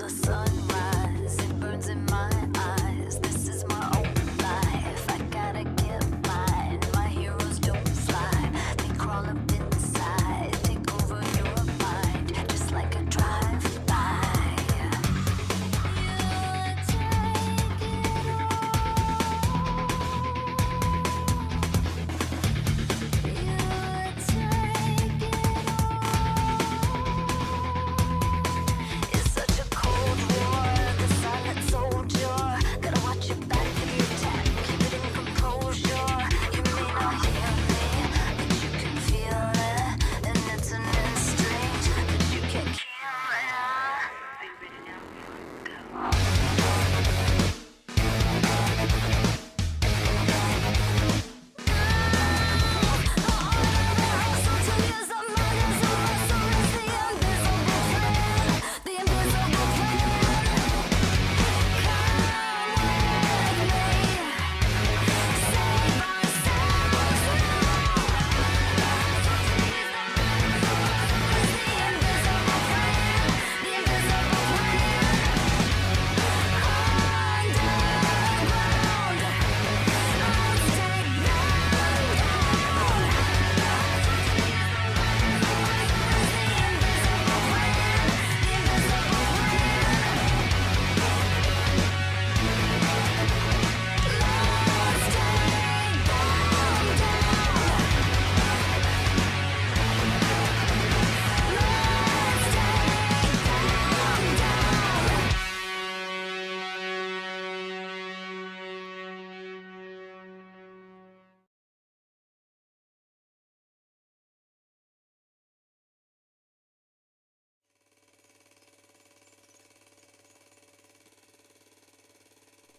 the sunrise, it burns in my eyes. This is my own life, I gotta get mine. My heroes don't slide, they crawl up inside, take over your mind, just like a drive-by. You take It's such a cold war, the silent soldier. Gotta watch your back if you attack, keep it in composure. You may not hear me, but you can feel it, and it's an instinct that you can't kill it.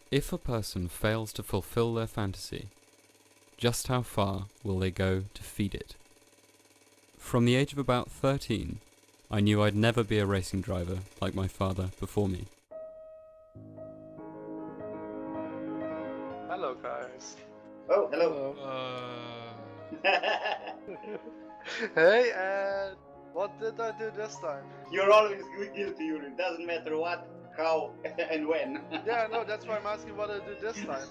If a person fails to fulfill their fantasy, just how far will they go to feed it? From the age of about 13, I knew I'd never be a racing driver like my father before me. Hello, guys. Oh, hello. Hey, and what did I do this time? You're always guilty, Yuri. Doesn't matter what, how, and when. Yeah, no, that's why I'm asking what I did this time.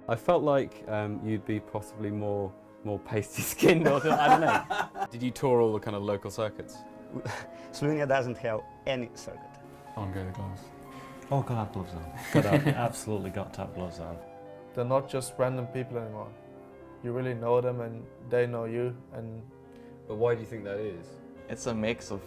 I felt like you'd be possibly more pasty skinned, or I don't know. Did you tour all the kind of local circuits? Slovenia doesn't have any circuit. On go to gloves. Oh, got to have gloves on. Absolutely got to have gloves on. They're not just random people anymore. You really know them and they know you. And But why do you think that is? It's a mix of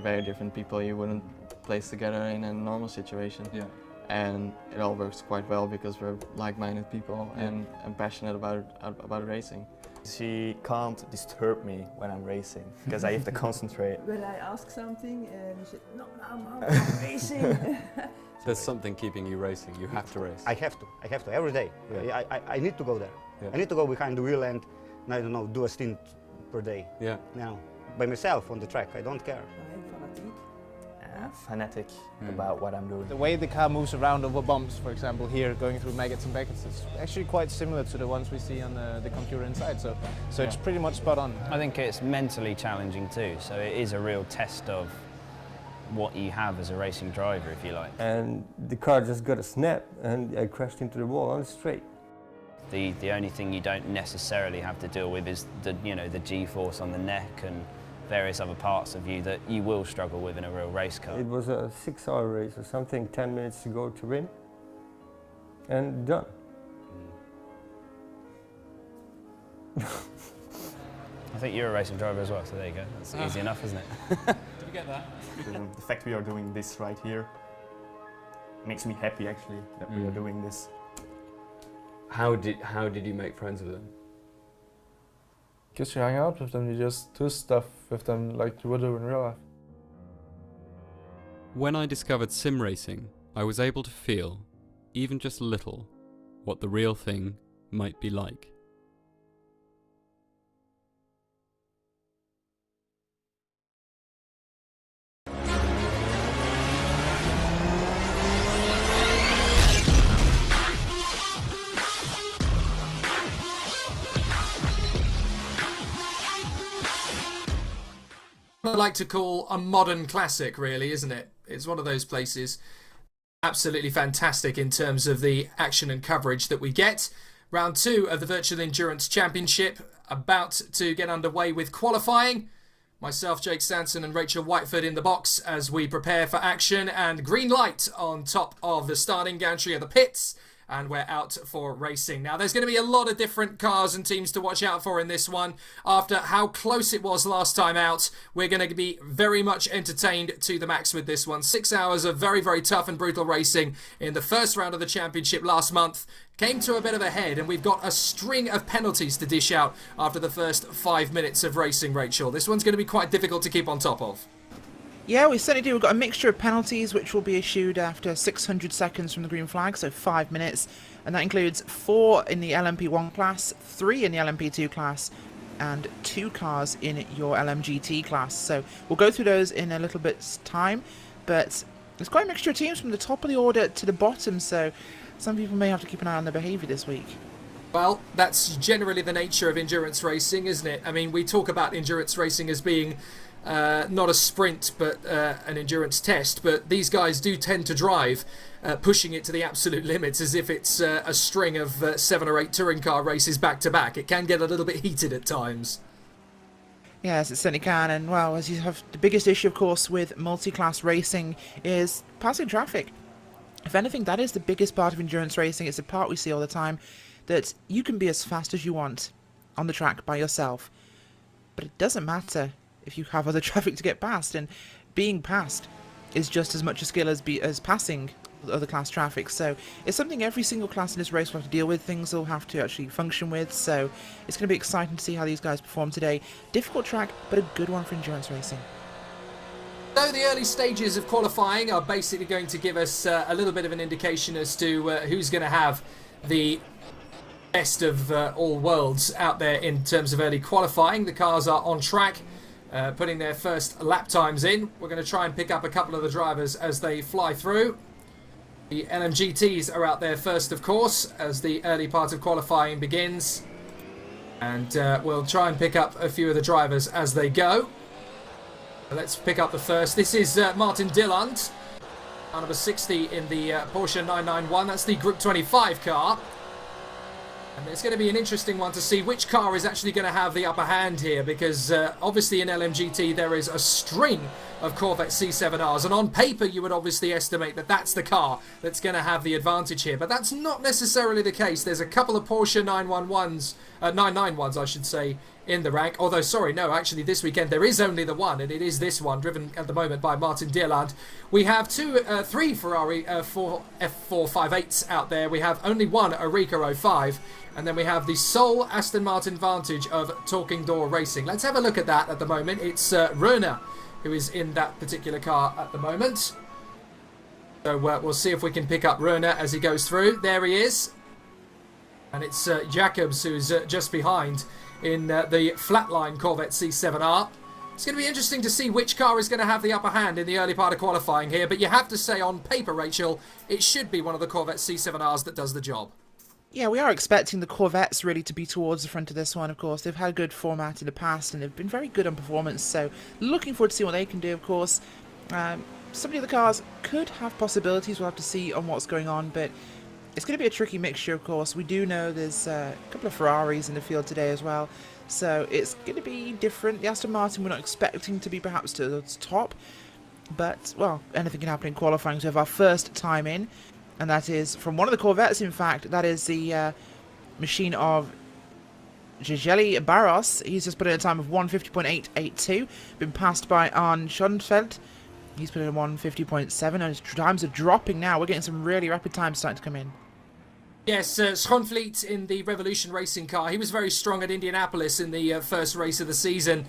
very different people you wouldn't place together in a normal situation. Yeah. And it all works quite well because we're like-minded people and passionate about racing. She can't disturb me when I'm racing because I have to concentrate. When I ask something and she said, no, Mom, I'm racing. There's something keeping you racing. You have to race. I have to, every day. Yeah. I need to go there. Yeah. I need to go behind the wheel and, I don't know, do a stint per day. Yeah. Now, by myself on the track, I don't care. Fanatic about what I'm doing. The way the car moves around over bumps, for example, here going through maggots and beckets, is actually quite similar to the ones we see on the computer inside, so it's pretty much spot on. I think it's mentally challenging too, so it is a real test of what you have as a racing driver, if you like. And the car just got a snap and I crashed into the wall on the straight. The only thing you don't necessarily have to deal with is the G-force on the neck and various other parts of you that you will struggle with in a real race car. It was a 6-hour race or something, 10 minutes to go to win, and done. I think you're a racing driver as well, so there you go. That's easy enough, isn't it? Did you get that? The fact we are doing this right here makes me happy actually that we are doing this. How did you make friends with them? Because you hang out with them, you just do stuff with them like you would do in real life. When I discovered sim racing, I was able to feel, even just a little, what the real thing might be like. I like to call a modern classic, really, isn't it? It's one of those places absolutely fantastic in terms of the action and coverage that we get. Round 2 of the Virtual Endurance Championship about to get underway with qualifying. Myself, Jake Sanson and Rachel Whiteford in the box as we prepare for action, and green light on top of the starting gantry of the pits, and we're out for racing. Now, there's going to be a lot of different cars and teams to watch out for in this one. After how close it was last time out, we're going to be very much entertained to the max with this one. 6 hours of very, very tough and brutal racing in the first round of the championship last month. Came to a bit of a head, and we've got a string of penalties to dish out after the first 5 minutes of racing, Rachel. This one's going to be quite difficult to keep on top of. Yeah, we certainly do. We've got a mixture of penalties which will be issued after 600 seconds from the green flag, so 5 minutes. And that includes 4 in the LMP1 class, 3 in the LMP2 class, and 2 cars in your LMGT class. So we'll go through those in a little bit's time, but there's quite a mixture of teams from the top of the order to the bottom, so some people may have to keep an eye on their behaviour this week. Well, that's generally the nature of endurance racing, isn't it? I mean, we talk about endurance racing as being not a sprint, but an endurance test. But these guys do tend to drive, pushing it to the absolute limits, as if it's a string of 7 or 8 touring car races back to back. It can get a little bit heated at times. Yes, it certainly can. And, well, as you have, the biggest issue, of course, with multi-class racing is passing traffic. If anything, that is the biggest part of endurance racing. It's a part we see all the time, that you can be as fast as you want on the track by yourself. But it doesn't matter if you have other traffic to get past, and being passed is just as much a skill as passing other class traffic. So it's something every single class in this race will have to deal with, things they'll have to actually function with. So it's going to be exciting to see how these guys perform today. Difficult track, but a good one for endurance racing. So the early stages of qualifying are basically going to give us a little bit of an indication as to who's going to have the best of all worlds out there in terms of early qualifying. The cars are on track, putting their first lap times in. We're going to try and pick up a couple of the drivers as they fly through. The LMGTs are out there first, of course, as the early part of qualifying begins. And we'll try and pick up a few of the drivers as they go. Let's pick up the first. This is Martin Dilland, number 60 in the Porsche 991. That's the Group 25 car. And it's going to be an interesting one to see which car is actually going to have the upper hand here, because obviously in LMGT there is a string of Corvette C7Rs, and on paper you would obviously estimate that that's the car that's going to have the advantage here, but that's not necessarily the case. There's a couple of Porsche 991s, I should say, in the rank. Although, sorry, no, actually this weekend there is only the one, and it is this one, driven at the moment by Martin Dierland. We have 3 Ferrari 4 F458s out there. We have only one Oreca 05, and then we have the sole Aston Martin Vantage of Talking Door Racing. Let's have a look at that at the moment. It's Röner who is in that particular car at the moment. So we'll see if we can pick up Röner as he goes through. There he is. And it's Jacobs who's just behind in the flatline Corvette C7R. It's going to be interesting to see which car is going to have the upper hand in the early part of qualifying here, but you have to say on paper, Rachel, it should be one of the Corvette C7Rs that does the job. Yeah, we are expecting the Corvettes really to be towards the front of this one, of course. They've had a good format in the past and they've been very good on performance, so looking forward to see what they can do, of course. Some of the cars could have possibilities, we'll have to see on what's going on, but it's going to be a tricky mixture, of course. We do know there's a couple of Ferraris in the field today as well, so it's going to be different. The Aston Martin we're not expecting to be perhaps to the top, but, well, anything can happen in qualifying. So we have our first time in, and that is from one of the Corvettes, in fact. That is the machine of Jegeli Barros. He's just put in a time of 150.882, been passed by Arne Schoenfeld. He's put in 150.7, and his times are dropping now. We're getting some really rapid times starting to come in. Yes, Schoenfeld in the Revolution racing car. He was very strong at Indianapolis in the first race of the season.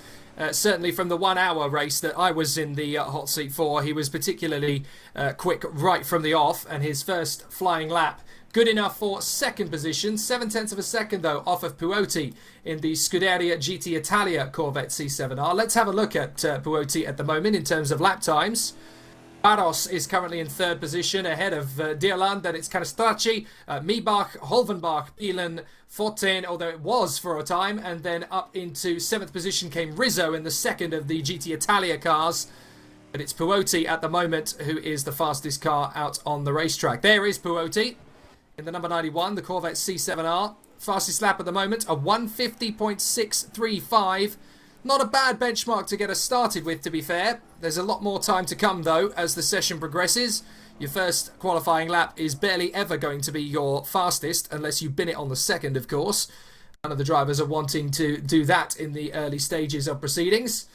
Certainly from the 1 hour race that I was in the hot seat for, he was particularly quick right from the off, and his first flying lap good enough for second position. 0.7 of a second though off of Puotti in the Scuderia GT Italia Corvette C7R. Let's have a look at Puotti at the moment in terms of lap times. Barros is currently in third position, ahead of Dierland. Then it's Canestracci, Miebach, Holvenbach, Bielen, Fortin, although it was for a time. And then up into seventh position came Rizzo in the second of the GT Italia cars. But it's Puoti at the moment who is the fastest car out on the racetrack. There is Puoti in the number 91, the Corvette C7R. Fastest lap at the moment, a 150.635. Not a bad benchmark to get us started with, to be fair. There's a lot more time to come, though, as the session progresses. Your first qualifying lap is barely ever going to be your fastest, unless you bin it on the second, of course. None of the drivers are wanting to do that in the early stages of proceedings.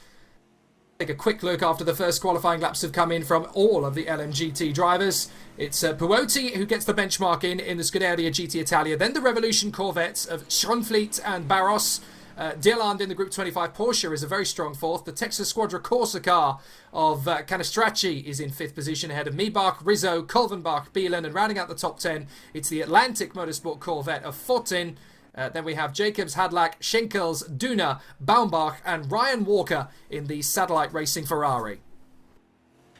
Take a quick look after the first qualifying laps have come in from all of the LMGT drivers. It's Puoti who gets the benchmark in the Scuderia GT Italia. Then the Revolution Corvettes of Schonfleet and Barros. Dierland in the Group 25 Porsche is a very strong fourth. The Texas Squadra Corsa car of Canestracci is in fifth position ahead of Miebach, Rizzo, Kolvenbach, Bielen, and rounding out the top 10, it's the Atlantic Motorsport Corvette of Fortin. Then we have Jacobs, Hadlack, Schenkels, Duna, Baumbach, and Ryan Walker in the Satellite Racing Ferrari.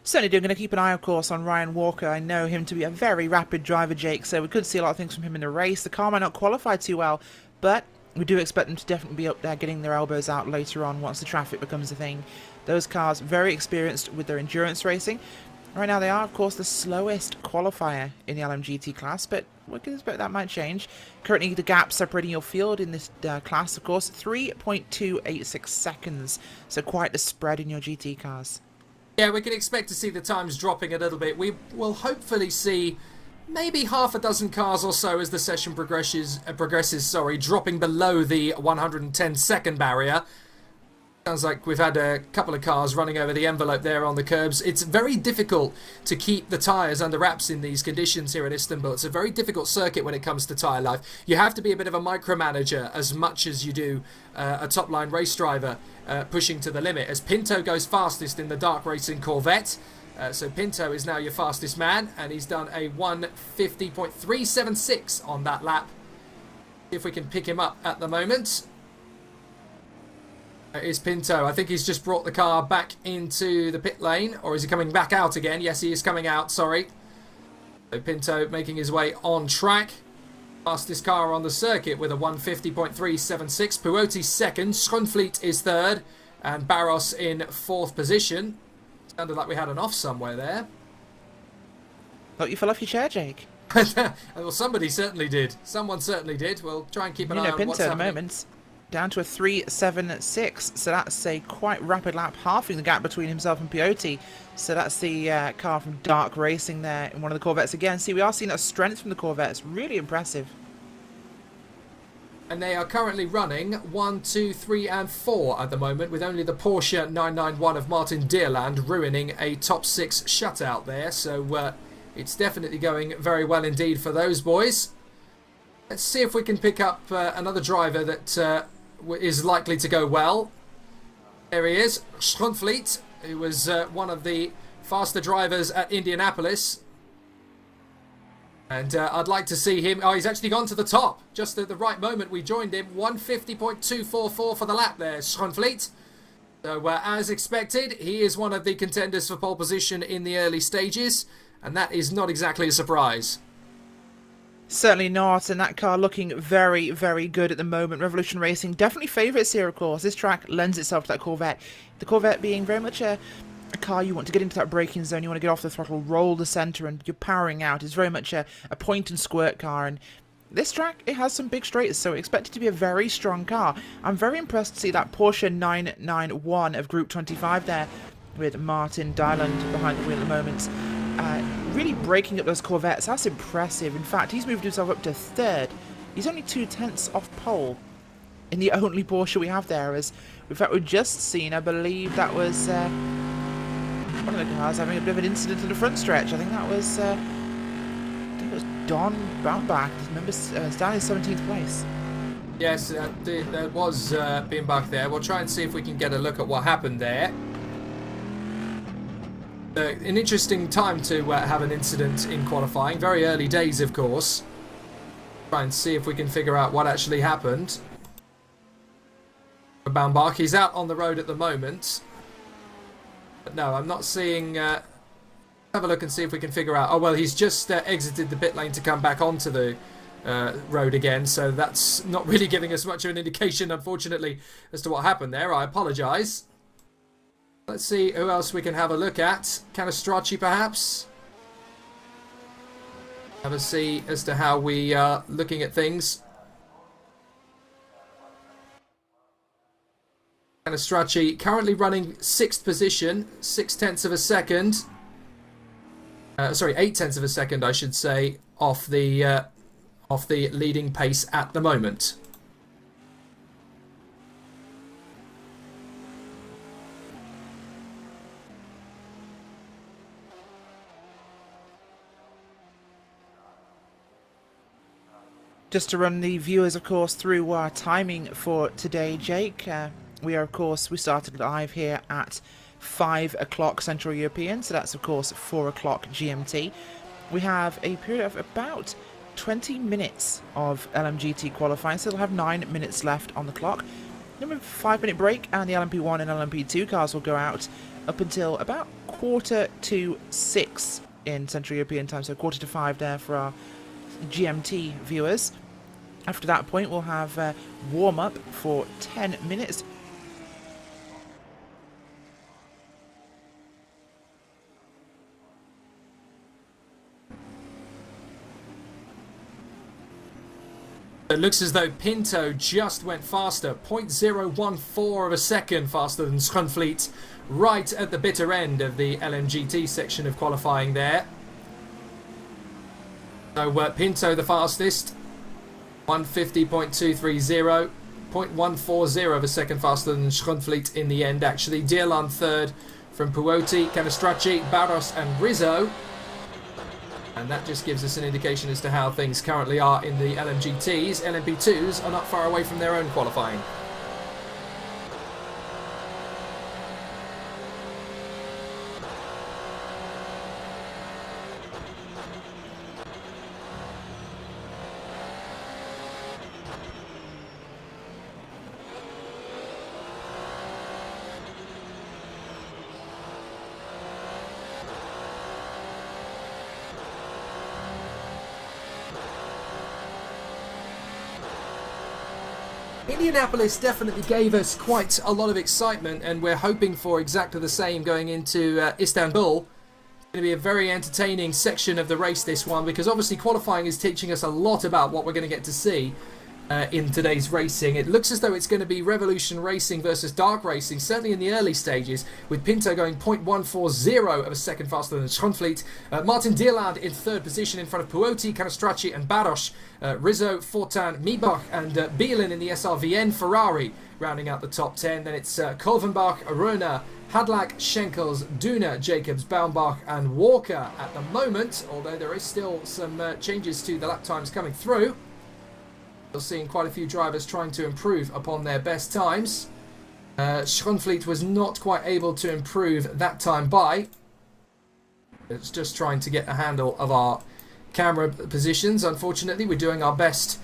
Certainly do. I'm going to keep an eye, of course, on Ryan Walker. I know him to be a very rapid driver, Jake, so we could see a lot of things from him in the race. The car might not qualify too well, but we do expect them to definitely be up there getting their elbows out later on once the traffic becomes a thing. Those cars very experienced with their endurance racing. Right now they are, of course, the slowest qualifier in the LMGT class, but we can expect that might change. Currently the gap separating your field in this class, of course, 3.286 seconds. So quite a spread in your GT cars. Yeah, we can expect to see the times dropping a little bit. We will hopefully see maybe half a dozen cars or so as the session progresses, dropping below the 110-second barrier. Sounds like we've had a couple of cars running over the envelope there on the curbs. It's very difficult to keep the tyres under wraps in these conditions here at Istanbul. It's a very difficult circuit when it comes to tyre life. You have to be a bit of a micromanager as much as you do a top-line race driver pushing to the limit. As Pinto goes fastest in the dark racing Corvette. So Pinto is now your fastest man, and he's done a 150.376 on that lap. See if we can pick him up at the moment. Is Pinto. I think he's just brought the car back into the pit lane, or is he coming back out again? Yes, he is coming out, sorry. So Pinto making his way on track. Fastest car on the circuit with a 150.376. Puoti second, Schonfleet is third, and Barros in fourth position. Sounded like we had an off somewhere there. Thought you fell off your chair, Jake. Well, somebody certainly did. Someone certainly did. We'll try and keep an eye on Pinto what's happening. at the moment, down to a 3.76, so that's a quite rapid lap, halving the gap between himself and Puoti. So that's the car from Dark Racing there in one of the Corvettes again. See, we are seeing a strength from the Corvettes, really impressive. And they are currently running 1, 2, 3 and 4 at the moment, with only the Porsche 991 of Martin Dierland ruining a top 6 shutout there. So it's definitely going very well indeed for those boys. Let's see if we can pick up another driver that is likely to go well. There he is, Schonfleet, who was one of the faster drivers at Indianapolis. And I'd like to see him. Oh, he's actually gone to the top. Just at the right moment we joined him. 150.244 for the lap there, Schonfleet. So as expected, he is one of the contenders for pole position in the early stages. And that is not exactly a surprise. Certainly not, and that car looking very, very good at the moment. Revolution Racing definitely favourites here, of course. This track lends itself to that Corvette. The Corvette being very much a car you want to get into that braking zone, you want to get off the throttle, roll the centre, and you're powering out. It's very much a point and squirt car, and this track, it has some big straights, so expect it to be a very strong car. I'm very impressed to see that Porsche 991 of Group 25 there, with Martin Dierland behind the wheel at the moment. Really breaking up those Corvettes. That's impressive. In fact, he's moved himself up to third. He's only 2/10 off pole in the only Porsche we have there. As in fact, we've just seen, I believe that was one of the cars having a bit of an incident in the front stretch. I think that was Don Baumbach. Remember, down in 17th place. Yes, there was Baumbach there. We'll try and see if we can get a look at what happened there. An interesting time to have an incident in qualifying. Very early days, of course. Try and see if we can figure out what actually happened. Baumbach, he's out on the road at the moment. But no, I'm not seeing Have a look and see if we can figure out. Oh, well, he's just exited the pit lane to come back onto the road again, so that's not really giving us much of an indication, unfortunately, as to what happened there. I apologise. Let's see who else we can have a look at. Canestracci, perhaps? Have a see as to how we are looking at things. Canestracci currently running 6th position, 6/10 of a second. Sorry, 8/10 of a second, I should say, off the leading pace at the moment. Just to run the viewers, of course, through our timing for today, Jake. We started live here at 5 o'clock Central European, so that's, of course, 4 o'clock GMT. We have a period of about 20 minutes of LMGT qualifying, so we'll have 9 minutes left on the clock. Then we have a 5-minute break, and the LMP1 and LMP2 cars will go out up until about 4:45 in Central European time, so 4:45 there for our GMT viewers. After that point, we'll have a warm-up for 10 minutes. It looks as though Pinto just went faster, 0.014 of a second faster than Schonfleet, right at the bitter end of the LMGT section of qualifying there. So Pinto the fastest, 150.230, 0.140 of a second faster than Schonfleet in the end, actually. Dirlan third from Puoti, Canestracci, Barros and Rizzo. And that just gives us an indication as to how things currently are in the LMGTs. LMP2s are not far away from their own qualifying. Indianapolis definitely gave us quite a lot of excitement, and we're hoping for exactly the same going into Istanbul. It's going to be a very entertaining section of the race, this one, because obviously qualifying is teaching us a lot about what we're going to get to see in today's racing. It looks as though it's going to be Revolution Racing versus Dark Racing, certainly in the early stages, with Pinto going 0.140 of a second faster than Schonfleet. Martin Dierland in third position in front of Puoti, Canestracci and Barros. Rizzo, Fortan, Miebach and Bielin in the SRVN Ferrari rounding out the top 10. Then it's Kolvenbach, Aruna, Hadlak, Schenkels, Duna, Jacobs, Baumbach and Walker at the moment, although there is still some changes to the lap times coming through. We're seeing quite a few drivers trying to improve upon their best times. Schonfleet was not quite able to improve that time by. It's just trying to get a handle of our camera positions. Unfortunately, we're doing our best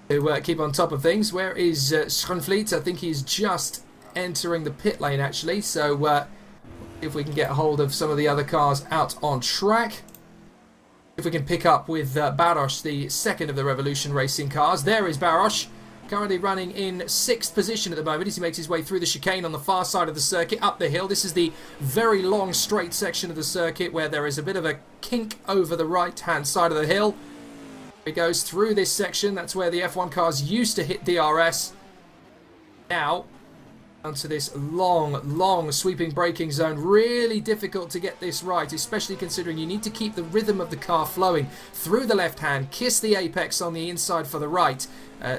to keep on top of things. Where is Schonfleet? I think he's just entering the pit lane, actually. So if we can get a hold of some of the other cars out on track. If we can pick up with Barros, the second of the Revolution Racing cars. There is Barros, currently running in 6th position at the moment as he makes his way through the chicane on the far side of the circuit, up the hill. This is the very long straight section of the circuit where there is a bit of a kink over the right-hand side of the hill. He goes through this section. That's where the F1 cars used to hit DRS. Now, onto this long sweeping braking zone. Really difficult to get this right, especially considering you need to keep the rhythm of the car flowing through the left hand, kiss the apex on the inside for the right.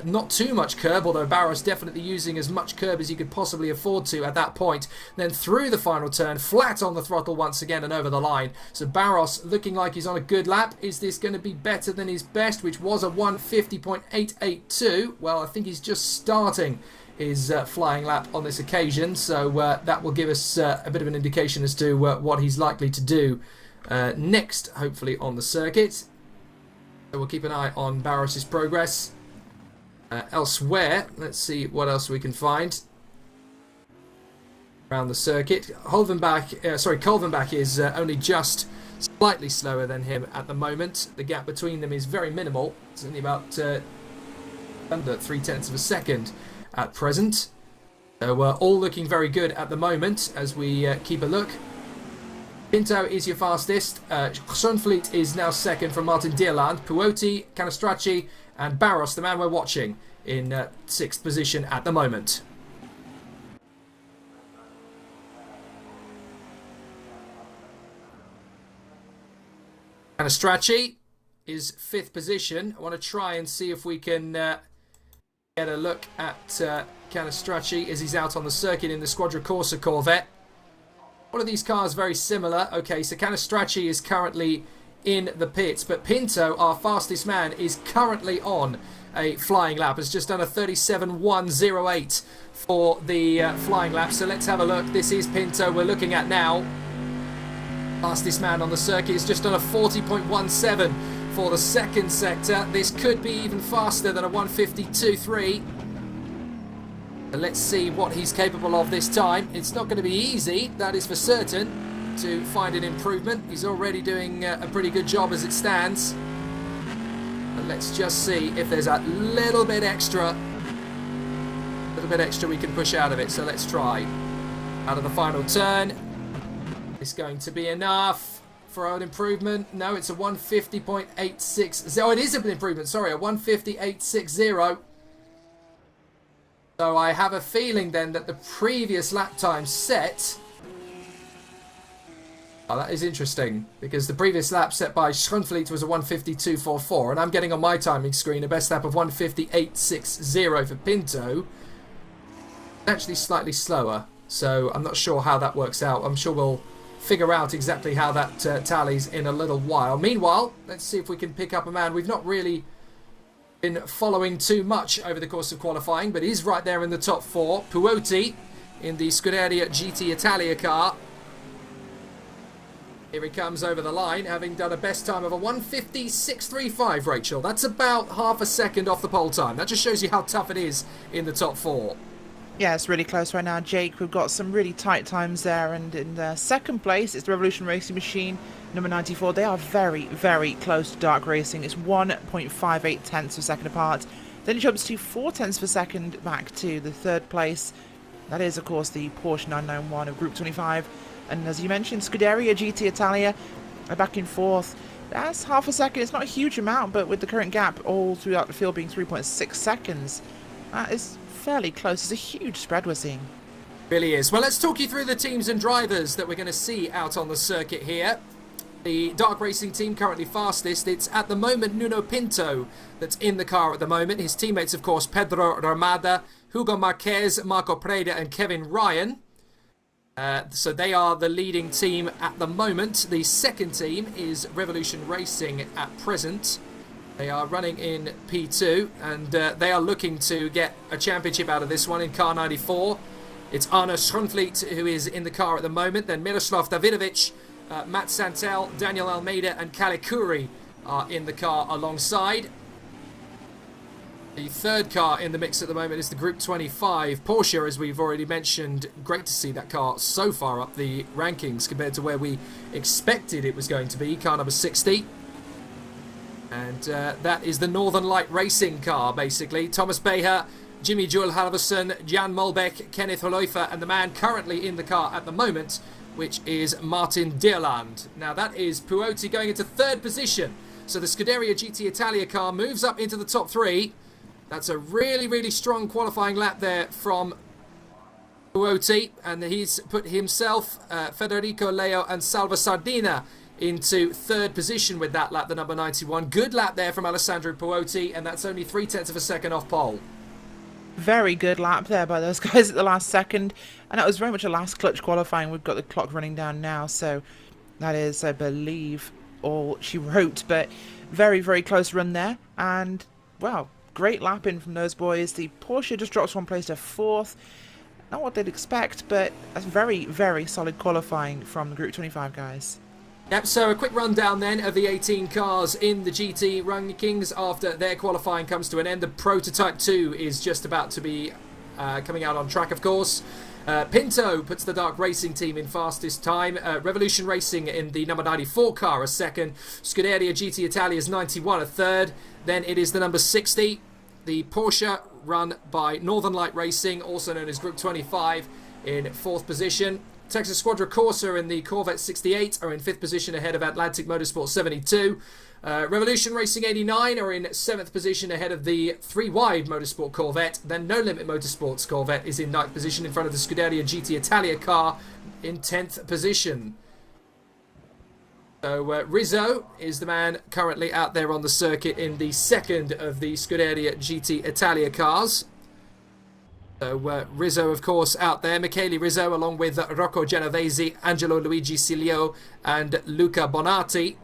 Not too much curb, although Barros definitely using as much curb as he could possibly afford to at that point. Then through the final turn, flat on the throttle once again and over the line. So Barros looking like he's on a good lap. Is this going to be better than his best, which was a 150.882? Well, I think he's just starting his flying lap on this occasion, so that will give us a bit of an indication as to what he's likely to do next, hopefully on the circuit. So we'll keep an eye on Barros' progress. Elsewhere, let's see what else we can find. around the circuit. Kolvenbach is only just slightly slower than him at the moment. The gap between them is very minimal. It's only about under 0.3 of a second at present. So we're all looking very good at the moment as we keep a look. Pinto is your fastest. Schoenfleet is now second from Martin Dierland. Puoti, Canastracci and Barros, the man we're watching, in 6th position at the moment. Canastracci is 5th position. I want to try and see if we can get a look at Canastracci as he's out on the circuit in the Squadra Corsa Corvette. All of these cars very similar. Okay, so Canastracci is currently in the pits, but Pinto, our fastest man, is currently on a flying lap. Has just done a 37.108 for the flying lap. So let's have a look. This is Pinto we're looking at now. Fastest man on the circuit is just on a 40.17 for the second sector. This could be even faster than a 152.3. Let's see what he's capable of this time. It's not going to be easy, that is for certain, to find an improvement. He's already doing a pretty good job as it stands. But let's just see if there's a little bit extra we can push out of it. So let's try. Out of the final turn. Is going to be enough for an improvement? No, it's a 150.86. Oh, it is an improvement. Sorry, a 150.860. So I have a feeling then that the previous lap time set... Oh, that is interesting, because the previous lap set by Schoenfleet was a 152.44, and I'm getting on my timing screen a best lap of 150.860 for Pinto. Actually slightly slower, so I'm not sure how that works out. I'm sure we'll figure out exactly how that tallies in a little while. Meanwhile, let's see if we can pick up a man we've not really been following too much over the course of qualifying, but he's right there in the top 4. Puoti in the Scuderia GT Italia car. Here he comes over the line, having done a best time of a 150.635, Rachel. That's about half a second off the pole time. That just shows you how tough it is in the top 4. Yeah, it's really close right now, Jake. We've got some really tight times there, and in the second place, it's the Revolution Racing Machine, number 94. They are very, very close to Dark Racing. It's 1.58 tenths of a second apart. Then it jumps to 4 tenths of a second back to the third place. That is, of course, the Porsche 991 of Group 25. And as you mentioned, Scuderia GT Italia are back in 4th. That's half a second. It's not a huge amount, but with the current gap all throughout the field being 3.6 seconds, that is fairly close. It's a huge spread we're seeing. Really is. Well, let's talk you through the teams and drivers that we're going to see out on the circuit here. The Dark Racing team currently fastest. It's at the moment Nuno Pinto that's in the car at the moment. His teammates, of course, Pedro Ramada, Hugo Marquez, Marco Preda and Kevin Ryan. So they are the leading team at the moment. The second team is Revolution Racing at present. They are running in P2 and they are looking to get a championship out of this one in car 94. It's Arno Schoenfleet who is in the car at the moment. Then Miroslav Davidovic, Matt Santel, Daniel Almeida and Kalle Kuri are in the car alongside. The third car in the mix at the moment is the Group 25 Porsche, as we've already mentioned. Great to see that car so far up the rankings compared to where we expected it was going to be. Car number 60. And that is the Northern Light Racing car, basically. Thomas Beher, Jimmy Jules Halverson, Jan Molbeck, Kenneth Holoifer, and the man currently in the car at the moment, which is Martin Dierland. Now that is Puoti going into 3rd position. So the Scuderia GT Italia car moves up into the top 3. That's a really, really strong qualifying lap there from Puoti. And he's put himself, Federico Leo and Salva Sardina into 3rd position with that lap, the number 91. Good lap there from Alessandro Puoti, and that's only 0.3 of a second off pole. Very good lap there by those guys at the last second. And that was very much a last clutch qualifying. We've got the clock running down now, so that is, I believe, all she wrote. But very, very close run there. And, wow, great lapping from those boys. The Porsche just drops 1 place to 4th. Not what they'd expect, but a very, very solid qualifying from the Group 25 guys. Yep, so a quick rundown then of the 18 cars in the GT rankings after their qualifying comes to an end. The Prototype 2 is just about to be coming out on track, of course. Pinto puts the Dark Racing team in fastest time. Revolution Racing in the number 94 car a second. Scuderia GT Italia's 91 a third. Then it is the number 60, the Porsche run by Northern Light Racing, also known as Group 25, in fourth position. Texas Squadra Corsa and the Corvette 68 are in fifth position ahead of Atlantic Motorsport 72. Revolution Racing 89 are in 7th position ahead of the 3-wide Motorsport Corvette. Then No Limit Motorsports Corvette is in 9th position in front of the Scuderia GT Italia car in 10th position. So Rizzo is the man currently out there on the circuit in the second of the Scuderia GT Italia cars. So Rizzo, of course, out there. Michele Rizzo, along with Rocco Genovese, Angelo Luigi Silio, and Luca Bonatti.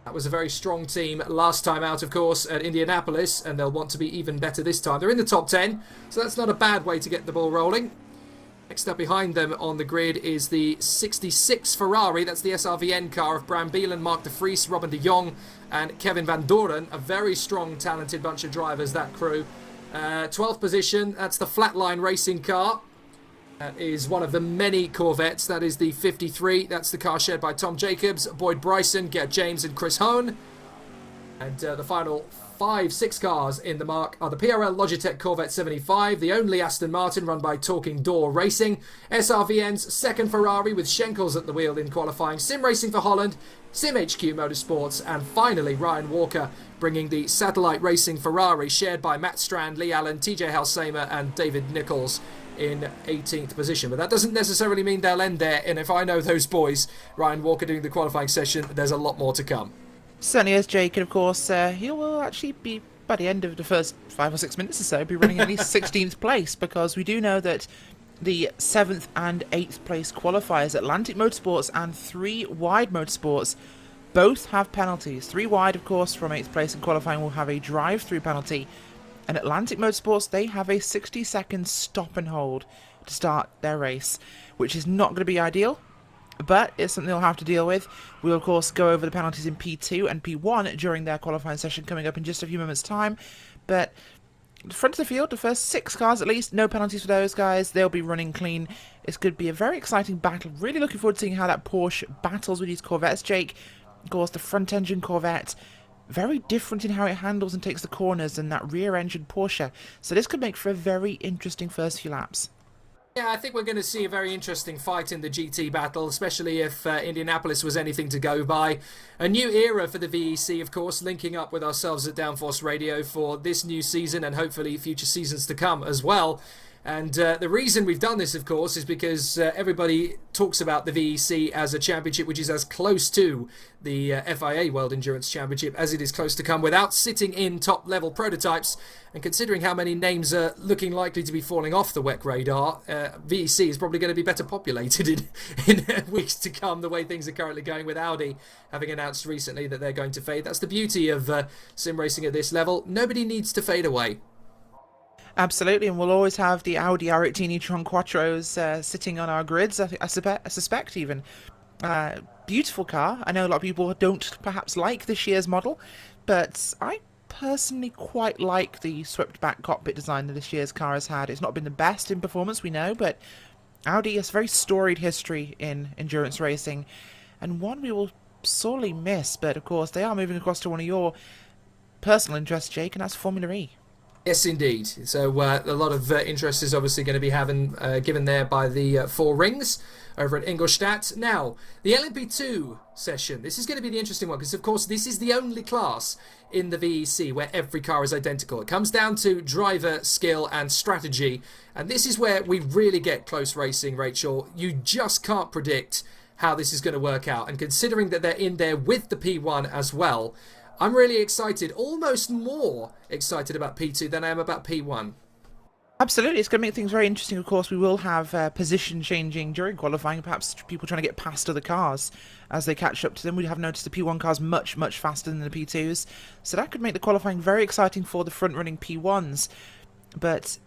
That was a very strong team last time out, of course, at Indianapolis, and they'll want to be even better this time. They're in the top 10, so that's not a bad way to get the ball rolling. Next up behind them on the grid is the 66 Ferrari. That's the SRVN car of Bram Bielen, Mark de Vries, Robin de Jong, and Kevin van Doren. A very strong, talented bunch of drivers, that crew. 12th position, that's the Flatline Racing car. That is one of the many Corvettes. That is the 53. That's the car shared by Tom Jacobs, Boyd Bryson, Gert James, and Chris Hone. And the final 6 cars in the mark are the PRL Logitech Corvette 75, the only Aston Martin run by Talking Door Racing, SRVN's second Ferrari with Schenkels at the wheel in qualifying, Sim Racing for Holland, Sim HQ Motorsports, and finally Ryan Walker bringing the Satellite Racing Ferrari shared by Matt Strand, Lee Allen, TJ Halsamer, and David Nichols in 18th position. But that doesn't necessarily mean they'll end there, and if I know those boys, Ryan Walker doing the qualifying session, there's a lot more to come. Certainly is, Jake, and of course he will actually be, by the end of the first 5 or 6 minutes or so, be running at least 16th place, because we do know that the 7th and 8th place qualifiers, Atlantic Motorsports and 3-wide Motorsports, both have penalties. 3-wide, of course, from 8th place in qualifying will have a drive-through penalty, and Atlantic Motorsports, they have a 60-second stop and hold to start their race, which is not going to be ideal, but it's something they'll have to deal with. We'll, of course, go over the penalties in P2 and P1 during their qualifying session coming up in just a few moments' time. But the front of the field, the first 6 cars at least, no penalties for those guys. They'll be running clean. It's going to be a very exciting battle. Really looking forward to seeing how that Porsche battles with these Corvettes, Jake. Of course, the front-engine Corvette, very different in how it handles and takes the corners than that rear-engine Porsche. So this could make for a very interesting first few laps. Yeah, I think we're going to see a very interesting fight in the GT battle, especially if Indianapolis was anything to go by. A new era for the VEC, of course, linking up with ourselves at Downforce Radio for this new season and hopefully future seasons to come as well. And the reason we've done this, of course, is because everybody talks about the VEC as a championship which is as close to the FIA World Endurance Championship as it is close to come without sitting in top-level prototypes. And considering how many names are looking likely to be falling off the WEC radar, VEC is probably going to be better populated in weeks to come, the way things are currently going, with Audi having announced recently that they're going to fade. That's the beauty of sim racing at this level. Nobody needs to fade away. Absolutely, and we'll always have the Audi R18 e-tron Quattros sitting on our grids, I suspect even. Beautiful car. I know a lot of people don't perhaps like this year's model, but I personally quite like the swept-back cockpit design that this year's car has had. It's not been the best in performance, we know, but Audi has a very storied history in endurance racing, and one we will sorely miss, but of course they are moving across to one of your personal interests, Jake, and that's Formula E. Yes, indeed. So a lot of interest is obviously going to be given there by the 4 rings over at Ingolstadt. Now, the LMP2 session. This is going to be the interesting one because, of course, this is the only class in the VEC where every car is identical. It comes down to driver skill and strategy, and this is where we really get close racing, Rachel. You just can't predict how this is going to work out, and considering that they're in there with the P1 as well, I'm really excited, almost more excited about P2 than I am about P1. Absolutely, it's going to make things very interesting. Of course, we will have position changing during qualifying, perhaps people trying to get past other cars as they catch up to them. We have noticed the P1 cars much faster than the P2s, so that could make the qualifying very exciting for the front-running P1s. But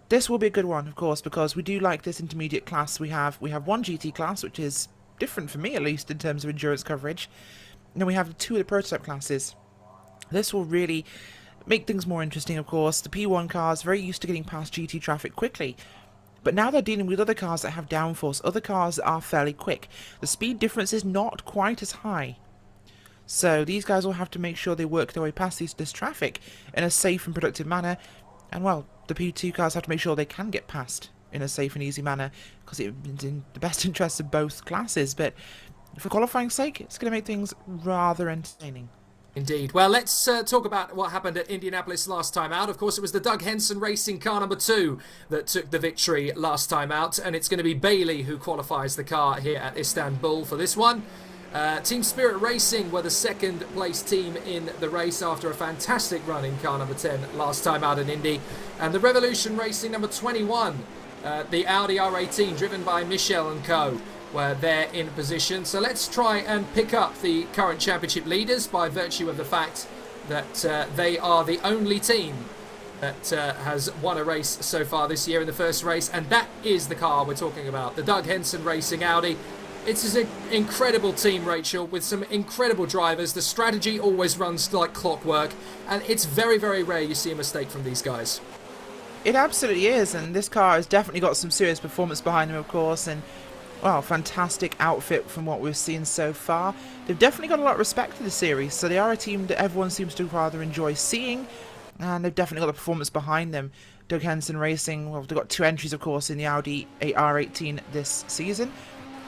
this will be a good one, of course, because we do like this intermediate class. We have one GT class, which is different for me, at least, in terms of endurance coverage. And then we have 2 of the prototype classes. This will really make things more interesting, of course. The P1 cars very used to getting past GT traffic quickly, but now they're dealing with other cars that have downforce, other cars that are fairly quick. The speed difference is not quite as high. So these guys will have to make sure they work their way past this traffic in a safe and productive manner. And, well, the P2 cars have to make sure they can get past in a safe and easy manner, because it's in the best interest of both classes. But for qualifying's sake, it's going to make things rather entertaining. Indeed. Well, let's talk about what happened at Indianapolis last time out. Of course, it was the Doug Henson Racing car number 2 that took the victory last time out, and it's going to be Bailey who qualifies the car here at Istanbul for this one. Team Spirit Racing were the second place team in the race after a fantastic run in car number 10 last time out in Indy. And the Revolution Racing number 21, the Audi R18 driven by Michel and co, were there in position. So let's try and pick up the current championship leaders by virtue of the fact that they are the only team that has won a race so far this year in the first race, and that is the car we're talking about, the Doug Henson Racing Audi. It's an incredible team, Rachel, with some incredible drivers. The strategy always runs like clockwork, and it's very, very rare you see a mistake from these guys. It absolutely is, and this car has definitely got some serious performance behind them, of course, and, well, fantastic outfit from what we've seen so far. They've definitely got a lot of respect for the series, so they are a team that everyone seems to rather enjoy seeing, and they've definitely got the performance behind them. Doug Henson Racing, well, they've got 2 entries, of course, in the Audi R18 this season.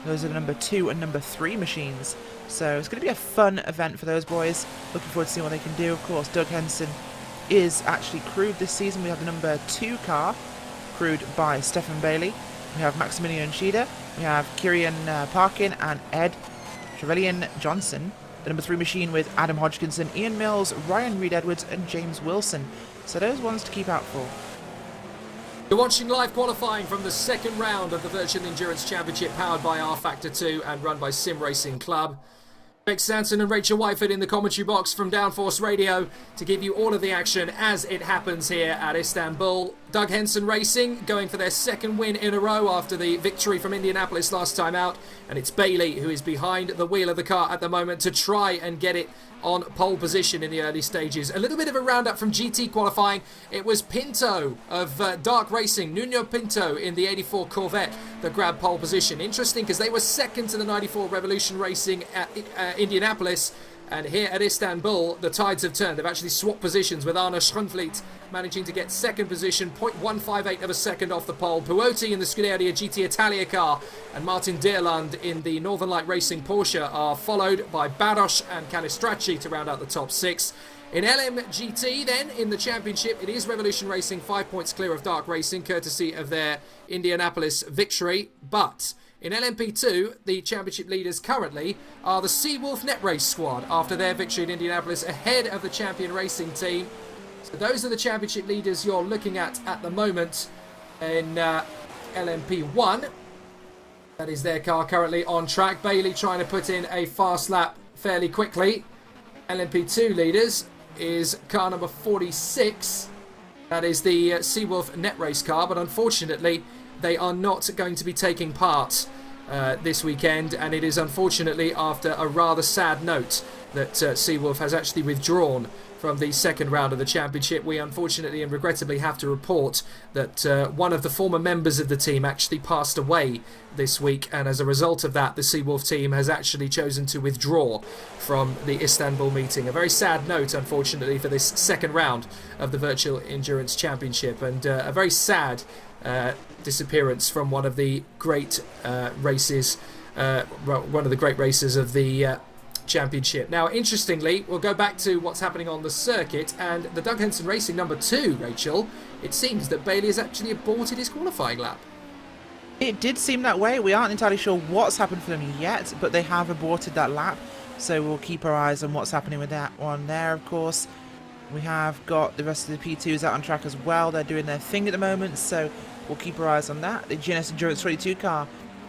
Those are the number 2 and number 3 machines. So it's going to be a fun event for those boys. Looking forward to seeing what they can do. Of course, Doug Henson is actually crewed this season. We have the number 2 car, crewed by Stefan Bailey. We have Maximilian Schieder. We have Kieran Parkin and Ed Trevelyan Johnson. The number 3 machine with Adam Hodgkinson, Ian Mills, Ryan Reed-Edwards and James Wilson. So those ones to keep out for. You're watching live qualifying from the second round of the Virtual Endurance Championship, powered by R Factor 2 and run by Sim Racing Club. Beck Stanton and Rachel Whiteford in the commentary box from Downforce Radio to give you all of the action as it happens here at Istanbul. Doug Henson Racing going for their second win in a row after the victory from Indianapolis last time out, and it's Bailey who is behind the wheel of the car at the moment to try and get it on pole position in the early stages. A little bit of a roundup from GT qualifying. It was Pinto of Dark Racing, Nuno Pinto in the 84 Corvette that grabbed pole position. Interesting because they were second to the 94 Revolution Racing at Indianapolis, and here at Istanbul the tides have turned. They've actually swapped positions, with Arno Schronfleet managing to get second position, 0.158 of a second off the pole. Puotti in the Scuderia GT Italia car and Martin Deerland in the Northern Light Racing Porsche are followed by Baros and Canistracci to round out the top 6. In LMGT then, in the championship, it is Revolution Racing 5 points clear of Dark Racing, courtesy of their Indianapolis victory. But in LMP2, the championship leaders currently are the Seawolf Net Race squad after their victory in Indianapolis, ahead of the champion racing team. So those are the championship leaders you're looking at the moment in LMP1. That is their car currently on track. Bailey trying to put in a fast lap fairly quickly. LMP2 leaders is car number 46. That is the Seawolf Net Race car, but unfortunately they are not going to be taking part this weekend, and it is unfortunately after a rather sad note that Seawolf has actually withdrawn from the second round of the championship. We unfortunately and regrettably have to report that one of the former members of the team actually passed away this week, and as a result of that the Seawolf team has actually chosen to withdraw from the Istanbul meeting. A very sad note, unfortunately, for this second round of the Virtual Endurance Championship, and a very sad disappearance from one of the great races, one of the great races of the championship. Now, interestingly, we'll go back to what's happening on the circuit, and the Doug Henson Racing number 2, Rachel, it seems that Bailey has actually aborted his qualifying lap. It did seem that way. We aren't entirely sure what's happened for them yet, but they have aborted that lap, so we'll keep our eyes on what's happening with that one there, of course. We have got the rest of the P2s out on track as well. They're doing their thing at the moment, so we'll keep our eyes on that. The GNS Endurance 22 car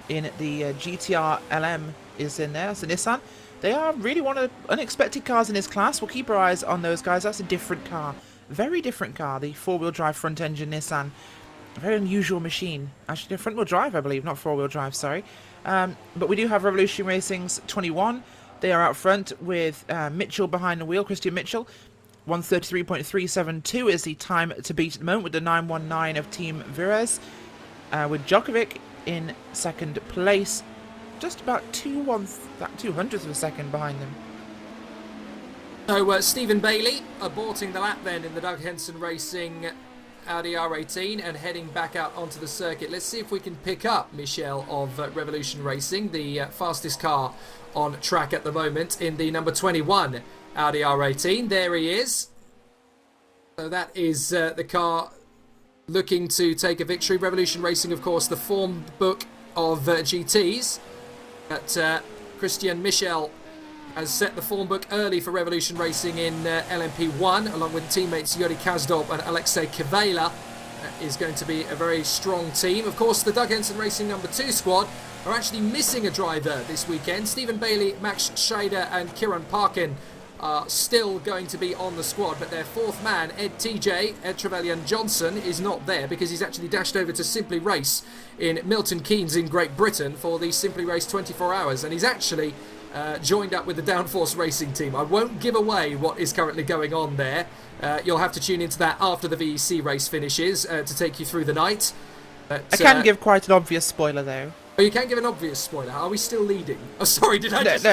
in the GTR LM is in there. That's a Nissan. They are really one of the unexpected cars in this class. We'll keep our eyes on those guys. That's a different car. Very different car. The four-wheel drive front-engine Nissan. A very unusual machine. Actually, front-wheel drive, I believe, not four-wheel drive, sorry. But we do have Revolution Racing's 21. They are out front with Mitchell behind the wheel, Christian Mitchell. 1:33.372 is the time to beat at the moment with the 919 of Team Virez, with Djokovic in second place, just about 2/100th of a second behind them. So Stephen Bailey aborting the lap then in the Doug Henson Racing Audi R18 and heading back out onto the circuit. Let's see if we can pick up Michel of Revolution Racing, the fastest car on track at the moment in the number 21 Audi R18. There he is. So that is the car looking to take a victory. Revolution Racing, of course, the form book of GTs. But Christian Michel has set the form book early for Revolution Racing in LMP1, along with teammates Yuri Kazdorp and Alexei Capella. Is going to be a very strong team. Of course, the Doug Henson Racing number 2 squad are actually missing a driver this weekend. Stephen Bailey, Max Scheider and Kieran Parkin are still going to be on the squad, but their fourth man, Ed Trevelyan Johnson, is not there because he's actually dashed over to Simply Race in Milton Keynes in Great Britain for the Simply Race 24 Hours, and he's actually joined up with the Downforce Racing team. I won't give away what is currently going on there. You'll have to tune into that after the VEC race finishes to take you through the night. But, I can give quite an obvious spoiler, though. Oh, you can give an obvious spoiler. Are we still leading? Oh, sorry, did I just...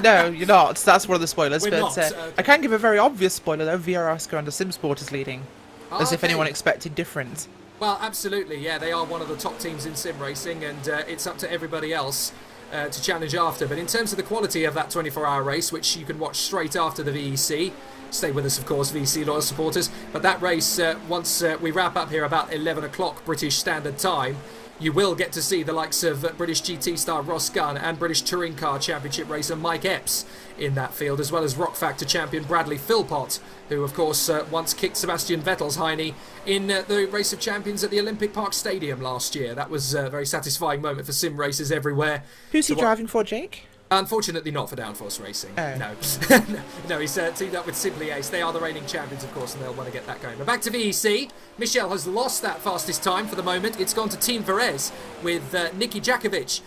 No, you're not. That's one of the spoilers. We're but not. I can give a very obvious spoiler, though. VR Oscar under SimSport is leading. As if anyone expected different. Well, absolutely, yeah. They are one of the top teams in sim racing, and it's up to everybody else to challenge after. But in terms of the quality of that 24-hour race, which you can watch straight after the VEC, stay with us, of course, VEC loyal supporters. But that race, once we wrap up here about 11 o'clock British Standard Time, you will get to see the likes of British GT star Ross Gunn and British Touring Car Championship racer Mike Epps in that field, as well as Rock Factor champion Bradley Philpott, who, of course, once kicked Sebastian Vettel's hiney in the Race of Champions at the Olympic Park Stadium last year. That was a very satisfying moment for sim racers everywhere. Who's he driving for, Jake? Unfortunately not for Downforce Racing. Oh. No. No, he's teamed up with Simply Ace. They are the reigning champions, of course, and they'll want to get that going. But back to VEC. Michel has lost that fastest time for the moment. It's gone to Team Virez with Nicky Jackovic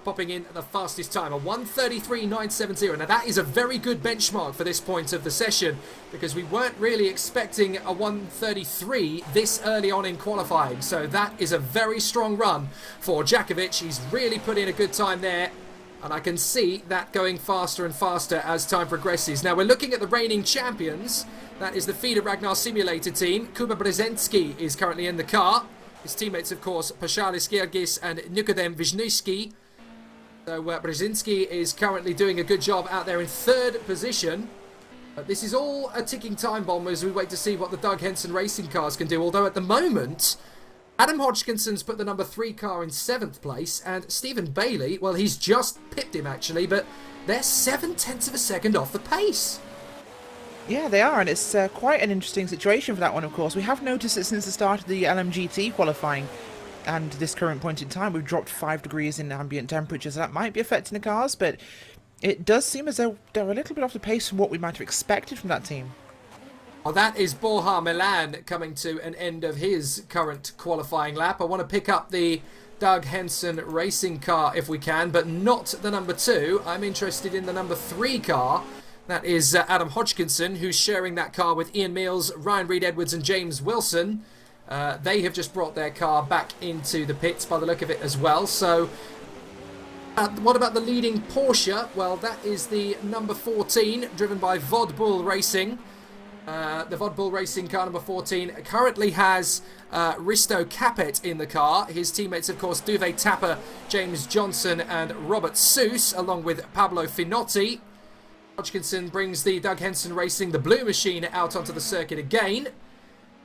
popping in the fastest time, a 1:33.970. Now that is a very good benchmark for this point of the session, because we weren't really expecting a 1:33 this early on in qualifying. So that is a very strong run for Jackovic. He's really put in a good time there. And I can see that going faster and faster as time progresses. Now we're looking at the reigning champions. That is the FIDE Ragnar Simulator team. Kuba Brzezinski is currently in the car. His teammates, of course, Paschalis Gergis and Nikodem Wisniewski. So Brzezinski is currently doing a good job out there in third position. But this is all a ticking time bomb as we wait to see what the Doug Henson Racing cars can do. Although at the moment, Adam Hodgkinson's put the number 3 car in 7th place, and Stephen Bailey, well, he's just pipped him actually, but they're 0.7 of a second off the pace. Yeah, they are, and it's quite an interesting situation for that one, of course. We have noticed that since the start of the LMGT qualifying and this current point in time, we've dropped 5 degrees in ambient temperatures. So that might be affecting the cars, but it does seem as though they're a little bit off the pace from what we might have expected from that team. Well, that is Borja Milan coming to an end of his current qualifying lap. I want to pick up the Doug Henson Racing car if we can, but not the number 2. I'm interested in the number 3 car. That is Adam Hodgkinson, who's sharing that car with Ian Mills, Ryan Reed-Edwards and James Wilson. They have just brought their car back into the pits by the look of it as well. So what about the leading Porsche? Well, that is the number 14, driven by Vod Bull Racing. The Vod Bull Racing car number 14 currently has Risto Capet in the car. His teammates, of course, Duve Tapper, James Johnson and Robert Seuss, along with Pablo Finotti. Hodgkinson brings the Doug Henson Racing, the Blue Machine, out onto the circuit again.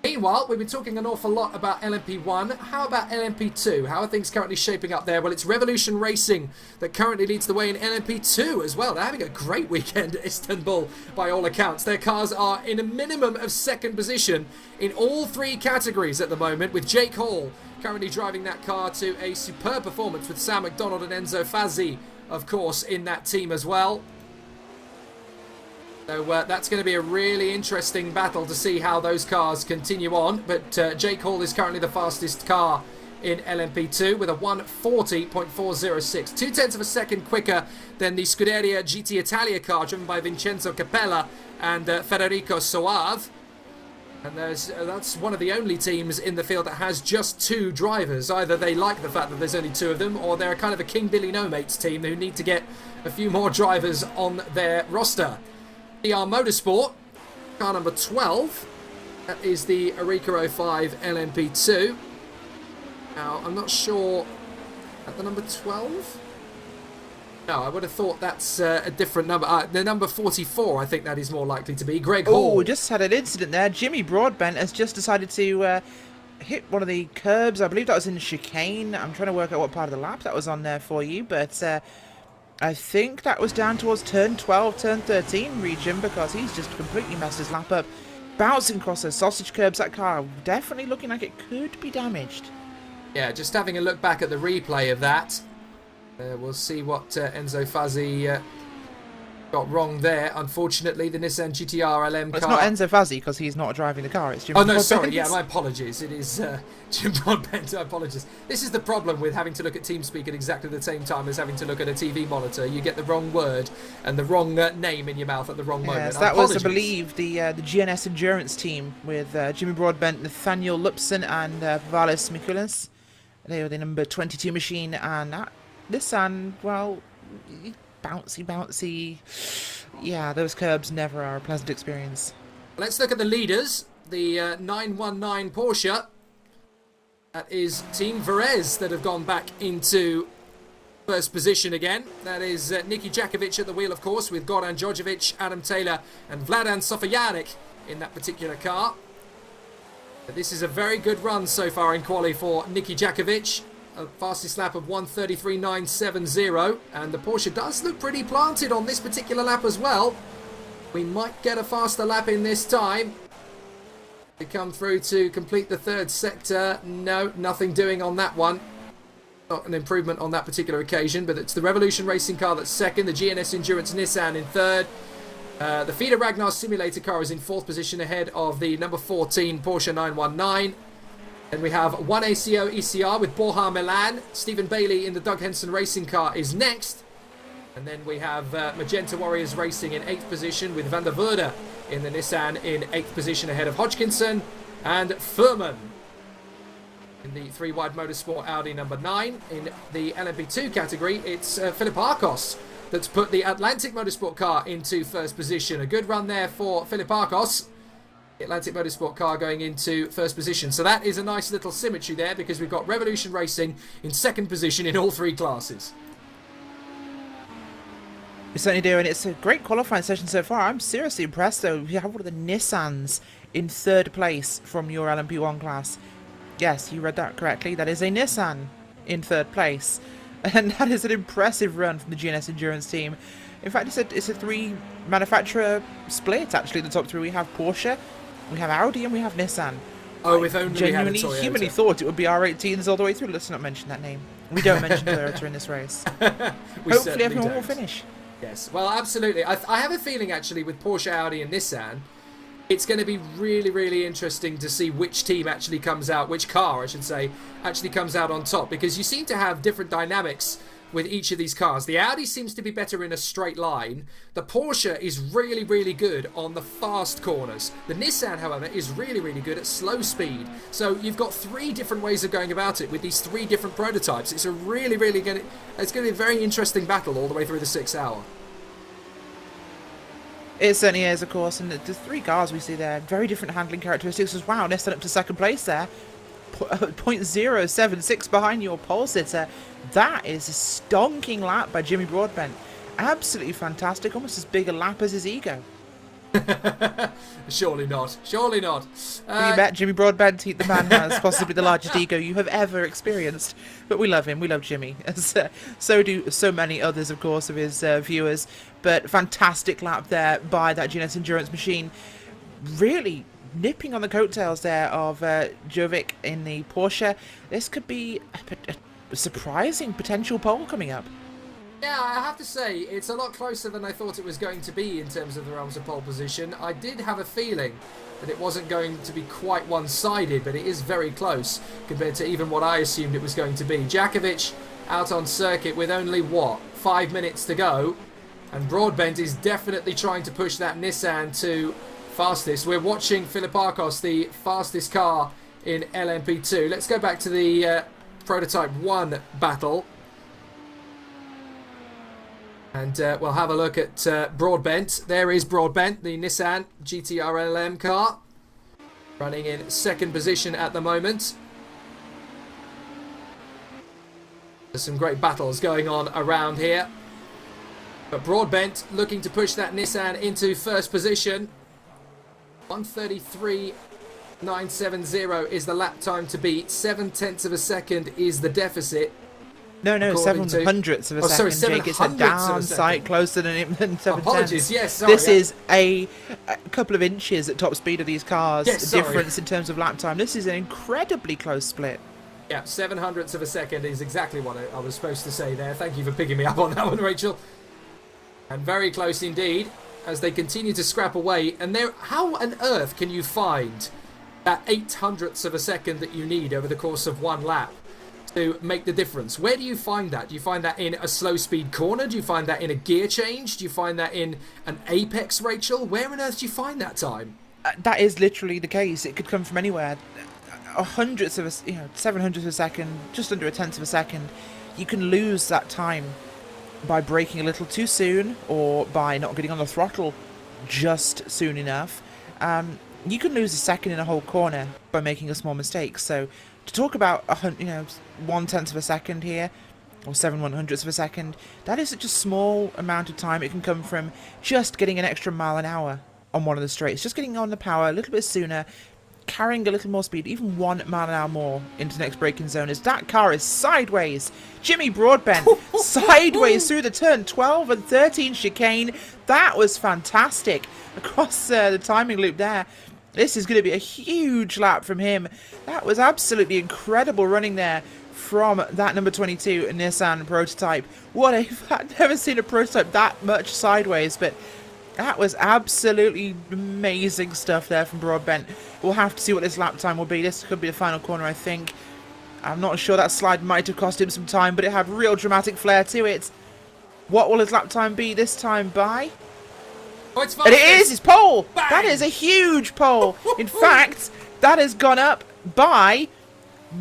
Meanwhile, we've been talking an awful lot about LMP1. How about LMP2? How are things currently shaping up there? Well, it's Revolution Racing that currently leads the way in LMP2 as well. They're having a great weekend at Istanbul by all accounts. Their cars are in a minimum of 2nd position in all 3 categories at the moment, with Jake Hall currently driving that car to a superb performance with Sam McDonald and Enzo Fazzi, of course, in that team as well. So that's going to be a really interesting battle to see how those cars continue on. But Jake Hall is currently the fastest car in LMP2 with a 140.406, 0.2 of a second quicker than the Scuderia GT Italia car driven by Vincenzo Capella and Federico Soave. And that's one of the only teams in the field that has just 2 drivers. Either they like the fact that there's only 2 of them, or they're kind of a King Billy No Mates team who need to get a few more drivers on their roster. PR Motorsport, car number 12. That is the Areca 05 LMP2. Now, I'm not sure at the number 12. No, I would have thought that's a different number. The number 44, I think that is more likely to be. Greg Hall. Oh, we just had an incident there. Jimmy Broadbent has just decided to hit one of the curbs. I believe that was in chicane. I'm trying to work out what part of the lap that was on there for you, but I think that was down towards turn 12, turn 13 region, because he's just completely messed his lap up. Bouncing across those sausage curbs, that car definitely looking like it could be damaged. Yeah, just having a look back at the replay of that. We'll see what Enzo Fazzi got wrong there. Unfortunately, the Nissan GT-R LM car... It's not Enzo Fazzi because he's not driving the car. It's Jim Oh, no, Broadbent. sorry. Yeah, my apologies. It is Jim Broadbent. Apologies. This is the problem with having to look at TeamSpeak at exactly the same time as having to look at a TV monitor. You get the wrong word and the wrong name in your mouth at the wrong moment. Yes, that was, I believe, the GNS Endurance team with Jimmy Broadbent, Nathaniel Lupson and Valis Mikulis. They were the number 22 machine, and that Nissan, well, bouncy. Yeah, those curbs never are a pleasant experience. Let's look at the leaders. The 919 Porsche. That is Team Varese that have gone back into first position again. That is Niki Jackovic at the wheel, of course, with Goran Djordjevic, Adam Taylor and Vladan Sofajanic in that particular car. But this is a very good run so far in quali for Niki Jackovic. A fastest lap of 1:33.970, and the Porsche does look pretty planted on this particular lap as well. We might get a faster lap in this time. They come through to complete the third sector. No, nothing doing on that one. Not an improvement on that particular occasion, but it's the Revolution Racing car that's second, the GNS Endurance Nissan in third. The FIDA Ragnar Simulator car is in fourth position ahead of the number 14 Porsche 919. Then we have 1ACO ECR with Borja Milan. Stephen Bailey in the Doug Henson Racing car is next. And then we have Magenta Warriors Racing in 8th position with Van der Voorde in the Nissan in 8th position ahead of Hodgkinson and Furman. In the 3-wide Motorsport Audi number 9. In the LMP2 category, it's Philip Arcos that's put the Atlantic Motorsport car into first position. A good run there for Philip Arcos. Atlantic Motorsport car going into first position. So that is a nice little symmetry there, because we've got Revolution Racing in second position in all 3 classes. We certainly do, and it's a great qualifying session so far. I'm seriously impressed, though. We have one of the Nissans in third place from your LMP1 class. Yes, you read that correctly. That is a Nissan in third place. And that is an impressive run from the GNS Endurance team. In fact, it's a 3-manufacturer split, actually, the top 3. We have Porsche, we have Audi, and we have Nissan. Oh, if only we had a Genuinely, humanly thought it would be R18s all the way through. Let's not mention that name. We don't mention Toyota in this race. Hopefully everyone will finish. Yes, well, absolutely. I have a feeling, actually, with Porsche, Audi and Nissan, it's going to be really, really interesting to see which team actually comes out, which car, I should say, actually comes out on top, because you seem to have different dynamics with each of these cars. The Audi seems to be better in a straight line. The Porsche is really, really good on the fast corners. The Nissan, however, is really, really good at slow speed. So you've got 3 different ways of going about it with these 3 different prototypes. It's a really, really it's going to be a very interesting battle all the way through the 6th hour. It certainly is, of course, and the 3 cars we see there, very different handling characteristics as well. Nissan up to second place there. 0.076 behind your pole sitter. That is a stonking lap by Jimmy Broadbent. Absolutely fantastic. Almost as big a lap as his ego. Surely not. Surely not. You bet Jimmy Broadbent, the man has possibly the largest ego you have ever experienced. But we love him. We love Jimmy. So do so many others, of course, of his viewers. But fantastic lap there by that GNS Endurance machine. Really nipping on the coattails there of Jovic in the Porsche. This could be a surprising potential pole coming up. Yeah, I have to say, it's a lot closer than I thought it was going to be in terms of the realms of pole position. I did have a feeling that it wasn't going to be quite one-sided, but it is very close compared to even what I assumed it was going to be. Jackovic out on circuit with only, 5 minutes to go. And Broadbent is definitely trying to push that Nissan to fastest. We're watching Philippakos, the fastest car in LMP2. Let's go back to the Prototype 1 battle. And we'll have a look at Broadbent. There is Broadbent, the Nissan GTR LM car. Running in second position at the moment. There's some great battles going on around here. But Broadbent looking to push that Nissan into first position. 1:33.970 is the lap time to beat. 0.7 of a second is the deficit. No, 700ths of a second, Jake. It's a downside closer than 7 Apologies, yes, sorry. This is a couple of inches at top speed of these cars. Yes, difference in terms of lap time. This is an incredibly close split. Yeah, 0.07 of a second is exactly what I was supposed to say there. Thank you for picking me up on that one, Rachel. And very close indeed as they continue to scrap away. And there, how on earth can you find that 0.08 of a second that you need over the course of one lap to make the difference? Where do you find that? Do you find that in a slow speed corner? Do you find that in a gear change? Do you find that in an apex, Rachel? Where on earth do you find that time? That is literally the case. It could come from anywhere. 700ths of a second, just under 0.1 of a second. You can lose that time by braking a little too soon or by not getting on the throttle just soon enough. You can lose a second in a whole corner by making a small mistake. So to talk about 1/10 of a second here, or 7/100ths of a second, that is such a small amount of time. It can come from just getting an extra mile an hour on one of the straights, just getting on the power a little bit sooner, carrying a little more speed, even 1 mile an hour more into the next braking zone, as that car is sideways. Jimmy Broadbent sideways through the turn 12 and 13 chicane. That was fantastic across the timing loop there. This is going to be a huge lap from him. That was absolutely incredible running there from that number 22 Nissan Prototype. I've never seen a Prototype that much sideways, but that was absolutely amazing stuff there from Broadbent. We'll have to see what this lap time will be. This could be the final corner, I think. I'm not sure. That slide might have cost him some time, but it had real dramatic flair to it. What will his lap time be this time by? Oh, it's and it is! It's pole! Bang! That is a huge pole! In fact, that has gone up by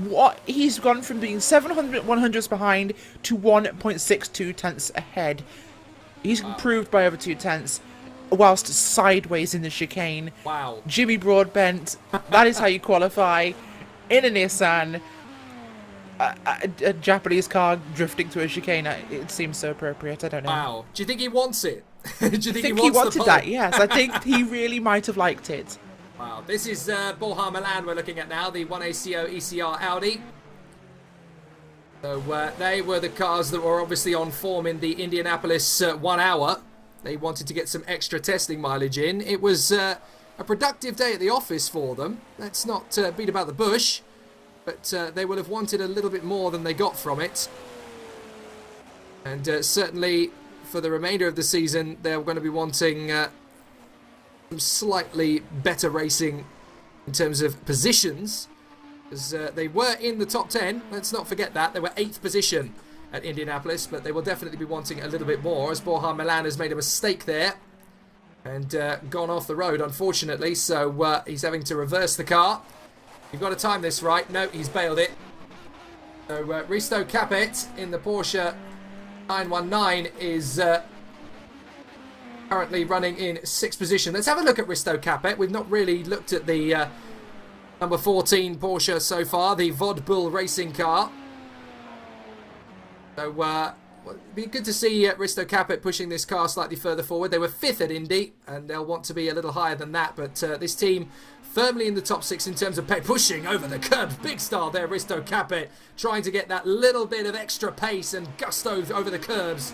what? He's gone from being 700/100ths behind to 1.62 tenths ahead. He's improved by over 2 tenths whilst sideways in the chicane. Wow. Jimmy Broadbent, that is how you qualify in a Nissan. A Japanese car drifting through a chicane. It seems so appropriate. I don't know. Wow. Do you think he wants it? Do you think he wanted that? Yes, I think he really might have liked it. Wow. This is Borja Milan we're looking at now, the 1ACO ECR Audi. So they were the cars that were obviously on form in the Indianapolis 1 hour. They wanted to get some extra testing mileage in. It was a productive day at the office for them. Let's not beat about the bush. But they would have wanted a little bit more than they got from it. And certainly for the remainder of the season, they're going to be wanting some slightly better racing in terms of positions. As they were in the top 10, let's not forget that. They were 8th position at Indianapolis, but they will definitely be wanting a little bit more, as Borja Milan has made a mistake there and gone off the road, unfortunately. So he's having to reverse the car. You've got to time this right. No, he's bailed it. So Risto Capet in the Porsche 919 is currently running in 6th position. Let's have a look at Risto Capet. We've not really looked at the number 14 Porsche so far, the Vodbull racing car. So it'd be good to see Risto Capet pushing this car slightly further forward. They were 5th at Indy, and they'll want to be a little higher than that. But this team firmly in the top 6 in terms of pay, pushing over the curbs. Big style there, Risto Capet, trying to get that little bit of extra pace and gusto over the curbs.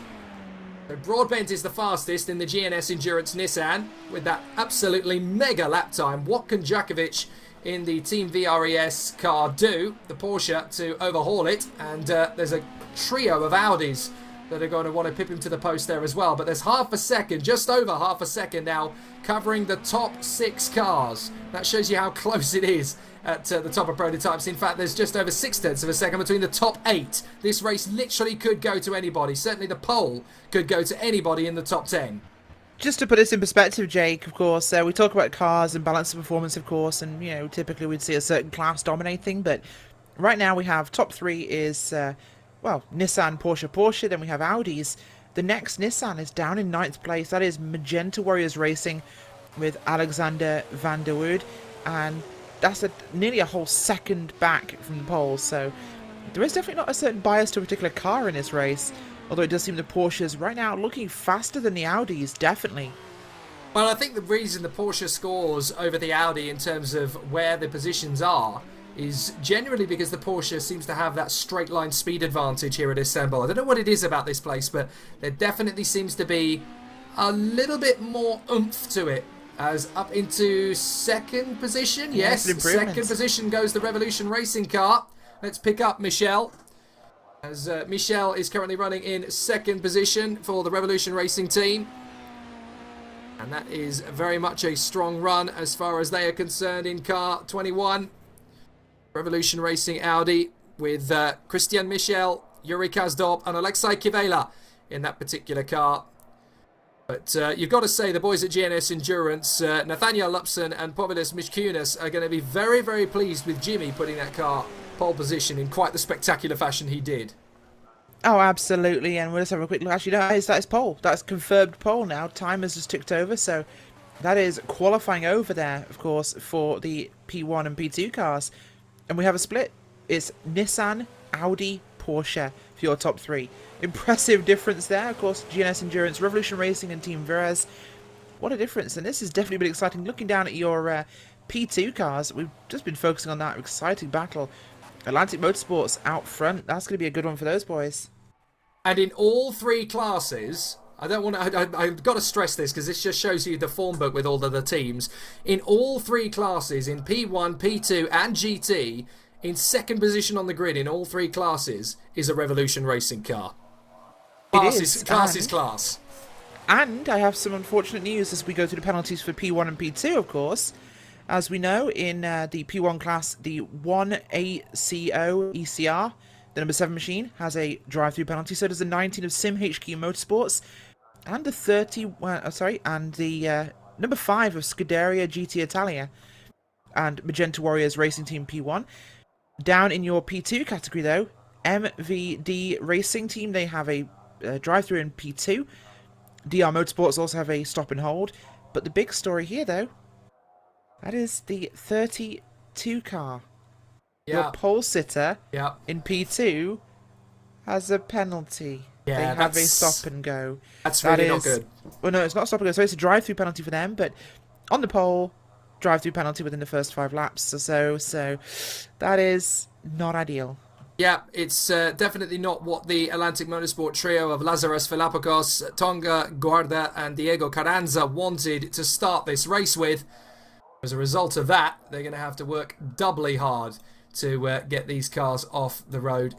So Broadbent is the fastest in the GNS Endurance Nissan with that absolutely mega lap time. What can Jackovic in the Team VRES car do, the Porsche, to overhaul it? And there's a trio of Audis that are going to want to pip him to the post there as well. But there's half a second, just over half a second now, covering the top 6 cars. That shows you how close it is at the top of Protypes. In fact, there's just over 0.6 of a second between the top 8. This race literally could go to anybody. Certainly the pole could go to anybody in the top 10. Just to put this in perspective, Jake, of course, we talk about cars and balance of performance, of course, and, you know, typically we'd see a certain class dominating, but right now we have top 3 is, well, Nissan, Porsche, then we have Audis. The next Nissan is down in 9th place. That is Magenta Warriors Racing with Alexander van der Wood, and that's nearly a whole second back from the pole, so there is definitely not a certain bias to a particular car in this race. Although it does seem the Porsches right now looking faster than the Audis, definitely. Well, I think the reason the Porsche scores over the Audi in terms of where the positions are is generally because the Porsche seems to have that straight line speed advantage here at Istanbul. I don't know what it is about this place, but there definitely seems to be a little bit more oomph to it. As up into 2nd position. Yes, 2nd position goes the Revolution Racing car. Let's pick up Michel. As Michel is currently running in 2nd position for the Revolution Racing team. And that is very much a strong run as far as they are concerned in car 21. Revolution Racing Audi with Christian Michel, Yuri Kazdorp and Alexei Kivela in that particular car. But you've got to say the boys at GNS Endurance, Nathaniel Lupson and Povilas Mishkunas are going to be very, very pleased with Jimmy putting that car pole position in quite the spectacular fashion he did. Oh, absolutely, and we'll just have a quick look. Actually, that is pole. That's confirmed pole now. Time has just ticked over, so that is qualifying over there, of course, for the P1 and P2 cars. And we have a split. It's Nissan, Audi, Porsche for your top 3. Impressive difference there. Of course, GNS Endurance, Revolution Racing and Team Virez. What a difference, and this has definitely been exciting. Looking down at your P2 cars, we've just been focusing on that exciting battle. Atlantic Motorsports out front. That's going to be a good one for those boys. And in all 3 classes, I've got to stress this because this just shows you the form book with all of the teams. In all 3 classes, in P1, P2 and GT, in 2nd position on the grid in all 3 classes is a Revolution Racing car. Class is class. And I have some unfortunate news as we go through the penalties for P1 and P2, of course. As we know, in the P1 class, the 1ACO ECR, the number 7 machine, has a drive-through penalty. So does the 19 of Sim HQ Motorsports, and the 31. And the number 5 of Scuderia GT Italia, and Magenta Warriors Racing Team P1. Down in your P2 category, though, MVD Racing Team, they have a drive-through in P2. DR Motorsports also have a stop and hold. But the big story here, though, that is the 32 car. Yeah. Your pole sitter in P2 has a penalty. Yeah, they have a stop and go. That's really not good. Well, no, it's not stop and go. So it's a drive-through penalty for them. But on the pole, drive-through penalty within the first 5 laps or so. So that is not ideal. Yeah, it's definitely not what the Atlantic Motorsport trio of Lazarus Filapakos, Tonga, Guarda and Diego Carranza wanted to start this race with. As a result of that, they're going to have to work doubly hard to get these cars off the road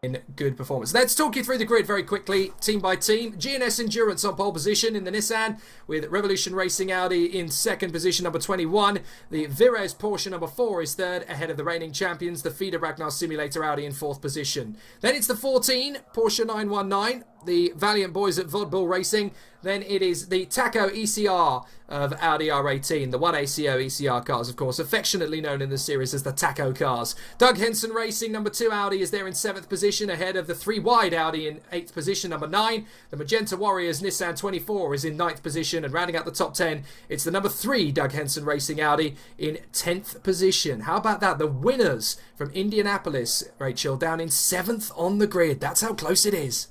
in good performance. Let's talk you through the grid very quickly, team by team. GNS Endurance on pole position in the Nissan, with Revolution Racing Audi in 2nd position, number 21. The Virez Porsche, number 4, is 3rd, ahead of the reigning champions, the Feeder Ragnar Simulator Audi in 4th position. Then it's the 14, Porsche 919, the Valiant boys at Vodbull Racing. Then it is the Taco ECR of Audi R18, the 1ACO ECR cars, of course, affectionately known in the series as the Taco cars. Doug Henson Racing, number 2 Audi, is there in 7th position, ahead of the 3 wide Audi in 8th position, number 9. The Magenta Warriors Nissan 24 is in 9th position, and rounding out the top 10, it's the number 3 Doug Henson Racing Audi in 10th position. How about that? The winners from Indianapolis, Rachel, down in 7th on the grid. That's how close it is.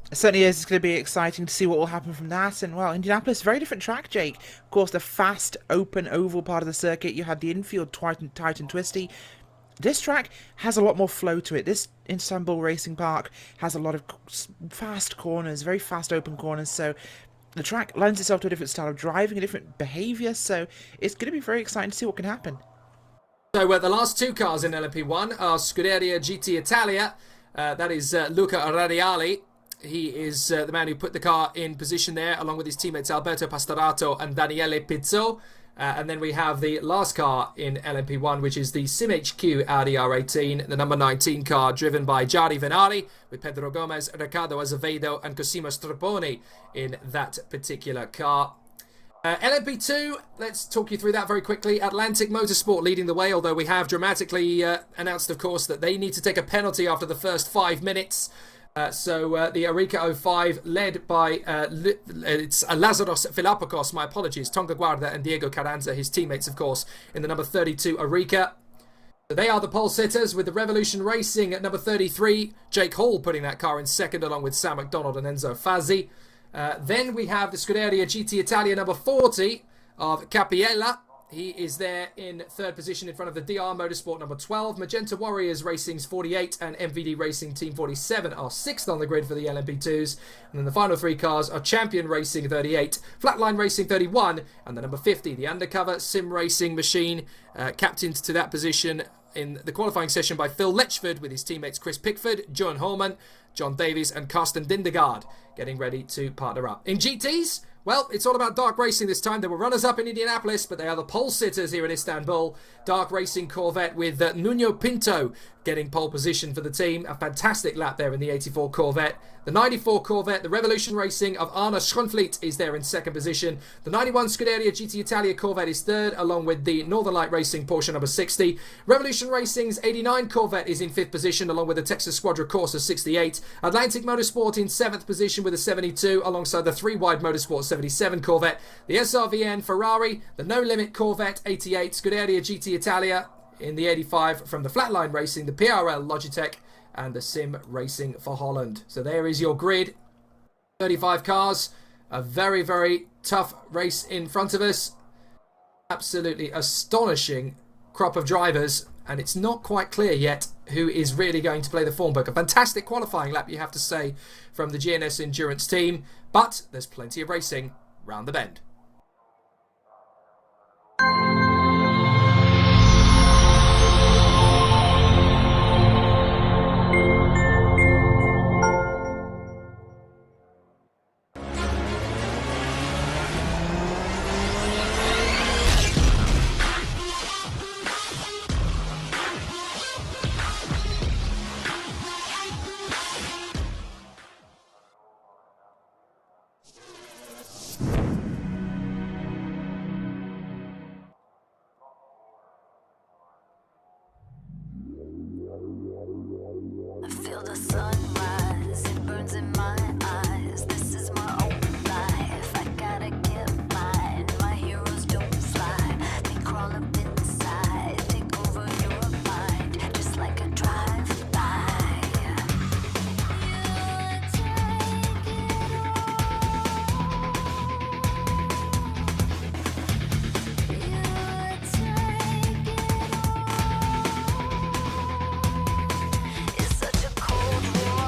It certainly is. It's going to be exciting to see what will happen from that. And, well, Indianapolis, very different track, Jake. Of course, the fast, open, oval part of the circuit. You had the infield tight and twisty. This track has a lot more flow to it. This Istanbul Racing Park has a lot of fast corners, very fast, open corners. So the track lends itself to a different style of driving, a different behaviour. So it's going to be very exciting to see what can happen. So the last 2 cars in LMP1 are Scuderia GT Italia, That is Luca Radiali. He is the man who put the car in position there, along with his teammates Alberto Pastorato and Daniele Pizzo. And then we have the last car in LMP1, which is the SimHQ Audi R18, the number 19 car, driven by Jari Venari, with Pedro Gomez, Riccardo Azevedo, and Cosimo Stroponi in that particular car. LMP2, let's talk you through that very quickly. Atlantic Motorsport leading the way, although we have dramatically announced, of course, that they need to take a penalty after the first 5 minutes. So the Arica 05, led by it's Lazaros Philapokos, my apologies, Tonga Guarda and Diego Carranza, his teammates, of course, in the number 32 Arica. So they are the pole sitters, with the Revolution Racing at number 33, Jake Hall putting that car in second, along with Sam McDonald and Enzo Fazzi. Then we have the Scuderia GT Italia number 40 of Capella. He is there in third position in front of the DR Motorsport number 12. Magenta Warriors Racing's 48 and MVD Racing Team 47 are sixth on the grid for the LMP2s. And then the final three cars are Champion Racing 38, Flatline Racing 31, and the number 50, the Undercover Sim Racing Machine, captained to that position in the qualifying session by Phil Letchford with his teammates Chris Pickford, John Holman, John Davies and Carsten Dindegaard getting ready to partner up. In GTs, well, it's all about Dark Racing this time. They were runners-up in Indianapolis, but they are the pole sitters here in Istanbul. Dark Racing Corvette with Nuno Pinto getting pole position for the team. A fantastic lap there in the 84 Corvette. The 94 Corvette, the Revolution Racing of Arna Schonfleet is there in second position. The 91 Scuderia GT Italia Corvette is third, along with the Northern Light Racing Porsche number 60. Revolution Racing's 89 Corvette is in fifth position, along with the Texas Squadra Corsa 68. Atlantic Motorsport in seventh position with a 72, alongside the 3-wide Motorsport 77 Corvette. The SRVN Ferrari, the No Limit Corvette 88, Scuderia GT Italia in the 85 from the Flatline Racing, the PRL Logitech, and the Sim Racing for Holland. So there is your grid. 35 cars. A very, very tough race in front of us. Absolutely astonishing crop of drivers. And it's not quite clear yet who is really going to play the form book. A fantastic qualifying lap, you have to say, from the GNS Endurance team. But there's plenty of racing round the bend. I feel the sunrise, it burns in my eyes. This is my own life, I gotta get mine. My heroes don't fly, they crawl up inside, take over your mind, just like a drive-by. You take it all. It's such a cold war.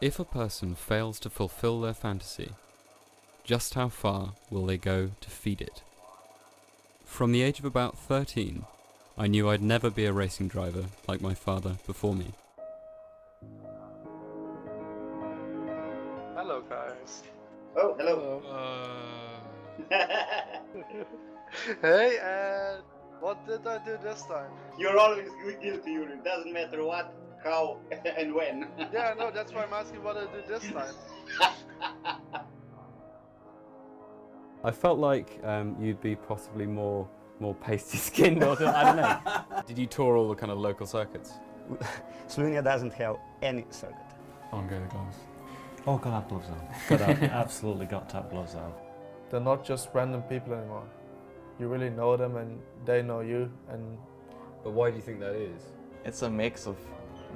If a person fails to fulfill their fantasy, just how far will they go to feed it? From the age of about 13, I knew I'd never be a racing driver like my father before me. Hello, guys. Oh, hello. Hey, what did I do this time? You're always guilty, Yuri. It doesn't matter what, how, and when. Yeah, no, that's why I'm asking what I did this time. I felt like you'd be possibly more pasty skinned, or I don't know. Did you tour all the kind of local circuits? Slovenia doesn't have any circuit. On go the gloves. Oh, got to have gloves on. Got to have, absolutely got to have gloves on. They're not just random people anymore. You really know them and they know you. But why do you think that is? It's a mix of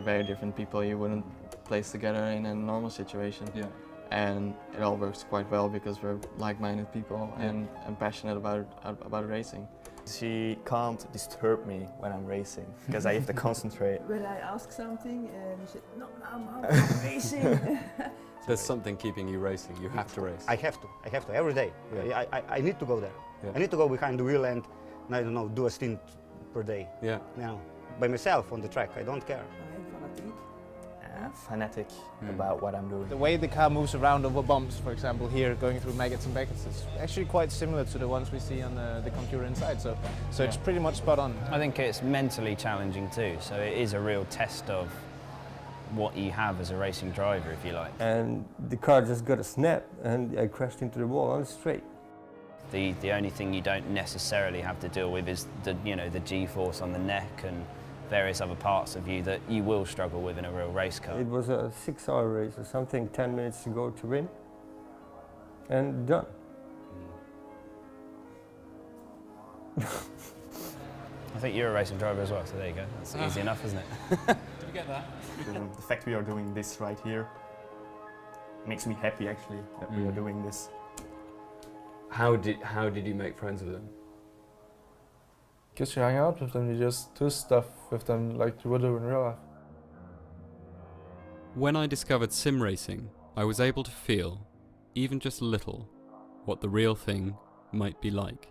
very different people you wouldn't place together in a normal situation. Yeah. And it all works quite well because we're like-minded people and passionate about racing. She can't disturb me when I'm racing because I have to concentrate. When I ask something and she said, no, I'm racing. There's something keeping you racing. You have to race. I have to, every day. Yeah. I need to go there. Yeah. I need to go behind the wheel and, I don't know, do a stint per day. Yeah. You know, by myself on the track, I don't care. Fanatic about what I'm doing. The way the car moves around over bumps, for example, here going through maggots and beckets, is actually quite similar to the ones we see on the computer inside. So it's pretty much spot on. I think it's mentally challenging too. So it is a real test of what you have as a racing driver, if you like. And the car just got a snap, and I crashed into the wall on the straight. The only thing you don't necessarily have to deal with is the G-force on the neck and various other parts of you that you will struggle with in a real race car. It was a 6-hour race or something, 10 minutes to go to win, and done. I think you're a racing driver as well, so there you go. That's easy enough, isn't it? Did you get that? The fact we are doing this right here makes me happy actually that we are doing this. How did you make friends with them? Because you hang out with them, you just do stuff with them like you would do in real life. When I discovered sim racing, I was able to feel, even just a little, what the real thing might be like.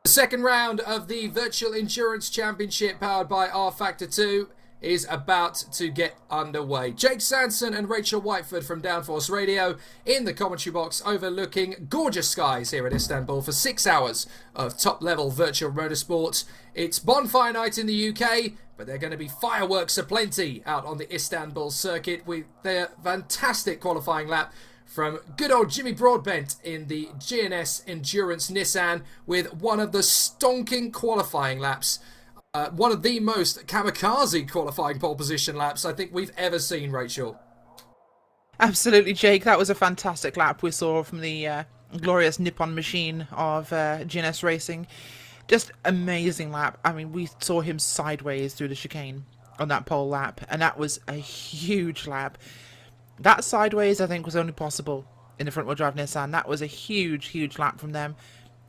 The second round of the Virtual Endurance Championship powered by R Factor 2 is about to get underway. Jake Sanson and Rachel Whiteford from Downforce Radio in the commentary box overlooking gorgeous skies here in Istanbul for 6 hours of top-level virtual motorsport. It's bonfire night in the UK, but there are going to be fireworks aplenty out on the Istanbul circuit with their fantastic qualifying lap from good old Jimmy Broadbent in the GNS Endurance Nissan with one of the stonking qualifying laps. One of the most kamikaze qualifying pole position laps I think we've ever seen, Rachel. Absolutely, Jake. That was a fantastic lap we saw from the glorious Nippon machine of GNS Racing. Just amazing lap. I mean, we saw him sideways through the chicane on that pole lap, and that was a huge lap. That sideways, I think, was only possible in the front-wheel drive Nissan. That was a huge, huge lap from them.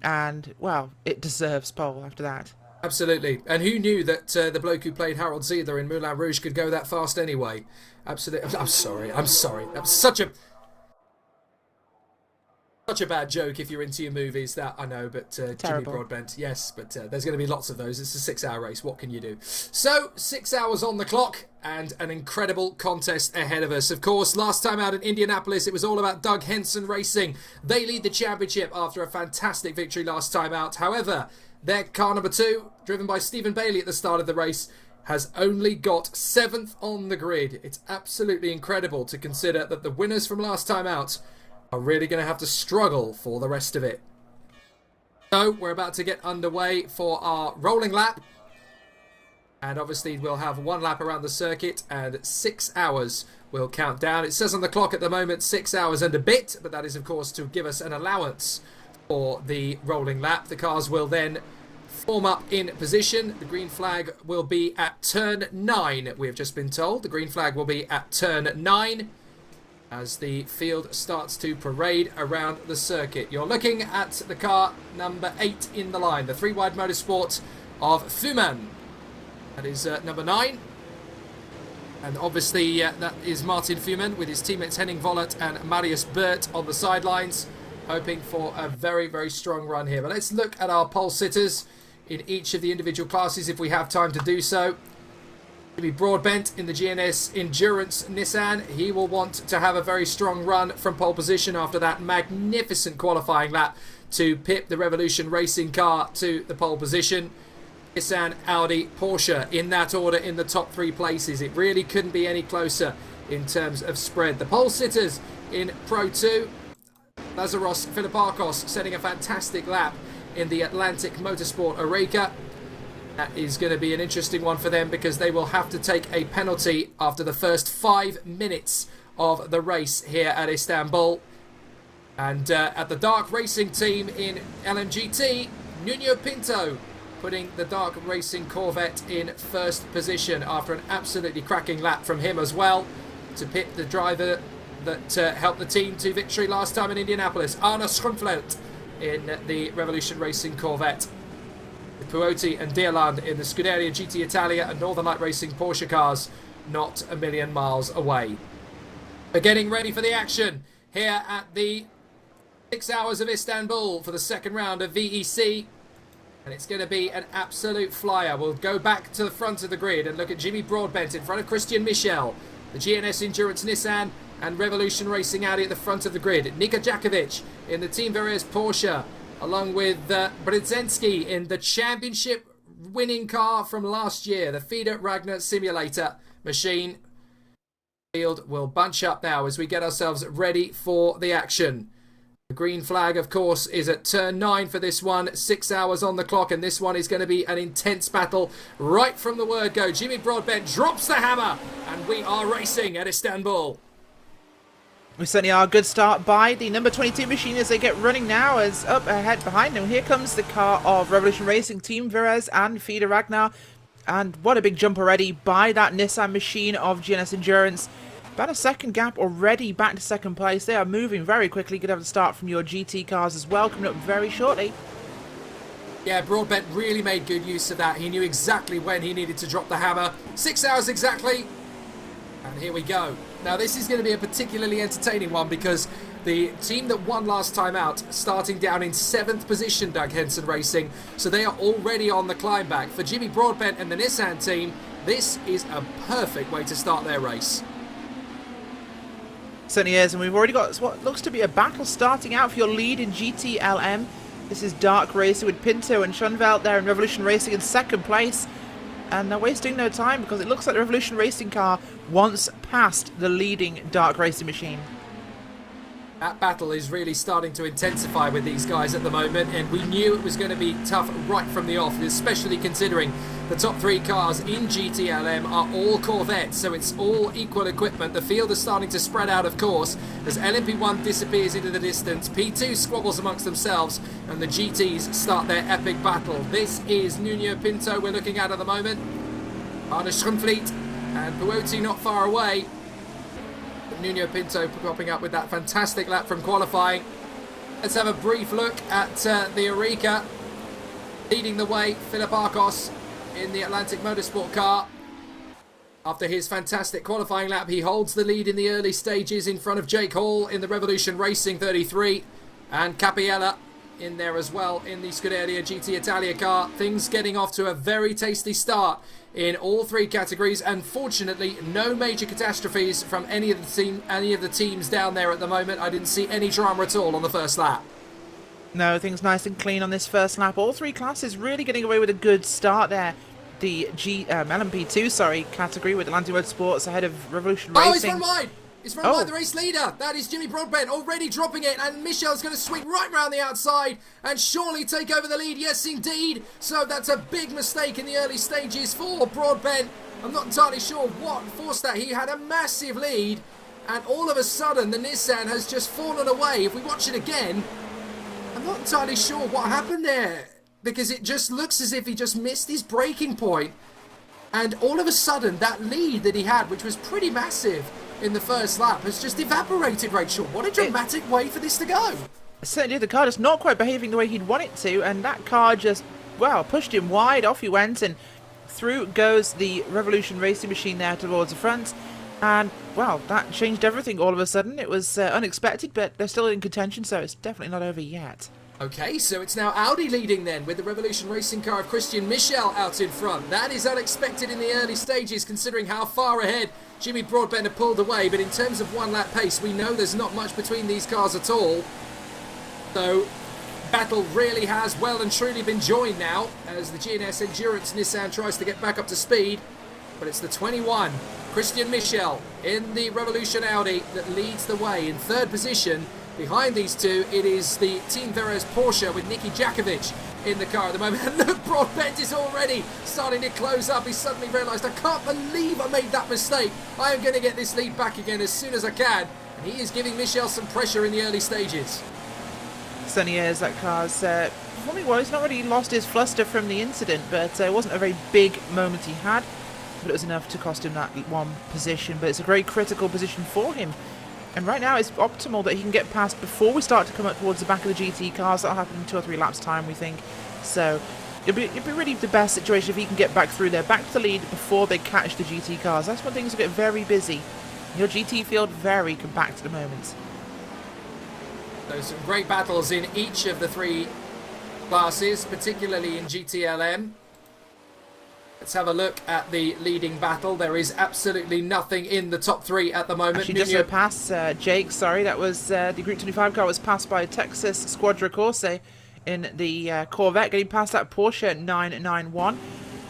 And, well, it deserves pole after that. Absolutely. And who knew that the bloke who played Harold Ziedler in Moulin Rouge could go that fast anyway? Absolutely. I'm sorry. That was such a bad joke if you're into your movies, that I know, but Jimmy Broadbent, yes, but there's going to be lots of those. It's a 6-hour race. What can you do? So, 6 hours on the clock and an incredible contest ahead of us. Of course, last time out in Indianapolis, it was all about Doug Henson Racing. They lead the championship after a fantastic victory last time out. However, their car number 2, driven by Stephen Bailey at the start of the race, has only got 7th on the grid. It's absolutely incredible to consider that the winners from last time out are really going to have to struggle for the rest of it. So we're about to get underway for our rolling lap. And obviously we'll have 1 lap around the circuit and 6 hours will count down. It says on the clock at the moment 6 hours and a bit, but that is of course to give us an allowance for the rolling lap. The cars will then form up in position. The green flag will be at turn 9, we have just been told. The green flag will be at turn 9 as the field starts to parade around the circuit. You're looking at the car number 8 in the line, the 3-wide motorsport of Fuman. That is number 9. And obviously that is Martin Fuman with his teammates Henning Vollert and Marius Bert on the sidelines, hoping for a very, very strong run here. But let's look at our pole sitters in each of the individual classes if we have time to do so. Jimmy Broadbent in the GNS Endurance Nissan. He will want to have a very strong run from pole position after that magnificent qualifying lap to pip the Revolution Racing car to the pole position. Nissan, Audi, Porsche in that order in the top 3 places. It really couldn't be any closer in terms of spread. The pole sitters in Pro 2. Lazaros Philippakos setting a fantastic lap in the Atlantic Motorsport Oreca. That is going to be an interesting one for them because they will have to take a penalty after the first 5 minutes of the race here at Istanbul. And at the Dark Racing team in LMGT, Nuno Pinto putting the Dark Racing Corvette in first position after an absolutely cracking lap from him as well to pit the driver that helped the team to victory last time in Indianapolis, Arne Schrumpfelt in the Revolution Racing Corvette. With Puotti and Deerland in the Scuderia GT Italia and Northern Light Racing Porsche cars not a million miles away. We're getting ready for the action here at the 6 hours of Istanbul for the second round of VEC. And it's going to be an absolute flyer. We'll go back to the front of the grid and look at Jimmy Broadbent in front of Christian Michel. The GNS Endurance Nissan and Revolution Racing Audi at the front of the grid. Nika Jackovic in the Team Verres Porsche, along with Brzezinski in the championship winning car from last year, the Feeder Ragnar Simulator machine. Field will bunch up now as we get ourselves ready for the action. The green flag, of course, is at turn 9 for this one. 6 hours on the clock, and this one is going to be an intense battle right from the word go. Jimmy Broadbent drops the hammer, and we are racing at Istanbul. We certainly are. A good start by the number 22 machine as they get running now, as up ahead behind them. Here comes the car of Revolution Racing Team Verres and Feeder Ragnar. And what a big jump already by that Nissan machine of GNS Endurance. About a second gap already back to second place. They are moving very quickly. Good to have a start from your GT cars as well, coming up very shortly. Yeah, Broadbent really made good use of that. He knew exactly when he needed to drop the hammer. 6 hours exactly. And here we go. Now this is going to be a particularly entertaining one because the team that won last time out, starting down in 7th position, Doug Henson Racing, so they are already on the climb back. For Jimmy Broadbent and the Nissan team, this is a perfect way to start their race. Certainly is, and we've already got what looks to be a battle starting out for your lead in GTLM. This is Dark Racing with Pinto and Schoenveld there in Revolution Racing in second place. And they're wasting no time because it looks like the Revolution Racing car once passed the leading Dark Racing machine. That battle is really starting to intensify with these guys at the moment, and we knew it was going to be tough right from the off, especially considering the top 3 cars in GTLM are all Corvettes, so it's all equal equipment. The field is starting to spread out, of course, as LMP1 disappears into the distance, P2 squabbles amongst themselves, and the GTs start their epic battle. This is Nuno Pinto we're looking at the moment. Arne Schrumpfelt and Puotti not far away. Nuno Pinto popping up with that fantastic lap from qualifying. Let's have a brief look at the Oreca. Leading the way, Philippakos in the Atlantic Motorsport car. After his fantastic qualifying lap, he holds the lead in the early stages in front of Jake Hall in the Revolution Racing 33. And Capella in there as well in the Scuderia GT Italia car. Things getting off to a very tasty start in all 3 categories, and fortunately no major catastrophes from any of the teams down there at the moment. I didn't see any drama at all on the first lap. No, things nice and clean on this first lap. All 3 classes really getting away with a good start there. The LMP2 category with Atlantic Motorsports ahead of Revolution Racing. Oh, he's run wide! He's run by the race leader. That is Jimmy Broadbent already dropping it, and Michel's going to swing right round the outside and surely take over the lead. Yes, indeed. So that's a big mistake in the early stages for Broadbent. I'm not entirely sure what forced that. He had a massive lead, and all of a sudden the Nissan has just fallen away. If we watch it again, I'm not entirely sure what happened there, because it just looks as if he just missed his braking point, and all of a sudden that lead that he had, which was pretty massive in the first lap, has just evaporated, Rachel. What a dramatic way for this to go. Certainly, the car just not quite behaving the way he'd want it to, and that car just, well, pushed him wide, off he went, and through goes the Revolution racing machine there towards the front. And, well, that changed everything all of a sudden. It was unexpected, but they're still in contention, so it's definitely not over yet. Okay, so it's now Audi leading then, with the Revolution racing car of Christian Michel out in front. That is unexpected in the early stages, considering how far ahead Jimmy Broadbent had pulled away. But in terms of one-lap pace, we know there's not much between these cars at all. So, battle really has well and truly been joined now, as the GNS Endurance Nissan tries to get back up to speed. But it's the 21, Christian Michel, in the Revolution Audi that leads the way. In third position, behind these two, it is the Team Veres Porsche with Nicky Jackovic in the car at the moment. And look, Broadbent is already starting to close up. He suddenly realised, I can't believe I made that mistake. I am going to get this lead back again as soon as I can. And he is giving Michel some pressure in the early stages. Certainly is. That car's performing well. He's not really lost his fluster from the incident, but it wasn't a very big moment he had. But it was enough to cost him that one position. But it's a very critical position for him. And right now it's optimal that he can get past before we start to come up towards the back of the GT cars. That'll happen in 2 or 3 laps time, we think. So it'll be really the best situation if he can get back through there, back to the lead before they catch the GT cars. That's when things will get very busy. Your GT field very compact at the moment. So some great battles in each of the 3 classes, particularly in GTLM. Let's have a look at the leading battle. There is absolutely nothing in the top 3 at the moment. Actually, just a pass, Jake, sorry, that was the Group 25 car was passed by Texas Squadra Corse in the Corvette, getting past that Porsche 991.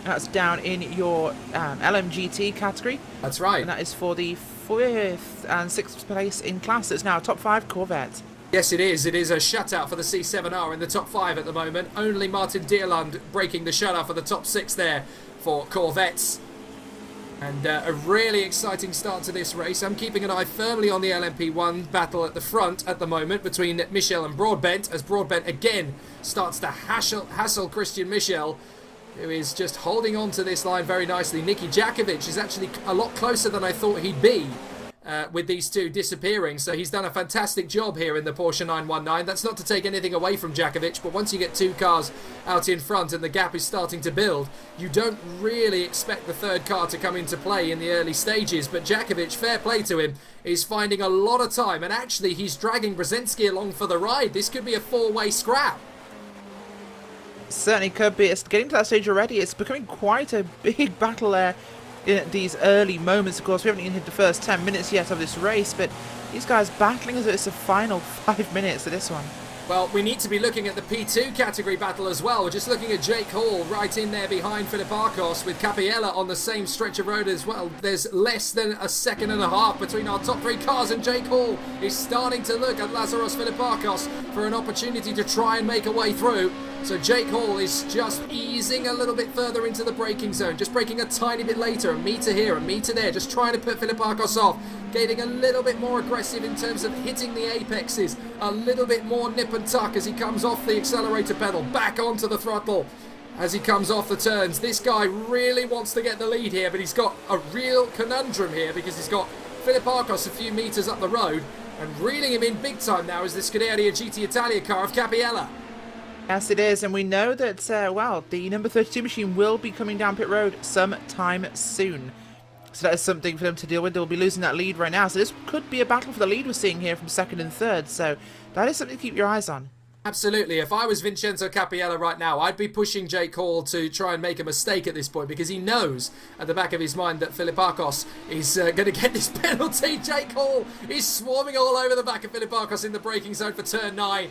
That's down in your LMGT category. That's right. And that is for the 4th and 6th place in class. It's now a top 5 Corvette. Yes, it is. It is a shutout for the C7R in the top 5 at the moment. Only Martin Dierland breaking the shutout for the top 6 there for Corvettes. And a really exciting start to this race. I'm keeping an eye firmly on the LMP1 battle at the front at the moment between Michel and Broadbent, as Broadbent again starts to hassle Christian Michel, who is just holding on to this line very nicely. Nicky Jackovic is actually a lot closer than I thought he'd be. With these two disappearing, so he's done a fantastic job here in the Porsche 919. That's not to take anything away from Jackovic, but once you get 2 cars out in front and the gap is starting to build, you don't really expect the 3rd car to come into play in the early stages. But Jackovic, fair play to him, is finding a lot of time, and actually he's dragging Brzezinski along for the ride. This could be a 4-way scrap. Certainly could be. It's getting to that stage already. It's becoming quite a big battle there. In these early moments, of course, we haven't even hit the first 10 minutes yet of this race, but these guys battling as if it's the final 5 minutes of this one. Well, we need to be looking at the P2 category battle as well. We're just looking at Jake Hall right in there behind Filipakos with Capella on the same stretch of road as well. There's less than a second and a half between our top 3 cars, and Jake Hall is starting to look at Lazaros Filipakos for an opportunity to try and make a way through. So Jake Hall is just easing a little bit further into the braking zone, just braking a tiny bit later, a metre here, a metre there, just trying to put Filipakos off, getting a little bit more aggressive in terms of hitting the apexes, a little bit more nip and tuck as he comes off the accelerator pedal, back onto the throttle as he comes off the turns. This guy really wants to get the lead here, but he's got a real conundrum here because he's got Filipakos a few metres up the road, and reeling him in big time now is the Scuderia GT Italia car of Capella. Yes, it is, and we know that, well, the number 32 machine will be coming down pit road sometime soon. So that is something for them to deal with. They'll be losing that lead right now. So this could be a battle for the lead we're seeing here from 2nd and 3rd. So that is something to keep your eyes on. Absolutely. If I was Vincenzo Capella right now, I'd be pushing Jake Hall to try and make a mistake at this point, because he knows at the back of his mind that Filipakos is going to get this penalty. Jake Hall is swarming all over the back of Filipakos in the braking zone for turn 9.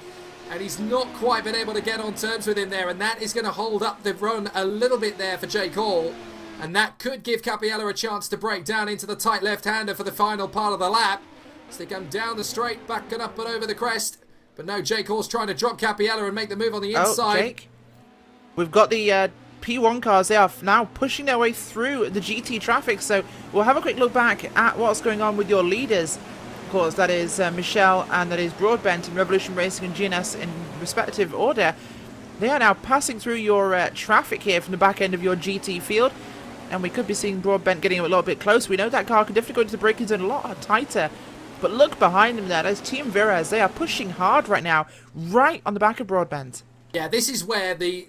And he's not quite been able to get on terms with him there, and that is going to hold up the run a little bit there for Jake Hall. And that could give Capella a chance to break down into the tight left-hander for the final part of the lap. So they come down the straight, backing up and over the crest. But no, Jake Hall's trying to drop Capella and make the move on the inside. Oh, Jake. We've got the P1 cars. They are now pushing their way through the GT traffic. So we'll have a quick look back at what's going on with your leaders. Of course, that is Michelle and that is Broadbent in Revolution Racing and GNS in respective order. They are now passing through your traffic here from the back end of your GT field, and we could be seeing Broadbent getting a little bit close. We know that car can definitely go into the braking zone a lot tighter, but look behind him there. There's Team Virez. They are pushing hard right now, right on the back of Broadbent. Yeah, this is where the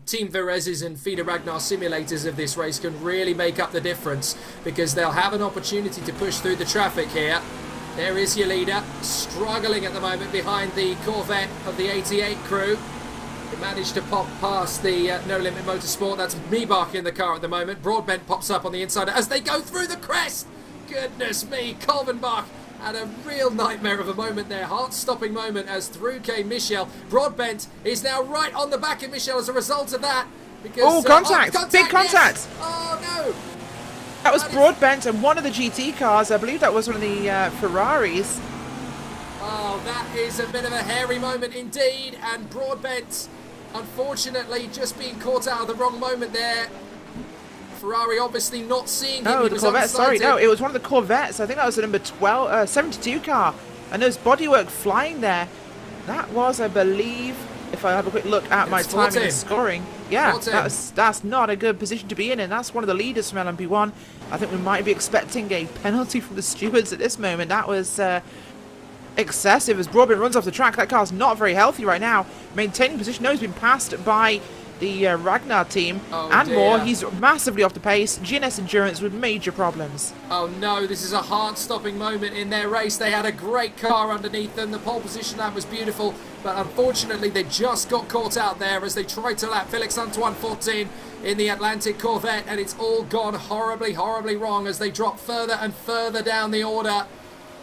Team Virez's and FIDE Ragnar simulators of this race can really make up the difference, because they'll have an opportunity to push through the traffic here. There is your leader, struggling at the moment behind the Corvette of the 88 crew. They managed to pop past the No Limit Motorsport. That's Meebach in the car at the moment. Broadbent pops up on the inside as they go through the crest. Goodness me, Kolvenbach had a real nightmare of a moment there. Heart-stopping moment as through came Michel. Broadbent is now right on the back of Michel as a result of that. Because, contact! Big contact! Yes. Oh, no! That was Broadbent and one of the GT cars. I believe that was one of the Ferraris. Oh, that is a bit of a hairy moment indeed. And Broadbent, unfortunately, just being caught out of the wrong moment there. Ferrari obviously not seeing him. No, the Corvette, sorry. No, it was one of the Corvettes. I think that was the number 72 car. And there's bodywork flying there. That was, I believe, if I have a quick look at my timing and scoring. Yeah, that's not a good position to be in, and that's one of the leaders from LMP1. I think we might be expecting a penalty from the stewards at this moment. That was excessive as Broadbent runs off the track. That car's not very healthy right now. Maintaining position. No, he's been passed by the Ragnar team and more. He's massively off the pace. GNS Endurance with major problems. Oh no, this is a heart-stopping moment in their race. They had a great car underneath them. The pole position lap was beautiful, but unfortunately they just got caught out there as they tried to lap Felix Antoine 14 in the Atlantic Corvette, and it's all gone horribly, horribly wrong as they drop further and further down the order.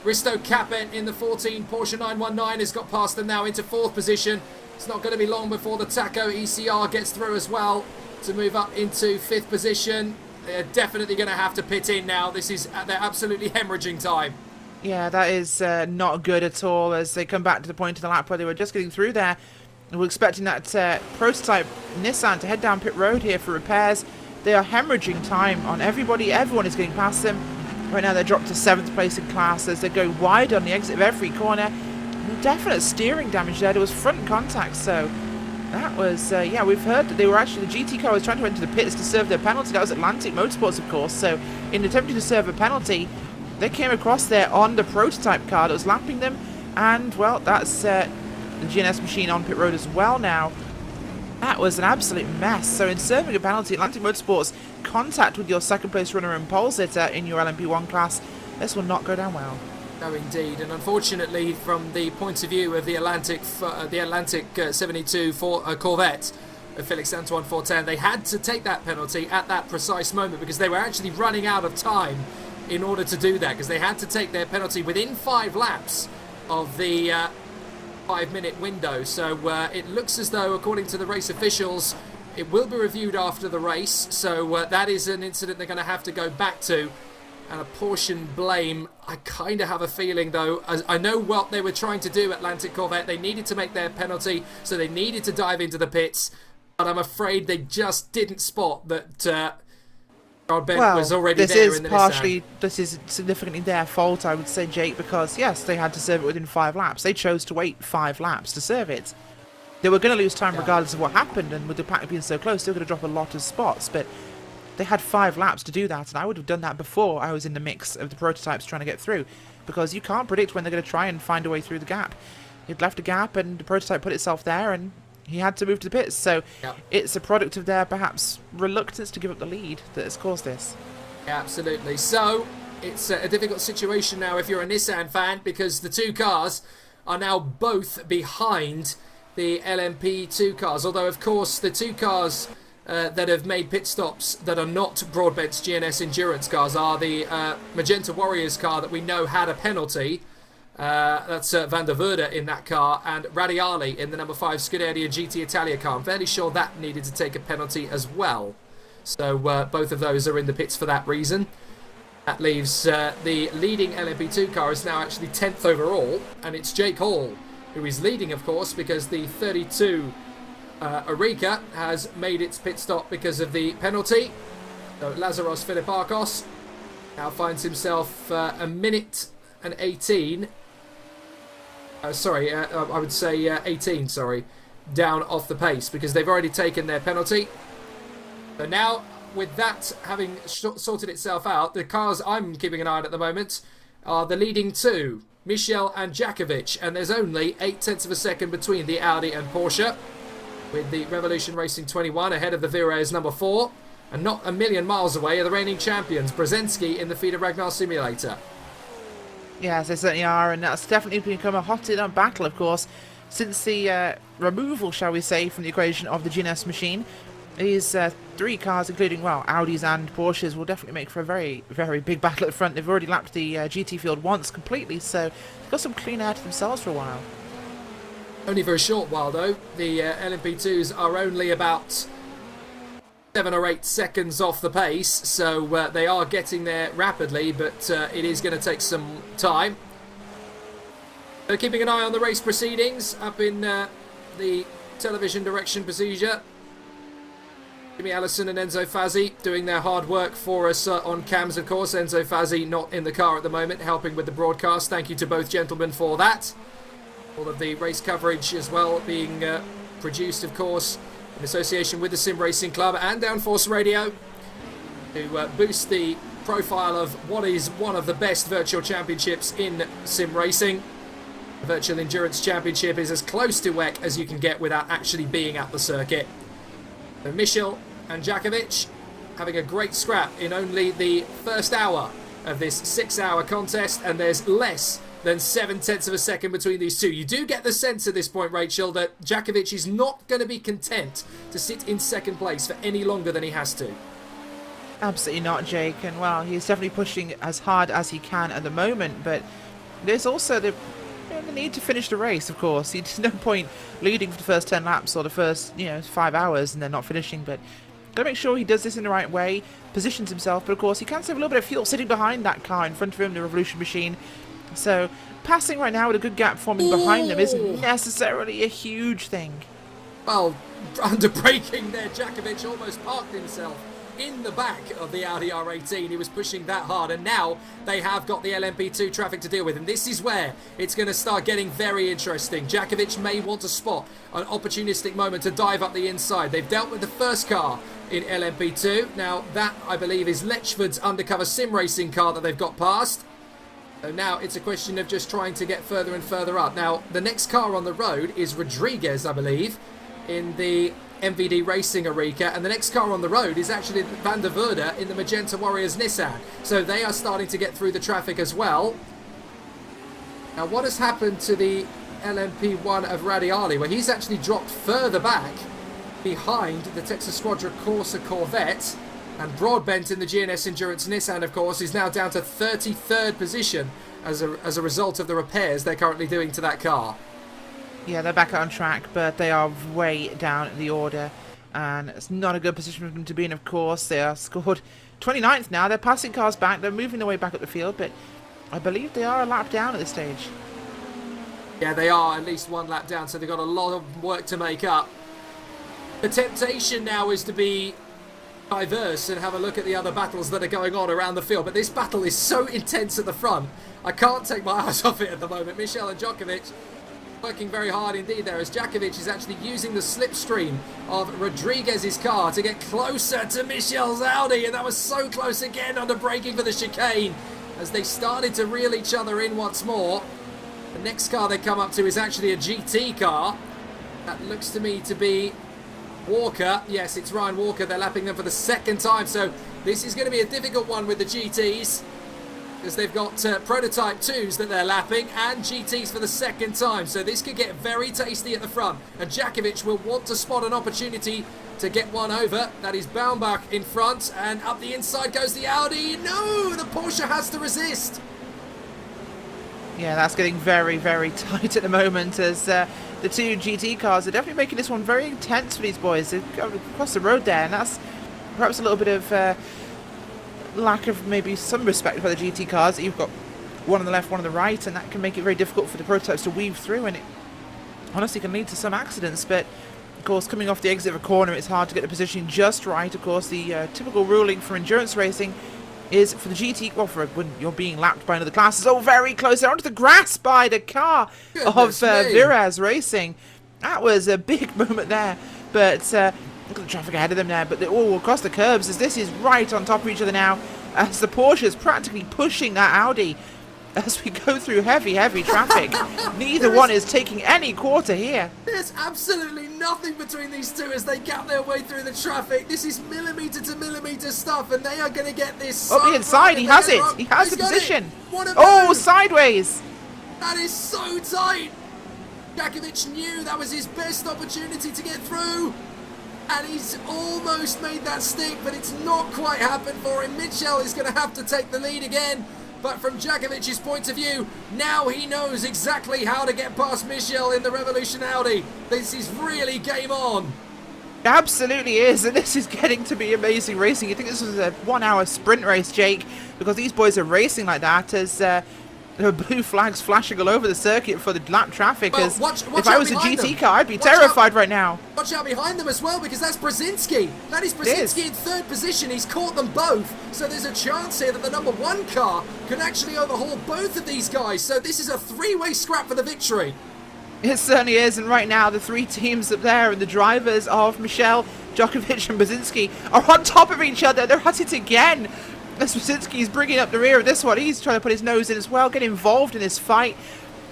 Risto Capet in the 14 Porsche 919 has got past them now into 4th position. It's not going to be long before the Taco ECR gets through as well to move up into 5th position. They're definitely going to have to pit in now. This is they're absolutely hemorrhaging time. Yeah, that is not good at all as they come back to the point of the lap where they were just getting through there. And we're expecting that Protype Nissan to head down pit road here for repairs. They are hemorrhaging time on everybody. Everyone is getting past them. Right now they're dropped to 7th place in class as they go wide on the exit of every corner. Definite steering damage there. There was front contact, so that was, yeah, we've heard that they were actually, the GT car was trying to enter the pits to serve their penalty. That was Atlantic Motorsports, of course, so in attempting to serve a penalty, they came across there on the Prototype car that was lapping them, and, well, that's the GNS machine on pit road as well now. That was an absolute mess. So in serving a penalty, Atlantic Motorsports, contact with your 2nd place runner and pole sitter in your LMP1 class, this will not go down well. No, indeed, and unfortunately, from the point of view of the Atlantic 72 Corvette of Felix Antoine Fortin, they had to take that penalty at that precise moment because they were actually running out of time in order to do that, because they had to take their penalty within 5 laps of the 5-minute window. So it looks as though, according to the race officials, it will be reviewed after the race. So that is an incident they're going to have to go back to and apportion blame. I kind of have a feeling, though, as I know what they were trying to do, Atlantic Corvette. They needed to make their penalty, so they needed to dive into the pits. But I'm afraid they just didn't spot that Broadbent was already there in the Nissan. This is significantly their fault, I would say, Jake, because, yes, they had to serve it within 5 laps. They chose to wait 5 laps to serve it. They were going to lose time regardless of what happened, and with the pack being so close, they were going to drop a lot of spots, but they had 5 laps to do that, and I would have done that before I was in the mix of the prototypes trying to get through, because you can't predict when they're going to try and find a way through the gap. He'd left a gap, and the prototype put itself there, and he had to move to the pits, so it's a product of their, perhaps, reluctance to give up the lead that has caused this. Yeah, absolutely. So, it's a difficult situation now if you're a Nissan fan, because the 2 cars are now both behind the LMP2 cars, although, of course, the 2 cars that have made pit stops that are not Broadbent's GNS Endurance cars are the Magenta Warriors car that we know had a penalty. That's Van der Voorde in that car, and Radiali in the number 5 Scuderia GT Italia car. I'm fairly sure that needed to take a penalty as well. So both of those are in the pits for that reason. That leaves the leading LMP2 car is now actually 10th overall, and it's Jake Hall who is leading, of course, because the 32 Arica has made its pit stop because of the penalty. So Lazaros Filipakos now finds himself a minute and 18. I would say 18, sorry, down off the pace because they've already taken their penalty. So now, with that having sorted itself out, the cars I'm keeping an eye on at the moment are the leading two, Michel and Jackovic, and there's only 0.8 of a second between the Audi and Porsche, with the Revolution Racing 21 ahead of the Vira's number 4, and not a million miles away are the reigning champions, Brzezinski in the Feeder Ragnar Simulator. Yes, they certainly are, and that's definitely become a hot-up battle, of course, since the removal, shall we say, from the equation of the GNS machine. These 3 cars, including, well, Audis and Porsches, will definitely make for a very, very big battle at the front. They've already lapped the GT field once completely, so they've got some clean air to themselves for a while. Only for a short while, though. The LMP2s are only about 7 or 8 seconds off the pace, so they are getting there rapidly, but it is going to take some time. Keeping an eye on the race proceedings up in the television direction procedure. Jimmy Allison and Enzo Fazzi doing their hard work for us on cams, of course. Enzo Fazzi not in the car at the moment, helping with the broadcast. Thank you to both gentlemen for that. All of the race coverage as well being produced, of course, in association with the Sim Racing Club and Downforce Radio to boost the profile of what is one of the best virtual championships in sim racing. The Virtual Endurance Championship is as close to WEC as you can get without actually being at the circuit. So Michel and Jackovic having a great scrap in only the first hour of this 6-hour contest, and there's less than 0.7 of a second between these two. You do get the sense at this point, Rachel, that Jackovic is not going to be content to sit in second place for any longer than he has to. Absolutely not, Jake, and well, he's definitely pushing as hard as he can at the moment, but there's also the need to finish the race, of course. There's no point leading for the first 10 laps or the first, 5 hours and then not finishing, but got to make sure he does this in the right way, positions himself, but of course he can save a little bit of fuel sitting behind that car in front of him, the Revolution machine. So passing right now with a good gap forming behind them isn't necessarily a huge thing. Well, under braking there, Jackovic almost parked himself in the back of the Audi R18. He was pushing that hard, and now they have got the LMP2 traffic to deal with, and this is where it's going to start getting very interesting. Jackovic may want to spot an opportunistic moment to dive up the inside. They've dealt with the first car in LMP2. Now that, I believe, is Letchford's undercover sim racing car that they've got past. So now it's a question of just trying to get further and further up. Now the next car on the road is Rodriguez, I believe, in the MVD Racing Areca, and the next car on the road is actually Van der Voorde in the Magenta Warriors Nissan. So they are starting to get through the traffic as well. Now what has happened to the LMP1 of Radiali? Well, he's actually dropped further back behind the Texas Squadra Corsa Corvette, and Broadbent in the GNS Endurance Nissan, of course, is now down to 33rd position as a result of the repairs they're currently doing to that car. Yeah, they're back on track, but they are way down in the order, and it's not a good position for them to be in, of course. They are scored 29th now. They're passing cars back. They're moving their way back up the field, but I believe they are a lap down at this stage. Yeah, they are at least 1 lap down, so they've got a lot of work to make up. The temptation now is to be diverse and have a look at the other battles that are going on around the field, but this battle is so intense at the front, I can't take my eyes off it at the moment. Michel and Jackovic working very hard indeed there, as Jackovic is actually using the slipstream of Rodriguez's car to get closer to Michel's Audi, and that was so close again under braking for the chicane as they started to reel each other in once more. The next car they come up to is actually a GT car. That looks to me to be Walker. Yes, it's Ryan Walker. They're lapping them for the second time, so this is going to be a difficult one with the GTs, because they've got Protype 2s that they're lapping and GTs for the second time. So this could get very tasty at the front. And Jackovic will want to spot an opportunity to get one over. That is Baumbach in front. And up the inside goes the Audi. No, the Porsche has to resist. Yeah, that's getting very, very tight at the moment, as the two GT cars are definitely making this one very intense for these boys. They've got across the road there, and that's perhaps a little bit of lack of maybe some respect for the GT cars. You've got one on the left, one on the right, and that can make it very difficult for the prototypes to weave through, and it honestly can lead to some accidents. But of course, coming off the exit of a corner, it's hard to get the positioning just right. Of course, the typical ruling for endurance racing is for the GT, well, for when you're being lapped by another class. It's all very close. They're onto the grass by the car of Viraz Racing. That was a big moment there. But look at the traffic ahead of them there. But they're all across the curbs as this is right on top of each other now. As the Porsche is practically pushing that Audi as we go through heavy traffic. Neither one is taking any quarter here. There's absolutely nothing between these two as they gap their way through the traffic. This is millimetre to millimetre stuff, and they are going to get this. Up the inside, he has it. He has the position. Oh, sideways. That is so tight. Jackovic knew that was his best opportunity to get through. And he's almost made that stick, but it's not quite happened for him. Michel is going to have to take the lead again. But from Jackovic's point of view, now he knows exactly how to get past Michel in the Revolution Audi. This is really game on. It absolutely is, and this is getting to be amazing racing. You think this was a 1 hour sprint race, Jake, because these boys are racing like that as there are blue flags flashing all over the circuit for the lap traffic. Well, as watch if I was a GT them. car, I'd be terrified right now. Watch out behind them as well, because that's Brzezinski. That is Brzezinski in third position. He's caught them both. So there's a chance here that the number 1 car could actually overhaul both of these guys. So this is a 3-way scrap for the victory. It certainly is, and right now the 3 teams up there and the drivers of Michel, Jackovic and Brzezinski are on top of each other. They're at it again. As Brzezinski's bringing up the rear of this one, he's trying to put his nose in as well, get involved in this fight.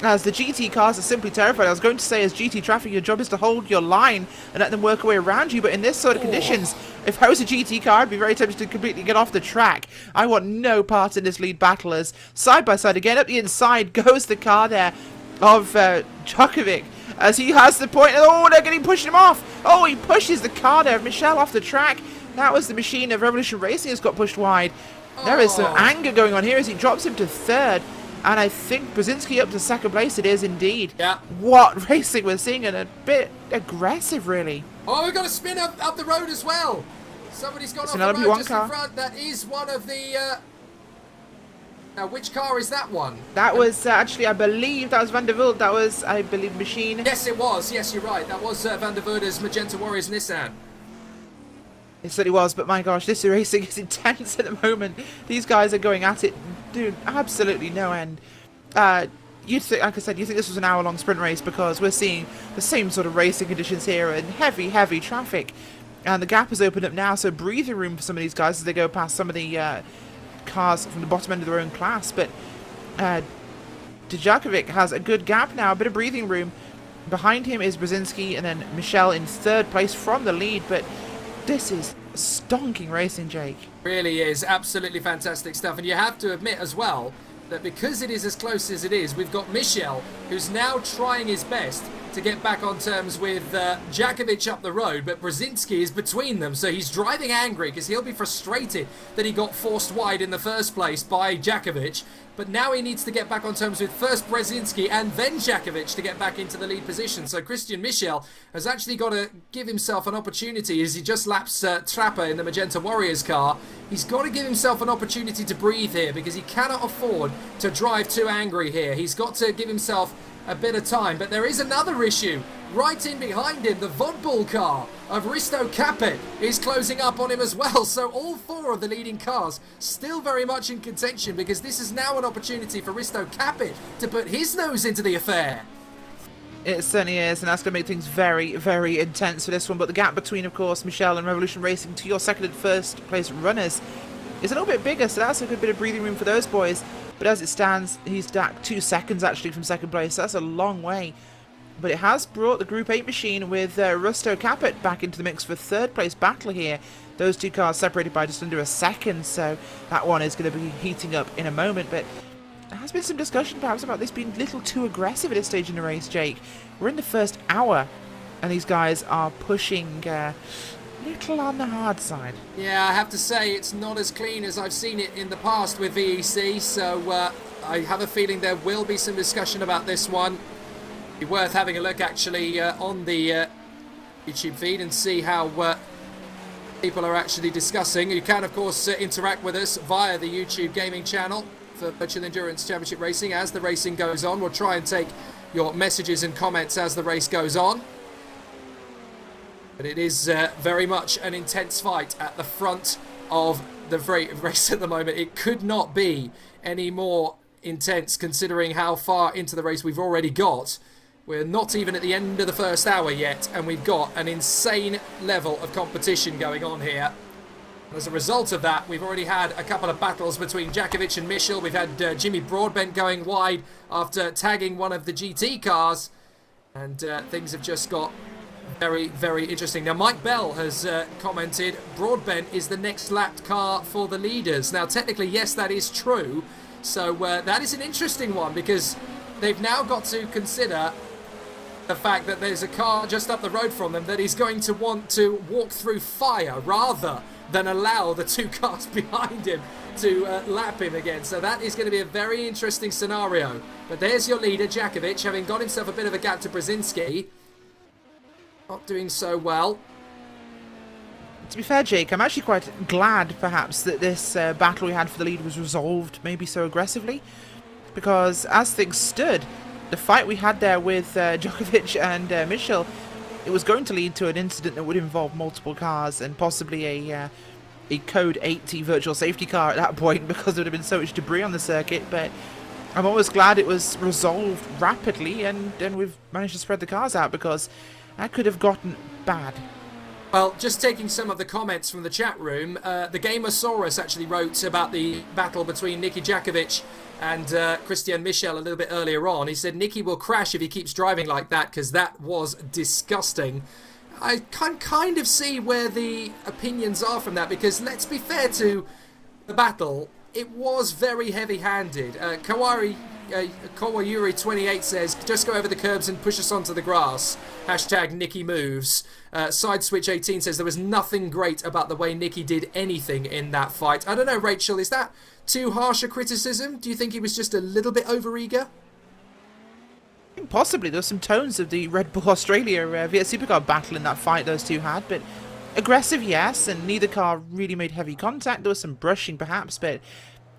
As the GT cars are simply terrified. I was going to say, as GT traffic, your job is to hold your line and let them work away around you. But in this sort of conditions, if I was a GT car, I'd be very tempted to completely get off the track. I want no part in this lead battle. As side by side again, up the inside goes the car there of Jackovic. As he has the point. Oh, they're getting pushing him off. Oh, he pushes the car there of Michel off the track. That was the machine of Revolution Racing has got pushed wide. There is some anger going on here as he drops him to third. And I think Brzezinski up to second place. It is indeed. Yeah. What racing we're seeing, and a bit aggressive, really. Oh, we've got a spin up the road as well. Somebody's gone It's off the another road P1 just car. in front. That is one of the... Now, which car is that one? That was actually, I believe, that was Van der Velde. That was, I believe, Machine. Yes, it was. Yes, you're right. That was Van der Verde's Magenta Warriors Nissan. It certainly was, but my gosh, this racing is intense at the moment. These guys are going at it, dude, absolutely no end. You think, like I said, you think this was an hour-long sprint race because we're seeing the same sort of racing conditions here and heavy traffic. And the gap has opened up now, so breathing room for some of these guys as they go past some of the cars from the bottom end of their own class. But Jackovic has a good gap now, a bit of breathing room. Behind him is Brzezinski and then Michel in third place from the lead, but this is stonking racing, Jake. Really is. Absolutely fantastic stuff. And you have to admit as well that because it is as close as it is, we've got Michel, who's now trying his best to get back on terms with Jackovic up the road, but Brzezinski is between them, so he's driving angry because he'll be frustrated that he got forced wide in the first place by Jackovic, but now he needs to get back on terms with first Brzezinski and then Jackovic to get back into the lead position. So Christian Michel has actually got to give himself an opportunity as he just laps Trapper in the Magenta Warriors car. He's got to give himself an opportunity to breathe here because he cannot afford to drive too angry here. He's got to give himself a bit of time, but there is another issue right in behind him. The Vodbull car of Risto Capet is closing up on him as well, so all 4 of the leading cars still very much in contention because this is now an opportunity for Risto Capet to put his nose into the affair. It certainly is, and that's going to make things very intense for this one. But the gap between, of course, Michel and Revolution Racing to your second and first place runners is a little bit bigger, so that's a good bit of breathing room for those boys. But as it stands, he's back 2 seconds actually from second place. So that's a long way. But it has brought the Group 8 machine with Risto Capet back into the mix for third place battle here. Those 2 cars separated by just under a second, so that one is going to be heating up in a moment. But there has been some discussion perhaps about this being a little too aggressive at this stage in the race, Jake. We're in the first hour, and these guys are pushing little on the hard side. Yeah, I have to say it's not as clean as I've seen it in the past with VEC, so I have a feeling there will be some discussion about this one. Be worth having a look actually on the YouTube feed and see how people are actually discussing. You can of course interact with us via the YouTube gaming channel for Virtual Endurance Championship Racing as the racing goes on. We'll try and take your messages and comments as the race goes on. But it is very much an intense fight at the front of the race at the moment. It could not be any more intense considering how far into the race we've already got. We're not even at the end of the first hour yet, and we've got an insane level of competition going on here. And as a result of that, we've already had a couple of battles between Jackovic and Michel. We've had Jimmy Broadbent going wide after tagging one of the GT cars, and things have just got very, very interesting. Now, Mike Bell has commented, Broadbent is the next lapped car for the leaders. Now, technically, yes, that is true. So that is an interesting one, because they've now got to consider the fact that there's a car just up the road from them that is going to want to walk through fire rather than allow the two cars behind him to lap him again. So that is going to be a very interesting scenario. But there's your leader, Jackovic, having got himself a bit of a gap to Brzezinski. Not doing so well. To be fair, Jake, I'm actually quite glad, perhaps, that this battle we had for the lead was resolved maybe so aggressively. Because as things stood, the fight we had there with Jackovic and Michel, it was going to lead to an incident that would involve multiple cars and possibly a Code 80 virtual safety car at that point, because there would have been so much debris on the circuit. But I'm always glad it was resolved rapidly, and then we've managed to spread the cars out, because that could have gotten bad. Well, just taking some of the comments from the chat room, the Gamersaurus actually wrote about the battle between Nicky Jackovic and Christian Michel a little bit earlier on. He said Nicky will crash if he keeps driving like that, because that was disgusting. I can kind of see where the opinions are from that, because let's be fair to the battle, it was very heavy-handed. Kawayuri28 says, just go over the curbs and push us onto the grass. Hashtag Nicky moves. Sideswitch18 says there was nothing great about the way Nicky did anything in that fight. I don't know, Rachel, is that too harsh a criticism? Do you think he was just a little bit overeager? I think possibly. There were some tones of the Red Bull Australia VEC Supercar battle in that fight those two had, but aggressive, yes, and neither car really made heavy contact. There was some brushing, perhaps, but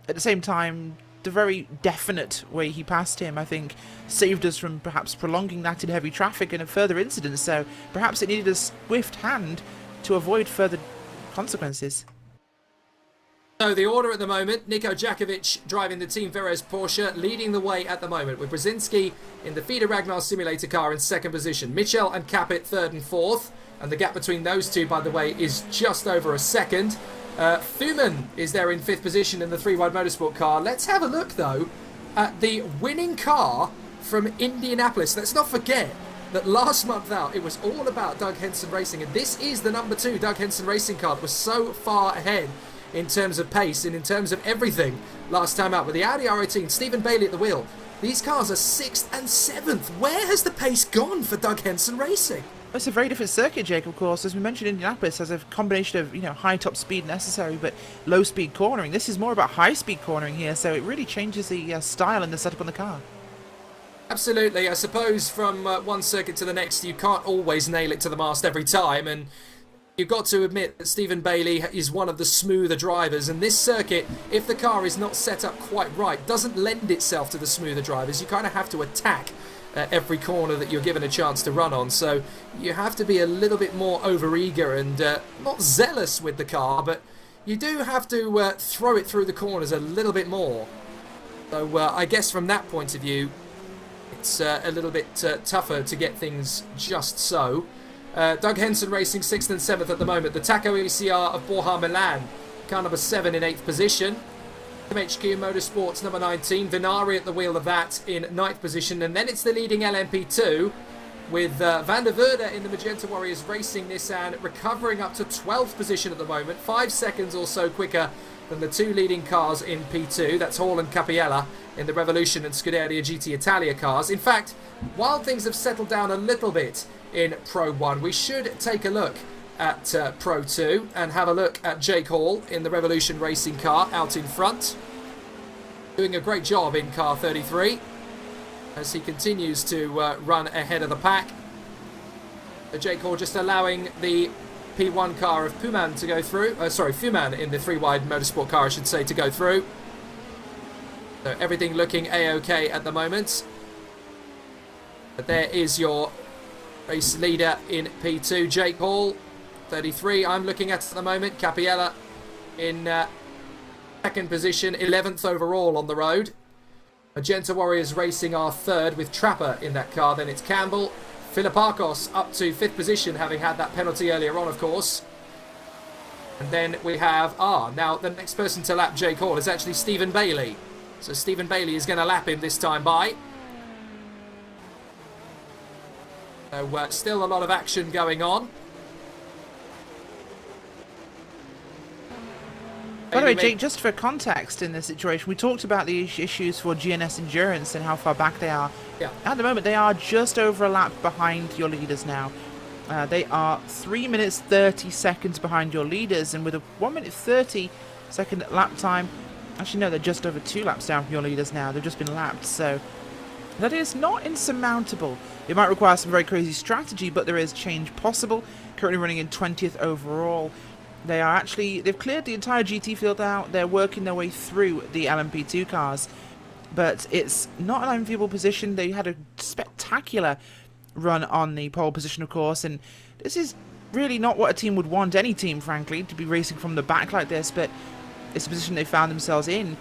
at the same time, the very definite way he passed him, I think, saved us from perhaps prolonging that in heavy traffic and a further incident, so perhaps it needed a swift hand to avoid further consequences. So the order at the moment, Niko Jackovic driving the Team Veres Porsche, leading the way at the moment, with Brzezinski in the Feeder Ragnar Simulator car in second position. Michel and Capit third and fourth, and the gap between those two, by the way, is just over a second. Fuman is there in fifth position in the 3-wide motorsport car. Let's have a look, though, at the winning car from Indianapolis. Let's not forget that last month out, it was all about Doug Henson Racing, and this is the number 2 Doug Henson Racing car that was so far ahead in terms of pace and in terms of everything last time out with the Audi R18, Stephen Bailey at the wheel. These cars are 6th and 7th. Where has the pace gone for Doug Henson Racing? It's a very different circuit, Jake, of course. As we mentioned, Indianapolis has a combination of, high top speed necessary, but low speed cornering. This is more about high speed cornering here, so it really changes the style and the setup on the car. Absolutely. I suppose from one circuit to the next, you can't always nail it to the mast every time, and you've got to admit that Stephen Bailey is one of the smoother drivers, and this circuit, if the car is not set up quite right, doesn't lend itself to the smoother drivers. You kind of have to attack every corner that you're given a chance to run on, so you have to be a little bit more overeager and not zealous with the car, but you do have to throw it through the corners a little bit more. So I guess from that point of view, it's a little bit tougher to get things just so. Doug Henson Racing 6th and 7th at the moment. The Taco ECR of Borja Milan, car number 7 in 8th position. MHQ Motorsports number 19, Vinari at the wheel of that in 9th position, and then it's the leading LMP2 with Van der Verde in the Magenta Warriors Racing Nissan recovering up to 12th position at the moment, 5 seconds or so quicker than the 2 leading cars in P2. That's Hall and Capella in the Revolution and Scuderia GT Italia cars. In fact, while things have settled down a little bit in Pro 1, we should take a look at Pro 2 and have a look at Jake Hall in the Revolution Racing car out in front, doing a great job in car 33 as he continues to run ahead of the pack. Jake Hall just allowing the P1 car of Puman to go through, Fuman in the 3-wide motorsport car I should say, to go through. So everything looking a-okay at the moment. But there is your race leader in P2, Jake Hall, 33 I'm looking at the moment. Capella in second position, 11th overall on the road. Magenta Warriors Racing are third with Trapper in that car. Then it's Campbell. Philippakos up to 5th position, having had that penalty earlier on, of course. And then we have, now the next person to lap Jake Hall is actually Stephen Bailey. So Stephen Bailey is going to lap him this time by. So still a lot of action going on. By the way, Jake, just for context in this situation, we talked about the issues for GNS Endurance and how far back they are. Yeah. At the moment, they are just over a lap behind your leaders now. They are 3 minutes 30 seconds behind your leaders, and with a 1 minute 30 second lap time, actually no, they're just over 2 laps down from your leaders now. They've just been lapped, so that is not insurmountable. It might require some very crazy strategy, but there is change possible. Currently running in 20th overall. They've cleared the entire GT field out. They're working their way through the LMP2 cars, but it's not an unenviable position. They had a spectacular run on the pole position, of course, and this is really not what a team would want, any team, frankly, to be racing from the back like this, but it's a position they found themselves in.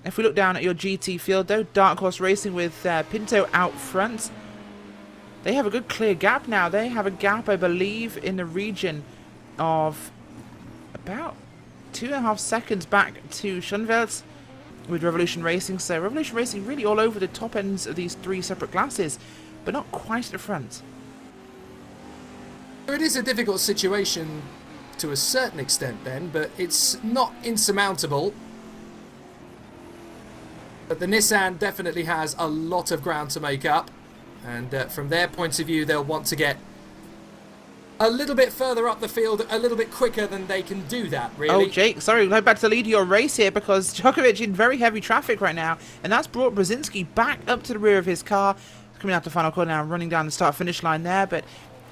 If we look down at your GT field, though, Dark Horse Racing with Pinto out front, they have a good clear gap now. They have a gap, I believe, in the region of about 2.5 seconds back to Schoenveld with Revolution Racing. So Revolution Racing really all over the top ends of these 3 separate classes, but not quite at the front. It is a difficult situation to a certain extent then, but it's not insurmountable. But the Nissan definitely has a lot of ground to make up, and from their point of view, they'll want to get a little bit further up the field, a little bit quicker than they can do that, really. Oh, Jake, sorry, we'll head back to the lead of your race here because Jackovic in very heavy traffic right now, and that's brought Brzezinski back up to the rear of his car. Coming out the final corner now, running down the start-finish line there, but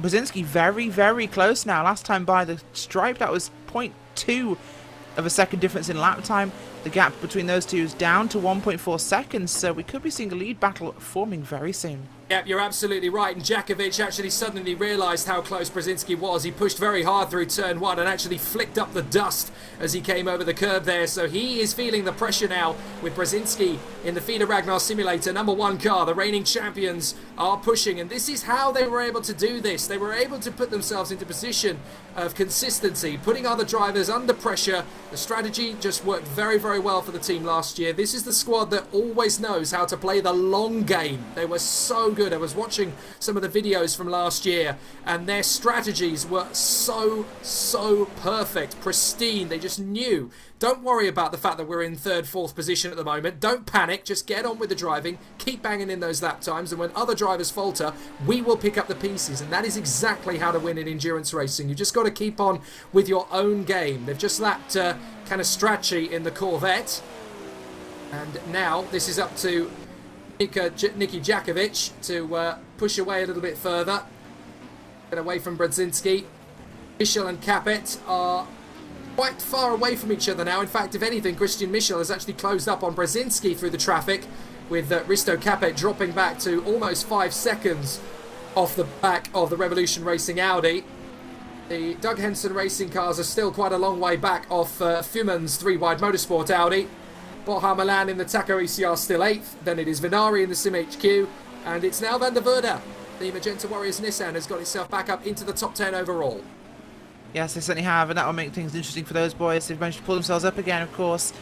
Brzezinski very, very close now. Last time by the stripe, that was 0.2 of a second difference in lap time. The gap between those two is down to 1.4 seconds, so we could be seeing a lead battle forming very soon. Yep, you're absolutely right, and Jackovic actually suddenly realised how close Brzezinski was. He pushed very hard through turn 1 and actually flicked up the dust as he came over the curb there, so he is feeling the pressure now with Brzezinski in the FIDA Ragnar Simulator #1 car. The reigning champions are pushing, and this is how they were able to do this. They were able to put themselves into position of consistency, putting other drivers under pressure. The strategy just worked very, very well for the team last year. This is the squad that always knows how to play the long game. They were so good. I was watching some of the videos from last year, and their strategies were so perfect, pristine. They just knew. Don't worry about the fact that we're in 3rd, 4th position at the moment. Don't panic. Just get on with the driving. Keep banging in those lap times, and when other drivers falter, we will pick up the pieces, and that is exactly how to win in endurance racing. You've just got to keep on with your own game. They've just lapped kind of Strachey in the Corvette, and now this is up to Niki Jackovic to push away a little bit further. Get away from Brzezinski. Michel and Capet are quite far away from each other now. In fact, if anything, Christian Michel has actually closed up on Brzezinski through the traffic, with Risto Capet dropping back to almost 5 seconds off the back of the Revolution Racing Audi. The Doug Henson Racing cars are still quite a long way back off Fuman's 3-wide Motorsport Audi. Borja Milan in the Taco ECR still 8th. Then it is Venari in the Sim HQ. And it's now Van der Verde. The Magenta Warriors Nissan has got itself back up into the top 10 overall. Yes, they certainly have, and that will make things interesting for those boys. They've managed to pull themselves up again, of course.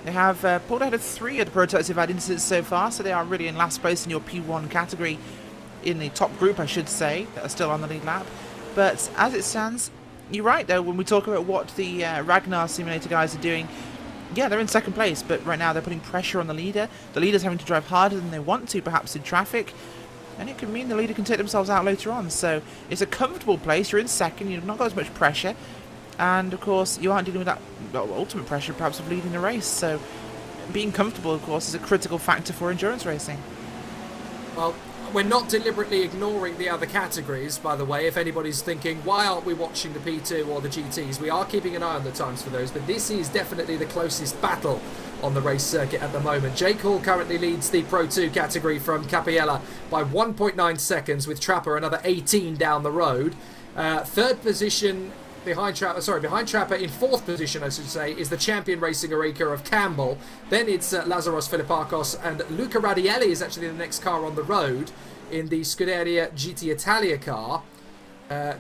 They have pulled ahead of 3 of the prototypes they've had incidents so far, so they are really in last place in your P1 category, in the top group, I should say, that are still on the lead lap. But as it stands, you're right, though, when we talk about what the Ragnar Simulator guys are doing. Yeah, they're in 2nd place, but right now they're putting pressure on the leader. The leader's having to drive harder than they want to, perhaps in traffic. And it could mean the leader can take themselves out later on. So it's a comfortable place. You're in 2nd. You've not got as much pressure. And, of course, you aren't dealing with that ultimate pressure, perhaps, of leading the race. So being comfortable, of course, is a critical factor for endurance racing. Well, we're not deliberately ignoring the other categories, by the way. If anybody's thinking, why aren't we watching the P2 or the GTs? We are keeping an eye on the times for those. But this is definitely the closest battle on the race circuit at the moment. Jake Hall currently leads the Pro 2 category from Capella by 1.9 seconds, with Trapper another 18 down the road. 3rd position behind Trapper in fourth position, I should say, is the champion racing Eureka of Campbell. Then it's Lazaros Filipakos, and Luca Radielli is actually the next car on the road in the Scuderia GT Italia car.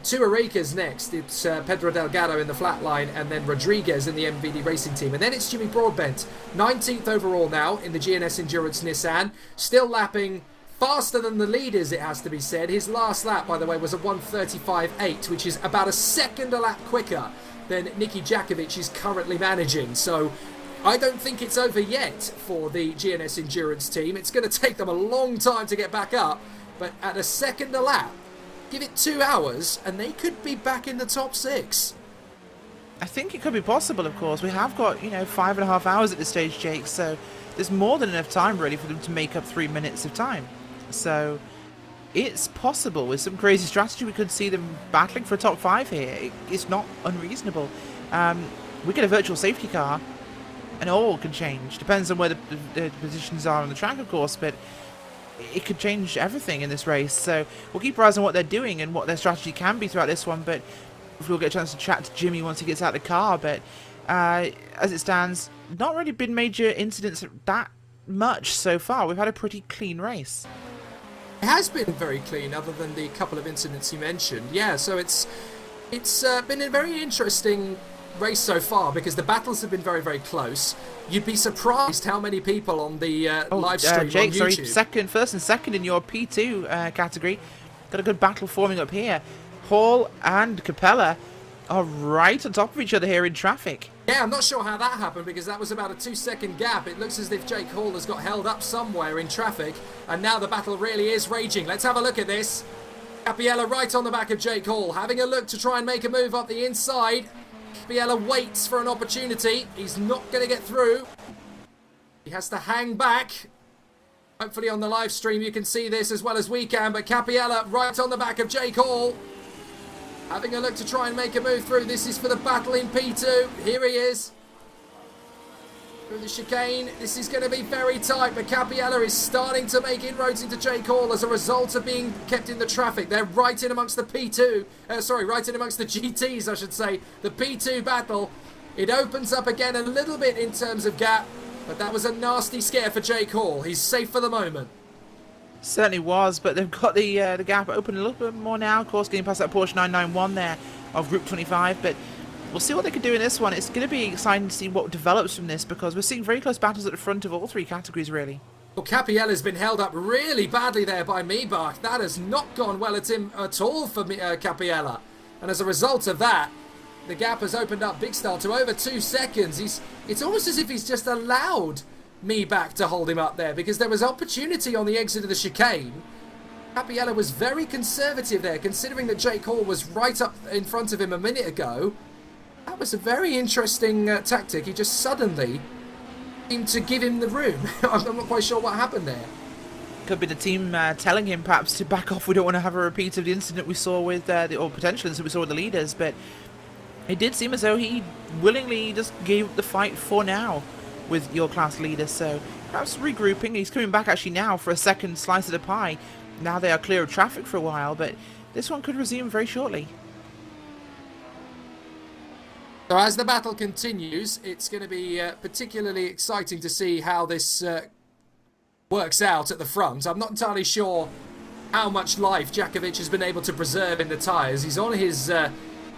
Two Eurekas next. It's Pedro Delgado in the flat line, and then Rodriguez in the MVD Racing Team. And then it's Jimmy Broadbent, 19th overall now in the GNS Endurance Nissan, still lapping faster than the leaders, it has to be said. His last lap, by the way, was a 1:35.8, which is about a second a lap quicker than Nicky Jackovic is currently managing. So I don't think it's over yet for the GNS Endurance Team. It's going to take them a long time to get back up, but at a second a lap, give it 2 hours, and they could be back in the top 6. I think it could be possible, of course. We have got, 5.5 hours at this stage, Jake, so there's more than enough time, really, for them to make up 3 minutes of time. So it's possible. With some crazy strategy, we could see them battling for a top 5 here. It's not unreasonable. We get a virtual safety car, and all can change. Depends on where the positions are on the track, of course, but it could change everything in this race. So we'll keep our eyes on what they're doing and what their strategy can be throughout this one. But if we'll get a chance to chat to Jimmy once he gets out of the car. But as it stands, not really been major incidents that much so far. We've had a pretty clean race. It has been very clean, other than the couple of incidents you mentioned. Yeah, so it's been a very interesting race so far, because the battles have been very, very close. You'd be surprised how many people on the live stream Jake, on YouTube. Sorry, first and second in your P2 category. Got a good battle forming up here. Hall and Capella are right on top of each other here in traffic. Yeah, I'm not sure how that happened, because that was about a 2-second gap. It looks as if Jake Hall has got held up somewhere in traffic, and now the battle really is raging. Let's have a look at this. Capella right on the back of Jake Hall, having a look to try and make a move up the inside. Capella waits for an opportunity. He's not going to get through. He has to hang back. Hopefully on the live stream you can see this as well as we can, but Capella right on the back of Jake Hall, having a look to try and make a move through. This is for the battle in P2. Here he is. Through the chicane. This is going to be very tight, but Capella is starting to make inroads into Jake Hall as a result of being kept in the traffic. They're right in amongst the P2. Right in amongst the GTs, I should say. The P2 battle. It opens up again a little bit in terms of gap, but that was a nasty scare for Jake Hall. He's safe for the moment. Certainly was, but they've got the gap open a little bit more now. Of course, getting past that Porsche 991 there of Group 25, but we'll see what they can do in this one. It's going to be exciting to see what develops from this, because we're seeing very close battles at the front of all 3 categories, really. Well, Capella's been held up really badly there by Meebach. That has not gone well at him at all for Capella. And as a result of that, the gap has opened up big style to over 2 seconds. It's almost as if he's just allowed Meebach to hold him up there, because there was opportunity on the exit of the chicane. Capella was very conservative there, considering that Jake Hall was right up in front of him a minute ago. That was a very interesting tactic. He just suddenly seemed to give him the room. I'm not quite sure what happened there. Could be the team telling him perhaps to back off. We don't want to have a repeat of the incident we saw with, or potential incident we saw with the leaders, but it did seem as though he willingly just gave up the fight for now with your class leader. So perhaps regrouping. He's coming back actually now for a second slice of the pie. Now they are clear of traffic for a while, but this one could resume very shortly. So as the battle continues, it's going to be particularly exciting to see how this works out at the front. I'm not entirely sure how much life Jackovic has been able to preserve in the tyres. He's on his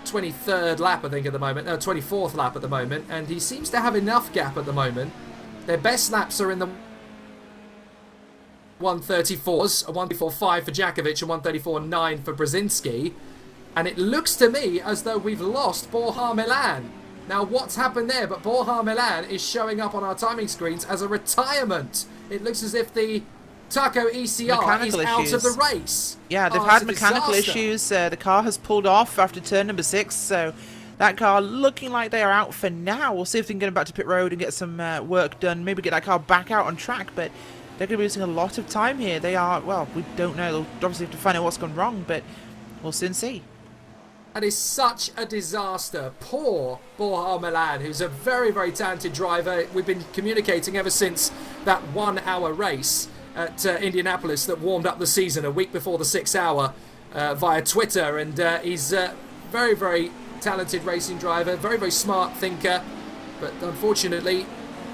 23rd lap, I think, at the moment. No, 24th lap at the moment, and he seems to have enough gap at the moment. Their best laps are in the 134s, a 134.5 for Jackovic and 134.9 for Brzezinski. And it looks to me as though we've lost Borja Milan. Now, what's happened there? But Borja Milan is showing up on our timing screens as a retirement. It looks as if the Taco ECR is out of the race. Yeah, they've had mechanical issues. The car has pulled off after turn number 6, so that car looking like they are out for now. We'll see if they can get them back to pit road and get some work done. Maybe get that car back out on track, but they're going to be losing a lot of time here. They are, well, we don't know. They'll obviously have to find out what's gone wrong, but we'll soon see. That is such a disaster. Poor Borja Milan, who's a very, very talented driver. We've been communicating ever since that 1-hour race at Indianapolis that warmed up the season a week before the 6 hour via Twitter. And he's very, very talented racing driver, very, very smart thinker, but unfortunately,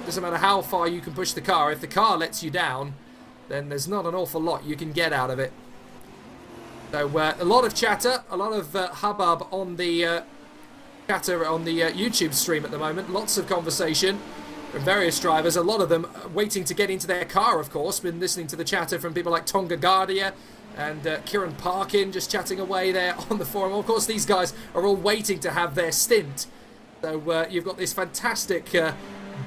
doesn't matter how far you can push the car. If the car lets you down, then there's not an awful lot you can get out of it. So a lot of chatter, a lot of hubbub on the chatter on the YouTube stream at the moment. Lots of conversation from various drivers. A lot of them waiting to get into their car, of course. Been listening to the chatter from people like Tonga Guardia and Kieran Parkin just chatting away there on the forum. Of course, these guys are all waiting to have their stint. So you've got this fantastic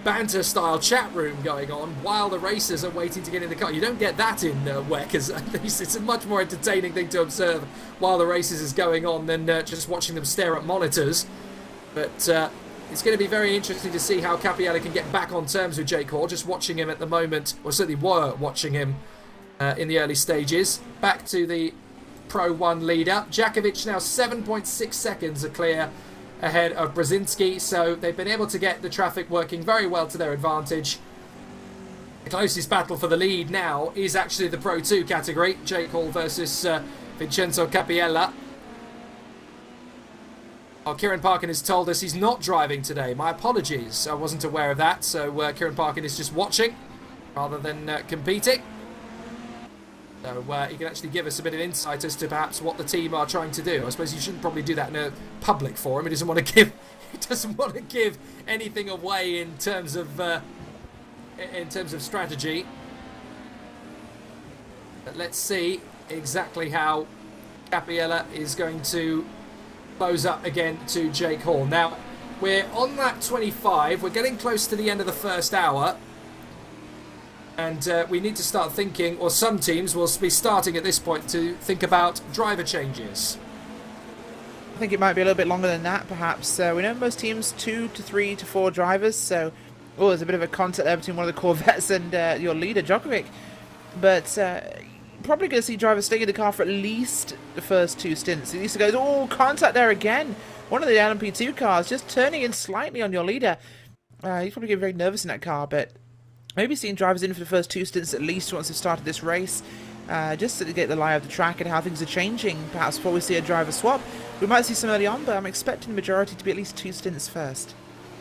banter-style chat room going on while the racers are waiting to get in the car. You don't get that in WEC, as at least it's a much more entertaining thing to observe while the races is going on than just watching them stare at monitors. But it's going to be very interesting to see how Capella can get back on terms with Jake Hall. Just watching him at the moment, or certainly were watching him in the early stages. Back to the Pro 1 leader. Jackovic now 7.6 seconds are clear ahead of Brzezinski, so they've been able to get the traffic working very well to their advantage. The closest battle for the lead now is actually the Pro 2 category, Jake Hall versus Vincenzo Capella. Oh, Kieran Parkin has told us he's not driving today. My apologies, I wasn't aware of that, so Kieran Parkin is just watching rather than competing. So he can actually give us a bit of insight as to perhaps what the team are trying to do. I suppose you shouldn't probably do that in a public forum. He doesn't want to give anything away in terms of strategy. But let's see exactly how Capella is going to close up again to Jake Hall. Now we're on lap 25. We're getting close to the end of the first hour. And we need to start thinking, or some teams will be starting at this point to think about driver changes. I think it might be a little bit longer than that, perhaps. We know most teams 2 to 3 to 4 drivers, so there's a bit of a contact there between one of the Corvettes and your leader, Jackovic. But probably going to see drivers staying in the car for at least the first 2 stints. At least it goes, contact there again. One of the LMP2 cars just turning in slightly on your leader. He's probably getting very nervous in that car, but maybe seeing drivers in for the first 2 stints at least once they've started this race, just to get the lie of the track and how things are changing. Perhaps before we see a driver swap, we might see some early on, but I'm expecting the majority to be at least 2 stints first.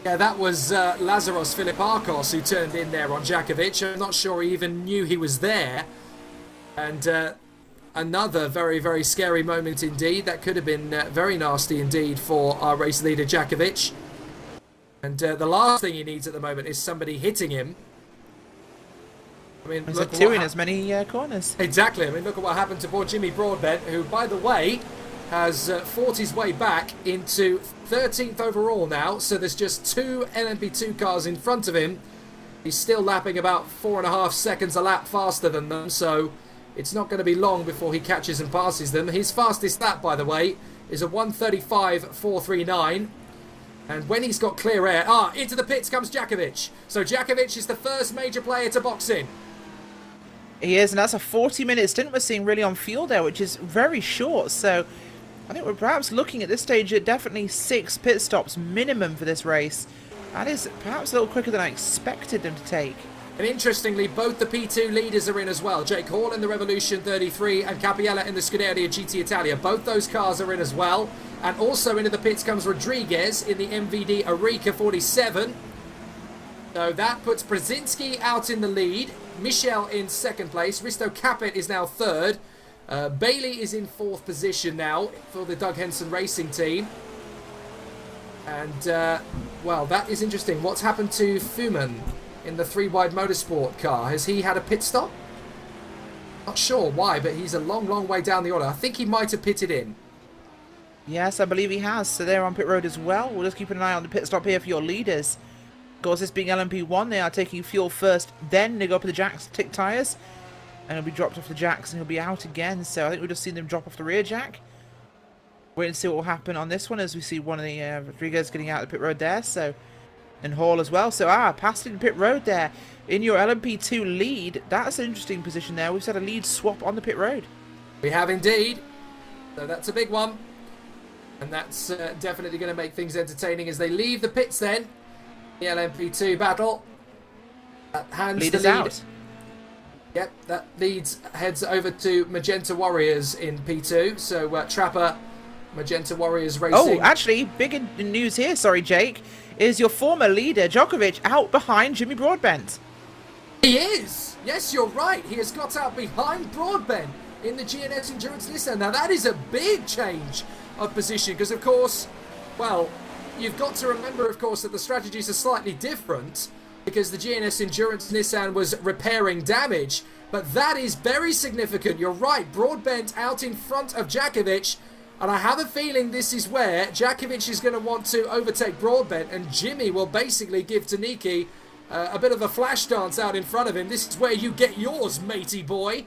Yeah, that was Lazaros Filiparkos who turned in there on Jackovic. I'm not sure he even knew he was there. And another very, very scary moment indeed. That could have been very nasty indeed for our race leader, Jackovic. And the last thing he needs at the moment is somebody hitting him. I mean, look, 2 in as many corners. Exactly. I mean, look at what happened to poor Jimmy Broadbent, who, by the way, has fought his way back into 13th overall now. So there's just 2 LMP2 cars in front of him. He's still lapping about 4.5 seconds a lap faster than them. So it's not going to be long before he catches and passes them. His fastest lap, by the way, is a 1:35.439. And when he's got clear air... into the pits comes Jackovic. So Jackovic is the first major player to box in. He is, and that's a 40-minute stint we're seeing really on fuel there, which is very short. So I think we're perhaps looking at this stage at definitely 6 pit stops minimum for this race. That is perhaps a little quicker than I expected them to take. And interestingly, both the P2 leaders are in as well. Jake Hall in the Revolution 33 and Capella in the Scuderia GT Italia. Both those cars are in as well. And also into the pits comes Rodriguez in the MVD Arica 47. So that puts Brzezinski out in the lead. Michel in second place. Risto Capet is now third. Bailey is in 4th position now for the Doug Henson Racing team. And, well, that is interesting. What's happened to Fuman in the 3-wide motorsport car? Has he had a pit stop? Not sure why, but he's a long, long way down the order. I think he might have pitted in. Yes, I believe he has. So they're on pit road as well. We'll just keep an eye on the pit stop here for your leaders. Of course, this being LMP1, they are taking fuel first, then they go up to the jacks to tick tyres. And he'll be dropped off the jacks and he'll be out again. So I think we've just seen them drop off the rear jack. Wait and see what will happen on this one as we see one of the Rodriguez getting out of the pit road there. So, and Hall as well. So, passing the pit road there in your LMP2 lead. That's an interesting position there. We've had a lead swap on the pit road. We have indeed. So that's a big one. And that's definitely going to make things entertaining as they leave the pits then. The LMP2 battle. That hands Leaders the lead. out. Yep, that leads heads over to Magenta Warriors in P2. So Trapper Magenta Warriors Racing. Oh, actually, big news here, sorry, Jake, is your former leader, Jackovic, out behind Jimmy Broadbent. He is! Yes, you're right. He has got out behind Broadbent in the GNS Endurance Nissan. Now, that is a big change of position because, of course, well, you've got to remember, of course, that the strategies are slightly different because the GNS Endurance Nissan was repairing damage. But that is very significant. You're right. Broadbent out in front of Jackovic. And I have a feeling this is where Jackovic is going to want to overtake Broadbent. And Jimmy will basically give Taniki a bit of a flash dance out in front of him. This is where you get yours, matey boy.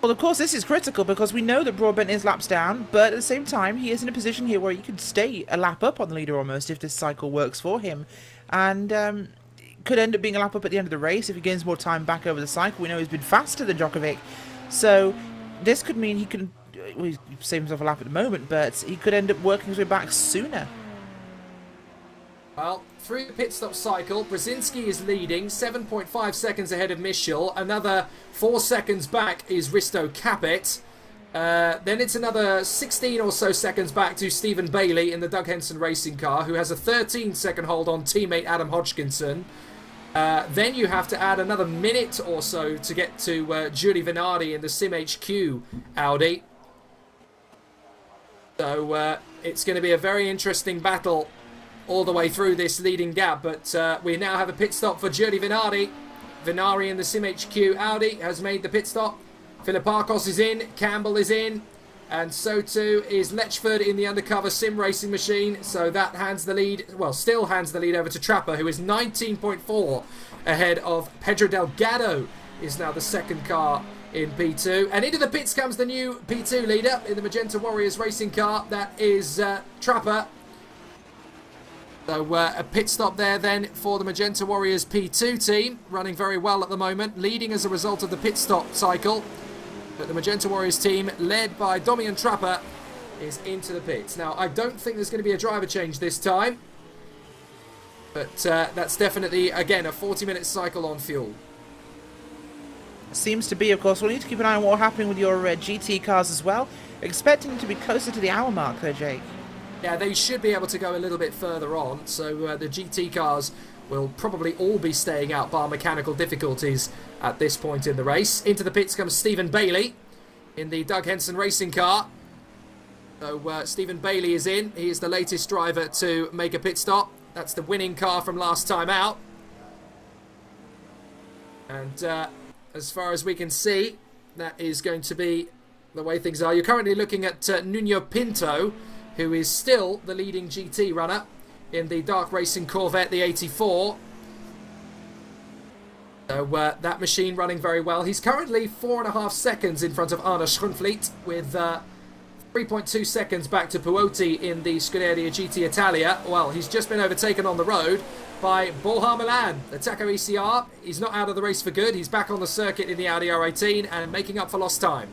Well, of course, this is critical because we know that Broadbent is laps down, but at the same time, he is in a position here where he could stay a lap up on the leader almost if this cycle works for him. And could end up being a lap up at the end of the race if he gains more time back over the cycle. We know he's been faster than Jackovic. So this could mean he can, well, he's saving himself a lap at the moment, but he could end up working his way back sooner. Well, through the pit stop cycle, Brzezinski is leading, 7.5 seconds ahead of Michel. Another 4 seconds back is Risto Capet. Then it's another 16 or so seconds back to Stephen Bailey in the Doug Henson racing car, who has a 13-second hold on teammate Adam Hodgkinson. Then you have to add another minute or so to get to Giulio Venardi in the Sim HQ Audi. So it's going to be a very interesting battle all the way through this leading gap. But we now have a pit stop for Giulio Venardi. Venari in the Sim HQ Audi has made the pit stop. Philippakos is in, Campbell is in, and so too is Letchford in the undercover sim racing machine. So that hands the lead, well, still hands the lead over to Trapper, who is 19.4 ahead of Pedro Delgado, is now the second car in P2. And into the pits comes the new P2 leader in the Magenta Warriors racing car. That is Trapper. So a pit stop there then for the Magenta Warriors P2 team, running very well at the moment, leading as a result of the pit stop cycle. But the Magenta Warriors team, led by Domian Trapper, is into the pits. Now, I don't think there's going to be a driver change this time. But that's definitely, again, a 40-minute cycle on fuel. Seems to be, of course. We'll need to keep an eye on what's happening with your GT cars as well. Expecting to be closer to the hour mark there, Jake. Yeah, they should be able to go a little bit further on. So the GT cars will probably all be staying out, bar mechanical difficulties at this point in the race. Into the pits comes Stephen Bailey in the Doug Henson racing car. So Stephen Bailey is in. He is the latest driver to make a pit stop. That's the winning car from last time out. And as far as we can see, that is going to be the way things are. You're currently looking at Nuno Pinto, who is still the leading GT runner in the dark racing Corvette, the 84. So that machine running very well. He's currently 4.5 seconds in front of Arne Schunfleet, with 3.2 seconds back to Puoti in the Scuderia GT Italia. Well, he's just been overtaken on the road by Borja Milan, the Taco ECR. He's not out of the race for good. He's back on the circuit in the Audi R18 and making up for lost time.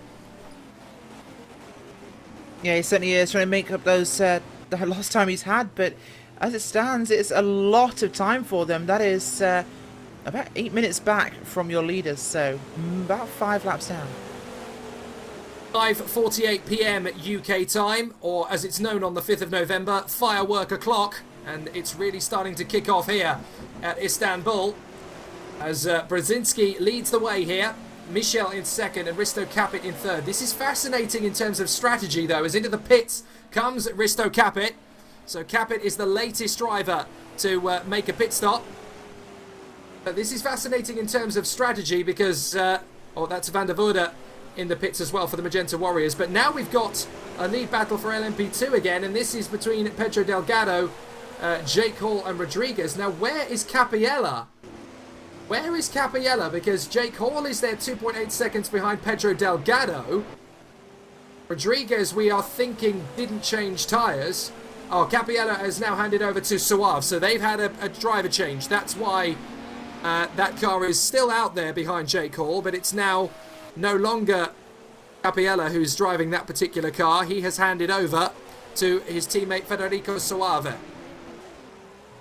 Yeah, he certainly is trying to make up those the lost time he's had, but as it stands, it's a lot of time for them. That is about 8 minutes back from your leaders, so about 5 laps down. 5:48 p.m. UK time, or as it's known on the 5th of November, firework o'clock, and it's really starting to kick off here at Istanbul as Brzezinski leads the way here. Michel in second and Risto Capet in third. This is fascinating in terms of strategy, though, as into the pits comes Risto Capet. So Capet is the latest driver to make a pit stop. But this is fascinating in terms of strategy because, that's Van der Voorde in the pits as well for the Magenta Warriors. But now we've got a lead battle for LMP2 again, and this is between Pedro Delgado, Jake Hall and Rodriguez. Now, where is Capella? Where is Capella? Because Jake Hall is there 2.8 seconds behind Pedro Delgado. Rodriguez, we are thinking, didn't change tyres. Oh, Capella has now handed over to Suave, so they've had a driver change. That's why that car is still out there behind Jake Hall, but it's now no longer Capella who's driving that particular car. He has handed over to his teammate Federico Suave.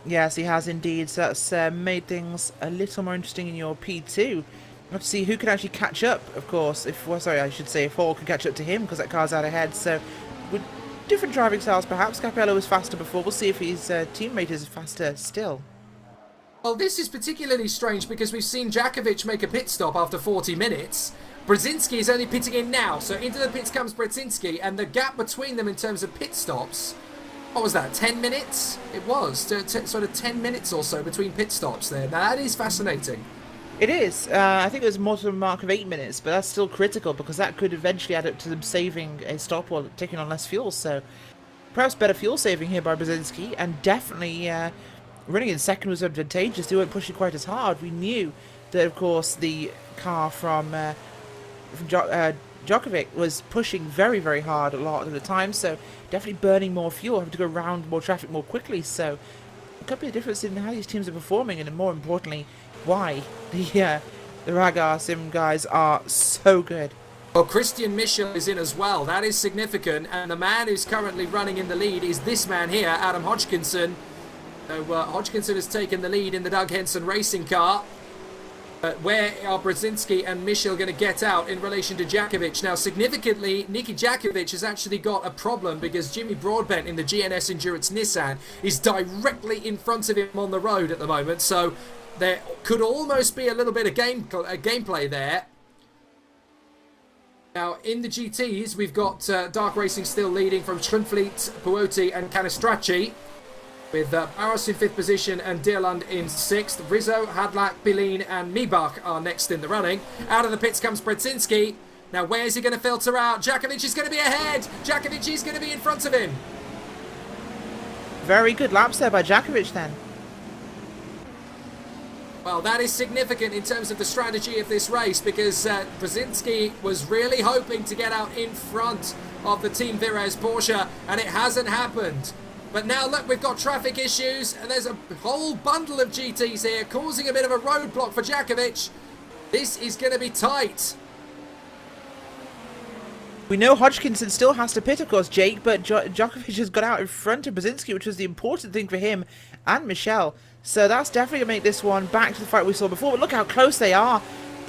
Yes, he has indeed. So that's made things a little more interesting in your P2. We'll have to see who can actually catch up, of course. If Hall can catch up to him, because that car's out ahead. So different driving styles perhaps. Capella was faster before. We'll see if his teammate is faster still. Well, this is particularly strange because we've seen Jackovic make a pit stop after 40 minutes. Brzezinski is only pitting in now, so into the pits comes Brzezinski, and the gap between them in terms of pit stops, what was that, 10 minutes? It was, sort of 10 minutes or so between pit stops there. Now, that is fascinating. It is. I think it was more to a mark of 8 minutes, but that's still critical because that could eventually add up to them saving a stop or taking on less fuel, so perhaps better fuel saving here by Brzezinski, and definitely running in second was advantageous. They weren't pushing quite as hard. We knew that, of course, the car from Jackovic was pushing very, very hard a lot of the time, so definitely burning more fuel, having to go around more traffic more quickly. So a couple of difference in how these teams are performing, and more importantly, why the Ragar Sim guys are so good. Well, Christian Michel is in as well. That is significant, and the man who's currently running in the lead is this man here, Adam Hodgkinson. So Hodgkinson has taken the lead in the Doug Henson racing car. Where are Brzezinski and Michel going to get out in relation to Jackovic? Now, significantly, Niki Jackovic has actually got a problem because Jimmy Broadbent in the GNS Endurance Nissan is directly in front of him on the road at the moment. So there could almost be a little bit of gameplay there. Now, in the GTs, we've got Dark Racing still leading from Schrinfleet, Puoti and Canistracci, with Barros in 5th position and Deerland in 6th. Rizzo, Hadlak, Bilin and Mibach are next in the running. Out of the pits comes Brzezinski. Now, where's he going to filter out? Jackovic is going to be ahead. Jackovic is going to be in front of him. Very good laps there by Jackovic then. Well, that is significant in terms of the strategy of this race because Brzezinski was really hoping to get out in front of the Team Vires Porsche, and it hasn't happened. But now, look, we've got traffic issues, and there's a whole bundle of GTs here, causing a bit of a roadblock for Jackovic. This is going to be tight. We know Hodgkinson still has to pit, of course, Jake, but Jackovic has got out in front of Brzezinski, which was the important thing for him and Michel. So that's definitely going to make this one back to the fight we saw before. But look how close they are.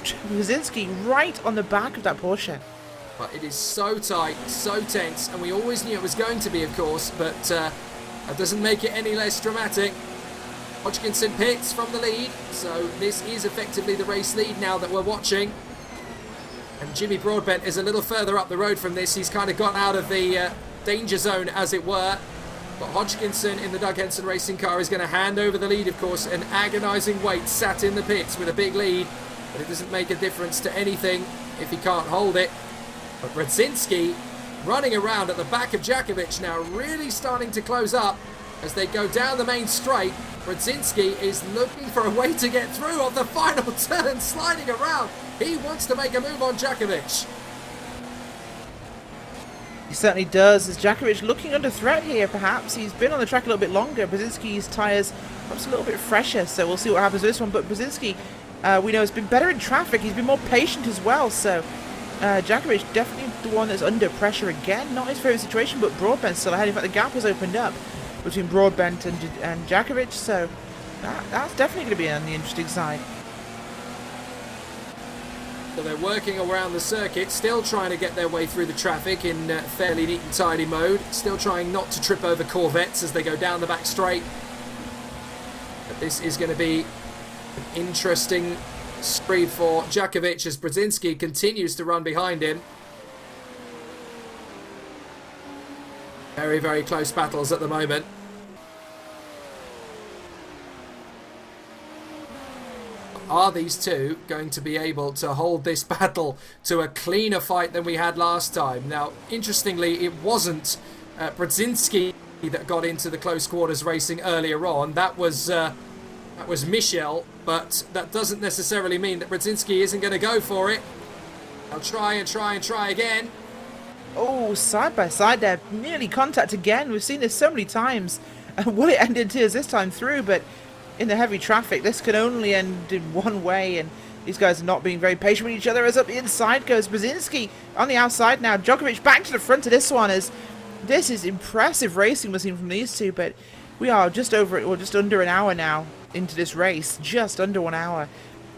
Brzezinski right on the back of that Porsche. But it is so tight, so tense, and we always knew it was going to be, of course, but that doesn't make it any less dramatic. Hodgkinson pits from the lead, so this is effectively the race lead now that we're watching. And Jimmy Broadbent is a little further up the road from this. He's kind of got out of the danger zone, as it were. But Hodgkinson in the Doug Henson racing car is going to hand over the lead, of course. An agonising weight sat in the pits with a big lead, but it doesn't make a difference to anything if he can't hold it. But Brzezinski running around at the back of Jackovic now, really starting to close up as they go down the main straight. Brzezinski is looking for a way to get through on the final turn, sliding around. He wants to make a move on Jackovic. He certainly does. Is Jackovic looking under threat here, perhaps? He's been on the track a little bit longer. Brzezinski's tyres perhaps a little bit fresher, so we'll see what happens with this one. But Brzezinski, we know, has been better in traffic. He's been more patient as well, so Jackovic definitely the one that's under pressure again. Not his favourite situation, but Broadbent's still ahead. In fact, the gap has opened up between Broadbent and Jackovic, so that's definitely going to be on the interesting side. So they're working around the circuit, still trying to get their way through the traffic in fairly neat and tidy mode. Still trying not to trip over Corvettes as they go down the back straight. But this is going to be an interesting spree for Jackovic as Brzezinski continues to run behind him. Very, very close battles at the moment. Are these two going to be able to hold this battle to a cleaner fight than we had last time? Now, interestingly, it wasn't Brzezinski that got into the close quarters racing earlier on. That was Michel, but that doesn't necessarily mean that Brzezinski isn't going to go for it. I'll try and try again. Oh, side by side there, nearly contact again. We've seen this so many times. Will it end in tears this time through? But in the heavy traffic, this can only end in one way, and these guys are not being very patient with each other. As up the inside goes Brzezinski on the outside now. Djokovic back to the front of this one, as this is impressive racing we're seeing from these two. But we are just under an hour now into this race, just under 1 hour,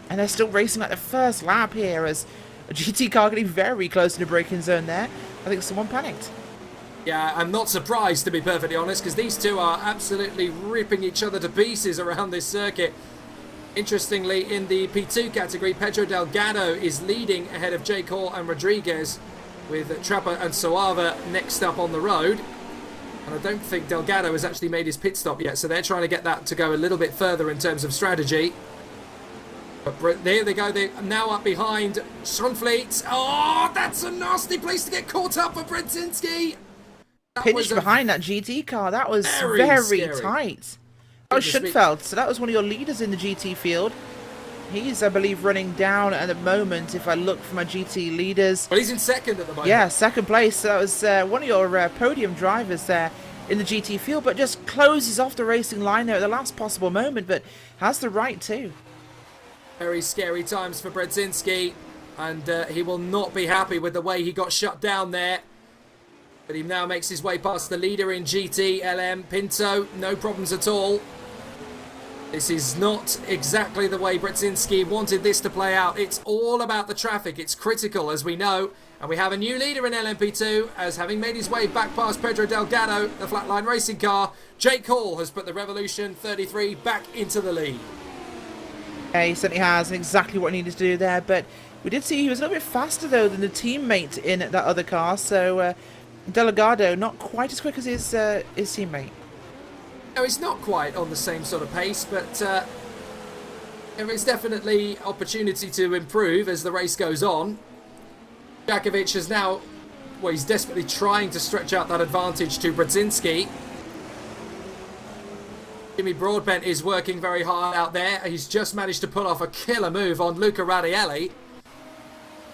and they're still racing like the first lap here, as a GT car getting very close to the braking zone there. I think someone panicked. Yeah, I'm not surprised, to be perfectly honest, because these two are absolutely ripping each other to pieces around this circuit. Interestingly, in the P2 category, Pedro Delgado is leading ahead of Jake Hall and Rodriguez, with Trapper and Soava next up on the road. And I don't think Delgado has actually made his pit stop yet, so they're trying to get that to go a little bit further in terms of strategy. But there they go, they're now up behind Schonfleet. Oh, that's a nasty place to get caught up for Brzezinski. Pinched behind that GT car. That was very tight. That was Schoenfeld, so that was one of your leaders in the GT field. He's, I believe, running down at the moment, if I look for my GT leaders. Well, he's in second at the moment. Yeah, second place. So that was one of your podium drivers there in the GT field, but just closes off the racing line there at the last possible moment, but has the right to. Very scary times for Brzezinski, and he will not be happy with the way he got shut down there. But he now makes his way past the leader in GT, LM, Pinto. No problems at all. This is not exactly the way Brzezinski wanted this to play out. It's all about the traffic. It's critical, as we know. And we have a new leader in LMP2, as having made his way back past Pedro Delgado, the flatline racing car, Jake Hall has put the Revolution 33 back into the lead. Yeah, he certainly has, and exactly what he needed to do there. But we did see he was a little bit faster, though, than the teammate in that other car. So Delgado not quite as quick as his teammate. No, he's not quite on the same sort of pace, but there is definitely opportunity to improve as the race goes on. Jackovic has now, well, he's desperately trying to stretch out that advantage to Brzezinski. Jimmy Broadbent is working very hard out there. He's just managed to pull off a killer move on Luca Radielli.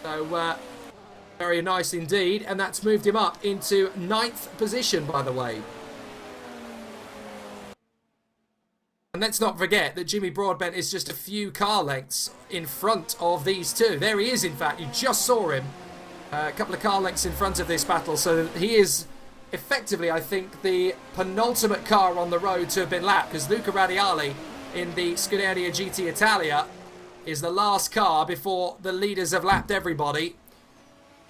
So, very nice indeed, and that's moved him up into 9th position, by the way. And let's not forget that Jimmy Broadbent is just a few car lengths in front of these two. There he is, in fact. You just saw him. A couple of car lengths in front of this battle. So he is effectively, I think, the penultimate car on the road to have been lapped. Because Luca Radiali in the Scuderia GT Italia is the last car before the leaders have lapped everybody.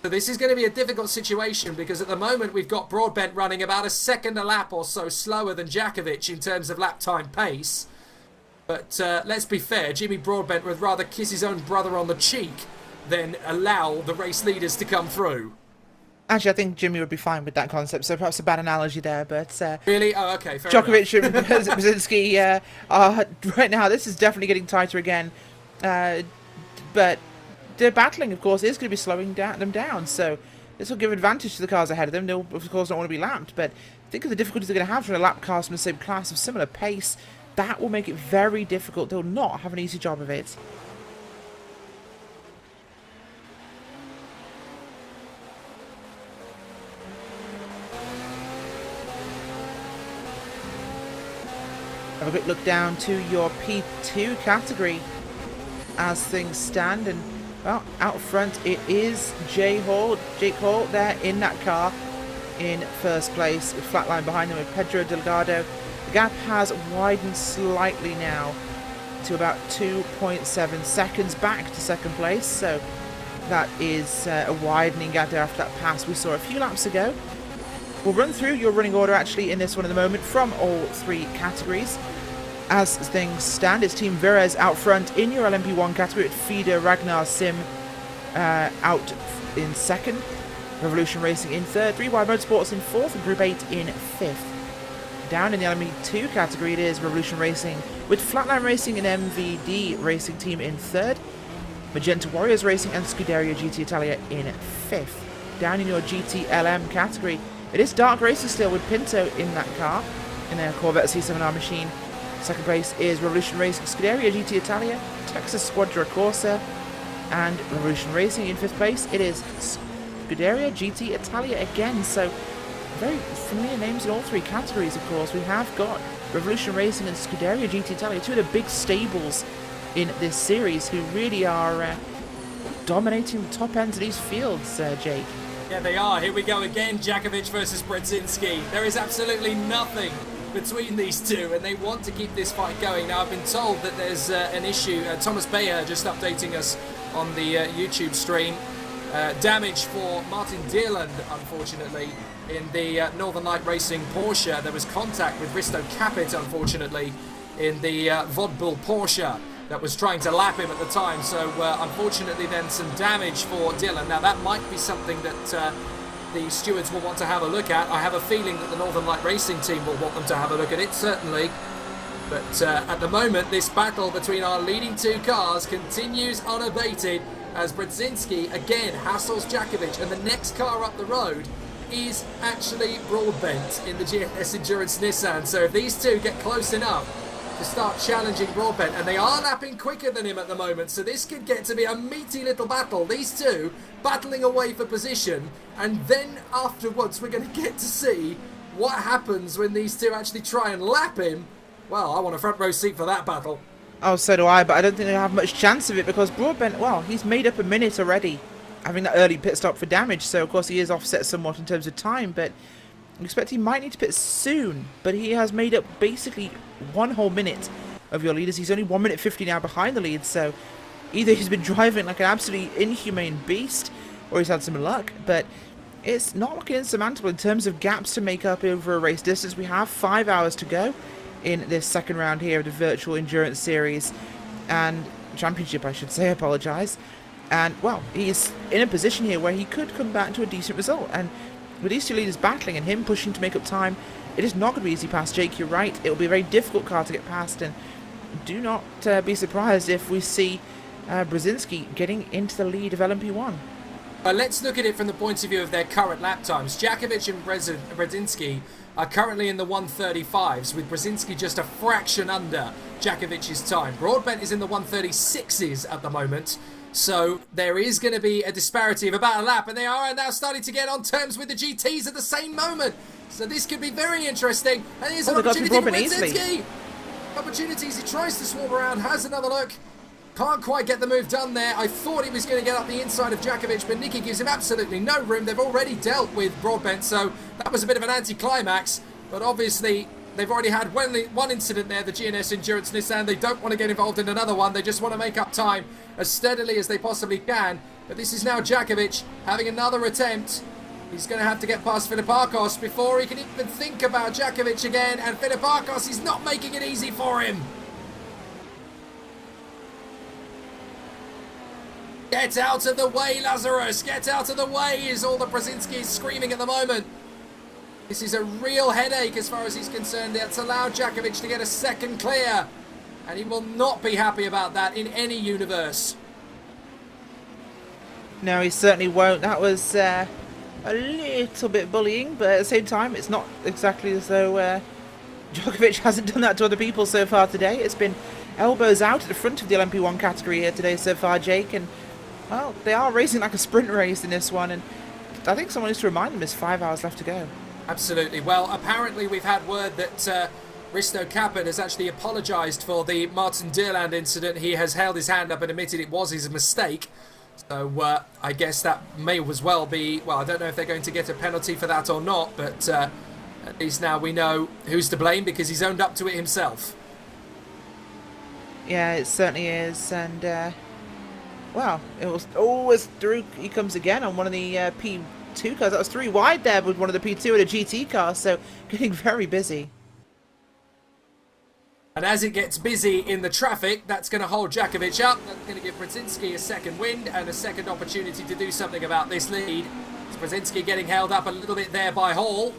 So this is going to be a difficult situation because at the moment we've got Broadbent running about a second a lap or so slower than Jackovic in terms of lap time pace. But let's be fair, Jimmy Broadbent would rather kiss his own brother on the cheek than allow the race leaders to come through. Actually, I think Jimmy would be fine with that concept, so perhaps a bad analogy there, but... Really? Oh, okay, fair Djokovic enough. and Brzezinski, right now, this is definitely getting tighter again. But the battling, of course, is going to be slowing them down, so this will give advantage to the cars ahead of them. They'll, of course, don't want to be lapped, but think of the difficulties they're going to have trying to lap cars from the same class of similar pace. That will make it very difficult. They'll not have an easy job of it. Have a quick look down to your P2 category as things stand, and well, out front it is Jake Hall there in that car in first place, with flatline behind them with Pedro Delgado. The gap has widened slightly now to about 2.7 seconds back to second place, so that is a widening gap there after that pass we saw a few laps ago. We'll run through your running order actually in this one in a moment from all three categories. As things stand, it's Team Virez out front in your LMP1 category with FIDE Ragnar Sim out in second, Revolution Racing in third, 3Y Motorsports in fourth, and Group 8 in fifth. Down in the LMP2 category it is Revolution Racing with Flatline Racing and MVD Racing Team in third, Magenta Warriors Racing and Scuderia GT Italia in fifth. Down in your GT-LM category it is Dark Racing still with Pinto in that car, in their Corvette C7R machine. Second place is Revolution Racing, Scuderia GT Italia, Texas Squadra Corsa, and Revolution Racing. In fifth place, it is Scuderia GT Italia again. So, very familiar names in all three categories, of course. We have got Revolution Racing and Scuderia GT Italia, two of the big stables in this series, who really are dominating the top ends of these fields, Jake. Yeah, they are. Here we go again, Jackovic versus Brzezinski. There is absolutely nothing between these two, and they want to keep this fight going. Now, I've been told that there's an issue. Thomas Bayer just updating us on the YouTube stream. Damage for Martin Deerland, unfortunately. in the Northern Light Racing Porsche. There was contact with Risto Capit, unfortunately, in the Vodbull Porsche that was trying to lap him at the time. So unfortunately then some damage for Dylan. Now that might be something that the stewards will want to have a look at. I have a feeling that the Northern Light Racing team will want them to have a look at it, certainly. But at the moment, this battle between our leading two cars continues unabated as Brzezinski again hassles Jackovic, and the next car up the road is actually Broadbent in the GNS Endurance Nissan. So if these two get close enough to start challenging Broadbent, and they are lapping quicker than him at the moment, so this could get to be a meaty little battle. These two battling away for position, and then afterwards we're going to get to see what happens when these two actually try and lap him. Well, I want a front row seat for that battle. Oh, so do I, but I don't think they'll have much chance of it because Broadbent, well, he's made up a minute already, having that early pit stop for damage, so of course he is offset somewhat in terms of time, but I expect he might need to pit soon, but he has made up basically 1 whole minute of your leaders. He's only 1 minute 50 now behind the lead, so either he's been driving like an absolutely inhumane beast, or he's had some luck, but it's not looking insurmountable in terms of gaps to make up over a race distance. We have 5 hours to go in this second round here of the Virtual Endurance Series and Championship, I should say, apologise. And, well, he's in a position here where he could come back to a decent result. And with these two leaders battling and him pushing to make up time, it is not going to be easy past Jake. You're right. It will be a very difficult car to get past. And do not be surprised if we see Brzezinski getting into the lead of LMP1. Let's look at it from the point of view of their current lap times. Jackovic and Brzezinski are currently in the 1:35s, with Brzezinski just a fraction under Jackovic's time. Broadbent is in the 1:36s at the moment, so there is going to be a disparity of about a lap, and they are now starting to get on terms with the GTs at the same moment. So this could be very interesting, and here's an opportunity for Brzezinski. Opportunities, he tries to swarm around, has another look. Can't quite get the move done there. I thought he was going to get up the inside of Jackovic, but Nicky gives him absolutely no room. They've already dealt with Broadbent, so that was a bit of an anti-climax. But obviously, they've already had one incident there, the GNS Endurance Nissan. They don't want to get involved in another one. They just want to make up time as steadily as they possibly can. But this is now Jackovic having another attempt. He's going to have to get past Filipakos before he can even think about Jackovic again. And Filipakos is not making it easy for him. Get out of the way, Lazarus! Get out of the way is all that Brzezinski is screaming at the moment. This is a real headache as far as he's concerned. It's allowed Jackovic to get a second clear, and he will not be happy about that in any universe. No, he certainly won't. That was a little bit bullying, but at the same time, it's not exactly as though Djokovic hasn't done that to other people so far today. It's been elbows out at the front of the LMP1 category here today so far, Jake, and well, they are racing like a sprint race in this one, and I think someone needs to remind them there's 5 hours left to go. Absolutely. Well, apparently we've had word that Risto Capit has actually apologised for the Martin Deerland incident. He has held his hand up and admitted it was his mistake. So I guess that may as well be, well, I don't know if they're going to get a penalty for that or not, but at least now we know who's to blame because he's owned up to it himself. Yeah, it certainly is, and well, it was always through. He comes again on one of the P2 cars. That was 3 wide there with one of the P2 and a GT car, so getting very busy. And as it gets busy in the traffic, that's going to hold Jackovic up. That's going to give Brzezinski a second wind and a second opportunity to do something about this lead. It's Brzezinski getting held up a little bit there by Hall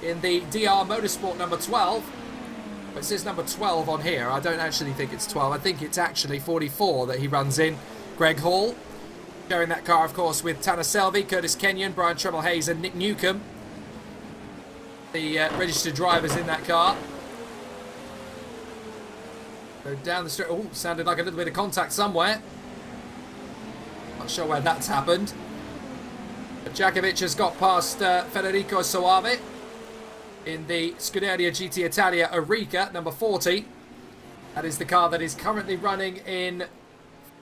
in the DR Motorsport number 12. It says number 12 on here. I don't actually think it's 12. I think it's actually 44 that he runs in. Greg Hall. Sharing that car, of course, with Tanner Selby, Curtis Kenyon, Brian Tremel-Hayes and Nick Newcomb. The registered drivers in that car. Go down the street. Oh, sounded like a little bit of contact somewhere. Not sure where that's happened. But Jackovic has got past Federico Soave in the Scuderia GT Italia Auriga, number 40. That is the car that is currently running in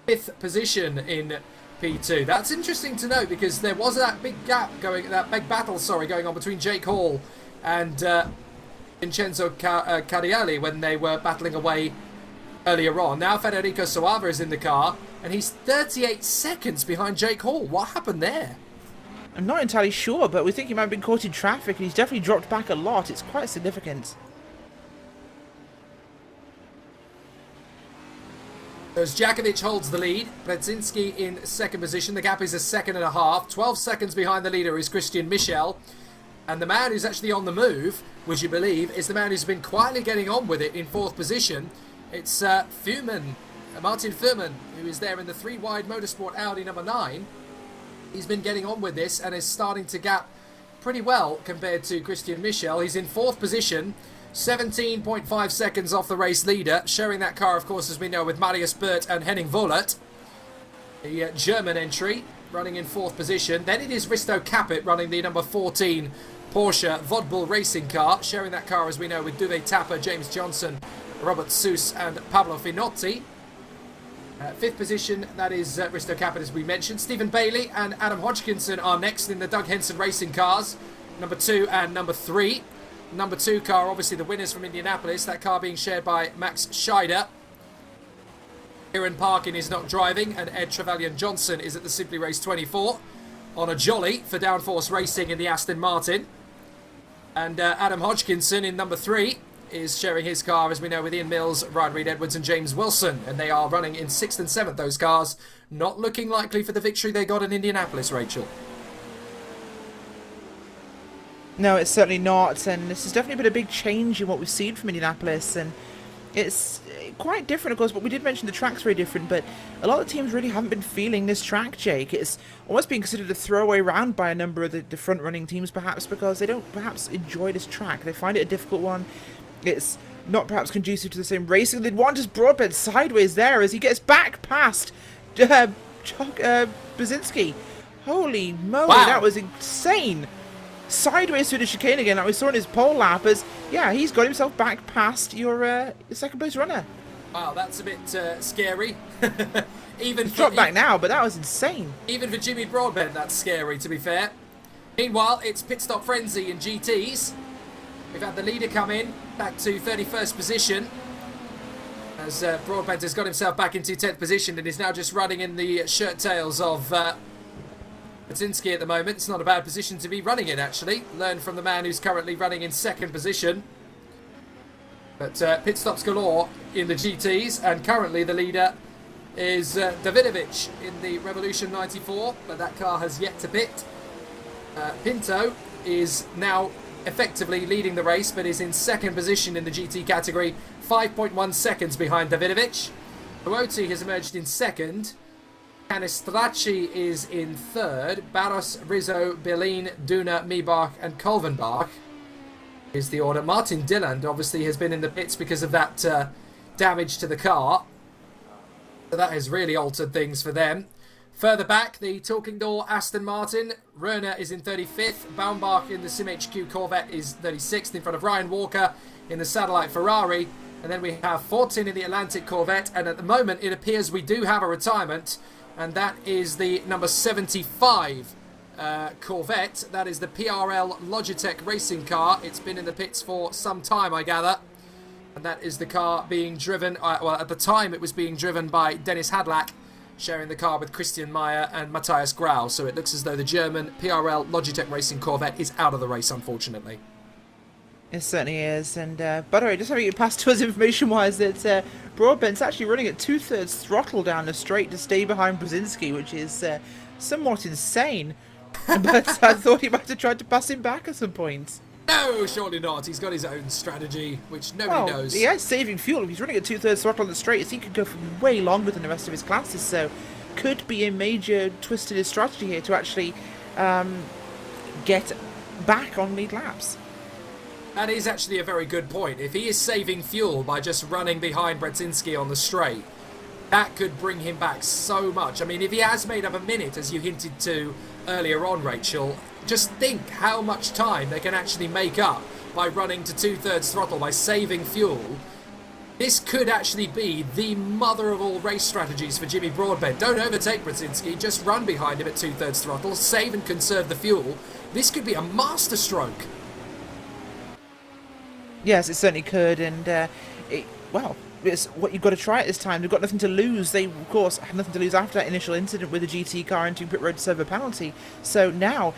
5th position in P2. That's interesting to note because there was that big gap going, that big battle, going on between Jake Hall and Vincenzo Carielli when they were battling away earlier on. Now Federico Soave is in the car and he's 38 seconds behind Jake Hall. What happened there? I'm not entirely sure, but we think he might have been caught in traffic, and he's definitely dropped back a lot. It's quite significant. As Jackovic holds the lead, Brzezinski in second position. The gap is a second and a half. 12 seconds behind the leader is Christian Michel. And the man who's actually on the move, would you believe, is the man who's been quietly getting on with it in fourth position. It's Fuhrmann, Martin Fuhrmann, who is there in the 3-wide Motorsport Audi number 9. He's been getting on with this and is starting to gap pretty well compared to Christian Michel. He's in fourth position, 17.5 seconds off the race leader. Sharing that car, of course, as we know, with Marius Burt and Henning Wollert. The German entry running in fourth position. Then it is Risto Capit running the number 14 Porsche Vodbull racing car. Sharing that car, as we know, with Duve Tapper, James Johnson, Robert Seuss and Pablo Finotti. Fifth position, that is Risto Capit, as we mentioned. Stephen Bailey and Adam Hodgkinson are next in the Doug Henson racing cars. Number 2 and number 3. Number 2 car, obviously the winners from Indianapolis. That car being shared by Max Scheider. Kieran Parkin is not driving, and Ed Trevelyan Johnson is at the Simply Race 24 on a jolly for Downforce Racing in the Aston Martin. And Adam Hodgkinson in number 3 is sharing his car, as we know, with Ian Mills, Ryan Reed-Edwards and James Wilson. And they are running in 6th and 7th, those cars. Not looking likely for the victory they got in Indianapolis, Rachel. No, it's certainly not. And this has definitely been a big change in what we've seen from Indianapolis. And it's quite different, of course, but we did mention the track's very different. But a lot of teams really haven't been feeling this track, Jake. It's almost being considered a throwaway round by a number of the front-running teams, perhaps, because they don't perhaps enjoy this track. They find it a difficult one. It's not perhaps conducive to the same racing. They'd want his Broadbent sideways there as he gets back past Brzezinski. Holy moly, wow. That was insane. Sideways through the chicane again, like we saw in his pole lap, as, yeah, he's got himself back past your second place runner. Wow, that's a bit scary. Even he's dropped back now, but that was insane. Even for Jimmy Broadbent, that's scary, to be fair. Meanwhile, it's pit stop frenzy in GTs. We've had the leader come in, back to 31st position, as Broadbent has got himself back into 10th position and is now just running in the shirt tails of Brzezinski at the moment. It's not a bad position to be running in, actually. Learn from the man who's currently running in 2nd position. But pit stops galore in the GTs, and currently the leader is Davidovic in the Revolution 94, but that car has yet to pit. Pinto is now effectively leading the race, but is in 2nd position in the GT category, 5.1 seconds behind Davidovic. Protype has emerged in 2nd. Canestracci is in 3rd. Barros, Rizzo, Berlin, Duna, Miebach and Kolvenbach is the order. Martin Dilland obviously has been in the pits because of that damage to the car. So that has really altered things for them. Further back, the Talking Door Aston Martin. Röner is in 35th. Baumbach in the SimHQ Corvette is 36th in front of Ryan Walker in the Satellite Ferrari. And then we have 14 in the Atlantic Corvette. And at the moment, it appears we do have a retirement. And that is the number 75 Corvette. That is the PRL Logitech racing car. It's been in the pits for some time, I gather. And that is the car being driven, well, at the time it was being driven by Dennis Hadlack, sharing the car with Christian Meyer and Matthias Grau. So it looks as though the German PRL Logitech racing Corvette is out of the race, unfortunately. It certainly is. And by the way, just having it passed to us information-wise, that Broadbent's actually running at 2/3 throttle down the straight to stay behind Brzezinski, which is somewhat insane. But I thought he might have tried to pass him back at some point. No, surely not. He's got his own strategy, which nobody knows. He is saving fuel. If he's running at 2/3 throttle on the straights, he could go for way longer than the rest of his classes. So, could be a major twist in his strategy here to actually get back on lead laps. That is actually a very good point. If he is saving fuel by just running behind Brzezinski on the straight, that could bring him back so much. I mean, if he has made up a minute, as you hinted to earlier on, Rachel, just think how much time they can actually make up by running to 2/3 throttle, by saving fuel. This could actually be the mother of all race strategies for Jimmy Broadbent. Don't overtake Brzezinski, just run behind him at 2/3 throttle, save and conserve the fuel. This could be a masterstroke. Yes, it certainly could, and well, it's what you've got to try at this time. They've got nothing to lose. They, of course, had nothing to lose after that initial incident with the GT car entering pit road to serve a penalty. So now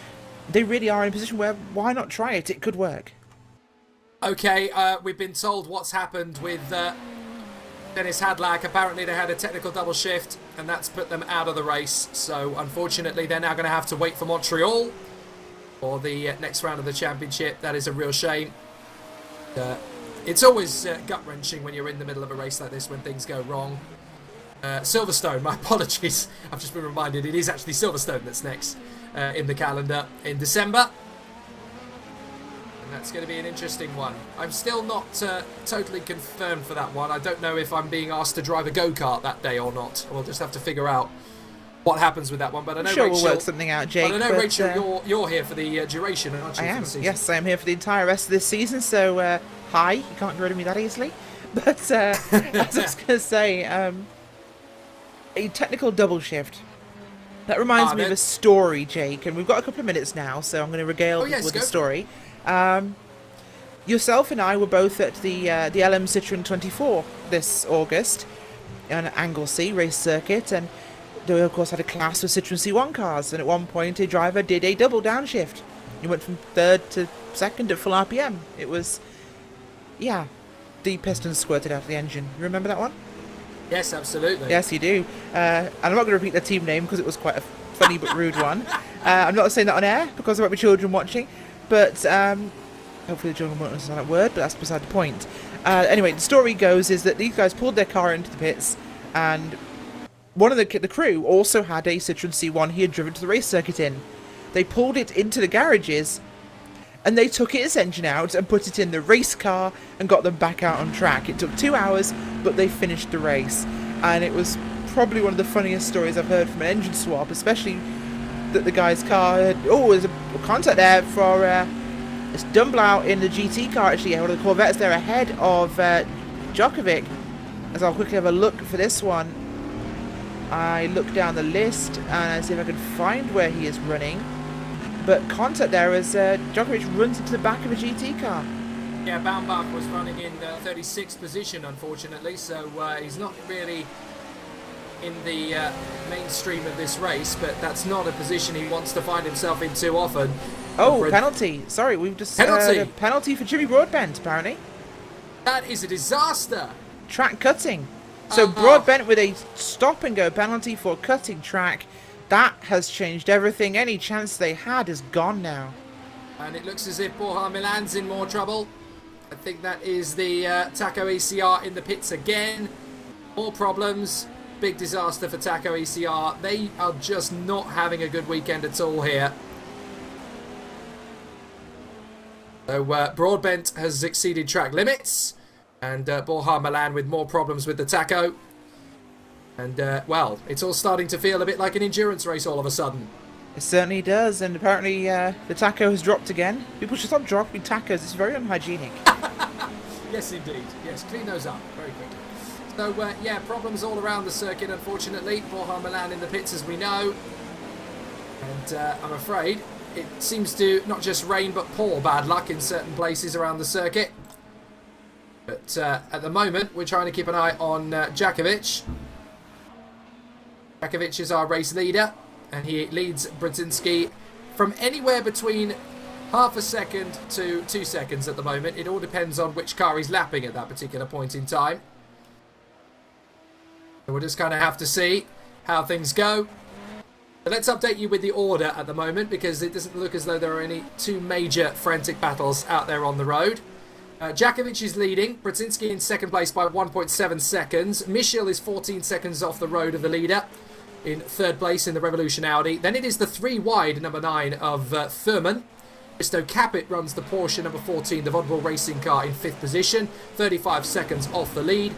they really are in a position where why not try it? It could work. Okay, we've been told what's happened with Dennis Hadlack. Apparently they had a technical double shift, and that's put them out of the race. So unfortunately, they're now going to have to wait for Montreal for the next round of the championship. That is a real shame. It's always gut-wrenching when you're in the middle of a race like this when things go wrong. Silverstone, my apologies. I've just been reminded it is actually Silverstone that's next in the calendar in December. And that's going to be an interesting one. I'm still not totally confirmed for that one. I don't know if I'm being asked to drive a go-kart that day or not. We'll just have to figure out what happens with that one. But I know I'm sure Rachel, we'll work something out, Jake. But I know, Rachel, you're here for the duration, aren't you? I am. For the Yes, I am here for the entire rest of this season. So, hi. You can't get rid of me that easily. But as I was going to say, a technical double shift. That reminds me of a story, Jake, and we've got a couple of minutes now, so I'm going to regale people with the story. Yourself and I were both at the LM Citroën 24 this August on Anglesey race circuit, and they of course had a class of Citroën C1 cars, and at one point a driver did a double downshift. He went from third to second at full RPM. It was, yeah, the pistons squirted out of the engine. You remember that one? Yes, absolutely. Yes, you do. And I'm not going to repeat the team name because it was quite a funny but rude one. I'm not saying that on air because there might be children watching, but hopefully the children won't understand that word, but that's beside the point. Anyway, the story goes is that these guys pulled their car into the pits, and one of the crew also had a Citroën C1 he had driven to the race circuit in. They pulled it into the garages, and they took its engine out and put it in the race car and got them back out on track. It took 2 hours, but they finished the race. And it was probably one of the funniest stories I've heard from an engine swap, especially that the guy's car had... Oh, there's a contact there for... it's Dumblau in the GT car, actually. One of the Corvettes there ahead of Jackovic. As I'll quickly have a look for this one. I look down the list and I see if I can find where he is running. But contact there as Djokovic runs into the back of a GT car. Yeah, Baumbach was running in 36th position, unfortunately, so he's not really in the mainstream of this race, but that's not a position he wants to find himself in too often. Oh, penalty. Sorry, we've just penalty. A penalty for Jimmy Broadbent, apparently. That is a disaster. Track cutting. So Broadbent with a stop-and-go penalty for cutting track. That has changed everything. Any chance they had is gone now. And it looks as if Borja Milan's in more trouble. I think that is the Taco ECR in the pits again. More problems. Big disaster for Taco ECR. They are just not having a good weekend at all here. So Broadbent has exceeded track limits. And Borja Milan with more problems with the Taco. And, well, it's all starting to feel a bit like an endurance race all of a sudden. It certainly does, and apparently the taco has dropped again. People should stop dropping tacos, it's very unhygienic. Yes, indeed. Yes, clean those up very quickly. So, yeah, problems all around the circuit, unfortunately. Borja Milan in the pits, as we know. And I'm afraid it seems to not just rain but pour bad luck in certain places around the circuit. But at the moment, we're trying to keep an eye on Jackovic. Jackovic is our race leader, and he leads Brzezinski from anywhere between half a second to 2 seconds at the moment. It all depends on which car he's lapping at that particular point in time. So we'll just kind of have to see how things go. But let's update you with the order at the moment, because it doesn't look as though there are any two major frantic battles out there on the road. Jackovic is leading. Brzezinski in second place by 1.7 seconds. Michel is 14 seconds off the road of the leader in third place in the Revolution Audi. Then it is the 3 wide number 9 of Thurman. Risto Capit runs the Porsche number 14, the Vodville Racing car, in 5th position, 35 seconds off the lead.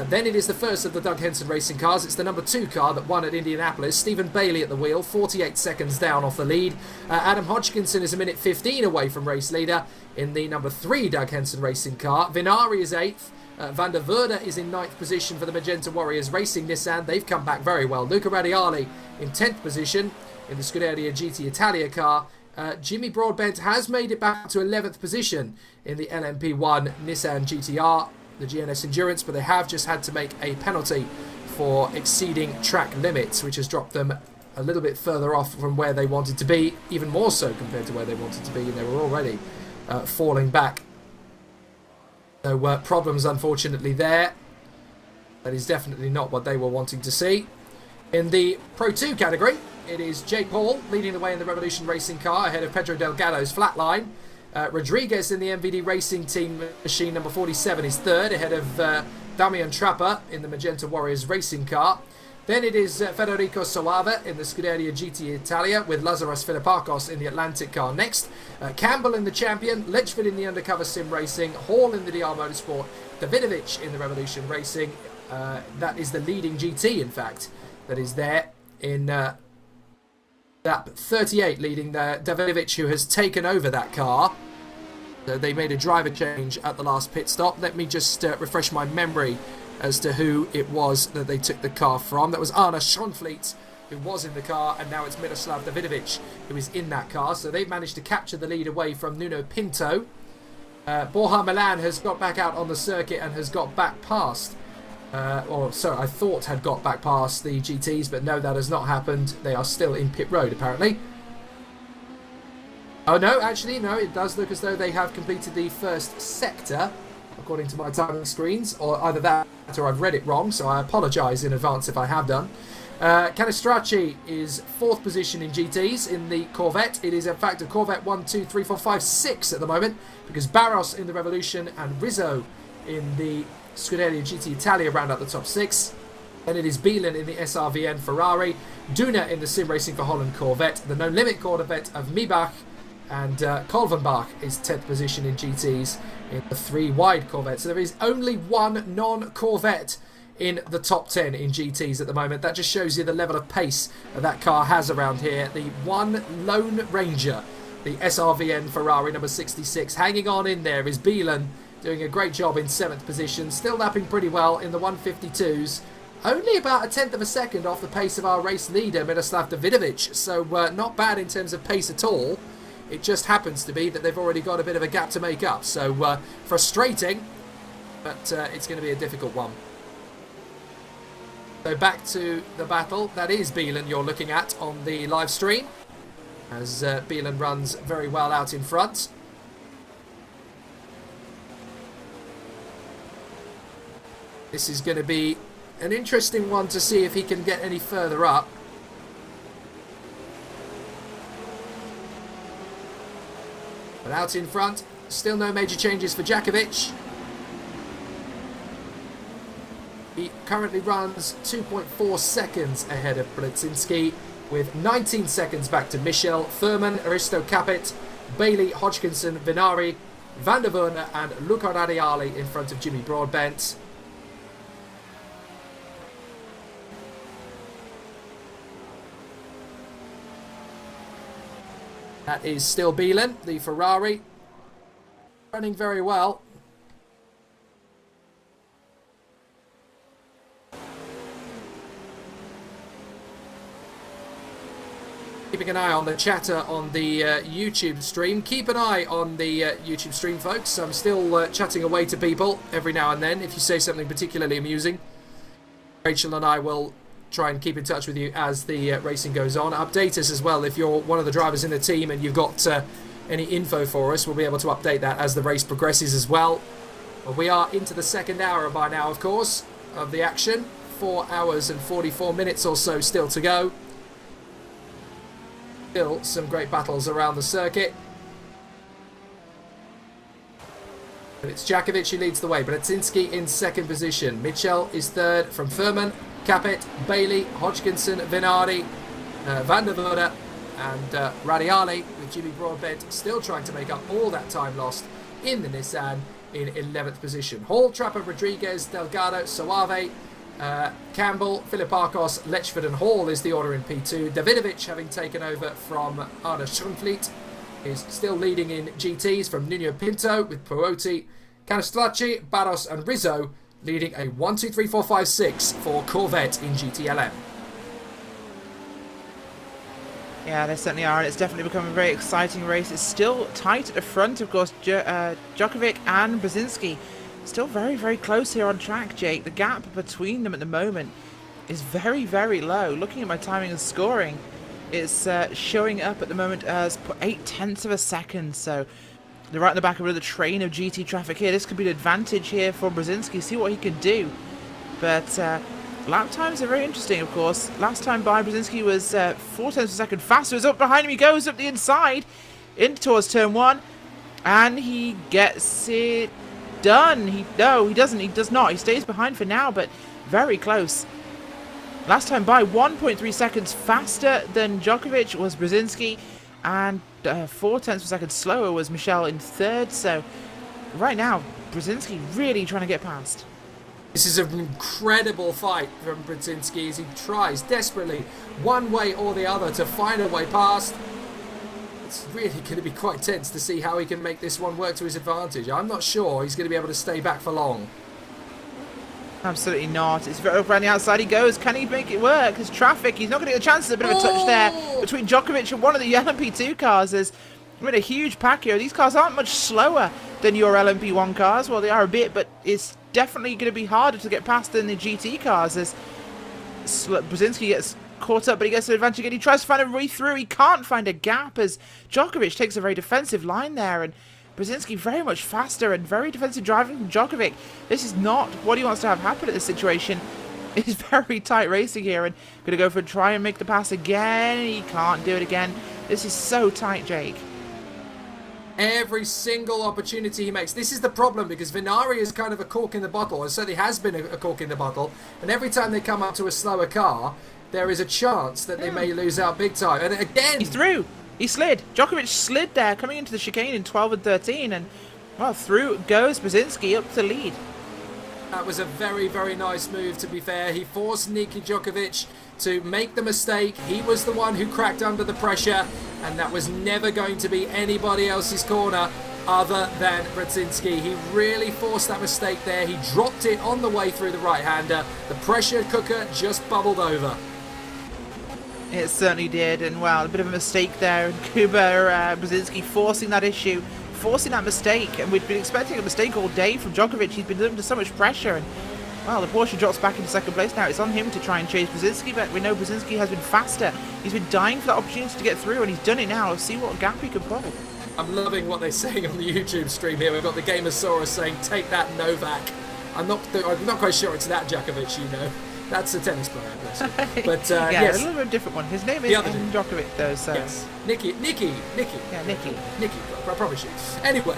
Then it is the first of the Doug Henson Racing cars. It's the number 2 car that won at Indianapolis. Stephen Bailey at the wheel, 48 seconds down off the lead. Adam Hodgkinson is a minute 15 away from race leader in the number 3 Doug Henson Racing car. Vinari is 8th. Van der Voorde is in 9th position for the Magenta Warriors Racing Nissan. They've come back very well. Luca Radiali in 10th position in the Scuderia GT Italia car. Jimmy Broadbent has made it back to 11th position in the LMP1 Nissan GTR the GNS Endurance, but they have just had to make a penalty for exceeding track limits, which has dropped them a little bit further off from where they wanted to be, even more so compared to where they wanted to be, and they were already falling back. So problems, unfortunately, there. That is definitely not what they were wanting to see. In the Pro 2 category, it is Jake Paul leading the way in the Revolution Racing car ahead of Pedro Delgado's Flatline. Rodriguez in the MVD Racing Team machine number 47 is third ahead of Damian Trapper in the Magenta Warriors Racing car. Then it is Federico Soave in the Scuderia GT Italia with Lazaros Filipakos in the Atlantic car next. Campbell in the Champion, Litchford in the Undercover Sim Racing, Hall in the DR Motorsport, Davidovic in the Revolution Racing. That is the leading GT, in fact, that is there in lap 38, leading Davidovic, who has taken over that car. So they made a driver change at the last pit stop. Let me just refresh my memory as to who it was that they took the car from. That was Arne Schonfleet, who was in the car, and now it's Miroslav Davidovic, who is in that car. So they've managed to capture the lead away from Nuno Pinto. Borja Milan has got back out on the circuit and has got back past, I thought had got back past the GTs, but no, that has not happened. They are still in pit road, apparently. Oh no, actually, no, it does look as though they have completed the first sector, according to my timing screens, or either that or I've read it wrong, so I apologise in advance if I have done. Canistracci is 4th position in GTs in the Corvette. It is in fact a Corvette 1, 2, 3, 4, 5, 6 at the moment, because Barros in the Revolution and Rizzo in the Scuderia GT Italia round out the top 6. Then it is Bielen in the SRVN Ferrari, Duna in the Sim Racing for Holland Corvette, the No Limit Corvette of Mibach, and Kolvenbach is 10th position in GTs in the 3 wide Corvette. So there is only one non-Corvette in the top 10 in GTs at the moment. That just shows you the level of pace that car has around here. The one Lone Ranger, the SRVN Ferrari number 66. Hanging on in there is Bielen, doing a great job in 7th position. Still lapping pretty well in the 152s. Only about a 10th of a second off the pace of our race leader, Miroslav Davidovic. So not bad in terms of pace at all. It just happens to be that they've already got a bit of a gap to make up. So frustrating, but it's going to be a difficult one. So back to the battle. That is Bielen you're looking at on the live stream, as Bielen runs very well out in front. This is going to be an interesting one to see if he can get any further up. But out in front, still no major changes for Jackovic. He currently runs 2.4 seconds ahead of Brzezinski, with 19 seconds back to Michel, Thurman, Aristo Capet, Bailey, Hodgkinson, Vinari, Van der Werner and Luca Radiali in front of Jimmy Broadbent. That is still Bielen, the Ferrari, running very well. Keeping an eye on the chatter on the YouTube stream. Keep an eye on the YouTube stream, folks. I'm still chatting away to people every now and then if you say something particularly amusing. Rachel and I will try and keep in touch with you as the racing goes on. Update us as well if you're one of the drivers in the team and you've got any info for us. We'll be able to update that as the race progresses as well. We are into the second hour by now, of course, of the action. 4 hours and 44 minutes or so still to go. Still some great battles around the circuit. But it's Jackovic who leads the way. Brzezinski in second position. Mitchell is third from Thurman, Capet, Bailey, Hodgkinson, Vinari, Van der Werder and Radiali, with Jimmy Broadbent still trying to make up all that time lost in the Nissan in 11th position. Hall, Trapper, Rodriguez, Delgado, Soave, Campbell, Filipakos, Letchford and Hall is the order in P2. Davidovic, having taken over from Arne Schonfleet, is still leading in GTs from Nuno Pinto, with Protype, Canistracci, Barros and Rizzo leading a 1, 2, 3, 4, 5, 6 for Corvette in GTLM. Yeah, they certainly are. It's definitely become a very exciting race. It's still tight at the front, of course. Djokovic and Brzezinski Still very, very close here on track, Jake. The gap between them at the moment is very, very low. Looking at my timing and scoring, it's showing up at the moment as 0.8 of a second. So they're right in the back of another train of GT traffic here. This could be an advantage here for Brzezinski. See what he can do. But lap times are very interesting, of course. Last time by, Brzezinski was 0.4 of a second faster. It's up behind him. He goes up the inside in towards turn 1. And he gets it done. No, he doesn't. He does not. He stays behind for now, but very close. Last time by, 1.3 seconds faster than Jackovic was Brzezinski, and 0.4 of a second slower was Michel in third. So right now, Brzezinski really trying to get past. This is an incredible fight from Brzezinski as he tries desperately, one way or the other, to find a way past. It's really going to be quite tense to see how he can make this one work to his advantage. I'm not sure he's going to be able to stay back for long. Absolutely not. It's very around the outside he goes. Can he make it work? There's traffic. He's not going to get a chance. There's a bit of a touch there between Jackovic and one of the LMP2 cars. There's a huge pack here. These cars aren't much slower than your LMP1 cars. Well, they are a bit, but it's definitely going to be harder to get past than the GT cars as Brzezinski gets caught up, but he gets an advantage again. He tries to find a way through. He can't find a gap as Jackovic takes a very defensive line there, and Brzezinski very much faster and very defensive driving from Jackovic. This is not what he wants to have happen at this situation. It's very tight racing here, and going to go for a try and make the pass again. He can't do it again. This is so tight, Jake. Every single opportunity he makes. This is the problem, because Vinari is kind of a cork in the bottle, and certainly has been a cork in the bottle, and every time they come up to a slower car, there is a chance that they may lose out big time. And again, he's through. He slid. Djokovic slid there, coming into the chicane in 12 and 13, and well, through goes Brzezinski up to lead. That was a very, very nice move, to be fair. He forced Niki Djokovic to make the mistake. He was the one who cracked under the pressure, and that was never going to be anybody else's corner other than Brzezinski. He really forced that mistake there. He dropped it on the way through the right-hander. The pressure cooker just bubbled over. It certainly did, and well, a bit of a mistake there. Kuba Brzezinski forcing that issue, forcing that mistake, and we'd been expecting a mistake all day from Djokovic. He's been under so much pressure, and well, the Porsche drops back into second place now. It's on him to try and chase Brzezinski, but we know Brzezinski has been faster. He's been dying for that opportunity to get through, and he's done it now. Let's see what gap he can pull. I'm loving what they're saying on the YouTube stream here. We've got the Gamersaurus saying, "Take that, Novak." I'm not quite sure it's that Djokovic, you know. That's a tennis player, bless you. But yeah, yes, a little bit different one. His name is Djokovic, though. So yes, Nicky. Yeah, Nicky. I promise you. Anyway,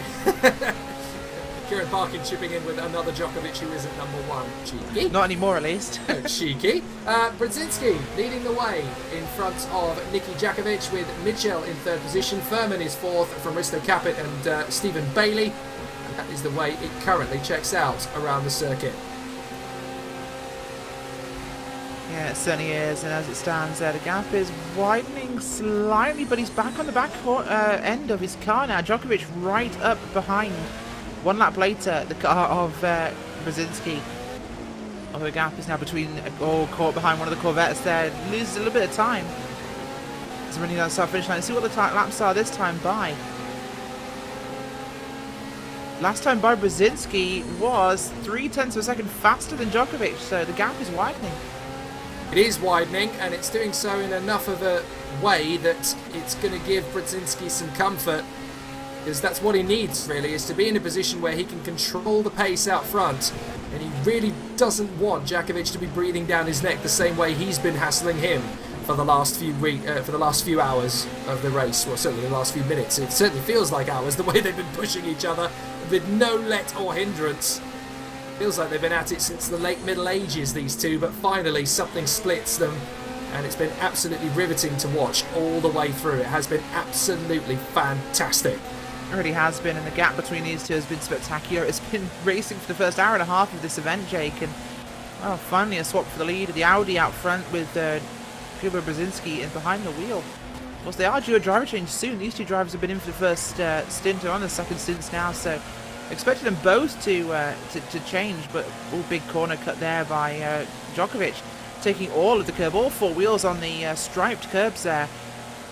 Kieran Parkin chipping in with another Djokovic who isn't number one. Cheeky. Not anymore, at least. Cheeky. Brzezinski leading the way in front of Niki Jackovic, with Mitchell in third position. Furman is fourth from Risto Capit and Stephen Bailey. And that is the way it currently checks out around the circuit. Yeah, it certainly is, and as it stands there, the gap is widening slightly, but he's back on the back end of his car now. Djokovic right up behind. 1 lap later, the car of Brzezinski. Oh, the gap is now between, caught behind one of the Corvettes there. Loses a little bit of time. He's running down the start finish line. Let's see what the laps are this time by. Last time by, Brzezinski was 0.3 of a second faster than Djokovic, so the gap is widening. It is widening, and it's doing so in enough of a way that it's going to give Brzezinski some comfort, because that's what he needs, really, is to be in a position where he can control the pace out front, and he really doesn't want Jackovic to be breathing down his neck the same way he's been hassling him for the last few hours of the race, well, certainly the last few minutes. It certainly feels like hours, the way they've been pushing each other with no let or hindrance. Feels like they've been at it since the late Middle Ages, these two, but finally something splits them, and it's been absolutely riveting to watch all the way through. It has been absolutely fantastic. It really has been, and the gap between these two has been spectacular. It's been racing for the first hour and a half of this event, Jake, and well, finally a swap for the lead. The Audi out front with Kuba Brzezinski in behind the wheel. Of course, they are due a driver change soon. These two drivers have been in for the first stint, or on the second stints now, so expected them both to change, but big corner cut there by Djokovic, taking all of the curb, all 4 wheels on the striped curbs there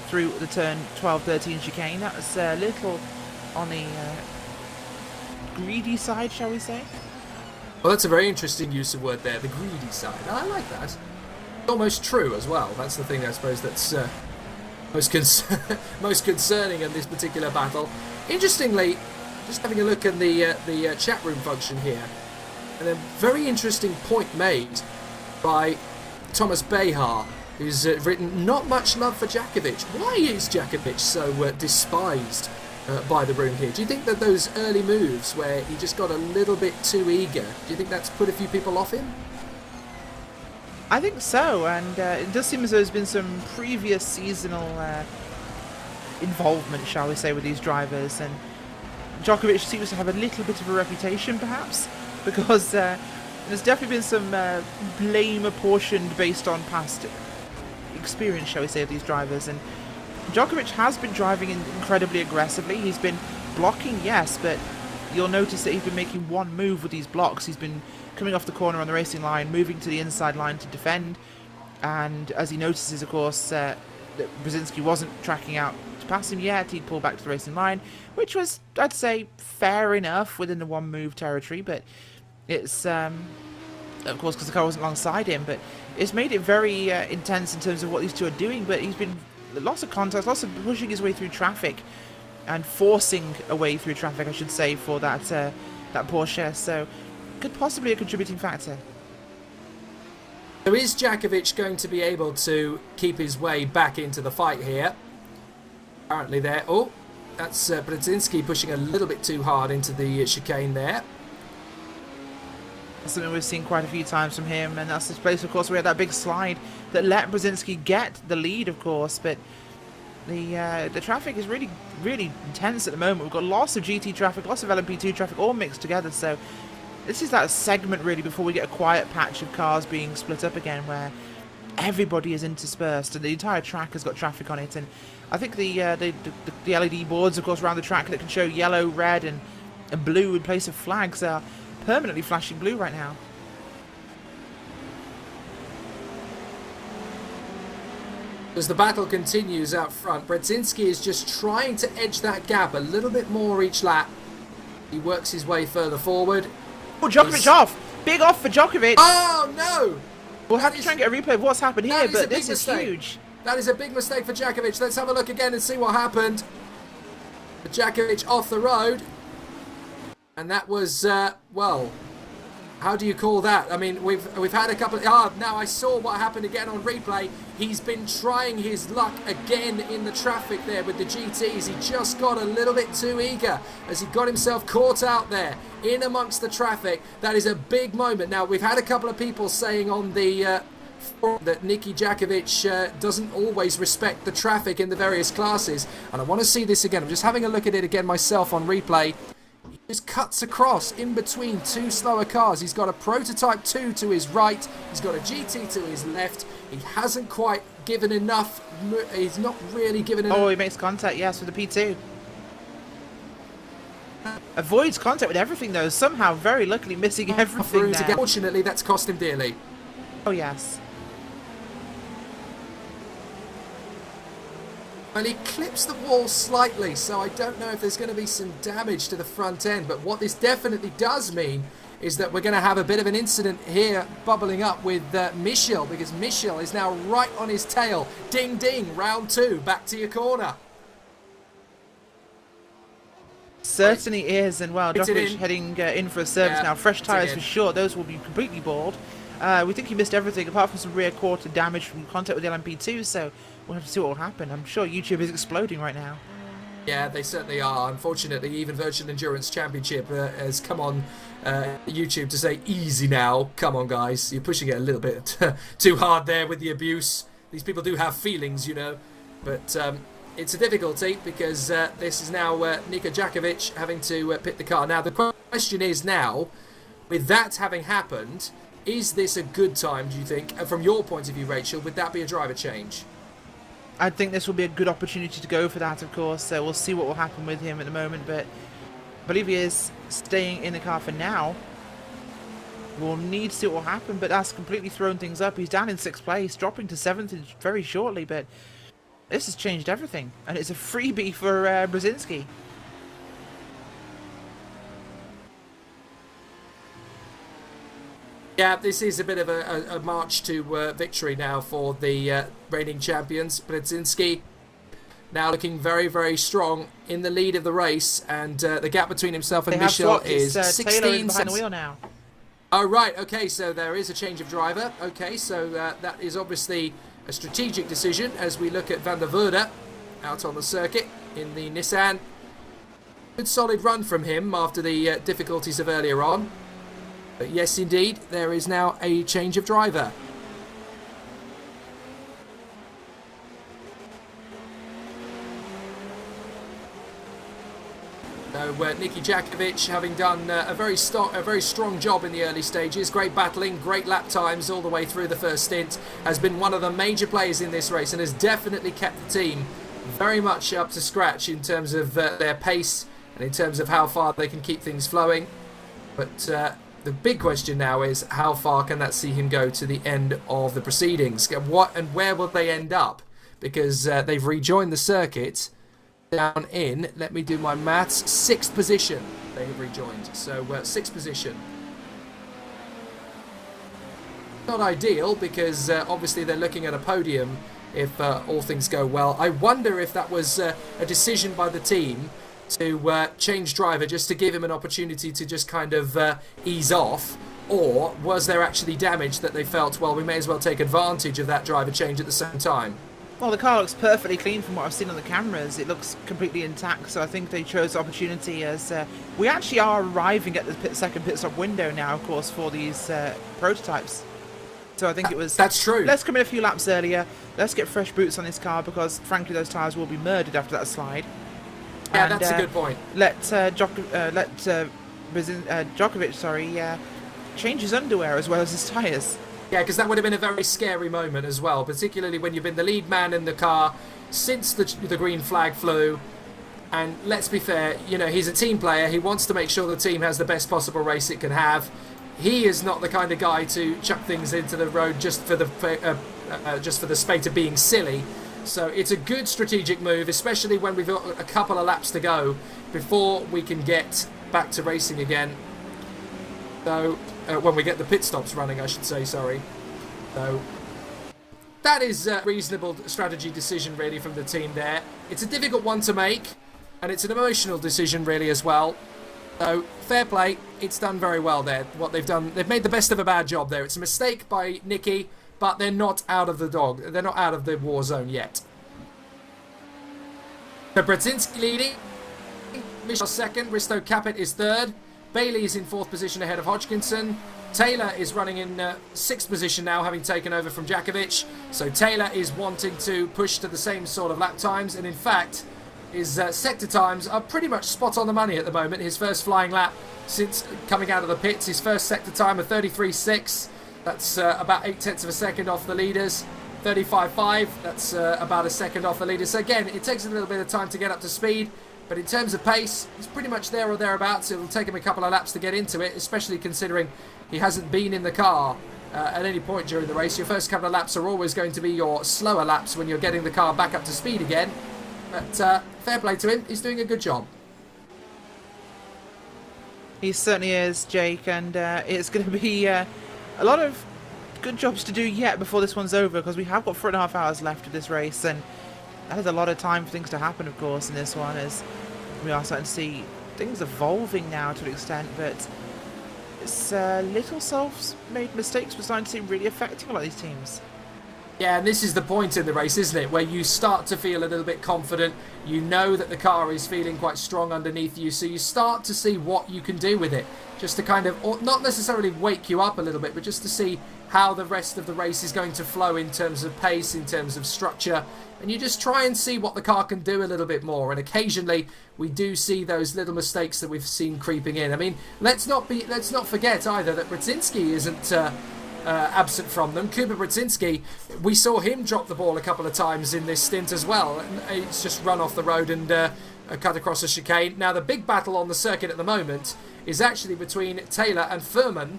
through the turn 12-13 chicane. That was a little on the greedy side, shall we say? Well, that's a very interesting use of word there, the greedy side. I like that. Almost true as well. That's the thing, I suppose, that's most concerning in this particular battle. Interestingly, just having a look at the chat room function here, and a very interesting point made by Thomas Behar, who's written, not much love for Jackovic. Why is Jackovic so despised by the room here? Do you think that those early moves where he just got a little bit too eager, do you think that's put a few people off him? I think so, and it does seem as though there's been some previous seasonal involvement, shall we say, with these drivers, and Jackovic seems to have a little bit of a reputation, perhaps, because there's definitely been some blame apportioned based on past experience, shall we say, of these drivers, and Jackovic has been driving incredibly aggressively. He's been blocking, yes, but you'll notice that he's been making one move with these blocks. He's been coming off the corner on the racing line, moving to the inside line to defend, and as he notices, of course, that Brzezinski wasn't tracking out to pass him yet, he'd pull back to the racing line, which was, I'd say, fair enough within the one move territory, but it's, of course, because the car wasn't alongside him, but it's made it very intense in terms of what these two are doing, but he's been lots of contacts, lots of pushing his way through traffic and forcing a way through traffic, I should say, for that that Porsche, so could possibly a contributing factor. So is Jackovic going to be able to keep his way back into the fight here? Apparently there. Oh, that's Brzezinski pushing a little bit too hard into the chicane there. That's something we've seen quite a few times from him, and that's this place, of course, where we had that big slide that let Brzezinski get the lead, of course, but the traffic is really, really intense at the moment. We've got lots of GT traffic, lots of LMP2 traffic, all mixed together, so this is that segment, really, before we get a quiet patch of cars being split up again, where everybody is interspersed, and the entire track has got traffic on it, and I think the LED boards, of course, around the track that can show yellow, red, and blue in place of flags are permanently flashing blue right now. As the battle continues out front, Brzezinski is just trying to edge that gap a little bit more each lap. He works his way further forward. Oh, Djokovic off! Big off for Djokovic! Oh, no! We'll have to try and get a replay of what's happened here, but this is huge. That is a big mistake for Jackovic. Let's have a look again and see what happened. Jackovic off the road. And that was, well, how do you call that? I mean, we've had a couple of... now I saw what happened again on replay. He's been trying his luck again in the traffic there with the GTs. He just got a little bit too eager as he got himself caught out there in amongst the traffic. That is a big moment. Now, we've had a couple of people saying on the forum that Niki Jackovic doesn't always respect the traffic in the various classes. And I want to see this again. I'm just having a look at it again myself on replay. He just cuts across in between two slower cars. He's got a Prototype 2 to his right. He's got a GT to his left. He hasn't quite given enough. He's not really given enough. Oh, he makes contact, yes, with the P2. Avoids contact with everything, though. Somehow, very luckily, missing everything there. Fortunately, that's cost him dearly. Oh, yes. And he clips the wall slightly, so I don't know if there's going to be some damage to the front end. But what this definitely does mean is that we're going to have a bit of an incident here bubbling up with Michel, because Michel is now right on his tail. Ding, ding, round two, back to your corner. Certainly is, and well, Djokovic heading in for a service now. Fresh tyres for sure, those will be completely bald. We think he missed everything apart from some rear quarter damage from contact with the LMP2, so we'll have to see what will happen. I'm sure YouTube is exploding right now. Yeah, they certainly are. Unfortunately, even Virtual Endurance Championship has come on YouTube to say, easy now. Come on, guys. You're pushing it a little bit too hard there with the abuse. These people do have feelings, you know. But it's a difficulty because this is now Niko Jackovic having to pit the car. Now, the question is now, with that having happened, is this a good time, do you think? From your point of view, Rachel, would that be a driver change? I think this will be a good opportunity to go for that, of course. So we'll see what will happen with him at the moment. But I believe he is staying in the car for now. We'll need to see what will happen, but that's completely thrown things up. He's down in 6th place, dropping to 7th very shortly. But this has changed everything. And it's a freebie for Brzezinski. Yeah, this is a bit of a march to victory now for the reigning champions. Brzezinski now looking very, very strong in the lead of the race, and the gap between himself and Michel is 16 Taylor behind the seconds. wheel now. Oh, right, okay, so there is a change of driver. Okay, so that is obviously a strategic decision as we look at Van der Voorde out on the circuit in the Nissan. Good solid run from him after the difficulties of earlier on. But yes, indeed, there is now a change of driver. So Nicky Jackovic, having done a very strong job in the early stages, great battling, great lap times all the way through the first stint, has been one of the major players in this race and has definitely kept the team very much up to scratch in terms of their pace and in terms of how far they can keep things flowing. But the big question now is how far can that see him go to the end of the proceedings? What and where will they end up? Because they've rejoined the circuit down in, let me do my maths, 6th position they have rejoined. So 6th position. Not ideal because obviously they're looking at a podium if all things go well. I wonder if that was a decision by the team to change driver just to give him an opportunity to just kind of ease off, or was there actually damage that they felt, well, we may as well take advantage of that driver change at the same time? Well, the car looks perfectly clean from what I've seen on the cameras. It looks completely intact, so I think they chose the opportunity as we actually are arriving at the second pit stop window now, of course, for these prototypes. So I think it was... That's true. Let's come in a few laps earlier. Let's get fresh boots on this car because, frankly, those tyres will be murdered after that slide. Yeah, And, that's a good point. Let Jackovic, change his underwear as well as his tyres. Yeah, because that would have been a very scary moment as well, particularly when you've been the lead man in the car since the green flag flew. And let's be fair, you know, he's a team player. He wants to make sure the team has the best possible race it can have. He is not the kind of guy to chuck things into the road just for the spate of being silly. So it's a good strategic move, especially when we've got a couple of laps to go before we can get back to racing again. So when we get the pit stops running, I should say, sorry. So that is a reasonable strategy decision really from the team there. It's a difficult one to make, and it's an emotional decision really as well. So fair play, it's done very well there. What they've done, they've made the best of a bad job there. It's a mistake by Nicky, but they're not out of the they're not out of the war zone yet. So Brzezinski leading, Michel second, Risto Capet is third, Bailey is in 4th position ahead of Hodgkinson. Taylor is running in 6th position now, having taken over from Jackovic. So Taylor is wanting to push to the same sort of lap times, and in fact, his sector times are pretty much spot on the money at the moment. His first flying lap since coming out of the pits, his first sector time of 33.6. That's about 0.8 of a second off the leaders. 35.5, that's about a second off the leaders. So again, it takes a little bit of time to get up to speed, but in terms of pace, he's pretty much there or thereabouts. It'll take him a couple of laps to get into it, especially considering he hasn't been in the car at any point during the race. Your first couple of laps are always going to be your slower laps when you're getting the car back up to speed again. But fair play to him, he's doing a good job. He certainly is, Jake, and it's going to be a lot of good jobs to do yet before this one's over, because we have got 4.5 hours left of this race, and that is a lot of time for things to happen, of course, in this one, as we are starting to see things evolving now to an extent, but it's little self-made mistakes we're starting to see really affecting a lot of these teams. Yeah, and this is the point in the race, isn't it, where you start to feel a little bit confident. You know that the car is feeling quite strong underneath you, so you start to see what you can do with it. Just to kind of, or not necessarily wake you up a little bit, but just to see how the rest of the race is going to flow in terms of pace, in terms of structure. And you just try and see what the car can do a little bit more. And occasionally we do see those little mistakes that we've seen creeping in. I mean, let's not forget either that Brzezinski isn't absent from them. Kuba Brzezinski, we saw him drop the ball a couple of times in this stint as well. And it's just run off the road and cut across a chicane. Now the big battle on the circuit at the moment is actually between Taylor and Furman.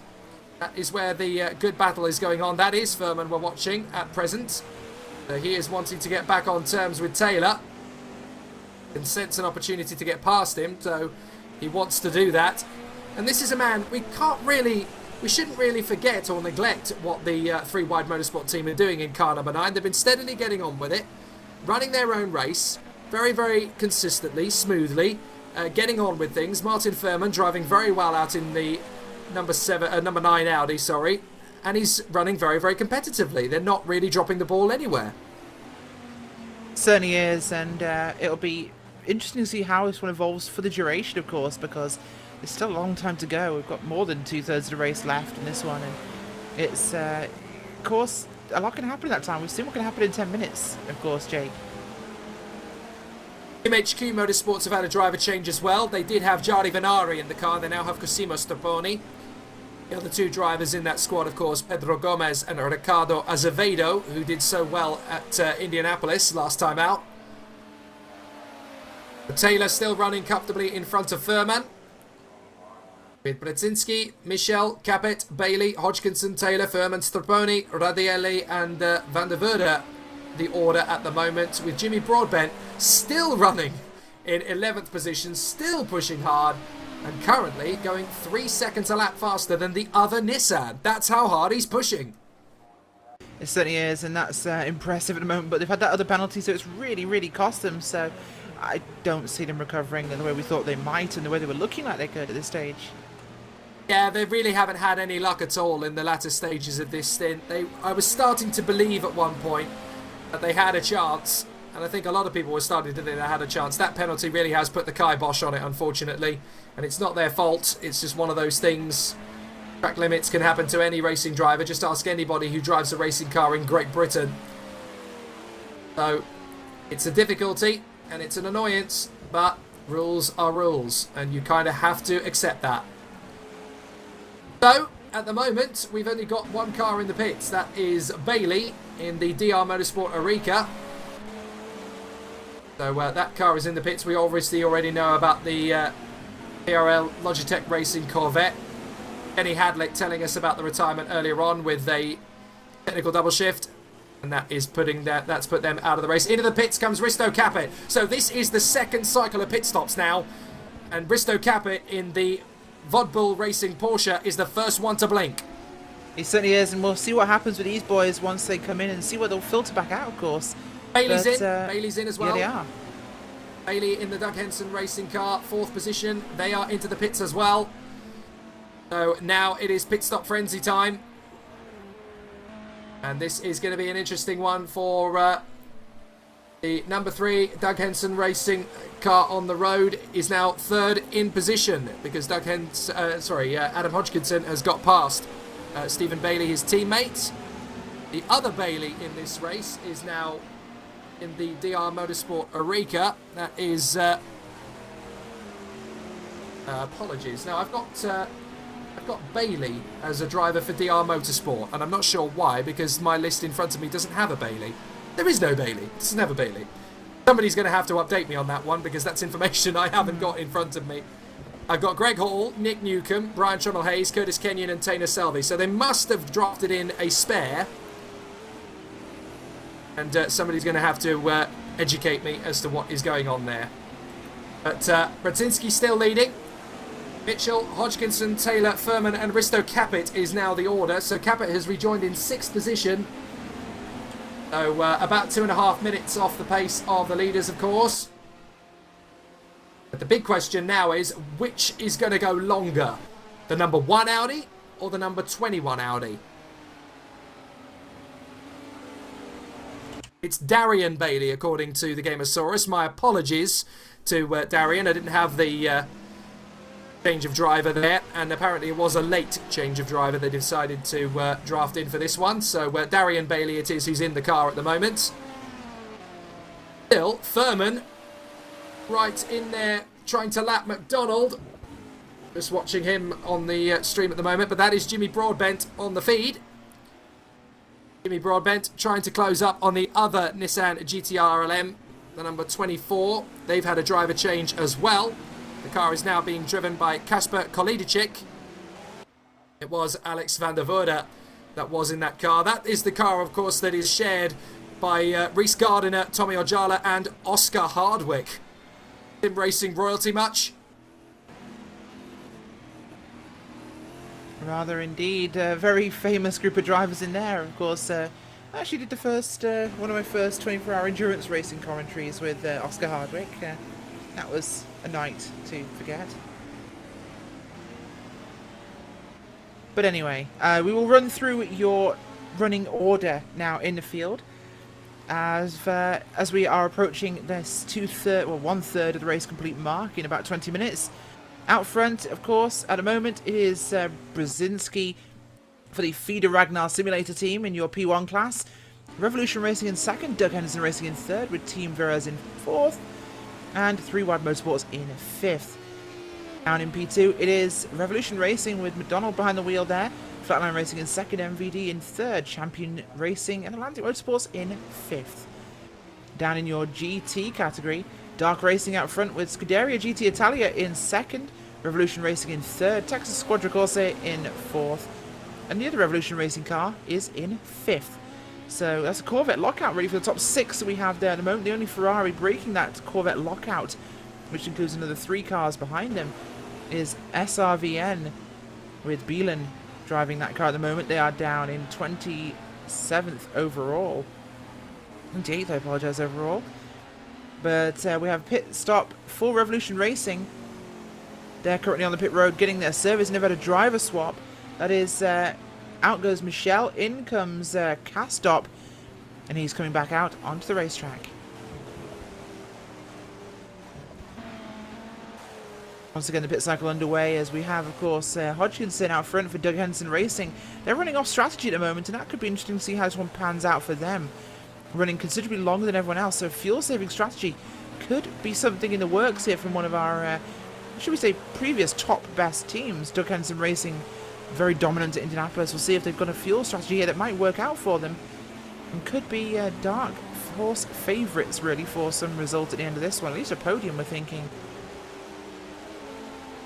That is where the good battle is going on. That is Furman we're watching at present. He is wanting to get back on terms with Taylor and sense an opportunity to get past him, so he wants to do that. And this is a man, we can't really we shouldn't really forget or neglect what the 3 Wide Motorsport team are doing in car number 9. They've been steadily getting on with it, running their own race, very, very consistently, smoothly, getting on with things. Martin Furman driving very well out in the number 9 Audi, sorry, and he's running very, very competitively. They're not really dropping the ball anywhere. Certainly is, and it'll be interesting to see how this one evolves for the duration, of course, because there's still a long time to go. We've got more than 2/3 of the race left in this one, and it's, of course, a lot can happen in that time. We've seen what can happen in 10 minutes, of course, Jake. MHQ Motorsports have had a driver change as well. They did have Gianni Venari in the car. They now have Cosimo Stropoli. The other 2 drivers in that squad, of course, Pedro Gomez and Ricardo Azevedo, who did so well at Indianapolis last time out. Taylor still running comfortably in front of Furman. With Brzezinski, Michel, Capet, Bailey, Hodgkinson, Taylor, Furman, Stroponi, Radielli and Van der Voorde. The order at the moment, with Jimmy Broadbent still running in 11th position, still pushing hard, and currently going 3 seconds a lap faster than the other Nissan. That's how hard he's pushing. It certainly is, and that's impressive at the moment, but they've had that other penalty, so it's really, really cost them, so I don't see them recovering in the way we thought they might and the way they were looking like they could at this stage. Yeah, they really haven't had any luck at all in the latter stages of this stint. I was starting to believe at one point that they had a chance, and I think a lot of people were starting to think they had a chance. That penalty really has put the kibosh on it, unfortunately, and it's not their fault. It's just one of those things. Track limits can happen to any racing driver. Just ask anybody who drives a racing car in Great Britain. So, it's a difficulty, and it's an annoyance, but rules are rules, and you kind of have to accept that. So, at the moment, we've only got 1 car in the pits. That is Bailey in the DR Motorsport Areca. So that car is in the pits. We obviously already know about the PRL Logitech Racing Corvette. Kenny Hadlick telling us about the retirement earlier on with a technical double shift. And that is that's put them out of the race. Into the pits comes Risto Capet. So this is the 2nd cycle of pit stops now. And Risto Capet in the Vodbull Racing Porsche is the first one to blink. He certainly is, and we'll see what happens with these boys once they come in and see what they'll filter back out, of course. Bailey's in as well. Yeah, they are. Bailey in the Doug Henson racing car, 4th position. They are into the pits as well. So now it is pit stop frenzy time. And this is going to be an interesting one for the number 3 Doug Henson racing car on the road is now 3rd in position because Adam Hodgkinson has got past Stephen Bailey, his teammate. The other Bailey in this race is now in the DR Motorsport Areca. That is apologies. Now I've got Bailey as a driver for DR Motorsport, and I'm not sure why, because my list in front of me doesn't have a Bailey. There is no Bailey. It's never Bailey. Somebody's going to have to update me on that one, because that's information I haven't got in front of me. I've got Greg Hall, Nick Newcomb, Brian Trumbull-Hayes, Curtis Kenyon and Taylor Selvey. So they must have drafted in a spare. And somebody's going to have to educate me as to what is going on there. But Brzezinski still leading. Mitchell, Hodgkinson, Taylor, Furman and Risto Capet is now the order. So Capet has rejoined in 6th position. So about 2.5 minutes off the pace of the leaders, of course. But the big question now is, which is going to go longer? The number 1 Audi or the number 21 Audi? It's Darian Bailey, according to the Gameosaurus. My apologies to Darian. I didn't have the change of driver there, and apparently it was a late change of driver they decided to draft in for this one. So Darian Bailey it is who's in the car at the moment. Still, Furman right in there trying to lap McDonald. Just watching him on the stream at the moment, but that is Jimmy Broadbent on the feed. Jimmy Broadbent trying to close up on the other Nissan GT-R LM, the number 24. They've had a driver change as well. The car is now being driven by Kasper Kolidicic. It was Alex van der Voorde that was in that car. That is the car, of course, that is shared by Reese Gardiner, Tommy Ojala and Oscar Hardwick. Sim Racing royalty much? Rather indeed. A very famous group of drivers in there. Of course, I actually did the first, one of my first 24-hour endurance racing commentaries with Oscar Hardwick. That was a night to forget. But anyway, we will run through your running order now in the field. As we are approaching this 1/3 of the race complete mark in about 20 minutes. Out front, of course, at the moment, it is Brzezinski for the Feeder Ragnar Simulator team in your P1 class. Revolution Racing in second, Doug Henderson Racing in third, with Team Veras in fourth, and 3 Wide Motorsports in fifth. Down in P2, it is Revolution Racing with McDonald behind the wheel there, Flatline Racing in second, MVD in third, Champion Racing and Atlantic Motorsports in fifth. Down in your GT category, Dark Racing out front with Scuderia GT Italia in second, Revolution Racing in third, Texas Quadricorse in fourth, and the other Revolution Racing car is in fifth. So that's a Corvette lockout really for the top 6 that we have there at the moment. The only Ferrari breaking that Corvette lockout, which includes another 3 cars behind them, is SRVN with Beelan driving that car at the moment. They are down in 27th overall. 28th, I apologise, overall. But we have pit stop for Revolution Racing. They're currently on the pit road getting their service, and they've had a driver swap. That is, out goes Michelle, in comes Castop, and he's coming back out onto the racetrack. Once again, the pit cycle underway as we have, of course, Hodgkinson out front for Doug Henderson Racing. They're running off strategy at the moment, and that could be interesting to see how this one pans out for them. Running considerably longer than everyone else, so fuel-saving strategy could be something in the works here from one of our, should we say, previous top-best teams. Doug Henderson Racing, very dominant at Indianapolis. We'll see if they've got a fuel strategy here that might work out for them, and could be dark horse favourites, really, for some result at the end of this one. At least a podium, we're thinking.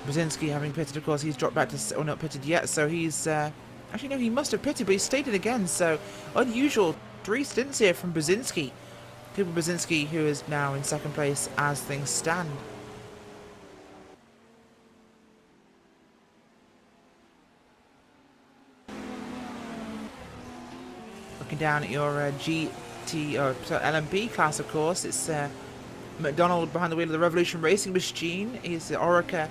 Brzezinski having pitted, of course, he's dropped back to... Oh, not pitted yet, so he's... actually, no, he must have pitted, but he's stayed in again, so unusual 3 stints here from Brzezinski. Cooper Brzezinski, who is now in second place as things stand. Looking down at your GT, or LMP class, of course, it's McDonald behind the wheel of the Revolution Racing machine. He's the Orica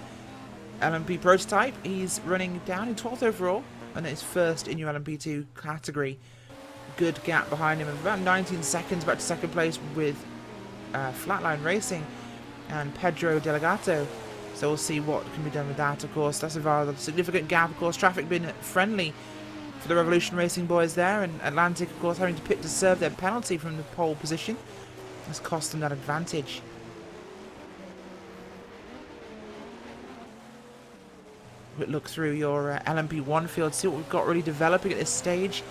LMP Protype. He's running down in 12th overall, and it's first in your LMP2 category. Good gap behind him of about 19 seconds back to second place with Flatline Racing and Pedro Delegato. So we'll see what can be done with that, of course. That's a rather significant gap, of course. Traffic been friendly for the Revolution Racing boys there, and Atlantic, of course, having to pit to serve their penalty from the pole position has cost them that advantage. Quick look through your LMP1 field, see what we've got really developing at this stage.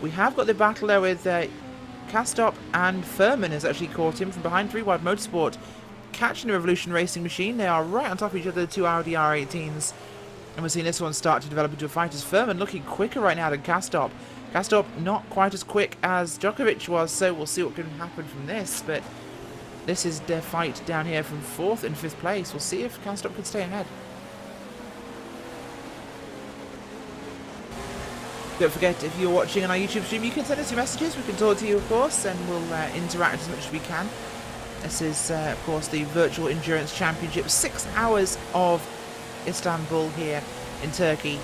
We have got the battle there with Castop, and Furman has actually caught him from behind. 3 Wide Motorsport catching the Revolution Racing machine. They are right on top of each other, the 2 Audi R18s. And we're seeing this one start to develop into a fight as Furman looking quicker right now than Castop. Castop not quite as quick as Jackovic was, so we'll see what can happen from this. But this is their fight down here from 4th and 5th place. We'll see if Castop can stay ahead. Don't forget, if you're watching on our YouTube stream, you can send us your messages. We can talk to you, of course, and we'll interact as much as we can. This is, of course, the Virtual Endurance Championship. 6 hours of Istanbul here in Turkey.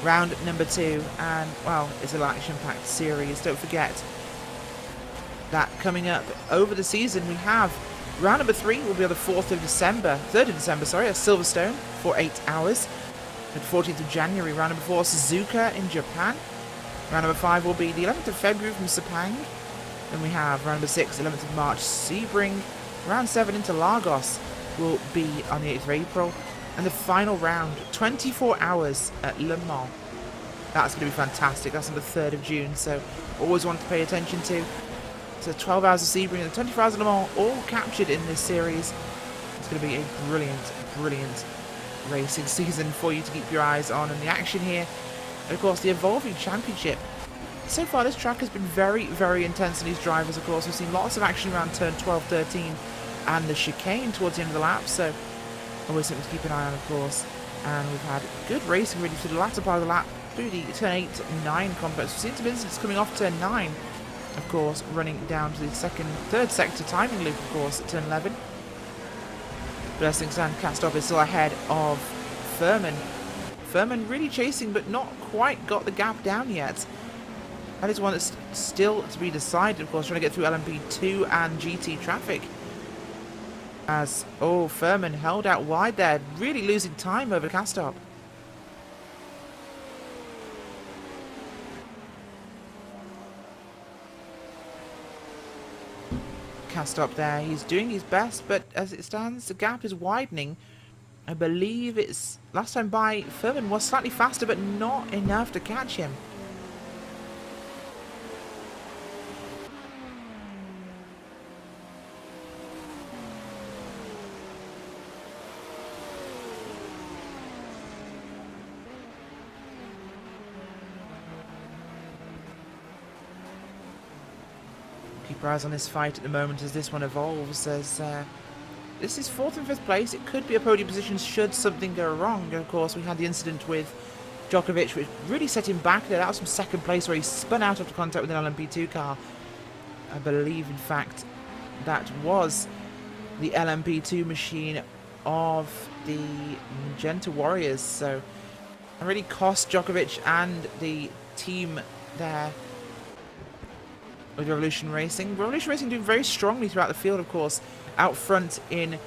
Round number 2. And, well, it's an action-packed series. Don't forget that coming up over the season, we have round number 3 will be on the 3rd of December, at Silverstone for 8 hours. The 14th of January, round number 4, Suzuka in Japan. Round number 5 will be the 11th of February from Sepang. Then we have round number 6, 11th of March, Sebring. Round 7 into Lagos will be on the 8th of April. And the final round, 24 hours at Le Mans. That's going to be fantastic. That's on the 3rd of June, so always want to pay attention to. So 12 hours of Sebring and 24 hours of Le Mans, all captured in this series. It's going to be a brilliant, brilliant racing season for you to keep your eyes on, and the action here, and of course the evolving championship. So far this track has been very, very intense in these drivers. Of course, we've seen lots of action around turn 12, 13 and the chicane towards the end of the lap, so always something to keep an eye on, of course. And we've had good racing really through the latter part of the lap, through the turn 8, 9 complex. We've seen some incidents coming off turn 9, of course, running down to the third sector timing loop, of course, at turn 11. But as things stand, Castop is still ahead of Furman. Furman really chasing, but not quite got the gap down yet. That is one that's still to be decided, of course, trying to get through LMP2 and GT traffic. As, Furman held out wide there, really losing time over Castop. Castop there, he's doing his best, but as it stands, the gap is widening. I believe it's last time by, Furman was slightly faster, but not enough to catch him. Keep our eyes on this fight at the moment as this one evolves. As this is 4th and 5th place, it could be a podium position should something go wrong. And of course, we had the incident with Jackovic, which really set him back there. That was from 2nd place where he spun out after contact with an LMP2 car. I believe, in fact, that was the LMP2 machine of the Magenta Warriors. So it really cost Jackovic and the team there with Revolution Racing. Revolution Racing doing very strongly throughout the field, of course, out front in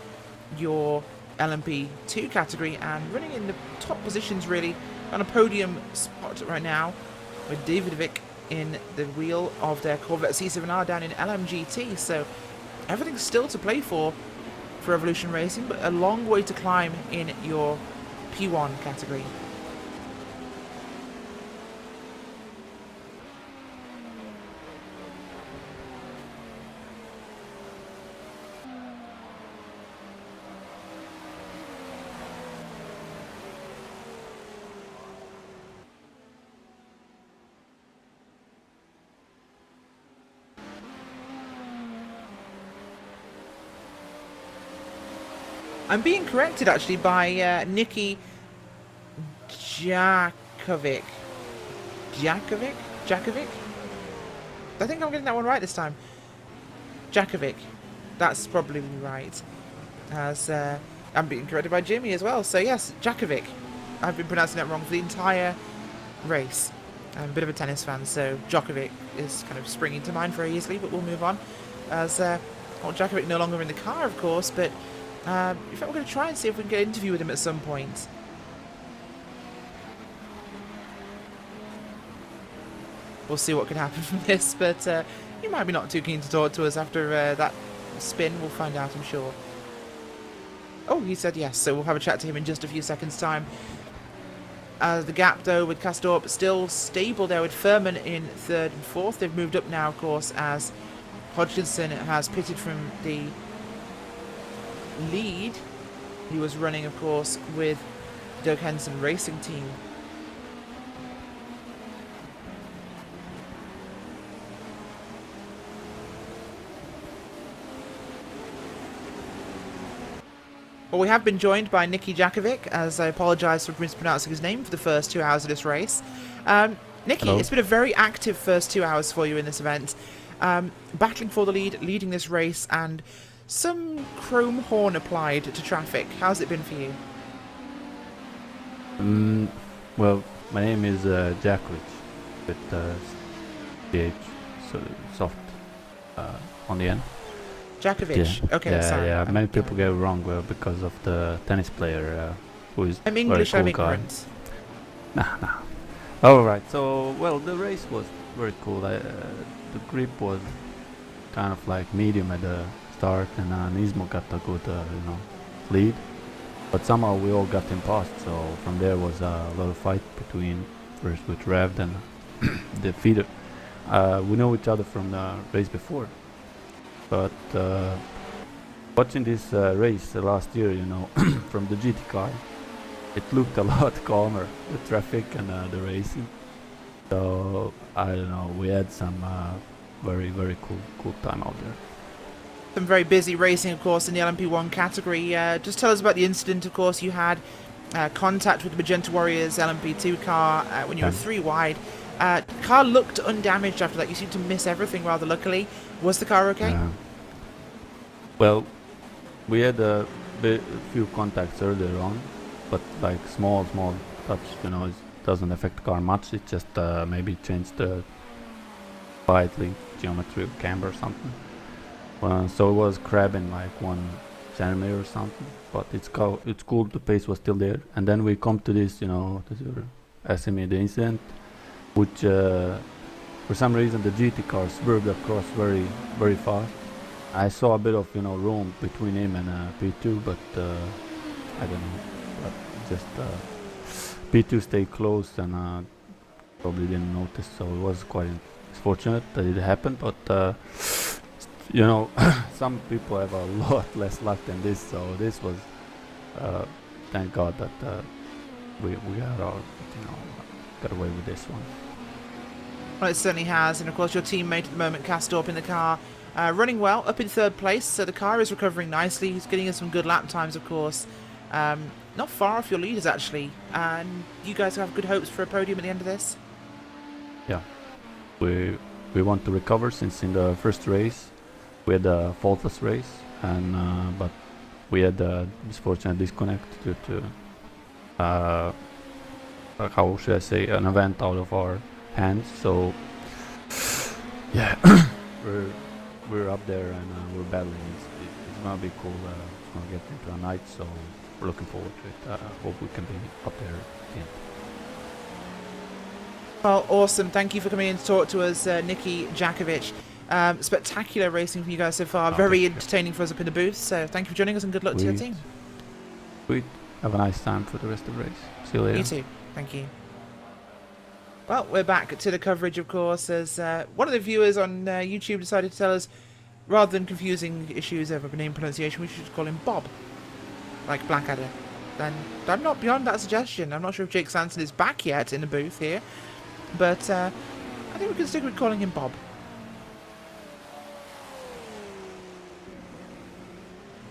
your LMP2 category and running in the top positions really on a podium spot right now with Davidovic in the wheel of their Corvette C7R down in LMGT. So everything's still to play for Revolution Racing, but a long way to climb in your P1 category. I'm being corrected actually by Nikki Jackovic. Jackovic? I think I'm getting that one right this time. Jackovic. That's probably right. As I'm being corrected by Jimmy as well. So yes, Jackovic. I've been pronouncing that wrong for the entire race. I'm a bit of a tennis fan, so Djokovic is kind of springing to mind very easily, but we'll move on. As Jackovic no longer in the car, of course, but in fact, we're going to try and see if we can get an interview with him at some point. We'll see what can happen from this, but he might be not too keen to talk to us after that spin. We'll find out, I'm sure. Oh, he said yes, so we'll have a chat to him in just a few seconds' time. The gap, though, with Castorp still stable there with Furman in 3rd and 4th. They've moved up now, of course, as Hodgkinson has pitted from the lead. He was running, of course, with Doug Henson Racing Team. Well, we have been joined by Nicky Jackovic, as I apologise for mispronouncing his name for the first 2 hours of this race. Nicky, it's been a very active first 2 hours for you in this event. Battling for the lead, leading this race, and some chrome horn applied to traffic. How's it been for you? Well, my name is Jackovic, with CH, so soft on the end. Jackovic. Yeah. Okay, sorry. Yeah, many people get it wrong because of the tennis player who is I'm English, very I'm cool ignorant. guy. Nah. Alright, so, well, the race was very cool. The grip was kind of like medium at the start, and Nismo got a good, lead. But somehow we all got him past, so from there was a lot of fight between first with Rev, then the feeder. We know each other from the race before. But watching this race last year, from the GT car, it looked a lot calmer, the traffic and the racing. So I don't know, we had some very, very cool time out there. Some very busy racing, of course, in the LMP1 category. Just tell us about the incident, of course, you had contact with the Magenta Warriors LMP2 car when you were 3 wide. The car looked undamaged after that. You seemed to miss everything rather luckily. Was the car okay? Well, we had a few contacts earlier on, but like small touch, you know, it doesn't affect the car much. It just maybe changed the slightly geometry of camber or something. So it was crabbing like 1 centimeter or something, but it's cool. The pace was still there, and then we come to this, you know, this asking me the incident, which for some reason the GT car swerved across very fast. I saw a bit of, you know, room between him and P2, but I don't know. But just P2 stayed close and probably didn't notice, so it was quite fortunate that it happened. But you know, some people have a lot less luck than this, so this was thank God that we got away with this one. Well, it certainly has, and of course your teammate at the moment, Castorp, in the car, running well, up in 3rd place, so the car is recovering nicely. He's getting in some good lap times, of course. Not far off your leaders, actually, and you guys have good hopes for a podium at the end of this? Yeah, we want to recover, since in the first race we had a faultless race, and but we had a misfortunate disconnect due to how should I say, an event out of our hands. So yeah, we're up there and we're battling. It's gonna be cool. It's gonna get into a night, so we're looking forward to it. Hope we can be up there at the end. Well, awesome. Thank you for coming in to talk to us, Nikki Jackovic. Spectacular racing for you guys so far. Very entertaining for us up in the booth. So thank you for joining us and good luck to your team. Sweet. Have a nice time for the rest of the race. See you later. You too. Thank you. Well, we're back to the coverage, of course, as one of the viewers on YouTube decided to tell us, rather than confusing issues over name pronunciation, we should just call him Bob, like Blackadder. And I'm not beyond that suggestion. I'm not sure if Jake Sanson is back yet in the booth here, but I think we can stick with calling him Bob.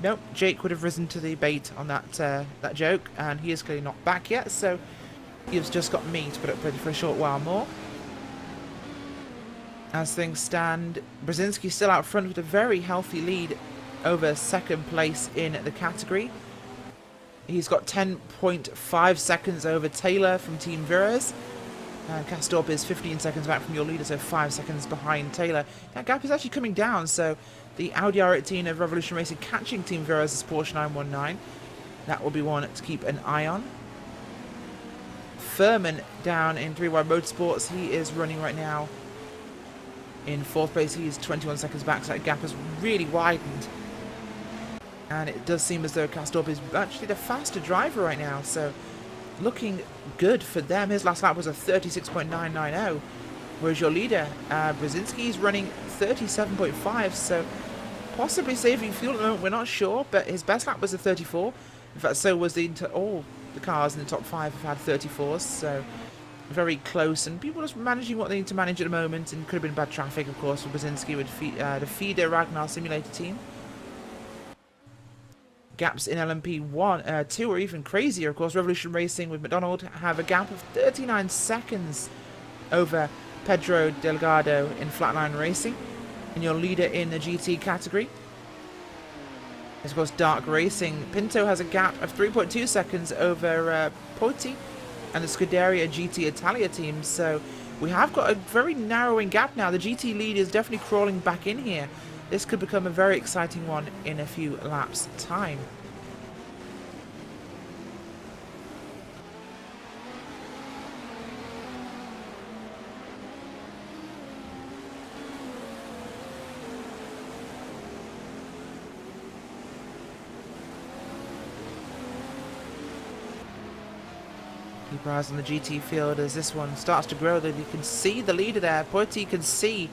Nope, Jake would have risen to the bait on that that joke, and he is clearly not back yet, so he's just got me to put up with for a short while more. As things stand, Brzezinski still out front with a very healthy lead over 2nd place in the category. He's got 10.5 seconds over Taylor from Team Viras. Castorp is 15 seconds back from your leader, so 5 seconds behind Taylor. That gap is actually coming down, so the Audi R18 of Revolution Racing catching Team Viras' Porsche 919. That will be one to keep an eye on. Furman down in 3 Wide Motorsports. He is running right now in 4th place. He is 21 seconds back, so that gap has really widened. And it does seem as though Castorp is actually the faster driver right now, so looking good for them. His last lap was a 36.990, whereas your leader, Brzezinski, is running 37.5, so possibly saving fuel at the moment, we're not sure, but his best lap was a 34. In fact, so was all the cars in the top 5 have had 34s, so very close, and people are just managing what they need to manage at the moment, and could have been bad traffic, of course, for Brzezinski with the FIDE Ragnar simulator team. Gaps in LMP 2 are even crazier, of course. Revolution Racing with McDonald have a gap of 39 seconds over Pedro Delgado in Flatline Racing, and your leader in the GT category is, of course, Dark Racing. Pinto has a gap of 3.2 seconds over Poti and the Scuderia GT Italia team, so we have got a very narrowing gap now. The GT lead is definitely crawling back in here. This could become a very exciting one in a few laps' time. Keep your eyes on the GT field as this one starts to grow. That you can see the leader there. Poiti can see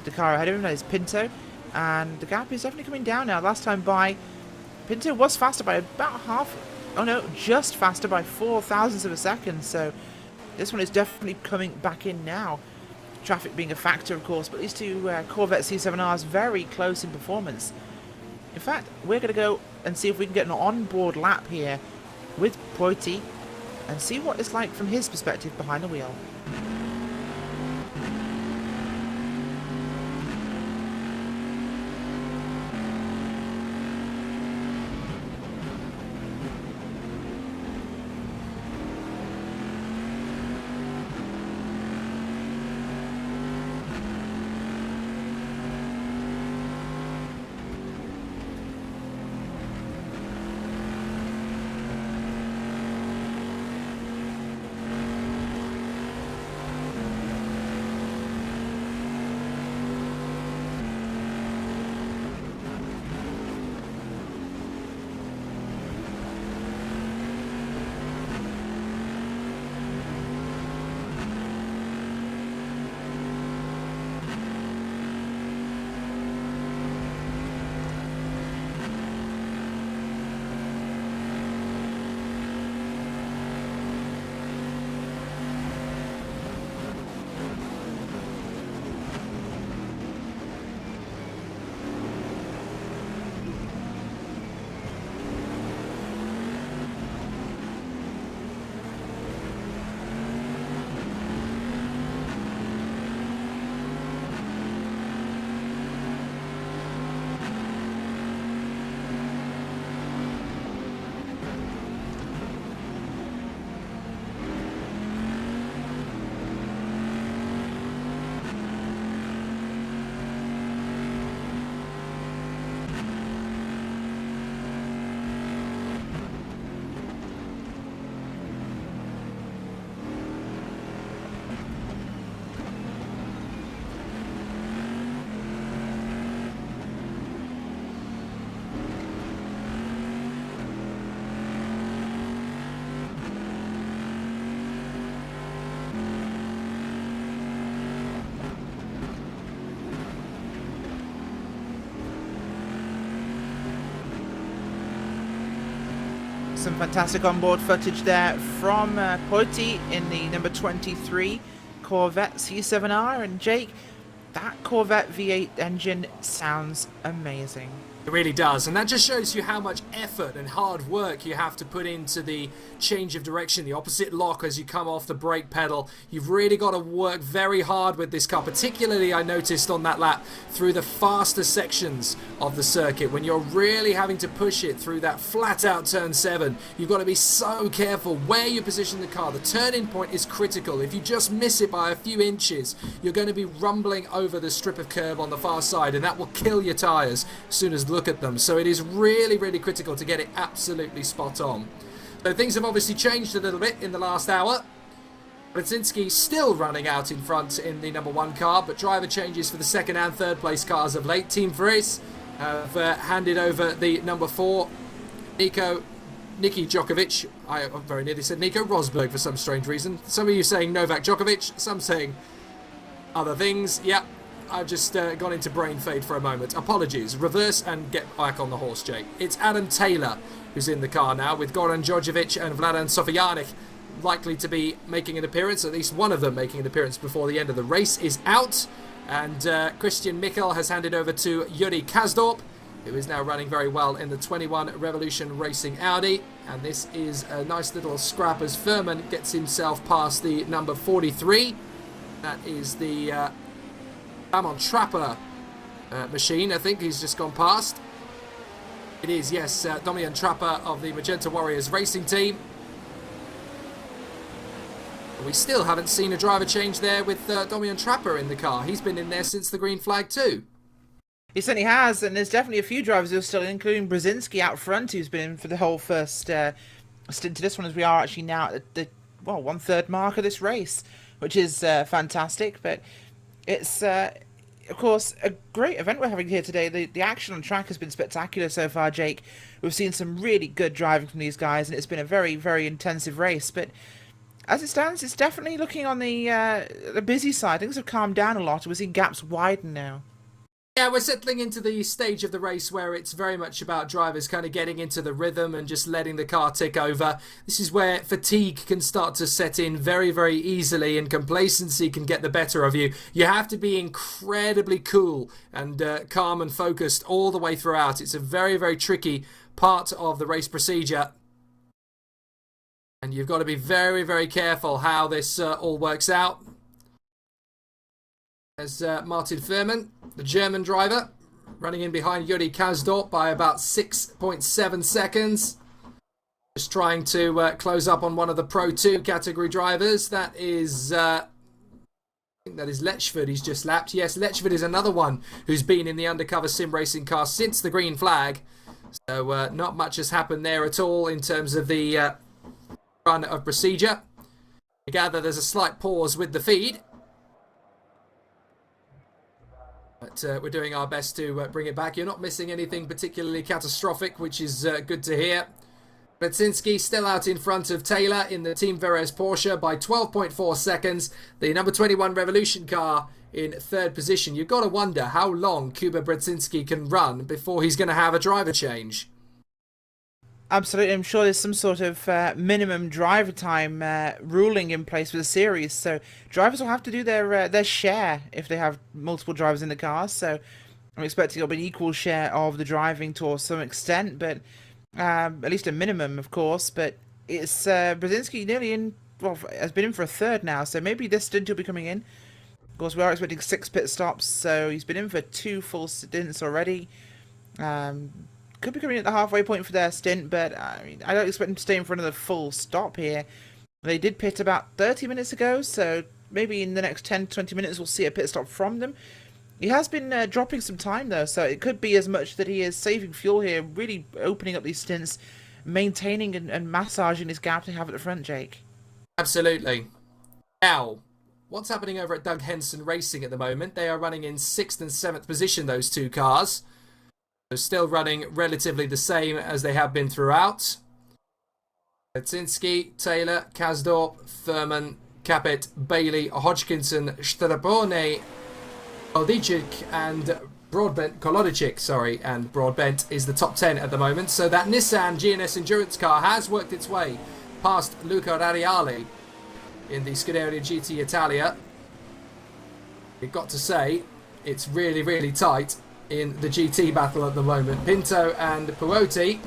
the car ahead of him. That is Pinto, and the gap is definitely coming down now. Last time by, Pinto was faster by about half. Oh no, just faster by 4 thousandths of a second. So this one is definitely coming back in now. Traffic being a factor, of course, but these two Corvette C7Rs very close in performance. In fact, we're going to go and see if we can get an onboard lap here with Protype and see what it's like from his perspective behind the wheel. Some fantastic onboard footage there from Protype in the number 23 Corvette C7R. And Jake, that Corvette V8 engine sounds amazing. It really does, and that just shows you how much effort and hard work you have to put into the change of direction, the opposite lock as you come off the brake pedal. You've really got to work very hard with this car, particularly I noticed on that lap through the faster sections of the circuit. When you're really having to push it through that flat out turn 7, you've got to be so careful where you position the car. The turn-in point is critical. If you just miss it by a few inches, you're going to be rumbling over the strip of curb on the far side, and that will kill your tyres as soon as look at them. So it is really, really critical to get it absolutely spot on. So things have obviously changed a little bit in the last hour. Brzezinski still running out in front in the number 1 car, but driver changes for the 2nd and 3rd place cars of late. Team Vries have handed over the number 4 Niki Jackovic. I very nearly said Nico Rosberg for some strange reason. Some of you saying Novak Djokovic, some saying other things. Yep. I've just gone into brain fade for a moment. Apologies. Reverse and get back on the horse, Jake. It's Adam Taylor who's in the car now, with Goran Djordjevic and Vladan Sofijanic likely to be making an appearance. At least one of them making an appearance before the end of the race is out. And Christian Michel has handed over to Yuri Kasdorp, who is now running very well in the 21 Revolution Racing Audi. And this is a nice little scrap as Furman gets himself past the number 43. That is the Amon Trapper machine, I think he's just gone past. It is, yes, Domian Trapper of the Magenta Warriors racing team. We still haven't seen a driver change there with Domian Trapper in the car. He's been in there since the green flag too. He certainly has, and there's definitely a few drivers who are still in, including Brzezinski out front, who's been in for the whole first stint to this one, as we are actually now at the 1/3 mark of this race, which is fantastic. But it's of course a great event we're having here today. The action on track has been spectacular so far, Jake. We've seen some really good driving from these guys, and it's been a very, very intensive race. But as it stands, it's definitely looking on the busy side. Things have calmed down a lot. We're seeing gaps widen now. Yeah, we're settling into the stage of the race where it's very much about drivers kind of getting into the rhythm and just letting the car tick over. This is where fatigue can start to set in very, very easily, and complacency can get the better of you. You have to be incredibly cool and calm and focused all the way throughout. It's a very, very tricky part of the race procedure. And you've got to be very, very careful how this all works out. There's Martin Firman, the German driver, running in behind Yuri Kasdorp by about 6.7 seconds. Just trying to close up on one of the Pro 2 category drivers. That is, I think that is Letchford he's just lapped. Yes, Letchford is another one who's been in the undercover sim racing car since the green flag. So not much has happened there at all in terms of the run of procedure. I gather there's a slight pause with the feed. But we're doing our best to bring it back. You're not missing anything particularly catastrophic, which is good to hear. Brzezinski still out in front of Taylor in the Team Veres Porsche by 12.4 seconds. The number 21 Revolution car in third position. You've got to wonder how long Kuba Brzezinski can run before he's going to have a driver change. Absolutely, I'm sure there's some sort of minimum driver time ruling in place for the series, so drivers will have to do their share if they have multiple drivers in the car. So I'm expecting it'll be an equal share of the driving to some extent, but at least a minimum, of course. But it's Brzezinski nearly in, well, has been in for a third now, so maybe this stint will be coming in. Of course, we are expecting 6 pit stops, so he's been in for 2 full stints already. Could be coming at the halfway point for their stint, but I mean, I don't expect him to stay in for another full stop here. They did pit about 30 minutes ago, so maybe in the next 10 to 20 minutes we'll see a pit stop from them. He has been dropping some time though, so it could be as much that he is saving fuel here, really opening up these stints, maintaining and massaging this gap they have at the front, Jake. Absolutely. Now, what's happening over at Doug Henson Racing at the moment? They are running in 6th and 7th position, those two cars. So still running relatively the same as they have been throughout. Brzezinski, Taylor, Kasdorp, Thurman, Capet, Bailey, Hodgkinson, Stropoli, Kolodicic and Broadbent, and Broadbent is the top 10 at the moment. So that Nissan GNS Endurance car has worked its way past Luca Rariali in the Scuderia GT Italia. You've got to say, it's really, really tight in the GT battle at the moment. Pinto and Puoti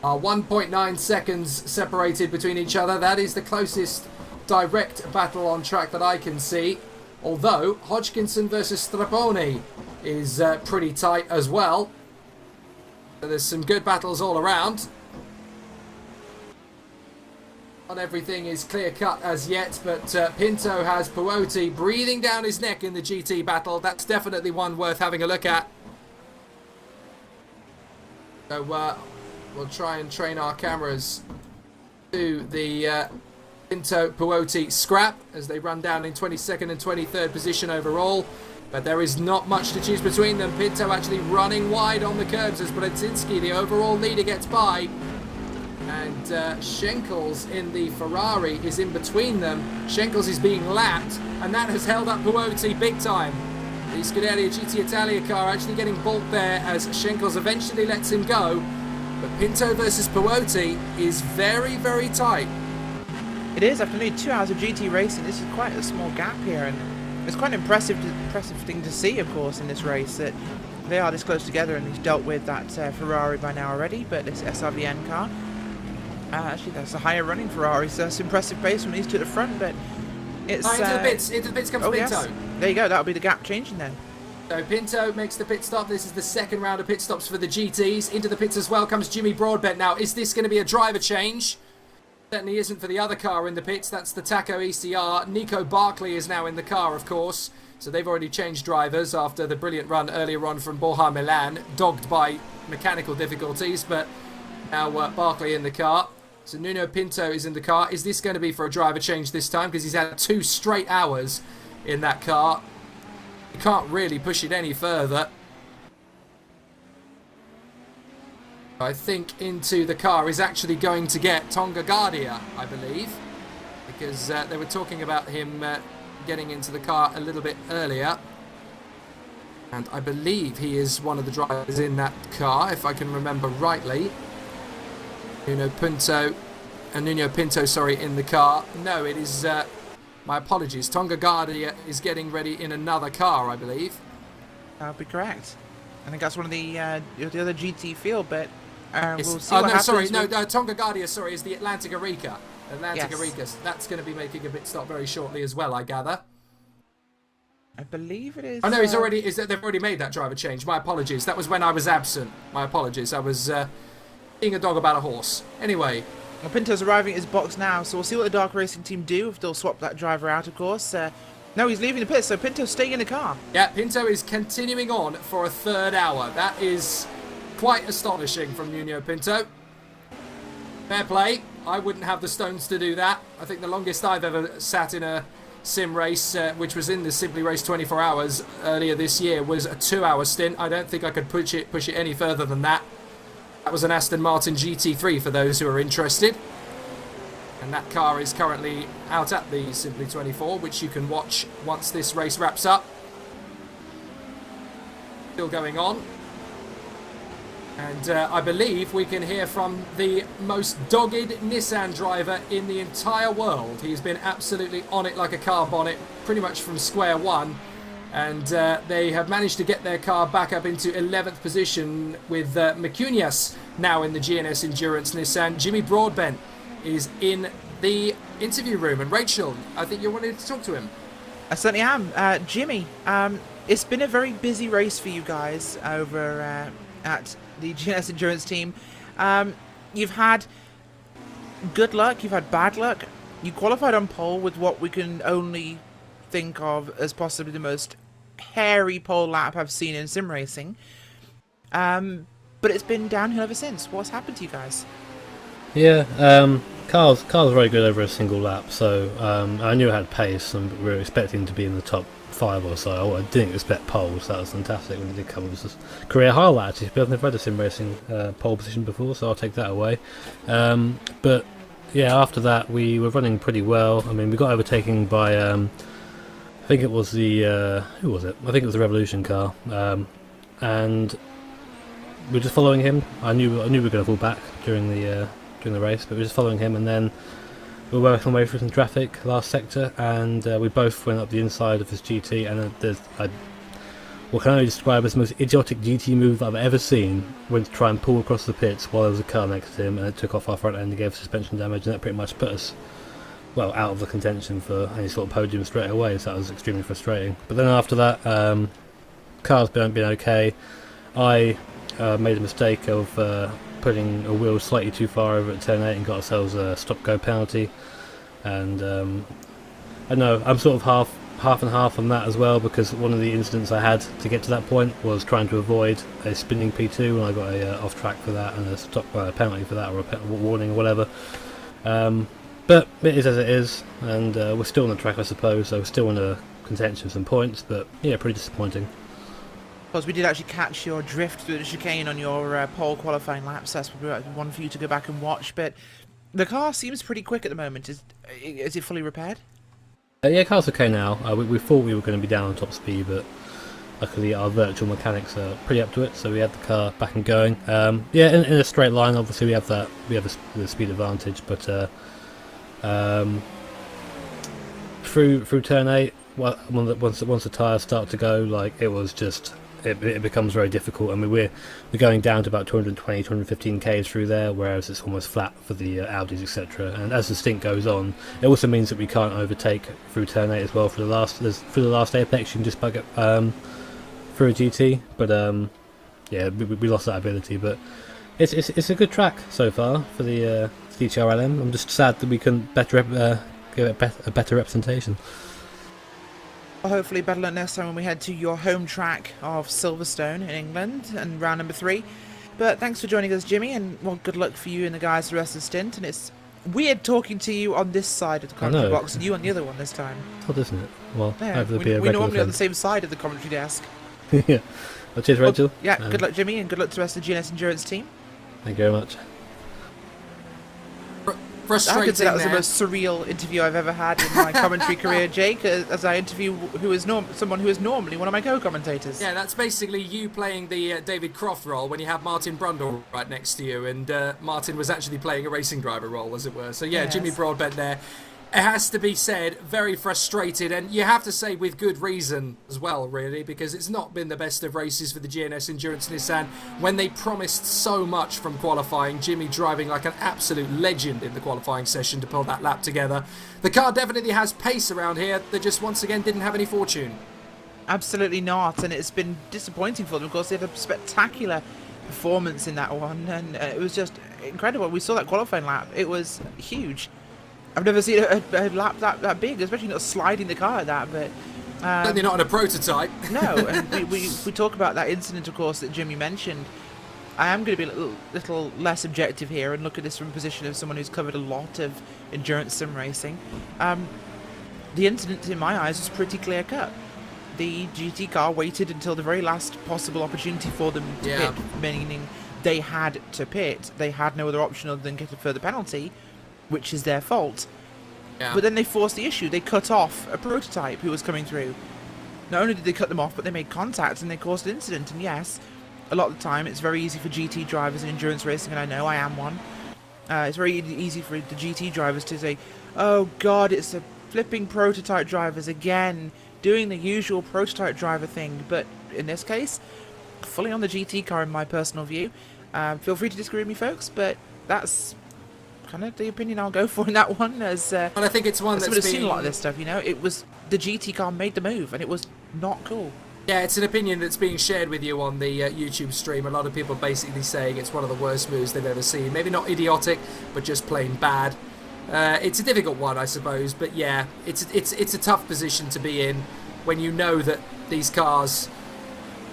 are 1.9 seconds separated between each other. That is the closest direct battle on track that I can see. Although Hodgkinson versus Stropoli is pretty tight as well. So there's some good battles all around. Not everything is clear cut as yet, but Pinto has Puoti breathing down his neck in the GT battle. That's definitely one worth having a look at. So we'll try and train our cameras to the Pinto Puoti scrap as they run down in 22nd and 23rd position overall. But there is not much to choose between them. Pinto actually running wide on the curbs as Brzezinski, the overall leader, gets by. And Schenkels in the Ferrari is in between them. Schenkels is being lapped, and that has held up Puoti big time. The Scuderia GT Italia car actually getting balked there as Schenkels eventually lets him go. But Pinto versus Puoti is very, very tight. It is, after nearly 2 hours of GT racing, this is quite a small gap here, and it's quite an impressive thing to see, of course, in this race, that they are this close together, and he's dealt with that Ferrari by now already, but this SRVN car, actually that's a higher running Ferrari, so that's impressive pace from these two at the front, but it's... into the pits comes Pinto. Yes. There you go, that'll be the gap changing then. So Pinto makes the pit stop. This is the second round of pit stops for the GTs. Into the pits as well comes Jimmy Broadbent. Now, is this going to be a driver change? Certainly isn't for the other car in the pits. That's the Taco ECR. Nico Barkley is now in the car, of course. So they've already changed drivers after the brilliant run earlier on from Borja Milan, dogged by mechanical difficulties. But now Barkley in the car. So Nuno Pinto is in the car. Is this going to be for a driver change this time? Because he's had 2 straight hours in that car. You can't really push it any further. I think into the car is actually going to get Tonga Guardia, I believe. Because they were talking about him getting into the car a little bit earlier. And I believe he is one of the drivers in that car, if I can remember rightly. Nuno Pinto, in the car. No, it is, my apologies, Tonga Guardia is getting ready in another car, I believe. That would be correct. I think that's one of the other GT field, but we'll see what what happens. Tonga Guardia, is the Atlantic Arica Atlantic Yes. Aregas. That's going to be making a pit stop very shortly as well, I gather. I believe it is. Oh no, he's already. They've already made that driver change. My apologies. That was when I was absent. My apologies. I was being a dog about a horse. Anyway. Well, Pinto's arriving at his box now, so we'll see what the Dark Racing team do if they'll swap that driver out, of course. No, he's leaving the pit, so Pinto's staying in the car. Yeah, Pinto is continuing on for a third hour. That is quite astonishing from Nuno Pinto. Fair play. I wouldn't have the stones to do that. I think the longest I've ever sat in a sim race, which was in the Simply Race 24 Hours earlier this year, was a 2-hour stint. I don't think I could push it any further than that. That was an Aston Martin GT3 for those who are interested. And that car is currently out at the Simply 24, which you can watch once this race wraps up. Still going on. And I believe we can hear from the most dogged Nissan driver in the entire world. He's been absolutely on it like a car bonnet, pretty much from square one. And they have managed to get their car back up into 11th position with Macunias now in the GNS Endurance Nissan. Jimmy Broadbent is in the interview room. And Rachel, I think you wanted to talk to him. I certainly am. Jimmy, it's been a very busy race for you guys over at the GNS Endurance team. You've had good luck, you've had bad luck. You qualified on pole with what we can only think of as possibly the most hairy pole lap I've seen in sim racing. But it's been downhill ever since. What's happened to you guys? Yeah, Carl's very good over a single lap, so I knew I had pace and we were expecting to be in the top 5 or so. I didn't expect pole, so that was fantastic when it did come. It was a career highlight actually, but I've never had a sim racing pole position before, so I'll take that away. But yeah, after that we were running pretty well. I mean, we got overtaken by I think it was the who was it? I think it was the Revolution car, and we were just following him. I knew we were going to fall back during the race, but we were just following him, and then we were working our way through some traffic, last sector, and we both went up the inside of his GT, and there's what can only describe as the most idiotic GT move I've ever seen. Went to try and pull across the pits while there was a car next to him, and it took off our front end and gave suspension damage, and that pretty much put us, well, out of the contention for any sort of podium straight away, so that was extremely frustrating. But then after that, car's been okay. I made a mistake of putting a wheel slightly too far over at turn 8 and got ourselves a stop-go penalty, and I know I'm sort of half and half on that as well, because one of the incidents I had to get to that point was trying to avoid a spinning P2, and I got a off track for that and a stop penalty for that, or a warning or whatever. But it is as it is, and we're still on the track, I suppose, so we're still in a contention for some points, but yeah, pretty disappointing. Because we did actually catch your drift through the chicane on your pole qualifying lap, so that's one for you to go back and watch. But the car seems pretty quick at the moment. Is it fully repaired? Yeah, car's okay now. We thought we were going to be down on top speed, but luckily our virtual mechanics are pretty up to it, so we had the car back and going. Yeah, in a straight line, obviously we have the speed advantage, but through turn 8, once the tyres start to go, like, it was just it becomes very difficult. I mean, we're going down to about 220, 215 k's through there, whereas it's almost flat for the Audis, etc. And as the stint goes on, it also means that we can't overtake through turn 8 as well. For the last apex, you can just bug it through a GT, but yeah, we lost that ability. But it's a good track so far for the DTRLM. I'm just sad that we couldn't give it a better representation. Hopefully better luck next time when we head to your home track of Silverstone in England and round number 3. But thanks for joining us, Jimmy, and well, good luck for you and the guys for the rest of the stint. And it's weird talking to you on this side of the commentary box and you on the other one this time. It's odd, isn't it? Well, yeah, we normally on the same side of the commentary desk. Yeah. Well, cheers, Rachel. Well, yeah, good luck, Jimmy, and good luck to the rest of the GNS Endurance team. Thank you very much. Frustrating. I could say that was the most surreal interview I've ever had in my commentary career, Jake, as I interview someone who is normally one of my co-commentators. Yeah, that's basically you playing the David Croft role when you have Martin Brundle right next to you, and Martin was actually playing a racing driver role, as it were. So yeah, yes. Jimmy Broadbent there. it has to be said, very frustrated, and you have to say with good reason as well, really, because it's not been the best of races for the GNS Endurance Nissan when they promised so much from qualifying. Jimmy driving like an absolute legend in the qualifying session to pull that lap together. The car definitely has pace around here. They just once again didn't have any fortune. Absolutely not, and it's been disappointing for them. Of course, they had a spectacular performance in that one, and it was just incredible. We saw that qualifying lap. It was huge. I've never seen a lap that big, especially not sliding the car like that. But certainly not on a prototype. No, and we talk about that incident, of course, that Jimmy mentioned. I am going to be a little less objective here and look at this from a position of someone who's covered a lot of endurance sim racing. The incident, in my eyes, was pretty clear cut. The GT car waited until the very last possible opportunity for them to pit, meaning they had to pit. They had no other option other than get a further penalty, which is their fault. Yeah. But then they forced the issue. They cut off a prototype who was coming through. Not only did they cut them off, but they made contact and they caused an incident. And yes, a lot of the time it's very easy for GT drivers in endurance racing, and I know I am one. It's very easy for the GT drivers to say, oh god, it's the flipping prototype drivers again, doing the usual prototype driver thing. But in this case, fully on the GT car in my personal view. Feel free to disagree with me, folks, but that's kind of the opinion I'll go for in that one. As and I think it's one that's seen a lot of this stuff, you know. It was the GT car made the move, and it was not cool. Yeah, it's an opinion that's being shared with you on the YouTube stream. A lot of people basically saying it's one of the worst moves they've ever seen. Maybe not idiotic, but just plain bad. It's a difficult one, I suppose, but yeah, it's a tough position to be in when you know that these cars,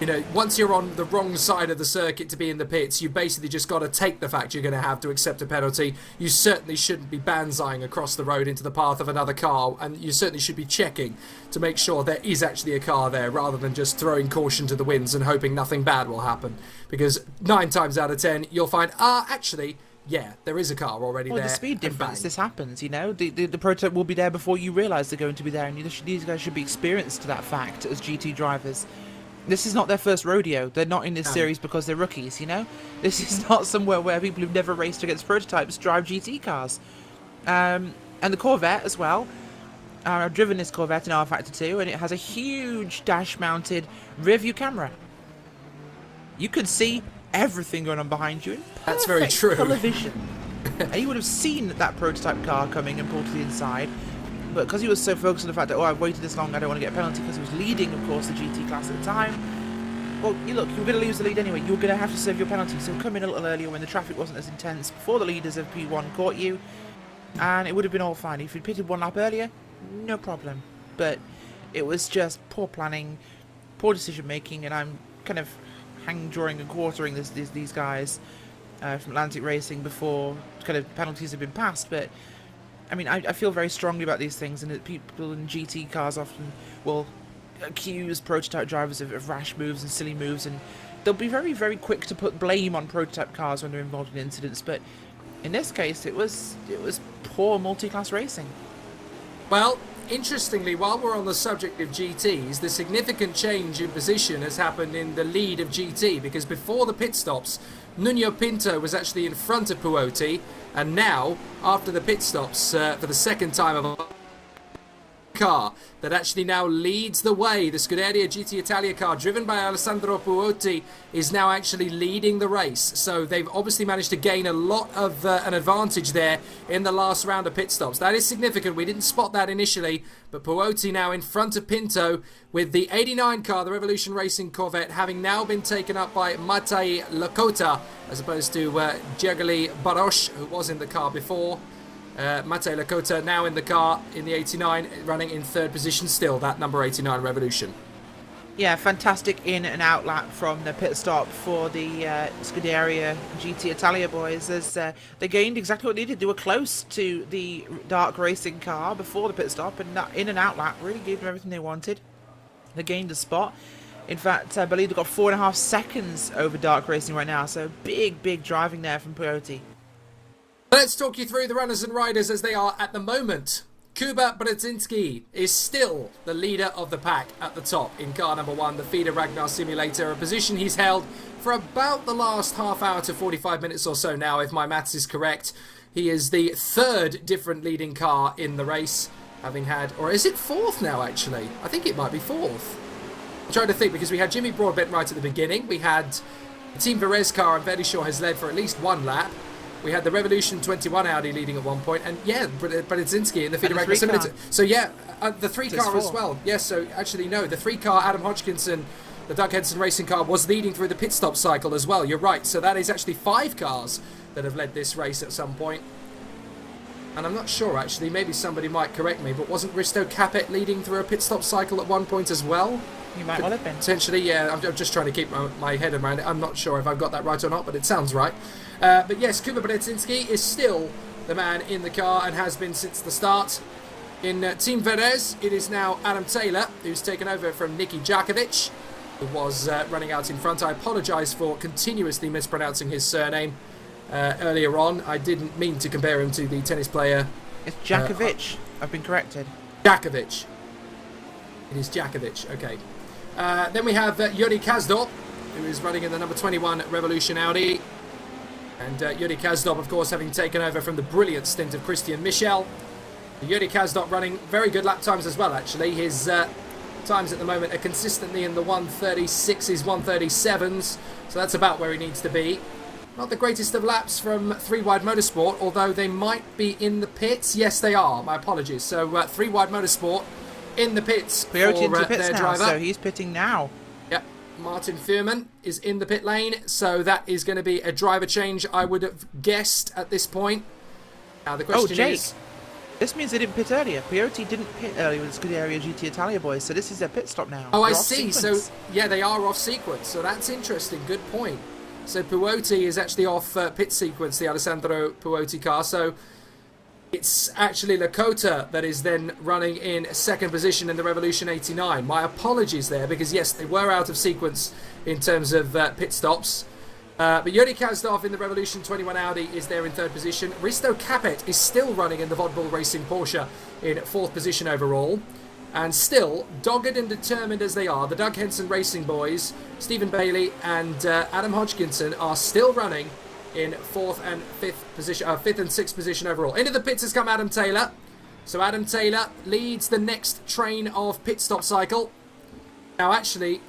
you know, once you're on the wrong side of the circuit to be in the pits, you basically just got to take the fact you're going to have to accept a penalty. You certainly shouldn't be banzaiing across the road into the path of another car, and you certainly should be checking to make sure there is actually a car there, rather than just throwing caution to the winds and hoping nothing bad will happen. Because 9 times out of 10, you'll find, actually, yeah, there is a car already there. Well, the speed difference, this happens, you know. The prototype will be there before you realise they're going to be there, and these guys should be experienced to that fact as GT drivers. This is not their first rodeo. They're not in this series because they're rookies, you know? This is not somewhere where people who've never raced against prototypes drive GT cars. And the Corvette as well. I've driven this Corvette in R-Factor 2, and it has a huge dash-mounted rear-view camera. You could see everything going on behind you in That's very true. colour vision. And you would have seen that prototype car coming and pulled to the inside. But because he was so focused on the fact that, I've waited this long, I don't want to get a penalty, because he was leading, of course, the GT class at the time. Well, you were going to lose the lead anyway. You were going to have to serve your penalty, so come in a little earlier when the traffic wasn't as intense, before the leaders of P1 caught you, and it would have been all fine. If you'd pitted 1 lap earlier, no problem. But it was just poor planning, poor decision making, and I'm kind of drawing and quartering these guys from Atlantic Racing before kind of penalties have been passed. But I mean, I feel very strongly about these things, and that people in GT cars often will accuse prototype drivers of rash moves and silly moves, and they'll be very, very quick to put blame on prototype cars when they're involved in incidents. But in this case, it was poor multi-class racing. Well, interestingly, while we're on the subject of GTs, the significant change in position has happened in the lead of GT, because before the pit stops, Nuno Pinto was actually in front of Puoti, and now, after the pit stops, for the second time of a car that actually now leads the way, the Scuderia GT Italia car driven by Alessandro Puoti is now actually leading the race. So they've obviously managed to gain a lot of an advantage there in the last round of pit stops. That is significant. We didn't spot that initially, but Puoti now in front of Pinto, with the 89 car, the Revolution Racing Corvette, having now been taken up by Matej Lakota as opposed to Giagali Barosh, who was in the car before. Matej Lakota now in the car in the 89, running in 3rd position still, that number 89 Revolution. Yeah, fantastic in and out lap from the pit stop for the Scuderia GT Italia boys, as they gained exactly what they needed. They were close to the Dark Racing car before the pit stop, and that in and out lap really gave them everything they wanted. They gained a spot. In fact, I believe they've got 4.5 seconds over Dark Racing right now, so big driving there from Puoti. Let's talk you through the runners and riders as they are at the moment. Kuba Brzezinski is still the leader of the pack at the top in car number 1, the Feeder Ragnar Simulator, a position he's held for about the last half hour to 45 minutes or so now, if my maths is correct. He is the third different leading car in the race, having had, or is it fourth now actually? I think it might be fourth. I'm trying to think, because we had Jimmy Broadbent right at the beginning. We had the Team Perez car, I'm fairly sure, has led for at least one lap. We had the Revolution 21 Audi leading at one point, and yeah, Brzezinski in the feeder rank. So yeah, the 3 car as well. Yes, so actually no, the 3 car, Adam Hodgkinson, the Doug Henson racing car, was leading through the pit stop cycle as well. You're right, so that is actually 5 cars that have led this race at some point. And I'm not sure actually, maybe somebody might correct me, but wasn't Risto Capet leading through a pit stop cycle at one point as well? You might well have been. Potentially, yeah. I'm just trying to keep my head around it. I'm not sure if I've got that right or not, but it sounds right. But yes, Kuba Brzezinski is still the man in the car and has been since the start. In Team Perez, it is now Adam Taylor, who's taken over from Niki Jackovic, who was running out in front. I apologise for continuously mispronouncing his surname earlier on. I didn't mean to compare him to the tennis player. It's Jackovic. I've been corrected. Jackovic. It is Jackovic, okay. Then we have Yuri Kazdorp, who is running in the number 21 Revolution Audi. And Yuri Kazdorp, of course, having taken over from the brilliant stint of Christian Michel. Yuri Kazdorp running very good lap times as well, actually. His times at the moment are consistently in the 136s, 137s. So that's about where he needs to be. Not the greatest of laps from 3 Wide Motorsport, although they might be in the pits. Yes, they are. My apologies. So 3 Wide Motorsport in the pits for into the pits their now, driver. so he's pitting now. Yep. Martin Fuhrman is in the pit lane, so that is going to be a driver change, I would have guessed at this point. Now the question Jake. is... This means they didn't pit earlier. Perotti didn't pit earlier with the Scuderia GT Italia boys, so this is their pit stop now. Oh, They're I off see. sequence. So, yeah, they are off sequence, so that's interesting. Good point. So Puotti is actually off pit sequence, the Alessandro Puotti car, so it's actually Lakota that is then running in second position in the Revolution 89. My apologies there, because yes, they were out of sequence in terms of pit stops. But Yuri Kazdorp in the Revolution 21 Audi is there in third position. Risto Capet is still running in the Vodbull Racing Porsche in fourth position overall. And still, dogged and determined as they are, the Doug Henson Racing boys, Stephen Bailey and Adam Hodgkinson are still running in fourth and fifth and sixth position overall. Into the pits has come Adam Taylor. So Adam Taylor leads the next train of pit stop cycle. Now actually,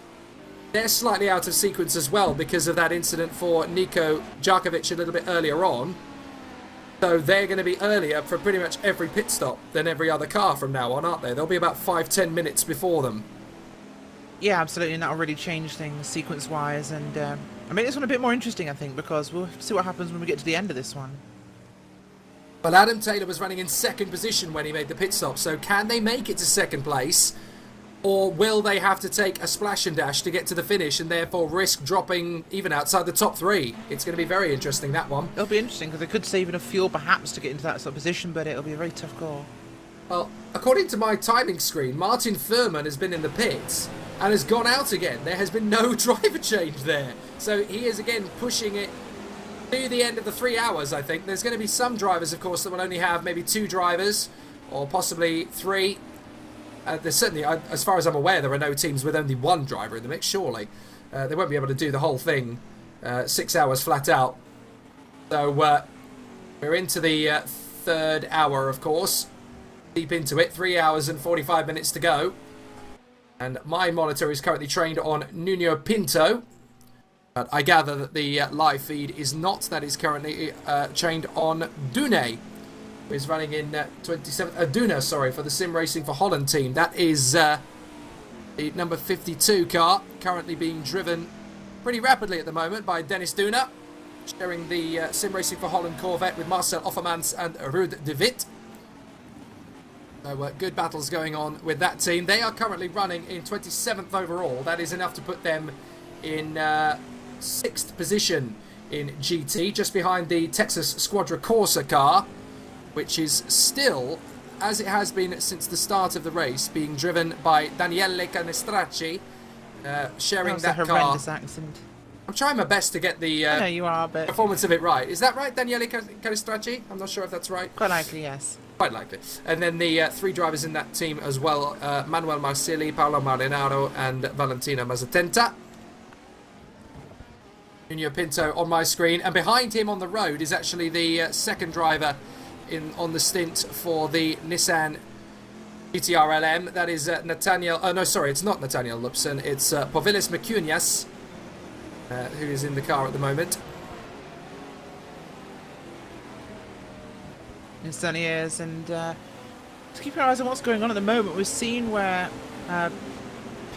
they're slightly out of sequence as well because of that incident for Niko Jackovic a little bit earlier on. So they're going to be earlier for pretty much every pit stop than every other car from now on, aren't they? They'll be about 5-10 minutes before them. Yeah, absolutely, and that'll really change things sequence-wise, and I mean, this one a bit more interesting, I think, because we'll see what happens when we get to the end of this one. Well, Adam Taylor was running in second position when he made the pit stop, so can they make it to second place? Or will they have to take a splash and dash to get to the finish and therefore risk dropping even outside the top 3? It's going to be very interesting, that one. It'll be interesting because they could save enough fuel perhaps to get into that sort of position, but it'll be a very tough call. Well, according to my timing screen, Martin Fuhrman has been in the pits and has gone out again. There has been no driver change there. So he is again pushing it to the end of the 3 hours, I think. There's going to be some drivers, of course, that will only have maybe 2 drivers or possibly 3. There's certainly, as far as I'm aware, there are no teams with only 1 driver in the mix, surely. They won't be able to do the whole thing 6 hours flat out. So we're into the 3rd hour, of course. Deep into it, 3 hours and 45 minutes to go. And my monitor is currently trained on Nuno Pinto. But I gather that the live feed is not. That is currently trained on Dune, who is running in 27th. Duna, sorry, for the Sim Racing for Holland team. That is the number 52 car, currently being driven pretty rapidly at the moment by Dennis Duna, sharing the Sim Racing for Holland Corvette with Marcel Offermans and Ruud de Wit. So good battles going on with that team. They are currently running in 27th overall. That is enough to put them in 6th position in GT, just behind the Texas Squadra Corsa car, which is still, as it has been since the start of the race, being driven by Daniele Canestracci, sharing that car. Horrendous accent. I'm trying my best to get the I know you are, but performance of it right. Is that right, Daniele Canestracci? I'm not sure if that's right. Quite likely, yes. Quite likely. And then the 3 drivers in that team as well, Manuel Marcelli, Paolo Marinaro and Valentina Mazzatenta. Junior Pinto on my screen, and behind him on the road is actually the second driver on the stint for the Nissan GTR LM. That is Nathaniel. Oh no, sorry, it's not Nathaniel Lupson. It's Povilis Makunias, who is in the car at the moment. It certainly is, and to keep our eyes on what's going on at the moment, we've seen where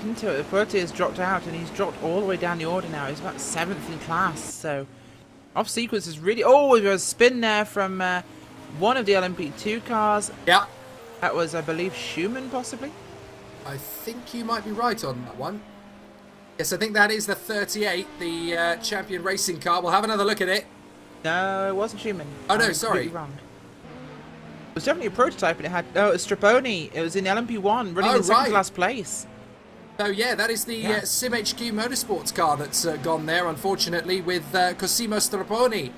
Pinto, the Protype, has dropped out, and he's dropped all the way down the order now. He's about 7th in class, so off sequence is really... Oh, there was a spin there from one of the LMP2 cars. Yeah. That was, I believe, Schumann, possibly? I think you might be right on that one. Yes, I think that is the 38, the champion racing car. We'll have another look at it. No, it wasn't Schumann. Oh, no, I'm sorry. wrong. It was definitely a Protype, and it had... Oh, it was Stropoli. It was in LMP1, running in second class place. So, yeah, that is the SimHQ Motorsports car that's gone there, unfortunately, with Cosimo Stropoli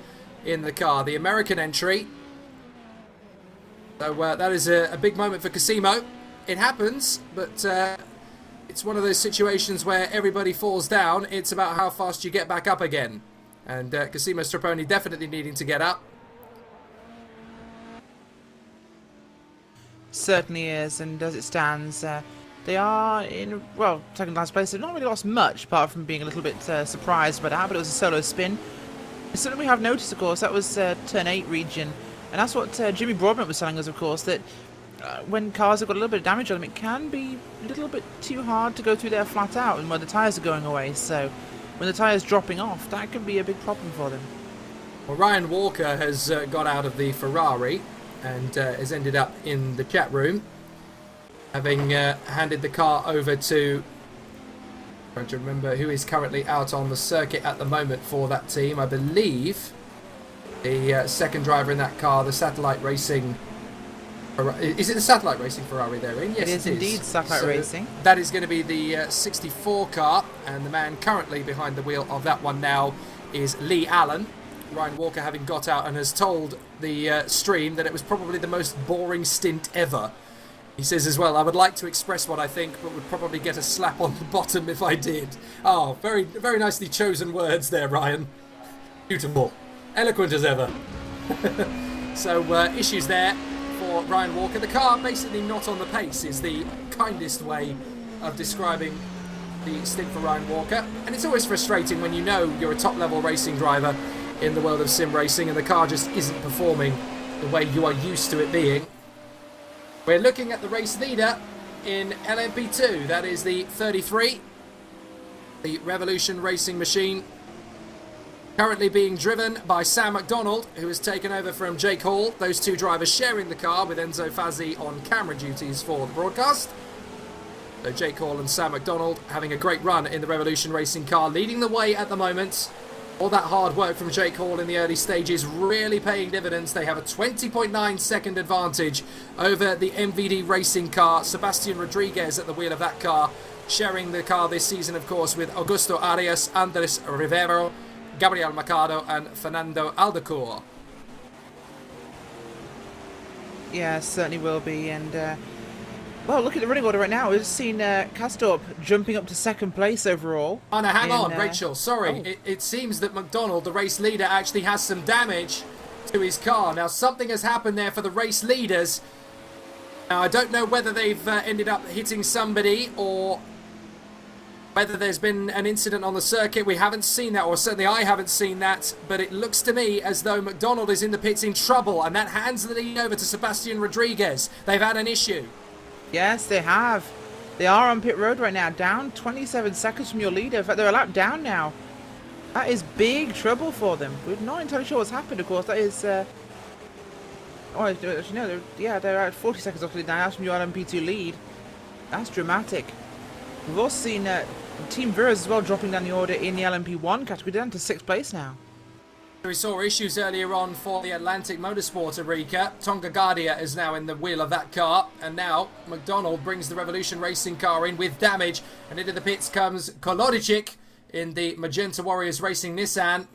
in the car, the American entry. So that is a big moment for Cosimo. It happens, but it's one of those situations where everybody falls down. It's about how fast you get back up again. And Cosimo Stropoli definitely needing to get up. Certainly is, and as it stands, they are in, well, second last place. They've not really lost much, apart from being a little bit surprised by that, but it was a solo spin. Something we have noticed, of course, that was turn 8 region, and that's what Jimmy Broadbent was telling us, of course, that when cars have got a little bit of damage on them, it can be a little bit too hard to go through there flat out, and when the tyres are going away, so when the tyres dropping off, that can be a big problem for them. Well, Ryan Walker has got out of the Ferrari and has ended up in the chat room, having handed the car over to, I'm trying to remember who is currently out on the circuit at the moment for that team. I believe the second driver in that car, the Satellite Racing. Is it the Satellite Racing Ferrari they're in? Yes, it is indeed Satellite Racing. That is going to be the 64 car, and the man currently behind the wheel of that one now is Lee Allen. Ryan Walker having got out and has told the stream that it was probably the most boring stint ever. He says as well, I would like to express what I think, but would probably get a slap on the bottom if I did. Oh, very, very nicely chosen words there, Ryan. Beautiful. Eloquent as ever. So, issues there for Ryan Walker. The car basically not on the pace is the kindest way of describing the stint for Ryan Walker. And it's always frustrating when you know you're a top-level racing driver in the world of sim racing and the car just isn't performing the way you are used to it being. We're looking at the race leader in LMP2. That is the 33, the Revolution Racing machine, currently being driven by Sam McDonald, who has taken over from Jake Hall. Those two drivers sharing the car with Enzo Fazzi on camera duties for the broadcast. So Jake Hall and Sam McDonald having a great run in the Revolution Racing car, leading the way at the moment. All that hard work from Jake Hall in the early stages really paying dividends. They have a 20.9 second advantage over the MVD racing car. Sebastian Rodriguez at the wheel of that car, sharing the car this season, of course, with Augusto Arias, Andres Rivero, Gabriel Mercado and Fernando Aldecour. Yeah, certainly will be, and well, look at the running order right now. We've seen Castorp jumping up to second place overall. Oh, no, hang on, Rachel. Sorry. Oh. It seems that McDonald, the race leader, actually has some damage to his car. Now, something has happened there for the race leaders. Now, I don't know whether they've ended up hitting somebody or whether there's been an incident on the circuit. We haven't seen that, or certainly I haven't seen that. But it looks to me as though McDonald is in the pits in trouble, and that hands the lead over to Sebastian Rodriguez. They've had an issue. Yes, they have. They are on pit road right now, down 27 seconds from your leader. In fact, they're a lap down now. That is big trouble for them. We're not entirely sure what's happened, of course. That is... oh, actually, no, they're at 40 seconds off the lead now from your LMP2 lead. That's dramatic. We've also seen Team Viras as well dropping down the order in the LMP1 category, down to 6th place now. We saw issues earlier on for the Atlantic Motorsport Eureka. Tonga Guardia is now in the wheel of that car, and now McDonald brings the Revolution Racing car in with damage, and into the pits comes Kolodicic in the Magenta Warriors Racing Nissan.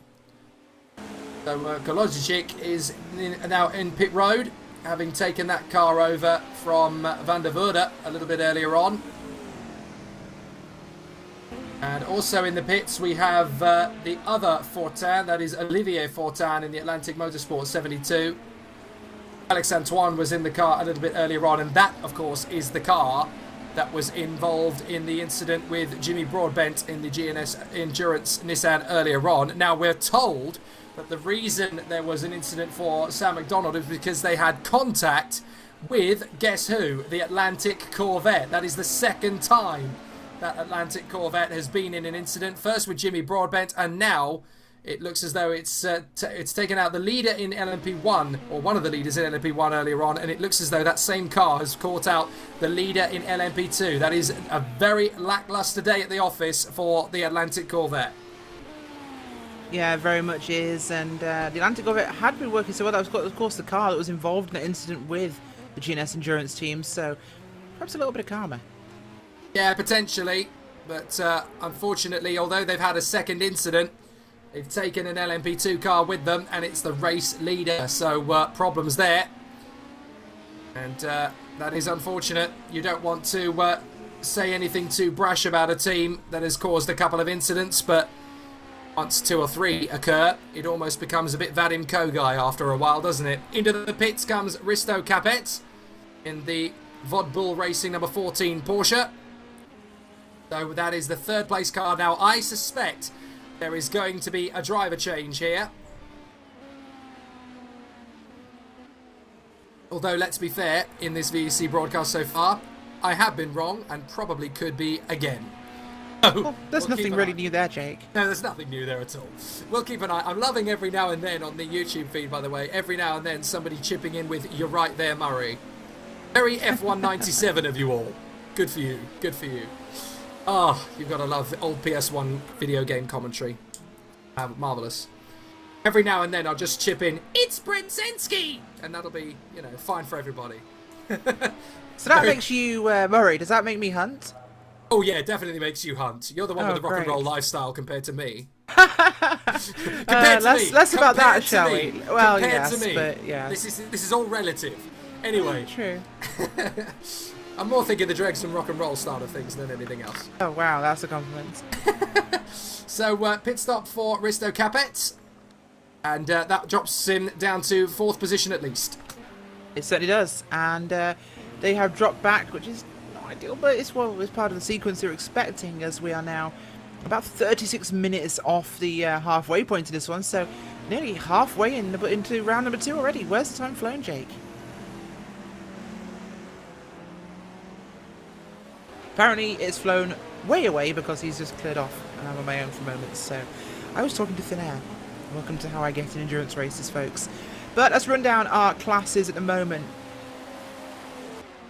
So Kolodicic is now in pit road, having taken that car over from Van der Voorde a little bit earlier on. And also in the pits we have the other Fortin, that is Olivier Fortin in the Atlantic Motorsport 72. Alex Antoine was in the car a little bit earlier on, and that, of course, is the car that was involved in the incident with Jimmy Broadbent in the GNS Endurance Nissan earlier on. Now, we're told that the reason there was an incident for Sam McDonald is because they had contact with, guess who? The Atlantic Corvette. That is the second time that Atlantic Corvette has been in an incident, first with Jimmy Broadbent, and now it looks as though it's taken out the leader in LMP1, or one of the leaders in LMP1 earlier on, and it looks as though that same car has caught out the leader in LMP2. That is a very lackluster day at the office for the Atlantic Corvette. Yeah, very much is, and the Atlantic Corvette had been working so well. That was, of course, the car that was involved in the incident with the GNS Endurance team, so perhaps a little bit of karma. Yeah, potentially, but unfortunately, although they've had a second incident, they've taken an LMP2 car with them, and it's the race leader, so problems there. And that is unfortunate. You don't want to say anything too brash about a team that has caused a couple of incidents, but once 2 or 3 occur, it almost becomes a bit Vadim Kogai after a while, doesn't it? Into the pits comes Risto Capet in the Vod Bull Racing number 14 Porsche. So that is the 3rd place car. Now, I suspect there is going to be a driver change here. Although, let's be fair, in this VEC broadcast so far, I have been wrong and probably could be again. Well, there's nothing really new there, Jake. No, there's nothing new there at all. We'll keep an eye. I'm loving every now and then on the YouTube feed, by the way. Every now and then somebody chipping in with, "You're right there, Murray." Very F197 of you all. Good for you. Good for you. Oh, you've got to love the old PS1 video game commentary. Marvellous. Every now and then I'll just chip in, "It's Brzezinski!" And that'll be, you know, fine for everybody. So that makes you Murray. Does that make me Hunt? Oh yeah, definitely makes you Hunt. You're the one with the rock and roll lifestyle compared to me. Less about that, shall we? Well, yes, but yeah. This is all relative. Anyway. True. I'm more thinking the dregs and rock and roll style of things than anything else. Oh wow, that's a compliment. So pit stop for Risto Capet, and that drops him down to 4th position at least. It certainly does, and they have dropped back, which is not ideal, but it's part of the sequence you're expecting, as we are now about 36 minutes off the halfway point in this one, so nearly halfway into round number 2 already. Where's the time flown, Jake? Apparently it's flown way away because he's just cleared off and I'm on my own for moments, so I was talking to thin air. Welcome to how I get in endurance races, folks. But let's run down our classes at the moment.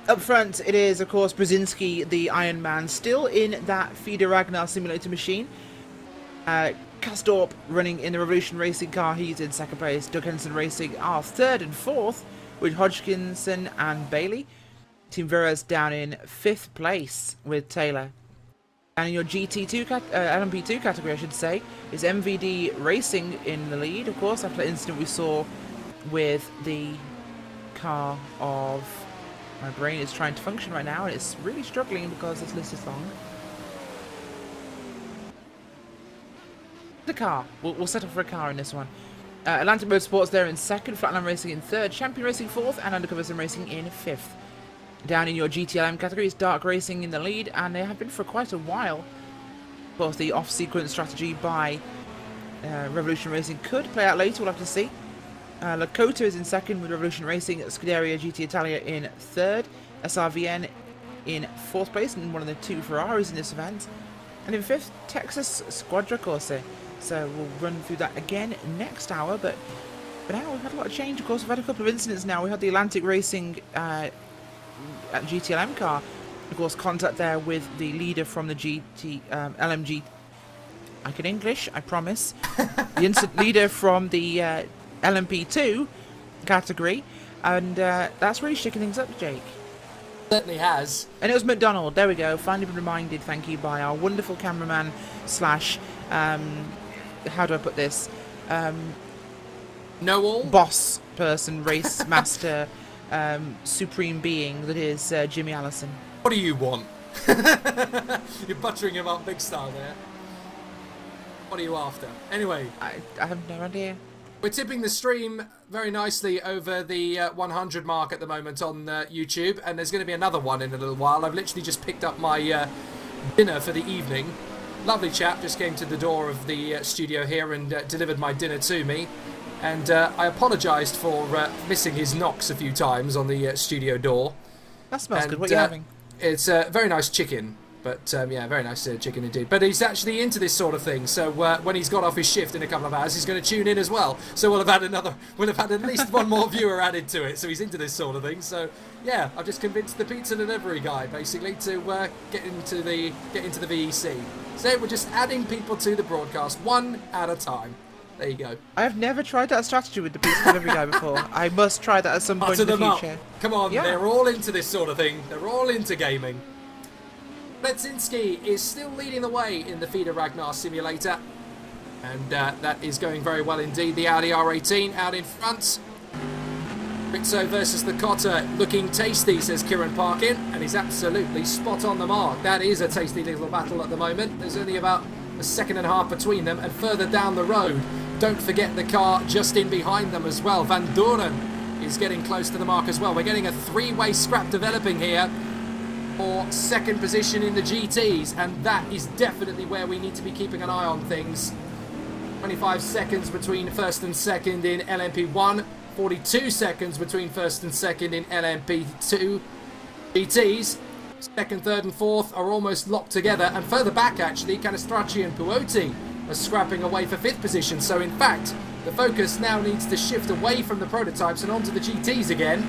Up front, it is, of course, Brzezinski, the Iron Man, still in that Feeder Ragnar simulator machine. Kastorp running in the Revolution Racing car, he's in 2nd place. Doug Henson Racing are 3rd and 4th with Hodgkinson and Bailey. Team Vera's down in 5th place with Taylor. And in your GT2 LMP2 category, I should say, is MVD Racing in the lead, of course, after the incident we saw with the car of... My brain is trying to function right now, and it's really struggling because this list is long. The car. We'll settle for a car in this one. Atlantic Motorsports there in 2nd, Flatland Racing in 3rd, Champion Racing 4th, and Undercover Sim Racing in 5th. Down in your GTLM category is Dark Racing in the lead, and they have been for quite a while. Of course, the off-sequence strategy by Revolution Racing could play out later, we'll have to see. Lakota is in 2nd with Revolution Racing, Scuderia GT Italia in 3rd, SRVN in 4th place, and one of the 2 Ferraris in this event. And in 5th, Texas Squadra Corse. So we'll run through that again next hour, but for now we've had a lot of change. Of course, we've had a couple of incidents now. We had the Atlantic Racing GTLM car, of course, contact there with the leader from the LMG. I can English, I promise. The instant leader from the LMP2 category, and that's really shaking things up, Jake. Certainly has. And it was McDonald. There we go. Finally been reminded. Thank you by our wonderful cameraman slash. How do I put this? Know-all? Boss person, race master, supreme being that is Jimmy Allison. What do you want? You're buttering him up big style there. What are you after? Anyway. I have no idea. We're tipping the stream very nicely over the 100 mark at the moment on YouTube, and there's going to be another one in a little while. I've literally just picked up my dinner for the evening. Lovely chap just came to the door of the studio here and delivered my dinner to me. And I apologised for missing his knocks a few times on the studio door. That smells good. What are you having? It's very nice chicken. But yeah, very nice chicken indeed. But he's actually into this sort of thing. So when he's got off his shift in a couple of hours, he's going to tune in as well. So we'll have had at least one more viewer added to it. So he's into this sort of thing. So yeah, I've just convinced the pizza delivery guy basically to get into the VEC. So we're just adding people to the broadcast one at a time. There you go. I have never tried that strategy with the pizza delivery guy before. I must try that at some point in the future. Come on, yeah. They're all into this sort of thing. They're all into gaming. Letzinski is still leading the way in the Feeder Ragnar simulator. And that is going very well indeed. The Audi R18 out in front. Rizzo versus the Cotter looking tasty, says Kieran Parkin. And he's absolutely spot on the mark. That is a tasty little battle at the moment. There's only about a second and a half between them. And further down the road, don't forget the car just in behind them as well. Van Doren is getting close to the mark as well. We're getting a three-way scrap developing here for second position in the GTs, and that is definitely where we need to be keeping an eye on things. 25 seconds between first and second in LMP1, 42 seconds between first and second in LMP2. GTs, second, third and fourth are almost locked together, and further back actually, Canistracci and Puoti are scrapping away for fifth position. So in fact, the focus now needs to shift away from the prototypes and onto the GTs again,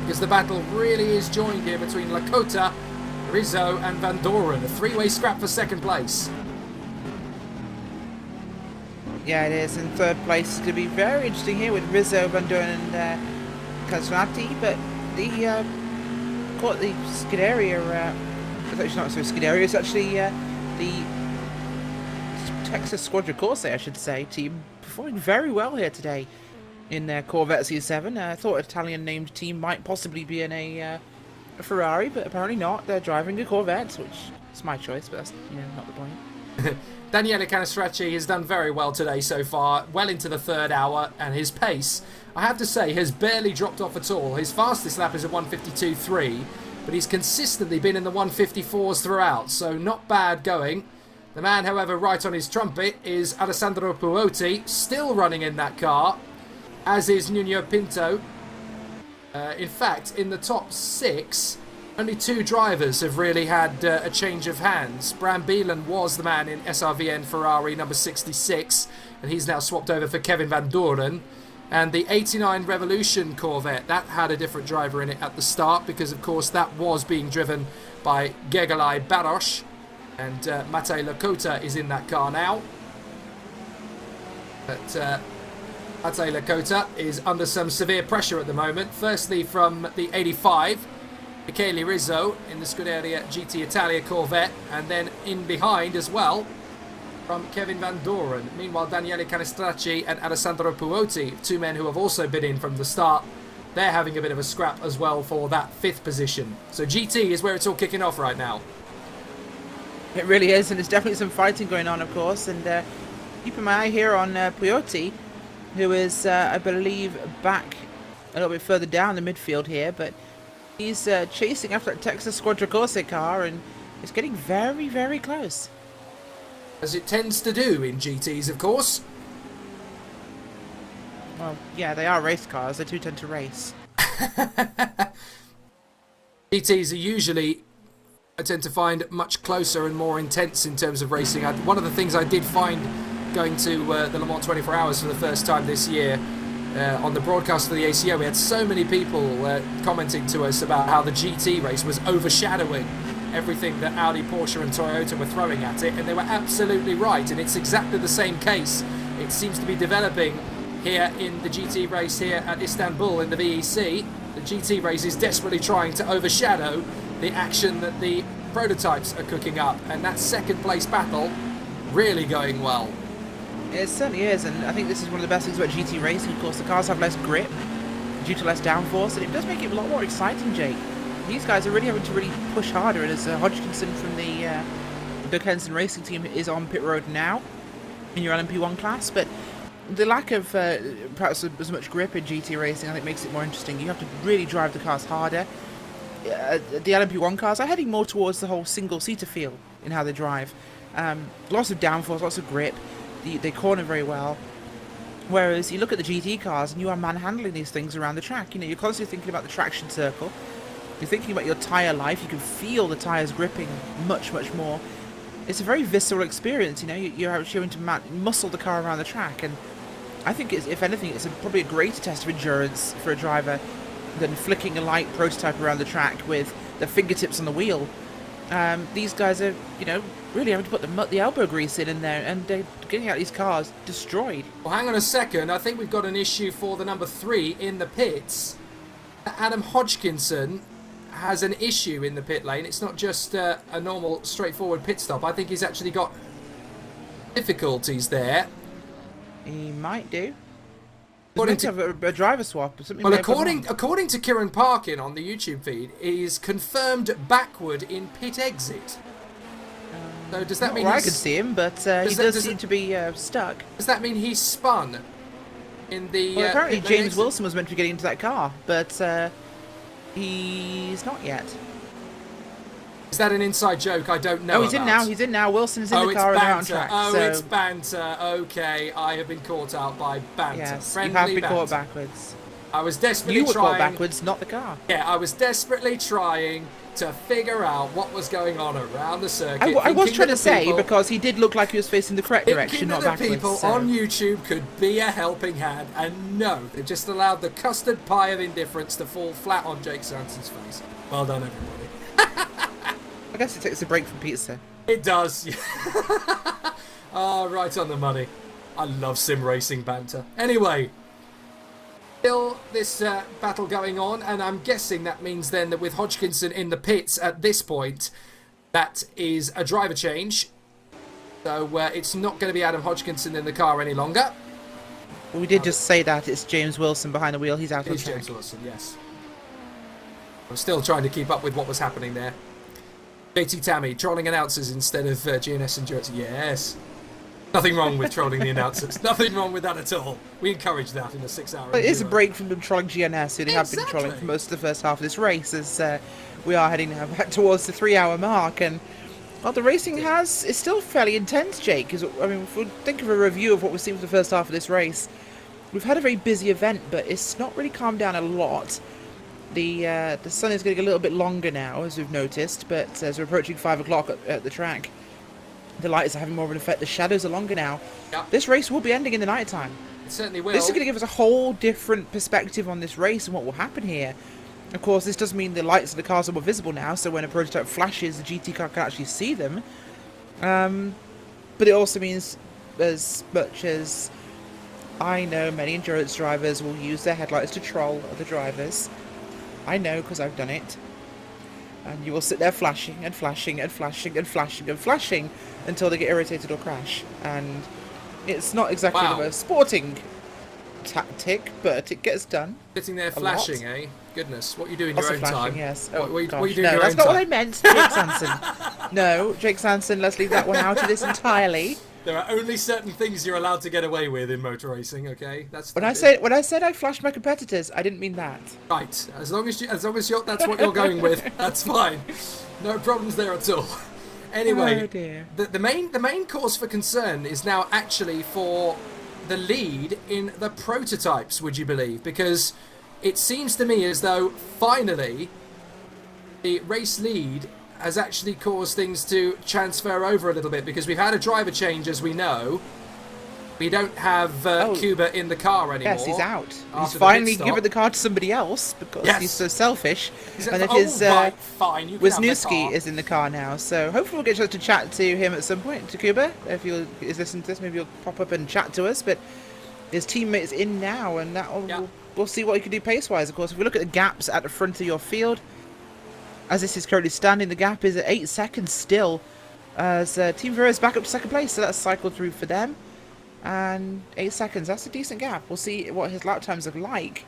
because the battle really is joined here between Lakota, Rizzo and Van Doren. A three-way scrap for second place. Yeah, it is. In third place, it's going to be very interesting here with Rizzo, Van Doren and Casnati, but the Scuderia, it's actually not so Scuderia, it's actually the Texas Squadra Corse, I should say, team performing very well here today in their Corvette C7. I thought an Italian-named team might possibly be in a Ferrari, but apparently not. They're driving a Corvette, which is my choice, but that's not the point. Daniele Canistracci has done very well today so far, well into the third hour, and his pace, I have to say, has barely dropped off at all. His fastest lap is a 1:52.3, but he's consistently been in the 1:54s throughout, so not bad going. The man, however, right on his trumpet is Alessandro Puoti, still running in that car, as is Nuno Pinto. In fact, in the top six, only two drivers have really had a change of hands. Bram Beelen was the man in SRVN Ferrari number 66, and he's now swapped over for Kevin Van Doren. And the 89 Revolution Corvette, that had a different driver in it at the start, because of course that was being driven by Gergely Baros, and Matej Lakota is in that car now. But Matej Lakota is under some severe pressure at the moment. Firstly from the 85, Michele Rizzo in the Scuderia GT Italia Corvette, and then in behind as well from Kevin Van Doren. Meanwhile, Daniele Canistracci and Alessandro Puoti, two men who have also been in from the start, they're having a bit of a scrap as well for that fifth position. So GT is where it's all kicking off right now. It really is, and there's definitely some fighting going on, of course, and keeping my eye here on Puoti, who is, I believe, back a little bit further down the midfield here, but he's chasing after that Texas Squadra Corse car, and it's getting very, very close. As it tends to do in GTs, of course. Well, yeah, they are race cars. They do tend to race. GTs are usually, I tend to find, much closer and more intense in terms of racing. One of the things I did find going to the Le Mans 24 Hours for the first time this year, on the broadcast for the ACO, we had so many people commenting to us about how the GT race was overshadowing everything that Audi, Porsche and Toyota were throwing at it, and they were absolutely right, and it's exactly the same case. It seems to be developing here in the GT race here at Istanbul in the VEC. The GT race is desperately trying to overshadow the action that the prototypes are cooking up, and that second place battle really going well. It certainly is, and I think this is one of the best things about GT racing. Of course, the cars have less grip due to less downforce, and it does make it a lot more exciting, Jake. these guys are really having to really push harder. And as Hodgkinson from the Doug Henson Racing Team is on pit road now in your LMP1 class, but the lack of perhaps as much grip in GT racing, I think, makes it more interesting. You have to really drive the cars harder. The LMP1 cars are heading more towards the whole single-seater feel in how they drive. Lots of downforce, lots of grip. They corner very well. Whereas you look at the GT cars and you are manhandling these things around the track. You know, you're constantly thinking about the traction circle. You're thinking about your tyre life. You can feel the tyres gripping much, much more. It's a very visceral experience, you know. You're having to muscle the car around the track, and I think, if anything, it's probably a greater test of endurance for a driver than flicking a light prototype around the track with the fingertips on the wheel. These guys are, you know, really having to put the elbow grease in there, and they're getting out these cars destroyed. Well, hang on a second. I think we've got an issue for the number 3 in the pits. Adam Hodgkinson has an issue in the pit lane. It's not just a normal, straightforward pit stop. I think he's actually got difficulties there. He might do. According to have a driver swap or something. Well, according to Kieran Parkin on the YouTube feed, he's confirmed backward in pit exit. So does that mean I can see him, but he does seem to be stuck. Does that mean he's spun in the? Well, apparently James Wilson was meant to be getting into that car, but he's not yet. Is that an inside joke I don't know? Oh, he's in now. He's in now. Wilson's in the car and they're on track. Oh, so... it's banter. Okay, I have been caught out by banter. Yes, Friendly you have been banter. caught backwards. I was desperately You were trying. caught backwards, not the car. Yeah, I was desperately trying to figure out what was going on around the circuit. I was trying to say, because he did look like he was facing the correct direction, not backwards. People so. on YouTube could be a helping hand, and no, they just allowed the custard pie of indifference to fall flat on Jake Sanson's face. Well done, everybody. I guess it takes a break from pizza. It does. Oh, right on the money. I love sim racing banter. Anyway, still this battle going on, and I'm guessing that means then that with Hodgkinson in the pits at this point, that is a driver change. So it's not going to be Adam Hodgkinson in the car any longer. Well, we did just say that. It's James Wilson behind the wheel. He's out on track. James Wilson, yes. I'm still trying to keep up with what was happening there. JT Tammy, trolling announcers instead of GNS Endurance. Yes. Nothing wrong with trolling the announcers. Nothing wrong with that at all. We encourage that in a 6-hour. It is a break from them trolling GNS, who they have been trolling for most of the first half of this race, as we are heading now back towards the 3-hour mark. And well, the racing is still fairly intense, Jake. I mean, if we think of a review of what we've seen for the first half of this race, we've had a very busy event, but it's not really calmed down a lot. The sun is getting a little bit longer now, as we've noticed, but as we're approaching 5 o'clock at the track, the lights are having more of an effect. The shadows are longer now. Yep. This race will be ending in the night time. It certainly will. This is going to give us a whole different perspective on this race and what will happen here. Of course, this does mean the lights of the cars are more visible now, so when a prototype flashes, the GT car can actually see them. But it also means, as much as I know many endurance drivers will use their headlights to troll other drivers, I know because I've done it. And you will sit there flashing and flashing and flashing and flashing and flashing until they get irritated or crash. And it's not exactly the most sporting tactic, but it gets done. Sitting there flashing, eh? Goodness, what you do in your own flashing, time? Yes. What you do in no, your that's own not time? what I meant, Jake Sanson. No, Jake Sanson, let's leave that one out of this entirely. There are only certain things you're allowed to get away with in motor racing, okay? That's when I said I flashed my competitors, I didn't mean that. Right. As long as that's what you're going with, that's fine. No problems there at all. Anyway, oh dear. The main cause for concern is now actually for the lead in the prototypes, would you believe? Because it seems to me as though finally the race lead has actually caused things to transfer over a little bit, because we've had a driver change, as we know. We don't have Cuba in the car anymore. Yes, he's out. He's finally given the car to somebody else because he's so selfish. And that his Wisniewski is in the car now. So hopefully we'll get a chance to chat to him at some point, to Cuba. If he is listening to this, maybe he'll pop up and chat to us. But his teammate is in now, and we'll see what he can do pace-wise. Of course, if we look at the gaps at the front of your field, as this is currently standing, the gap is at 8 seconds still. As Team Vera is back up to second place, so that's cycled through for them. And 8 seconds, that's a decent gap. We'll see what his lap times are like.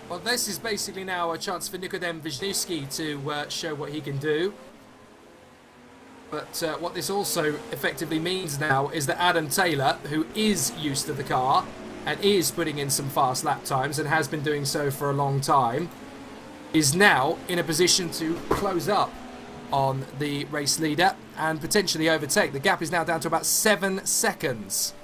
Well, this is basically now a chance for Nikodem Wisniewski to show what he can do. But what this also effectively means now is that Adam Taylor, who is used to the car and is putting in some fast lap times and has been doing so for a long time, is now in a position to close up on the race leader and potentially overtake. The gap is now down to about 7 seconds.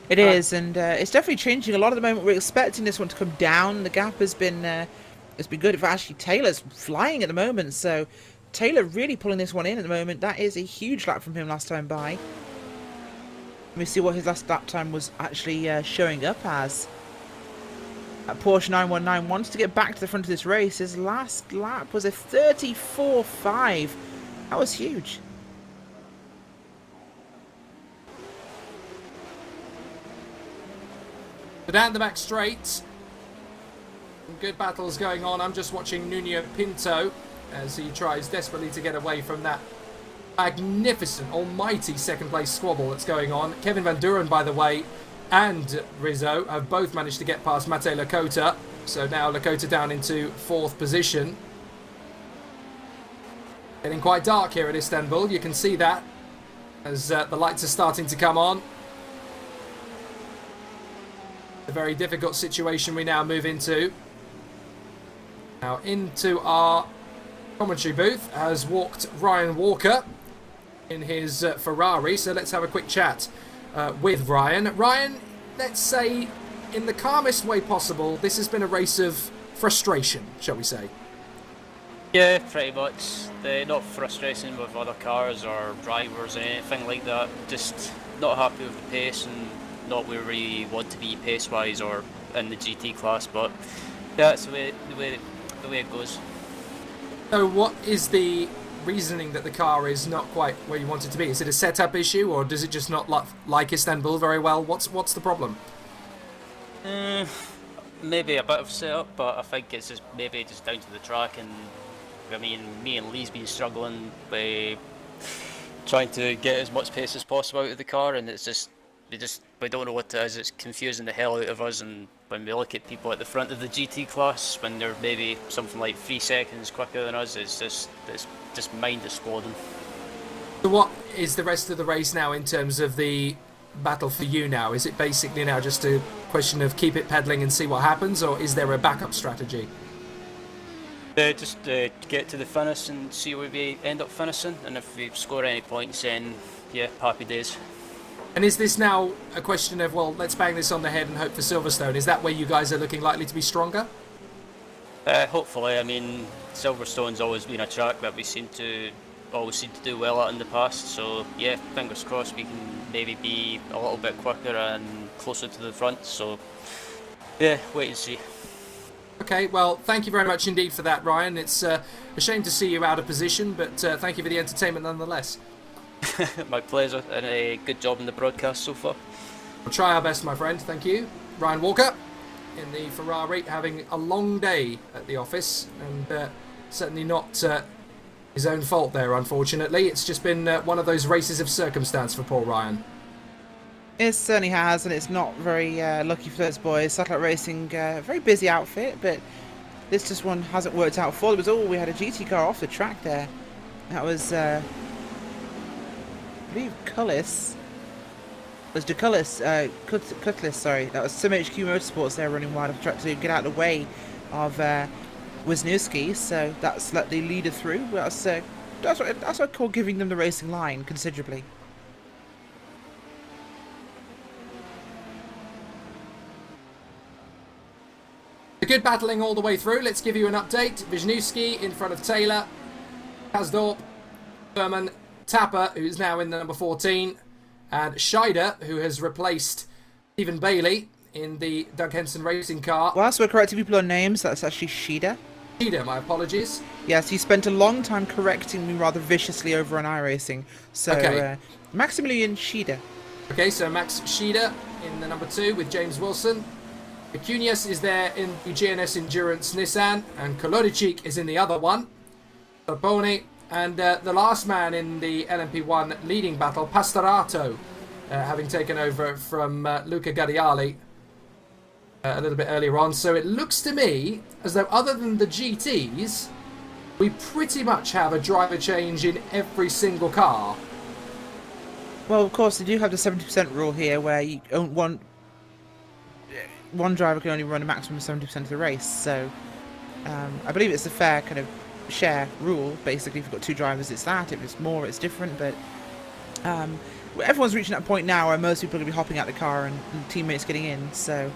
It is, and it's definitely changing a lot at the moment. We're expecting this one to come down. The gap has been good. If actually Taylor's flying at the moment, so Taylor really pulling this one in at the moment. That is a huge lap from him last time by. Let me see what his last lap time was actually showing up as. At Porsche 919 wants to get back to the front of this race. His last lap was a 34.5. That was huge. So down the back straight. Some good battles going on. I'm just watching Nuno Pinto as he tries desperately to get away from that magnificent, almighty second place squabble that's going on. Kevin Van Duren, by the way, and Rizzo have both managed to get past Matej Lakota. So now Lakota down into 4th position. Getting quite dark here at Istanbul. You can see that as the lights are starting to come on. A very difficult situation we now move into. Now into our commentary booth has walked Ryan Walker in his Ferrari. So let's have a quick chat with Ryan. Ryan, let's say in the calmest way possible, this has been a race of frustration, shall we say? Yeah, pretty much. Not frustration with other cars or drivers or anything like that. Just not happy with the pace and not where we want to be pace-wise or in the GT class. But yeah, that's the way it goes. So what is the reasoning that the car is not quite where you want it to be? Is it a setup issue, or does it just not like Istanbul very well? What's the problem? Maybe a bit of setup, but I think it's just maybe just down to the track. And I mean, me and Lee's been struggling by trying to get as much pace as possible out of the car, and it's just we don't know what it is. It's confusing the hell out of us, and when we look at people at the front of the GT class, when they're maybe something like 3 seconds quicker than us, it's just mind exploding. So what is the rest of the race now in terms of the battle for you now? Is it basically now just a question of keep it pedaling and see what happens, or is there a backup strategy? Just get to the finish and see where we end up finishing, and if we score any points, then yeah, happy days. And is this now a question of, well, let's bang this on the head and hope for Silverstone? Is that where you guys are looking likely to be stronger? Hopefully. I mean, Silverstone's always been a track that we always seem to do well at in the past. So yeah, fingers crossed we can maybe be a little bit quicker and closer to the front. So yeah, wait and see. Okay, well, thank you very much indeed for that, Ryan. It's a shame to see you out of position, but thank you for the entertainment nonetheless. My pleasure, and a good job in the broadcast so far. We'll try our best, my friend. Thank you. Ryan Walker in the Ferrari, having a long day at the office, and certainly not his own fault there, unfortunately. It's just been one of those races of circumstance for poor Ryan. It certainly has, and it's not very lucky for those boys. Satellite Racing, very busy outfit, but this just one hasn't worked out for them. We had a GT car off the track there. That was, I believe, Cullis. It was Cutlass, sorry. That was some HQ Motorsports there running wide of the track to get out of the way of Wisniewski. So that's let the leader through. That's what I call giving them the racing line considerably. Good battling all the way through. Let's give you an update. Wisniewski in front of Taylor, Kasdorp, Thurman, Tapper, who's now in the number 14, and Scheider, who has replaced Stephen Bailey in the Doug Henson racing car. Whilst we're correcting people on names, that's actually Scheider. Scheider, my apologies. Yes, he spent a long time correcting me rather viciously over on iRacing. So, okay. Maximilian Scheider. Okay, so Max Scheider in the number 2 with James Wilson. Cunias is there in the GNS Endurance Nissan, and Kolodicic is in the other one. Stropoli, and the last man in the LMP1 leading battle, Pastorato, having taken over from Luca Gadiali. a little bit earlier on. So it looks to me as though other than the GTs, we pretty much have a driver change in every single car. Well, of course, they do have the 70% rule here, where you one driver can only run a maximum of 70% of the race. So I believe it's a fair kind of share rule. Basically, if you've got two drivers, it's that. If it's more, it's different. But everyone's reaching that point now where most people are going to be hopping out the car and teammates getting in. So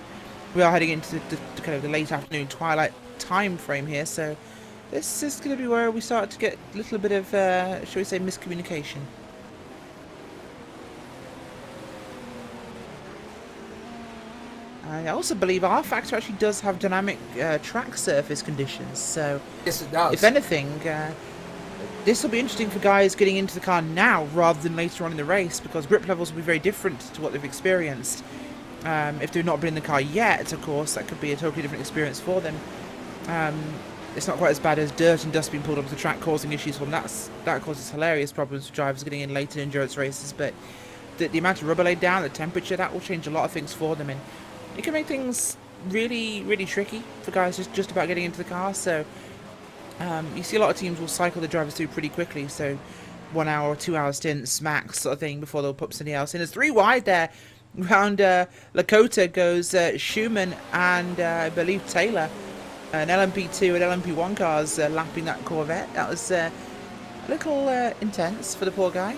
we are heading into the kind of the late afternoon twilight time frame here. So this is going to be where we start to get a little bit of, shall we say, miscommunication. I also believe our factor actually does have dynamic track surface conditions, so yes, it does. If anything, this will be interesting for guys getting into the car now rather than later on in the race, because grip levels will be very different to what they've experienced. If they've not been in the car yet, of course, that could be a totally different experience for them. It's not quite as bad as dirt and dust being pulled onto the track causing issues for them. That causes hilarious problems for drivers getting in late in endurance races, but the amount of rubber laid down, the temperature, that will change a lot of things for them, and it can make things really, really tricky for guys just about getting into the car. So you see a lot of teams will cycle the drivers through pretty quickly, so 1 hour or 2 hour stints max sort of thing before they'll put somebody else in. There's 3 wide there. Round Lakota goes Schumann and I believe Taylor. An LMP2 and LMP1 cars lapping that Corvette. That was a little intense for the poor guy.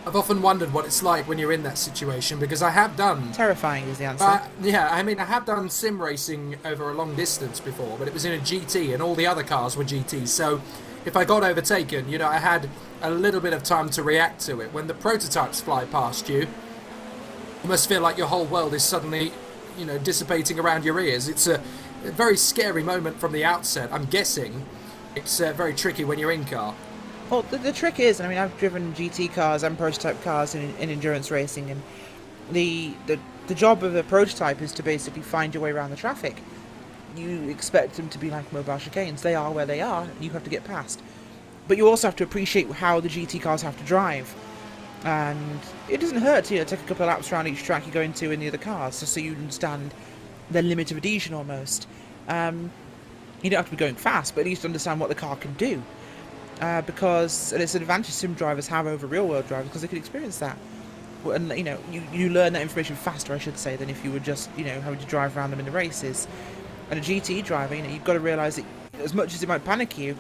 I've often wondered what it's like when you're in that situation, because I have done... Terrifying is the answer. Yeah, I mean, I have done sim racing over a long distance before, but it was in a GT, and all the other cars were GTs, so if I got overtaken, you know, I had a little bit of time to react to it. When the prototypes fly past you, you must feel like your whole world is suddenly, you know, dissipating around your ears. It's a very scary moment from the outset. I'm guessing it's very tricky when you're in car. Well, the trick is, I mean, I've driven GT cars and prototype cars in endurance racing, and the job of a prototype is to basically find your way around the traffic. You expect them to be like mobile chicanes. They are where they are, and you have to get past. But you also have to appreciate how the GT cars have to drive. And it doesn't hurt to, you know, take a couple of laps around each track you go into in the other cars, just so you understand the limit of adhesion almost. You don't have to be going fast, but at least understand what the car can do. Because and it's an advantage sim drivers have over real world drivers, because they can experience that, and you know, you learn that information faster, I should say, than if you were just, you know, having to drive around them in the races. And a GT driver, you know, you've got to realise that as much as it might panic you,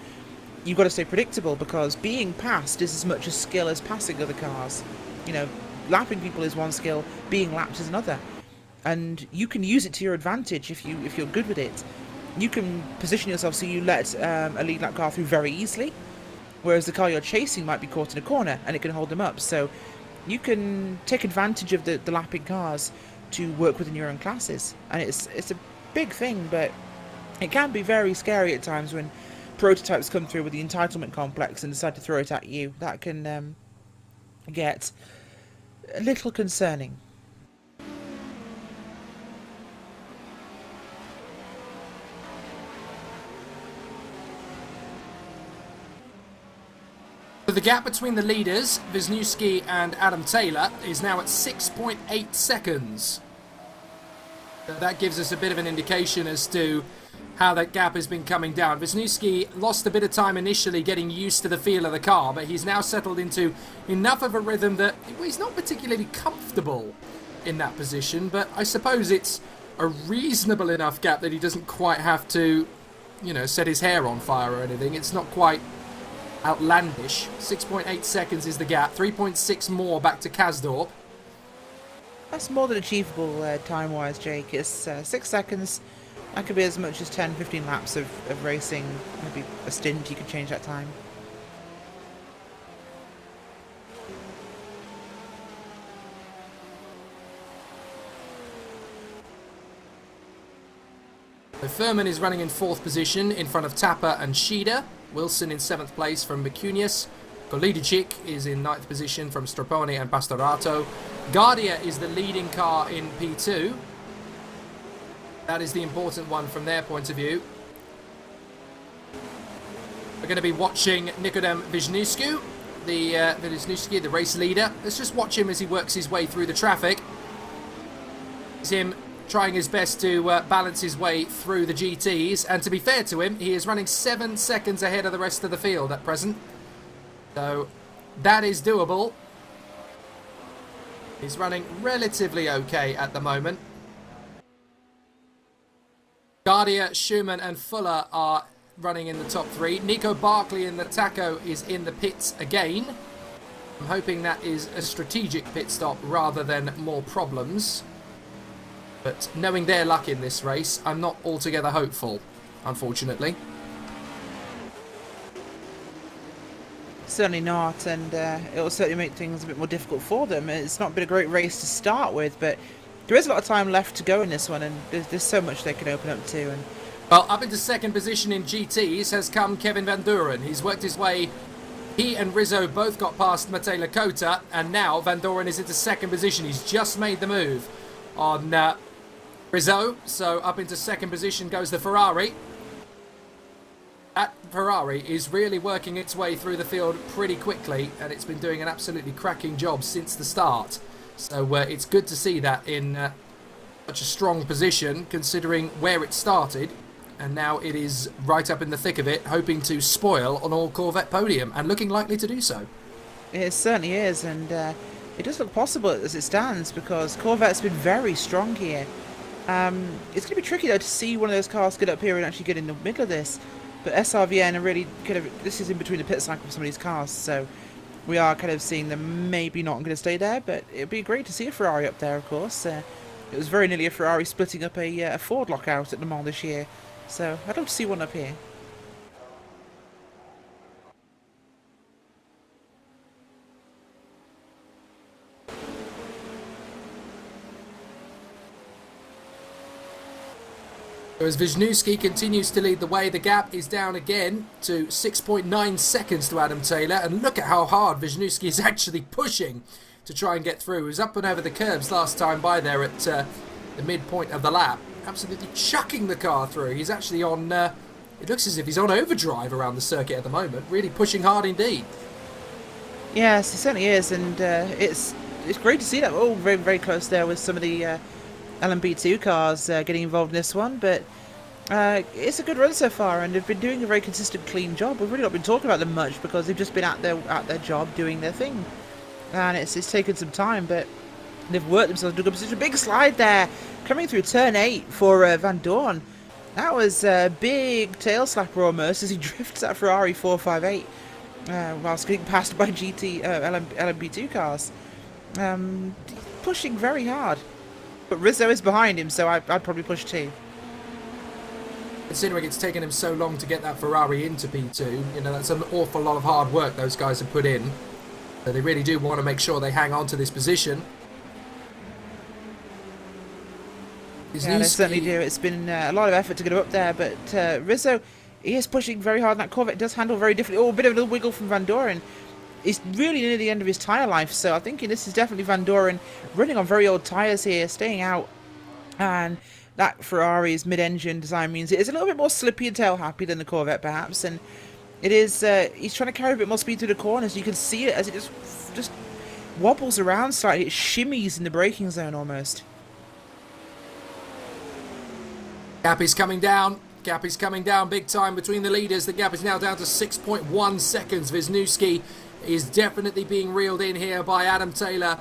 you've got to stay predictable, because being passed is as much a skill as passing other cars. You know, lapping people is one skill, being lapped is another, and you can use it to your advantage if you're good with it. You can position yourself so you let a lead lap car through very easily, whereas the car you're chasing might be caught in a corner and it can hold them up. So you can take advantage of the lapping cars to work within your own classes, and it's a big thing, but it can be very scary at times when prototypes come through with the entitlement complex and decide to throw it at you. That can get a little concerning. The gap between the leaders, Wisniewski and Adam Taylor, is now at 6.8 seconds. That gives us a bit of an indication as to how that gap has been coming down. Wisniewski lost a bit of time initially getting used to the feel of the car, but he's now settled into enough of a rhythm that he's not particularly comfortable in that position, but I suppose it's a reasonable enough gap that he doesn't quite have to, you know, set his hair on fire or anything. It's not quite outlandish. 6.8 seconds is the gap. 3.6 more back to Kasdorp. That's more than achievable time-wise, Jake. It's 6 seconds. That could be as much as 10-15 laps of racing. Maybe a stint, you could change that time. So Furman is running in 4th position in front of Tapper and Shida. Wilson in 7th place from Mikunius. Golidicic is in 9th position from Stroponi and Pastorato. Guardia is the leading car in P2. That is the important one from their point of view. We're going to be watching Nikodem Wisniewski, the race leader. Let's just watch him as he works his way through the traffic. him trying his best to balance his way through the GTs, and to be fair to him, he is running 7 seconds ahead of the rest of the field at present. So that is doable. He's running relatively okay at the moment. Guardia, Schumann and Fuller are running in the top 3. Nico Barkley in the Taco is in the pits again. I'm hoping that is a strategic pit stop rather than more problems. But knowing their luck in this race, I'm not altogether hopeful, unfortunately. Certainly not, and it will certainly make things a bit more difficult for them. It's not been a great race to start with, but there is a lot of time left to go in this one, and there's so much they can open up to. And well, up into second position in GTs has come Kevin Van Duren. He's worked his way. He and Rizzo both got past Matej Lakota, and now Van Doren is into second position. He's just made the move on Rizzo, so up into second position goes the Ferrari. That Ferrari is really working its way through the field pretty quickly, and it's been doing an absolutely cracking job since the start. So it's good to see that in such a strong position, considering where it started. And now it is right up in the thick of it, hoping to spoil on all Corvette podium, and looking likely to do so. It certainly is, and it does look possible as it stands, because Corvette's been very strong here. It's going to be tricky, though, to see one of those cars get up here and actually get in the middle of this. But SRVN are really kind of... This is in between the pit cycle for some of these cars, so we are kind of seeing them maybe not going to stay there, but it would be great to see a Ferrari up there, of course. It was very nearly a Ferrari splitting up a Ford lockout at Le Mans this year, so I'd love to see one up here. As Wisniewski continues to lead the way, the gap is down again to 6.9 seconds to Adam Taylor. And look at how hard Wisniewski is actually pushing to try and get through. He was up and over the curbs last time by there at the midpoint of the lap. Absolutely chucking the car through. He's actually on, it looks as if he's on overdrive around the circuit at the moment. Really pushing hard indeed. Yes, he certainly is. And it's great to see that. We're all very, very close there with some of the LMP2 cars getting involved in this one, but it's a good run so far, and they've been doing a very consistent, clean job. We've really not been talking about them much because they've just been at their job doing their thing, and it's taken some time, but they've worked themselves into a good position. Big slide there, coming through turn 8 for Van Dorn. That was a big tail slapper almost as he drifts that Ferrari 458 whilst getting passed by LMP2 cars. Pushing very hard. But Rizzo is behind him, so I'd probably push too. Considering it's taken him so long to get that Ferrari into P2, you know, that's an awful lot of hard work those guys have put in. So they really do want to make sure they hang on to this position. Yeah, they certainly do. It's been a lot of effort to get him up there, but Rizzo, he is pushing very hard, and that Corvette does handle very differently. Oh, a bit of a little wiggle from Van Doren. He's really near the end of his tyre life, so I think this is definitely Van Doren running on very old tyres here, staying out. And that Ferrari's mid-engine design means it is a little bit more slippy and tail-happy than the Corvette, perhaps. And it is, he's trying to carry a bit more speed through the corners. You can see it as it just wobbles around slightly. It shimmies in the braking zone almost. Gap is coming down. Gap is coming down big time between the leaders. The gap is now down to 6.1 seconds. Wisniewski is definitely being reeled in here by Adam Taylor.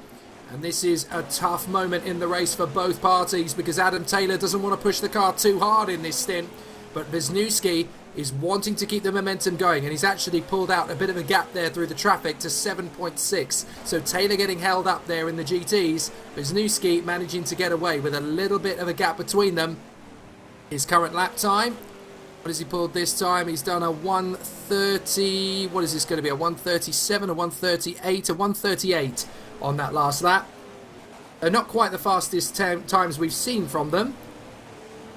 And this is a tough moment in the race for both parties because Adam Taylor doesn't want to push the car too hard in this stint. But Wisniewski is wanting to keep the momentum going, and he's actually pulled out a bit of a gap there through the traffic to 7.6. So Taylor getting held up there in the GTs. Wisniewski managing to get away with a little bit of a gap between them. His current lap time. What has he pulled this time? He's done a 130, what is this going to be, a 137, a 138, a 138 on that last lap. Not quite the fastest times we've seen from them,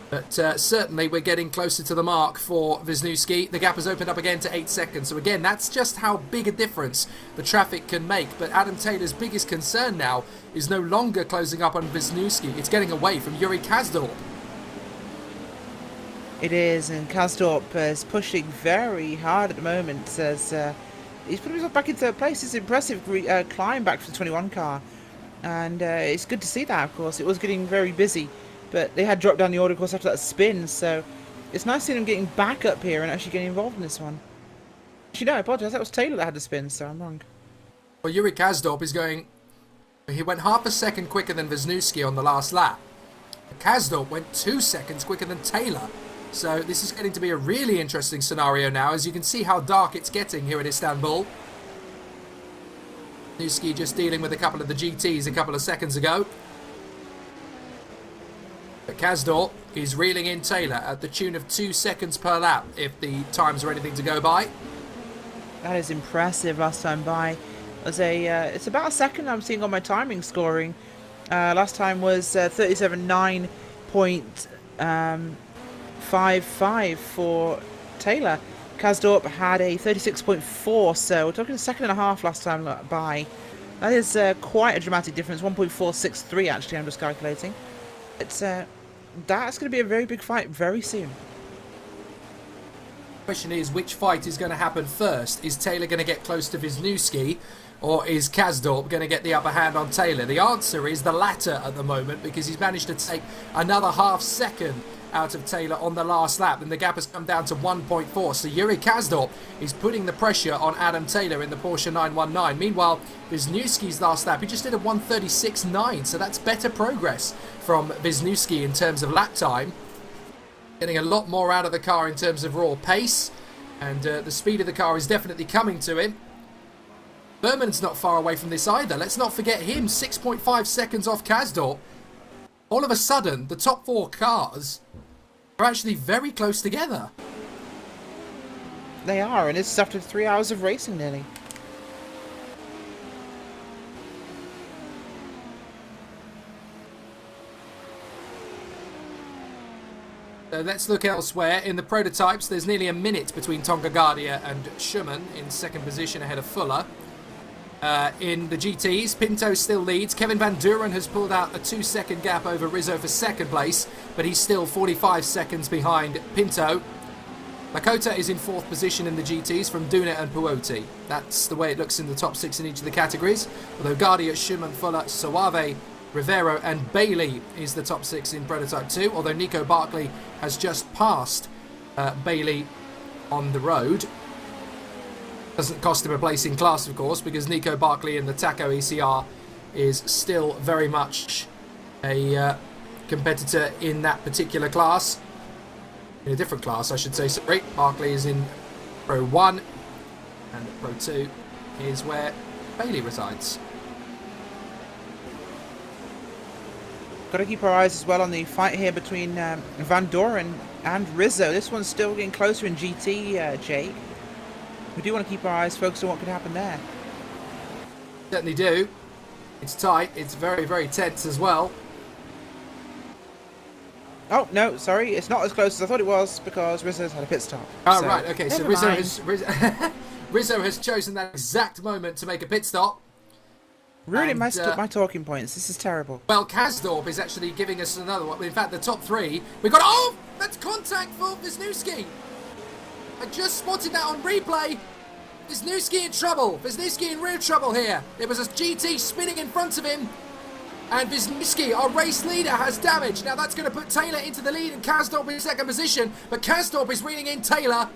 but certainly we're getting closer to the mark for Wisniewski. The gap has opened up again to 8 seconds, so again, that's just how big a difference the traffic can make. But Adam Taylor's biggest concern now is no longer closing up on Wisniewski, it's getting away from Yuri Kasdorp. It is, and Kasdorp is pushing very hard at the moment as he's put himself back in third place. It's an impressive climb back for the 21 car. And it's good to see that, of course. It was getting very busy, but they had dropped down the order, of course, after that spin, so it's nice seeing them getting back up here and actually getting involved in this one. Actually, no, I apologise. That was Taylor that had the spin, so I'm wrong. Well, Yuri Kazdorp is going... He went half a second quicker than Wisniewski on the last lap. Kazdorp went 2 seconds quicker than Taylor. So this is getting to be a really interesting scenario now, as you can see how dark it's getting here in Istanbul. Wisniewski just dealing with a couple of the GTs a couple of seconds ago. But Kazdorp is reeling in Taylor at the tune of 2 seconds per lap, if the times are anything to go by. That is impressive last time by. It's about a second I'm seeing on my timing scoring. Last time was 37.9.55 for Taylor. Kazdorp had a 36.4, so we're talking a second and a half last time by. That is quite a dramatic difference, 1.463 actually, I'm just calculating. It's that's going to be a very big fight very soon. The question is, which fight is going to happen first? Is Taylor going to get close to Wisniewski, or is Kazdorp going to get the upper hand on Taylor? The answer is the latter at the moment, because he's managed to take another half second out of Taylor on the last lap, and the gap has come down to 1.4. So Yuri Kazdorp is putting the pressure on Adam Taylor in the Porsche 919. Meanwhile, Wisniewski's last lap, he just did a 136.9, so that's better progress from Wisniewski in terms of lap time. Getting a lot more out of the car in terms of raw pace, and the speed of the car is definitely coming to him. Berman's not far away from this either. Let's not forget him, 6.5 seconds off Kazdorp. All of a sudden, the top 4 cars are actually very close together. They are, and it's after 3 hours of racing nearly. So let's look elsewhere. In the prototypes, there's nearly a minute between Tonga Guardia and Schumann in second position ahead of Fuller. In the GTs, Pinto still leads. Kevin Van Duren has pulled out a 2-second gap over Rizzo for second place, but he's still 45 seconds behind Pinto. Lakota is in 4th position in the GTs from Duna and Puoti. That's the way it looks in the top 6 in each of the categories. Although Guardia, Schumann, Fuller, Soave, Rivero and Bailey is the top 6 in Prototype 2, although Nico Barkley has just passed Bailey on the road. Doesn't cost him a place in class, of course, because Nico Barkley in the Taco ECR is still very much a competitor in that particular class. In a different class, I should say. Sorry, Barkley is in Pro 1, and Pro 2 is where Bailey resides. Got to keep our eyes as well on the fight here between Van Doren and Rizzo. This one's still getting closer in GT, Jake. We do want to keep our eyes focused on what could happen there. Certainly do. It's tight. It's very, very tense as well. Oh, no, sorry. It's not as close as I thought it was because Rizzo's had a pit stop. Oh, so, right. Okay, so Rizzo has chosen that exact moment to make a pit stop. Really messed up my talking points. This is terrible. Well, Kazdorp is actually giving us another one. In fact, the top 3. We've got... Oh! That's contact for Wisniewski. I just spotted that on replay. Wisniewski in trouble. Wisniewski in real trouble here. There was a GT spinning in front of him. And Wisniewski, our race leader, has damage. Now that's going to put Taylor into the lead and Kazdorp in second position. But Kazdorp is reading in Taylor.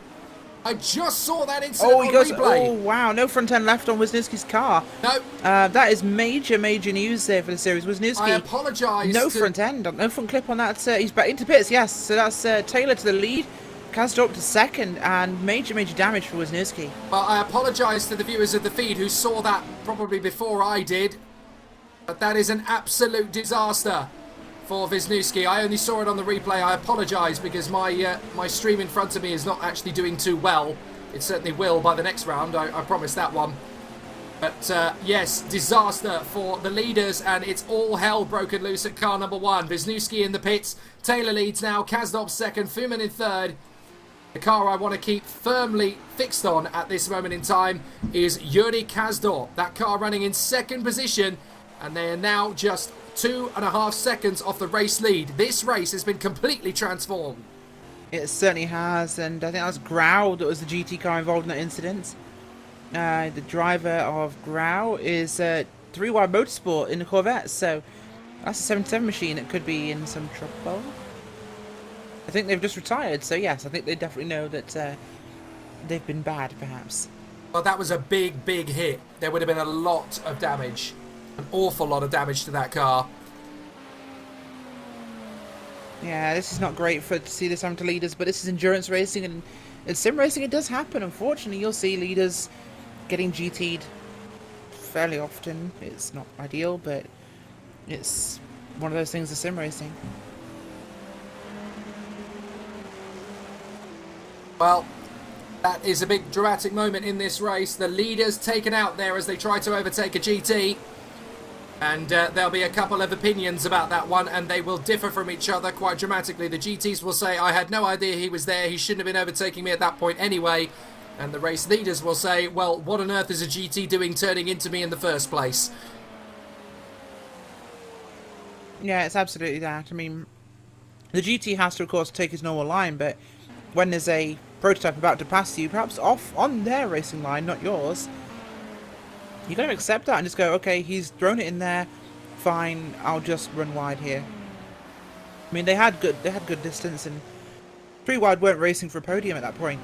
I just saw that incident on replay. Oh, wow. No front end left on Wisniewski's car. No. That is major, major news there for the series. Wisniewski. I apologise. No front end. No front clip on that. He's back into pits, yes. So that's Taylor to the lead. Kazdorp to second, and major, major damage for Wisniewski. Well, I apologise to the viewers of the feed who saw that probably before I did. But that is an absolute disaster for Wisniewski. I only saw it on the replay. I apologise because my stream in front of me is not actually doing too well. It certainly will by the next round. I promise that one. But yes, disaster for the leaders, and it's all hell broken loose at car number 1. Wisniewski in the pits. Taylor leads now. Kazdorp second. Fuhrman in third. The car I want to keep firmly fixed on at this moment in time is Yuri Kazdorp. That car running in second position, and they are now just 2.5 seconds off the race lead. This race has been completely transformed. It certainly has, and I think that was Grau that was the GT car involved in that incident. The driver of Grau is 3-wide motorsport in the Corvette, so that's a 77 machine that could be in some trouble. I think they've just retired, so yes, I think they definitely know that they've been bad, perhaps. Well, that was a big, big hit. There would have been a lot of damage, an awful lot of damage to that car. Yeah, this is not great to see this happen to leaders, but this is endurance racing, and in sim racing it does happen. Unfortunately, you'll see leaders getting GT'd fairly often. It's not ideal, but it's one of those things of sim racing. Well, that is a big dramatic moment in this race. The leader's taken out there as they try to overtake a GT. And there'll be a couple of opinions about that one, and they will differ from each other quite dramatically. The GTs will say, I had no idea he was there, he shouldn't have been overtaking me at that point anyway. And the race leaders will say, well, what on earth is a GT doing turning into me in the first place? Yeah, it's absolutely that. I mean, the GT has to, of course, take his normal line, but when there's a prototype about to pass you, perhaps off on their racing line, not yours, you gotta accept that and just go, okay, he's thrown it in there, fine, I'll just run wide here. I mean, they had good distance, and 3 wide weren't racing for a podium at that point.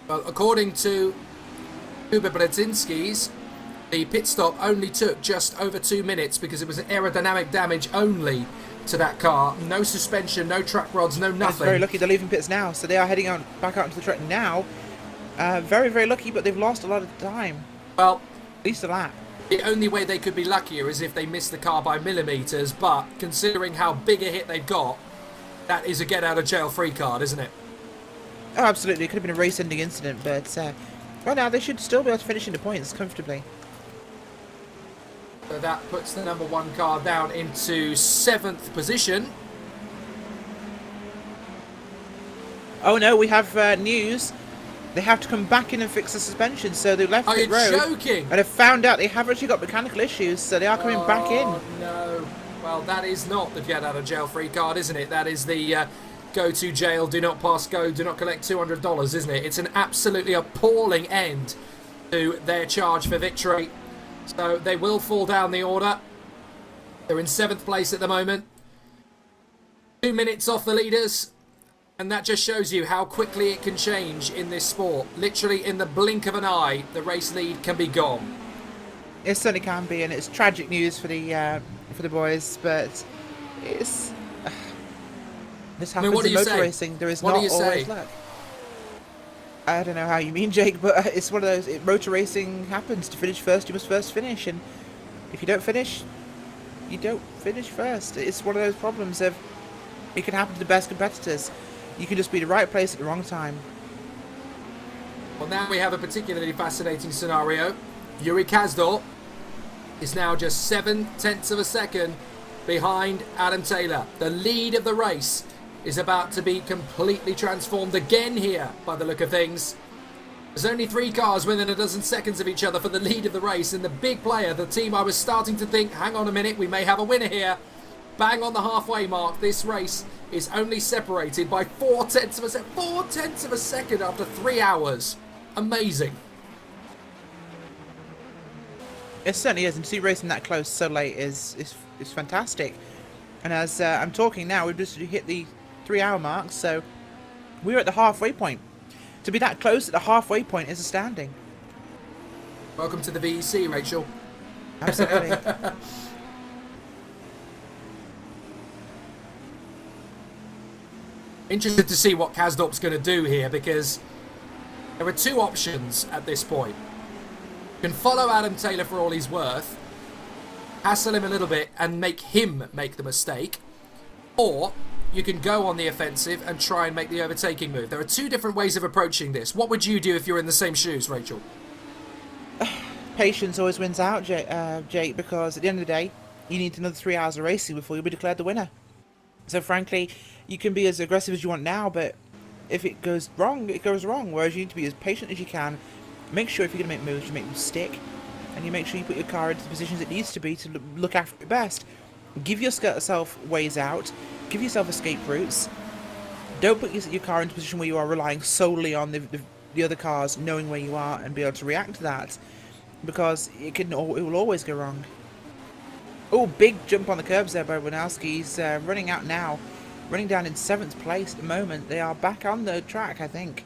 Well, according to Kuba Brzezinski's, the pit stop only took just over 2 minutes because it was aerodynamic damage only to that car. No suspension, no track rods, no nothing. It's very lucky they're leaving pits now, so they are heading back out into the track now. Very, very lucky, but they've lost a lot of time. Well, at least a lap. The only way they could be luckier is if they missed the car by millimetres, but considering how big a hit they've got, that is a get-out-of-jail-free card, isn't it? Oh, absolutely. It could have been a race-ending incident, but right now they should still be able to finish in the points comfortably. So that puts the number 1 car down into 7th position. Oh no, we have news. They have to come back in and fix the suspension, so they left pit road. Are you joking? And have found out they have actually got mechanical issues, so they are coming back in. Oh no. Well, that is not the get-out-of-jail-free card, isn't it? That is the go to jail, do not pass go, do not collect $200, isn't it? It's an absolutely appalling end to their charge for victory. So they will fall down the order. They're in 7th place at the moment. 2 minutes off the leaders. And that just shows you how quickly it can change in this sport. Literally in the blink of an eye, the race lead can be gone. It certainly can be, and it's tragic news for the boys, but it's... this happens in motor racing. There is not always luck. I don't know how you mean, Jake, but it's one of those... motor racing happens. To finish first, you must first finish. And if you don't finish, you don't finish first. It's one of those problems of... it can happen to the best competitors. You can just be the right place at the wrong time. Well, now we have a particularly fascinating scenario. Yuri Kasdorp is now just 0.7 of a second behind Adam Taylor. The lead of the race is about to be completely transformed again here, by the look of things. There's only 3 cars within a dozen seconds of each other for the lead of the race, and the big player, the team I was starting to think, hang on a minute, we may have a winner here. Bang on the halfway mark, this race is only separated by 0.4 of a second. 0.4 of a second after 3 hours. Amazing. It certainly is, and to see racing that close so late is fantastic. And as I'm talking now, we've just hit the 3-hour mark, so we're at the halfway point. To be that close at the halfway point is astounding. Welcome to the VEC, Rachel. Absolutely. Interested to see what Kasdorp's going to do here, because there are 2 options at this point. You can follow Adam Taylor for all he's worth, hassle him a little bit and make him make the mistake, or you can go on the offensive and try and make the overtaking move. There are 2 different ways of approaching this. What would you do if you're in the same shoes, Rachel? Patience always wins out, Jake, because at the end of the day, you need another 3 hours of racing before you'll be declared the winner. So frankly, you can be as aggressive as you want now, but if it goes wrong, it goes wrong. Whereas you need to be as patient as you can. Make sure if you're going to make moves, you make them stick. And you make sure you put your car into the positions it needs to be to look after it best. Give yourself ways out. Give yourself escape routes. Don't put your car into a position where you are relying solely on the other cars knowing where you are and be able to react to that, because it will always go wrong. Oh, big jump on the curbs there by Winowski. He's running out now, running down in 7th place at the moment. They are back on the track, I think.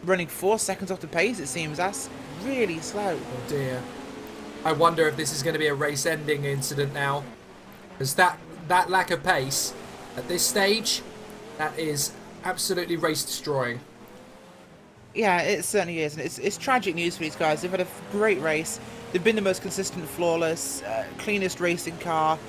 Running 4 seconds off the pace, it seems. That's really slow. Oh dear. I wonder if this is going to be a race-ending incident now. Because that lack of pace at this stage, that is absolutely race-destroying. Yeah, it certainly is. And it's tragic news for these guys. They've had a great race. They've been the most consistent, flawless, cleanest racing car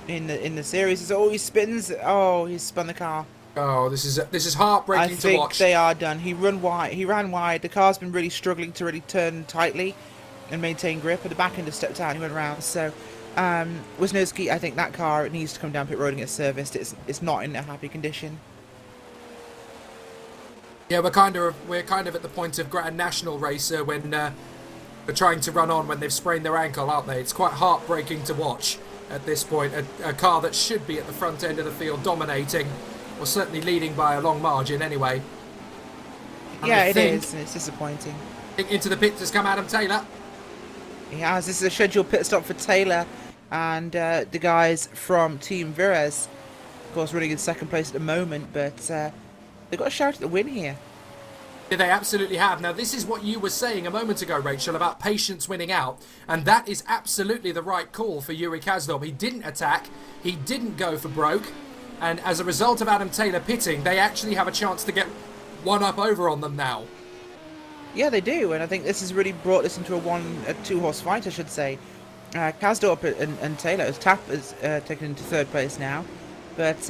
in the series. It's always spins. Oh, he's spun the car. Oh, this is heartbreaking to watch. I think they are done. He ran wide. The car's been really struggling to really turn tightly and maintain grip. At the back end, just stepped out and he went around. So, Wisniewski, I think that car needs to come down pit road and get serviced. It's not in a happy condition. Yeah, we're kind of at the point of Grand National racer when they're trying to run on when they've sprained their ankle, aren't they? It's quite heartbreaking to watch at this point. A car that should be at the front end of the field dominating, or certainly leading by a long margin anyway. And yeah, it is, and it's disappointing. Into the pits has come Adam Taylor. He has. This is a scheduled pit stop for Taylor and the guys from Team Virez. Of course, running in 2nd place at the moment, but they've got a shout at the win here. Yeah, they absolutely have. Now, this is what you were saying a moment ago, Rachel, about patience winning out. And that is absolutely the right call for Yuri Kazdorp. He didn't attack. He didn't go for broke. And as a result of Adam Taylor pitting, they actually have a chance to get one up over on them now. Yeah, they do. And I think this has really brought this into a 2-horse fight, I should say. Kazdorp and Taylor, as Tap is taken into 3rd place now. But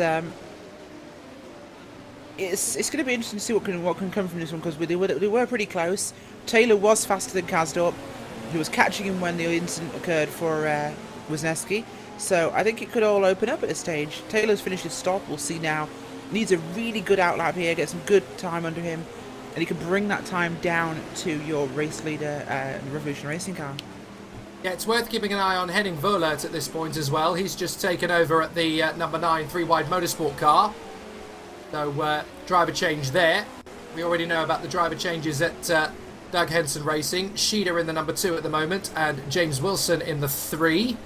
it's going to be interesting to see what can come from this one, because they were pretty close. Taylor was faster than Kazdorp. He was catching him when the incident occurred for Wisniewski. So I think it could all open up at this stage. Taylor's finished his stop. We'll see now. Needs a really good outlap here. Get some good time under him. And he can bring that time down to your race leader in the Revolution Racing car. Yeah, it's worth keeping an eye on Henning Verlert at this point as well. He's just taken over at the number 9 3-wide motorsport car. So driver change there. We already know about the driver changes at Doug Henson Racing. Sheeda in the number 2 at the moment and James Wilson in the 3.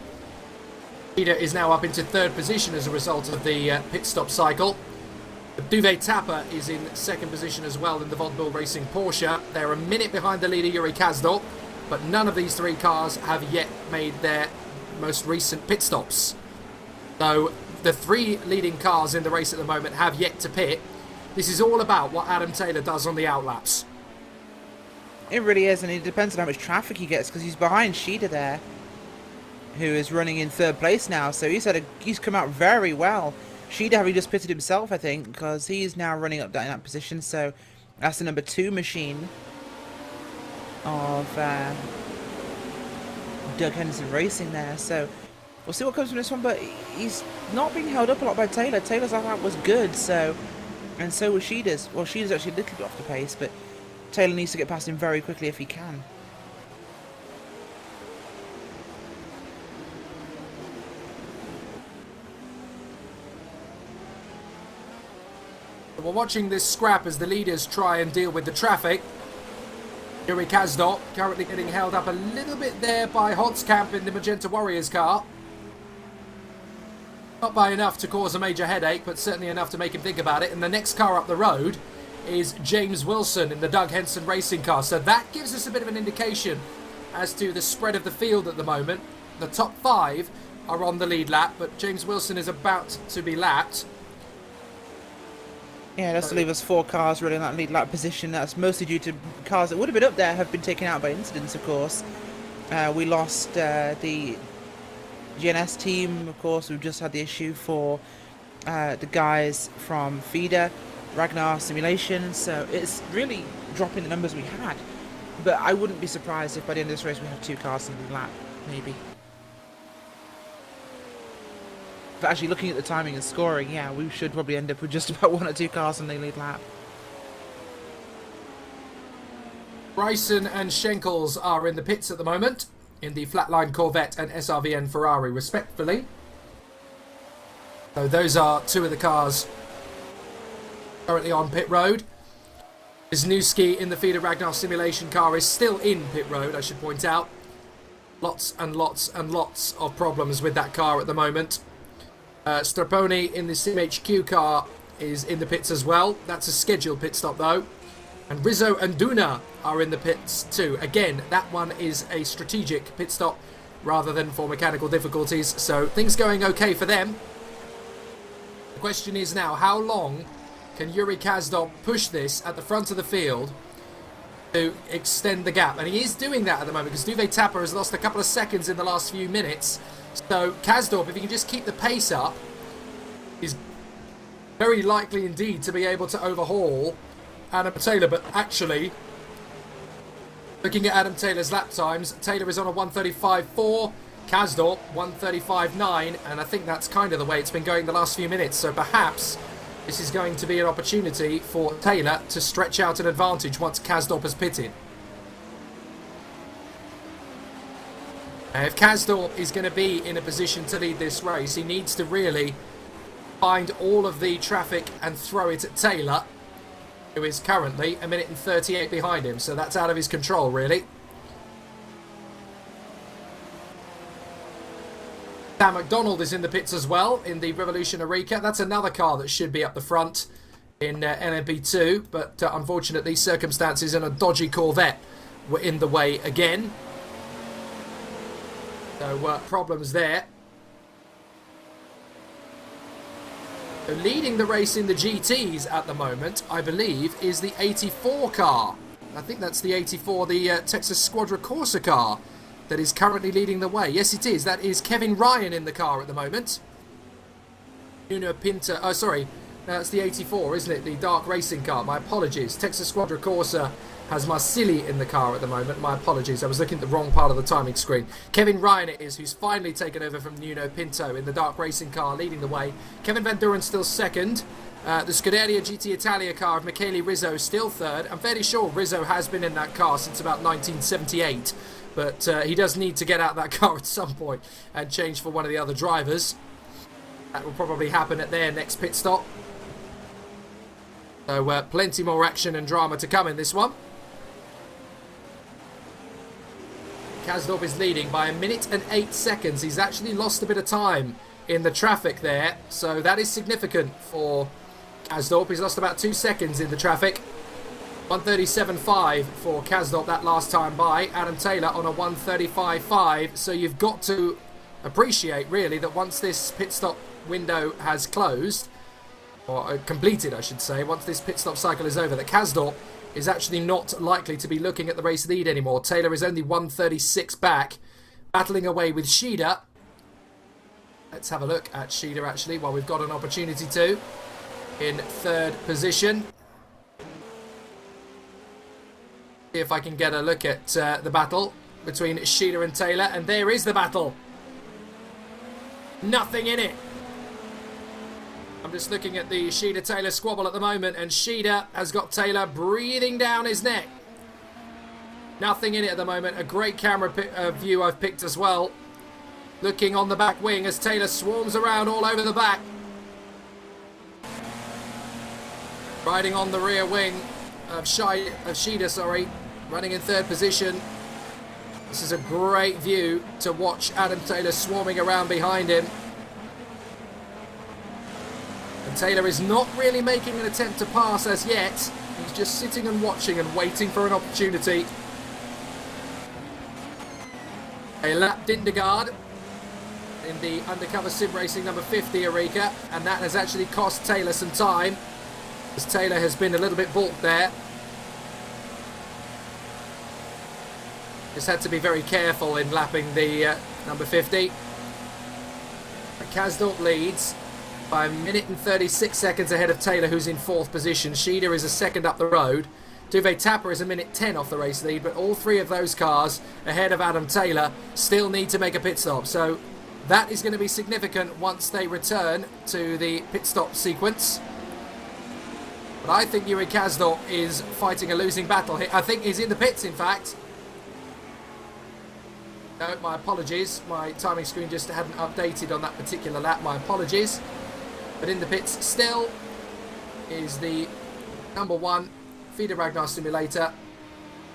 Sheeda is now up into 3rd position as a result of the pit stop cycle. Duvet Tapper is in 2nd position as well in the Vodbull Racing Porsche. They're a minute behind the leader Yuri Kazdorp, but none of these 3 cars have yet made their most recent pit stops. So the 3 leading cars in the race at the moment have yet to pit. This is all about what Adam Taylor does on the outlaps. It really is, and it depends on how much traffic he gets, because he's behind Sheeda there, who is running in 3rd place now. So he's come out very well. Sheeda having just pitted himself, I think, because he's now running up in that position. So that's the number 2 machine of Doug Henderson Racing there. So we'll see what comes from this one, but he's not being held up a lot by Taylor. Taylor's outlap was good, and so was Sheeda's. Well, Sheeda's actually a little bit off the pace, but Taylor needs to get past him very quickly if he can. We're watching this scrap as the leaders try and deal with the traffic. Yuri Kazdorp currently getting held up a little bit there by Holtzkamp in the Magenta Warriors car. Not by enough to cause a major headache, but certainly enough to make him think about it. And the next car up the road is James Wilson in the Doug Henson Racing car. So that gives us a bit of an indication as to the spread of the field at the moment. The top 5 are on the lead lap, but James Wilson is about to be lapped. Yeah, that's to leave us 4 cars really in that lead lap position. That's mostly due to cars that would have been up there have been taken out by incidents, of course. We lost the GNS team, of course. We've just had the issue for the guys from FIDA, Ragnar Simulation. So it's really dropping the numbers we had. But I wouldn't be surprised if by the end of this race we have 2 cars in the lead lap, maybe. But actually, looking at the timing and scoring, yeah, we should probably end up with just about 1 or 2 cars in the lead lap. Bryson and Schenkels are in the pits at the moment, in the Flatline Corvette and SRVN Ferrari, respectively. So those are 2 of the cars currently on pit road. Wisniewski in the Feeder Ragnar simulation car is still in pit road, I should point out. Lots and lots and lots of problems with that car at the moment. Stropoli in the SimHQ car is in the pits as well. That's a scheduled pit stop though. And Rizzo and Duna are in the pits too. Again, that one is a strategic pit stop rather than for mechanical difficulties. So things going okay for them. The question is now, how long can Yuri Kazdop push this at the front of the field to extend the gap? And he is doing that at the moment because Duvet Tapper has lost a couple of seconds in the last few minutes. So Kazdorp, if he can just keep the pace up, is very likely indeed to be able to overhaul Adam Taylor. But actually, looking at Adam Taylor's lap times, Taylor is on a 1:35.4, Kazdorp 1:35.9, and I think that's kind of the way it's been going the last few minutes. So perhaps this is going to be an opportunity for Taylor to stretch out an advantage once Kazdorp has pitted. If Kazdorp is going to be in a position to lead this race, he needs to really find all of the traffic and throw it at Taylor, who is currently a minute and 38 behind him. So that's out of his control, really. Sam McDonald is in the pits as well in the Revolution Eureka. That's another car that should be up the front in LMP2, but unfortunately circumstances and a dodgy Corvette were in the way again. So problems there. So leading the race in the GTs at the moment, I believe, is the 84 car. I think that's the 84, the Texas Squadra Corsa car that is currently leading the way. Yes, it is. That is Kevin Ryan in the car at the moment. Nuno Pinto. Oh, sorry. That's the 84, isn't it? The dark racing car. My apologies. Texas Squadra Corsa has Marsili in the car at the moment. My apologies. I was looking at the wrong part of the timing screen. Kevin Ryan it is, who's finally taken over from Nuno Pinto in the dark racing car, leading the way. Kevin Van Duren still second. The Scuderia GT Italia car of Michele Rizzo still third. I'm fairly sure Rizzo has been in that car since about 1978. But he does need to get out of that car at some point and change for one of the other drivers. That will probably happen at their next pit stop. So plenty more action and drama to come in this one. Kazdorp is leading by a minute and 8 seconds. He's actually lost a bit of time in the traffic there. So that is significant for Kazdorp. He's lost about 2 seconds in the traffic. 1:37.5 for Kazdorp that last time by. Adam Taylor on a 1:35.5. So you've got to appreciate really that once this pit stop window has closed, or completed I should say, once this pit stop cycle is over, that Kazdorp is actually not likely to be looking at the race lead anymore. Taylor is only 1:36 back, battling away with Shida. Let's have a look at Shida actually while we've got an opportunity to. In third position. See if I can get a look at the battle between Shida and Taylor. And there is the battle. Nothing in it. I'm just looking at the Shida-Taylor squabble at the moment, and Shida has got Taylor breathing down his neck. Nothing in it at the moment. A great camera view I've picked as well. Looking on the back wing as Taylor swarms around all over the back. Riding on the rear wing of Shida, running in third position. This is a great view to watch Adam Taylor swarming around behind him. And Taylor is not really making an attempt to pass as yet. He's just sitting and watching and waiting for an opportunity. A lap Dindergaard in the Undercover Sim Racing number 50 Eureka, and that has actually cost Taylor some time, as Taylor has been a little bit balked there. Just had to be very careful in lapping the number 50. Kazdorp leads by a minute and 36 seconds ahead of Taylor, who's in fourth position. Shida is a second up the road. Duvet Tapper is a minute 10 off the race lead, but all three of those cars ahead of Adam Taylor still need to make a pit stop. So that is going to be significant once they return to the pit stop sequence. But I think Yuri Kazdorp is fighting a losing battle here. I think he's in the pits, in fact. No, my apologies. My timing screen just hadn't updated on that particular lap. My apologies. But in the pits still. is the number 1 feeder Ragnar simulator,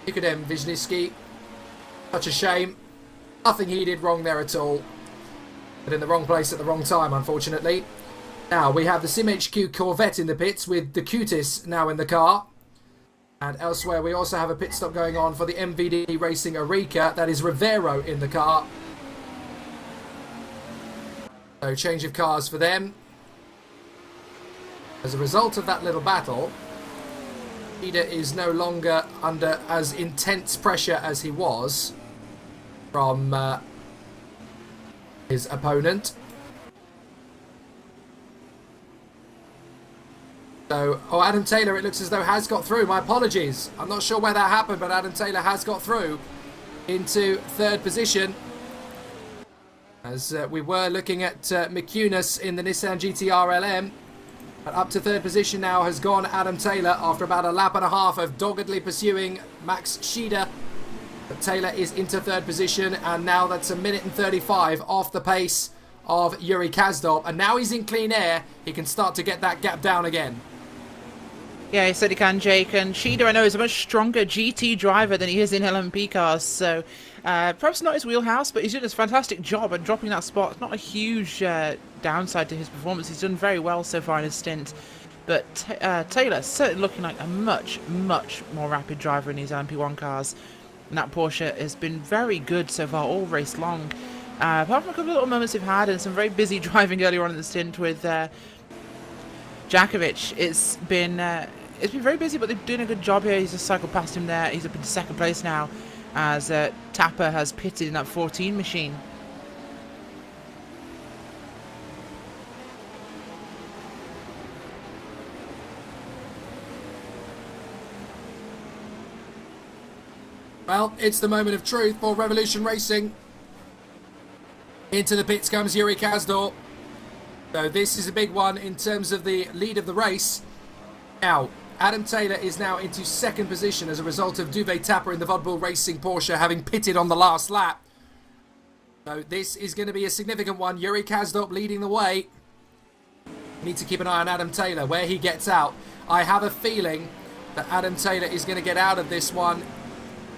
Nikodem Wisniewski. Such a shame. Nothing he did wrong there at all. But in the wrong place at the wrong time, unfortunately. Now, we have the SimHQ Corvette in the pits with the Cutis now in the car. And elsewhere, we also have a pit stop going on for the MVD Racing Arica. That is Rivero in the car. So, change of cars for them. As a result of that little battle, Ida is no longer under as intense pressure as he was from his opponent. So, Adam Taylor, it looks as though has got through. My apologies. I'm not sure where that happened, but Adam Taylor has got through into 3rd position. As we were looking at McCunis in the Nissan GT-R LM. But up to 3rd position now has gone Adam Taylor after about a lap and a half of doggedly pursuing Max Schieder. But Taylor is into 3rd position, and now that's a minute and 35 off the pace of Yuri Kazdorp. And now he's in clean air. He can start to get that gap down again. Yeah, he said he can, Jake. And Schieder, I know, is a much stronger GT driver than he is in LMP cars. So perhaps not his wheelhouse, but he's doing a fantastic job at dropping that spot. It's not a huge downside to his performance. He's done very well so far in his stint. But Taylor certainly looking like a much, much more rapid driver in these LMP1 cars. And that Porsche has been very good so far all race long. Apart from a couple of little moments they've had and some very busy driving earlier on in the stint with Jackovic, it's been very busy, but they're doing a good job here. He's just cycled past him there. He's up into 2nd place now as Tapper has pitted in that 14 machine. Well, it's the moment of truth for Revolution Racing. Into the pits comes Yuri Kazdorp. So this is a big one in terms of the lead of the race. Now, Adam Taylor is now into 2nd position as a result of Duvet Tapper in the Vodbull Racing Porsche having pitted on the last lap. So this is going to be a significant one. Yuri Kazdorp leading the way. Need to keep an eye on Adam Taylor, where he gets out. I have a feeling that Adam Taylor is going to get out of this one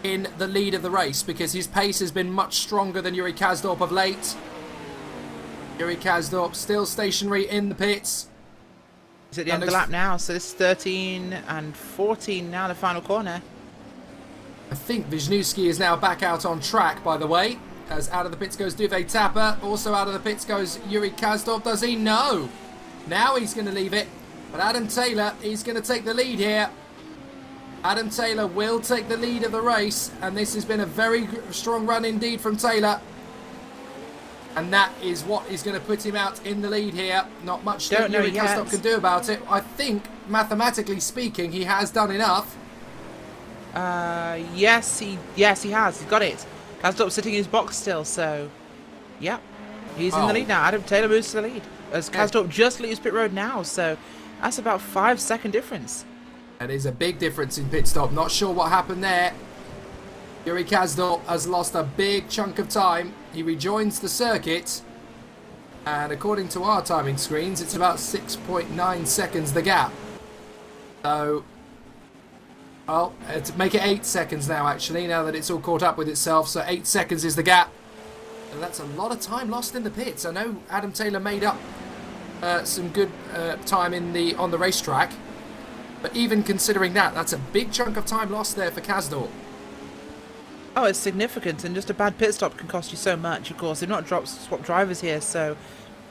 in the lead of the race because his pace has been much stronger than Yuri Kazdorp of late. Yuri Kazdorp still stationary in the pits. He's at the end of the lap now, so it's 13 and 14 now, the final corner. I think Wisniewski is now back out on track, by the way, as out of the pits goes Duvet Tapper. Also out of the pits goes Yuri Kazdorp. Does he? No. Now he's going to leave it. But Adam Taylor, he's going to take the lead here. Adam Taylor will take the lead of the race, and this has been a very strong run indeed from Taylor. And that is what is going to put him out in the lead here. Not much that Yuri Kazdorp can do about it. I think, mathematically speaking, he has done enough. Yes, he has. He's got it. Kazdorp sitting in his box still, so yeah, he's in the lead now. Adam Taylor moves to the lead as Kazdorp just leaves pit road now, so that's about 5-second difference. That is a big difference in pit stop. Not sure what happened there. Yuri Kazdorp has lost a big chunk of time. He rejoins the circuit, and according to our timing screens, it's about 6.9 seconds the gap. So, well, make it 8 seconds now, actually, now that it's all caught up with itself. So 8 seconds is the gap. And that's a lot of time lost in the pits. I know Adam Taylor made up some good time on the racetrack, but even considering that, that's a big chunk of time lost there for Kazdorp. Oh, it's significant, and just a bad pit stop can cost you so much, of course. They've not swapped drivers here, so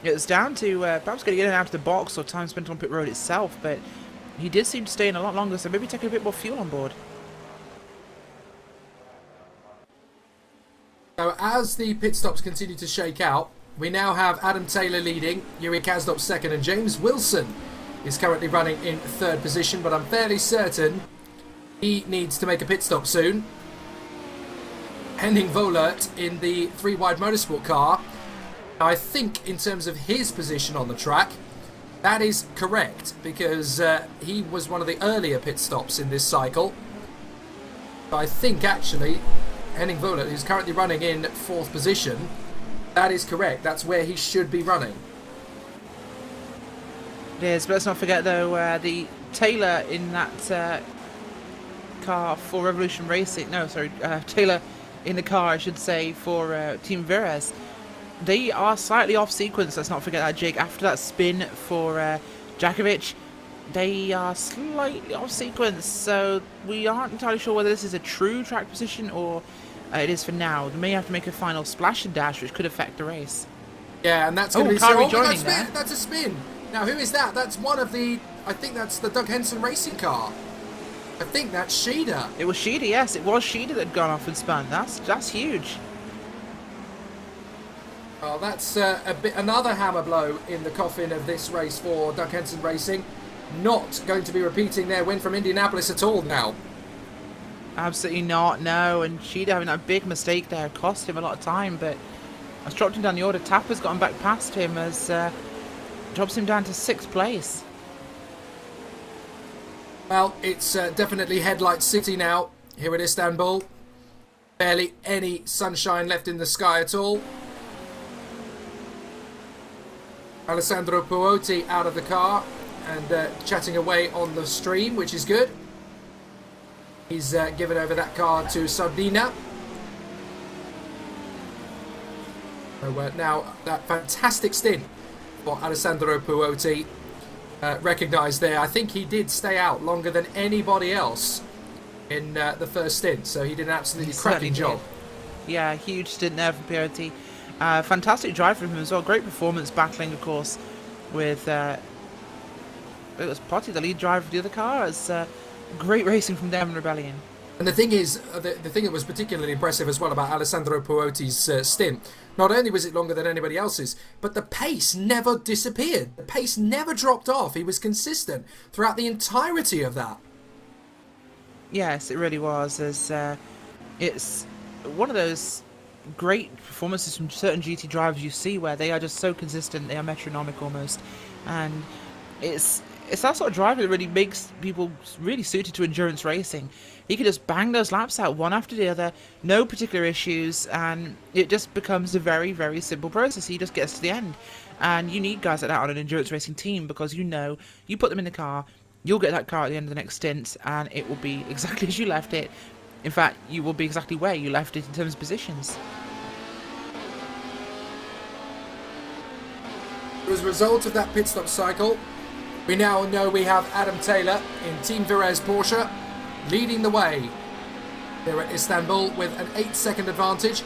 it's down to perhaps getting in and out of the box or time spent on pit road itself, but he did seem to stay in a lot longer, so maybe taking a bit more fuel on board. So as the pit stops continue to shake out, we now have Adam Taylor leading, Yuri Kazdorp 2nd, and James Wilson is currently running in 3rd position, but I'm fairly certain he needs to make a pit stop soon. Henning Volert in the 3-wide motorsport car. Now, I think in terms of his position on the track, that is correct, because he was one of the earlier pit stops in this cycle. But I think actually Henning Volert, who's currently running in 4th position, that is correct. That's where he should be running. It is, but let's not forget though, the Taylor in that car for Revolution Racing, no, sorry, Taylor in the car, I should say, for Team Virez, they are slightly off sequence, let's not forget that, Jake. After that spin for Jackovic, they are slightly off sequence, so we aren't entirely sure whether this is a true track position or it is for now. They may have to make a final splash and dash, which could affect the race. Yeah, and that's going to be... car rejoining there. That's a spin. Now, who is that? That's one of the... I think that's the Doug Henson racing car. I think that's Shida. It was Shida, yes. It was Shida that had gone off and spun. That's huge. Oh, that's another hammer blow in the coffin of this race for Doug Henson Racing. Not going to be repeating their win from Indianapolis at all now. Absolutely not, no. And Shida having that big mistake there cost him a lot of time, but as dropped him down the order, Tapper's gotten back past him as drops him down to 6th place. Well, it's definitely Headlight City now here at Istanbul. Barely any sunshine left in the sky at all. Alessandro Puotti out of the car and chatting away on the stream, which is good. He's given over that car to Sardina. So now that fantastic stint for Alessandro Puotti recognised there. I think he did stay out longer than anybody else in the first stint, so he did an absolutely cracking job. Yeah, huge stint there for Puotti. Fantastic drive from him as well. Great performance battling, of course, with... it was Potty, the lead driver of the other car. It's great racing from them in Rebellion. And the thing is, the thing that was particularly impressive as well about Alessandro Puotti's stint, not only was it longer than anybody else's, but the pace never disappeared. The pace never dropped off. He was consistent throughout the entirety of that. Yes, it really was. It's one of those great performances from certain GT drivers you see where they are just so consistent, they are metronomic almost. And it's that sort of driver that really makes people really suited to endurance racing. He can just bang those laps out one after the other, no particular issues, and it just becomes a very, very simple process. He just gets to the end. And you need guys like that on an endurance racing team because you know, you put them in the car, you'll get that car at the end of the next stint, and it will be exactly as you left it. In fact, you will be exactly where you left it in terms of positions. As a result of that pit stop cycle, we now know we have Adam Taylor in Team Virez Porsche leading the way here at Istanbul with an 8-second advantage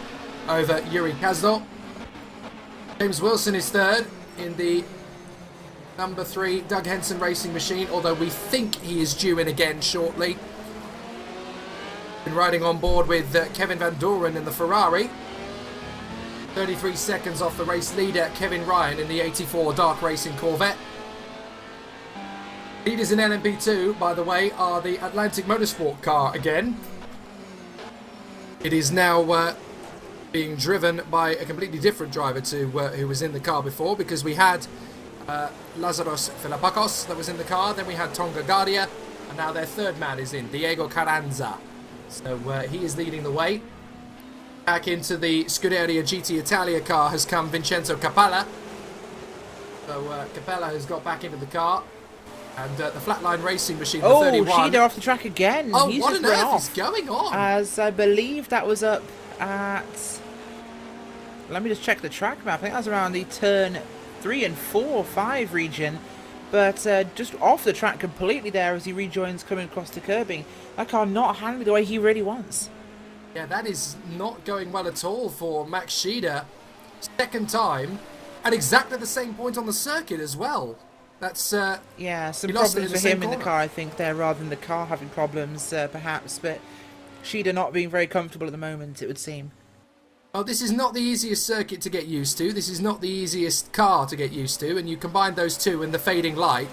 over Yuri Kazdo. James Wilson is third in the number 3 Doug Henson Racing machine, although we think he is due in again shortly. Been riding on board with Kevin Van Doren in the Ferrari. 33 seconds off the race leader Kevin Ryan in the 84 Dark Racing Corvette. Leaders in LMP2, by the way, are the Atlantic Motorsport car again. It is now being driven by a completely different driver to who was in the car before, because we had Lazaros Filipakos that was in the car, then we had Tonga Guardia, and now their third man is in, Diego Carranza. So he is leading the way. Back into the Scuderia GT Italia car has come Vincenzo Capella. So Capella has got back into the car. And the Flatline Racing machine, the 31. Oh, Shida off the track again. Oh, He's what just on run earth off. is going on? As I believe that was up at... Let me just check the track map. I think that was around the turn 3 and 4, 5 region. But just off the track completely there as he rejoins coming across the curbing. That car not handling the way he really wants. Yeah, that is not going well at all for Max Shida. Second time, at exactly the same point on the circuit as well. That's yeah, some problems for him in the car, I think, there, rather than the car having problems, perhaps. But Shida not being very comfortable at the moment, it would seem. Oh, this is not the easiest circuit to get used to. This is not the easiest car to get used to. And you combine those two and the fading light.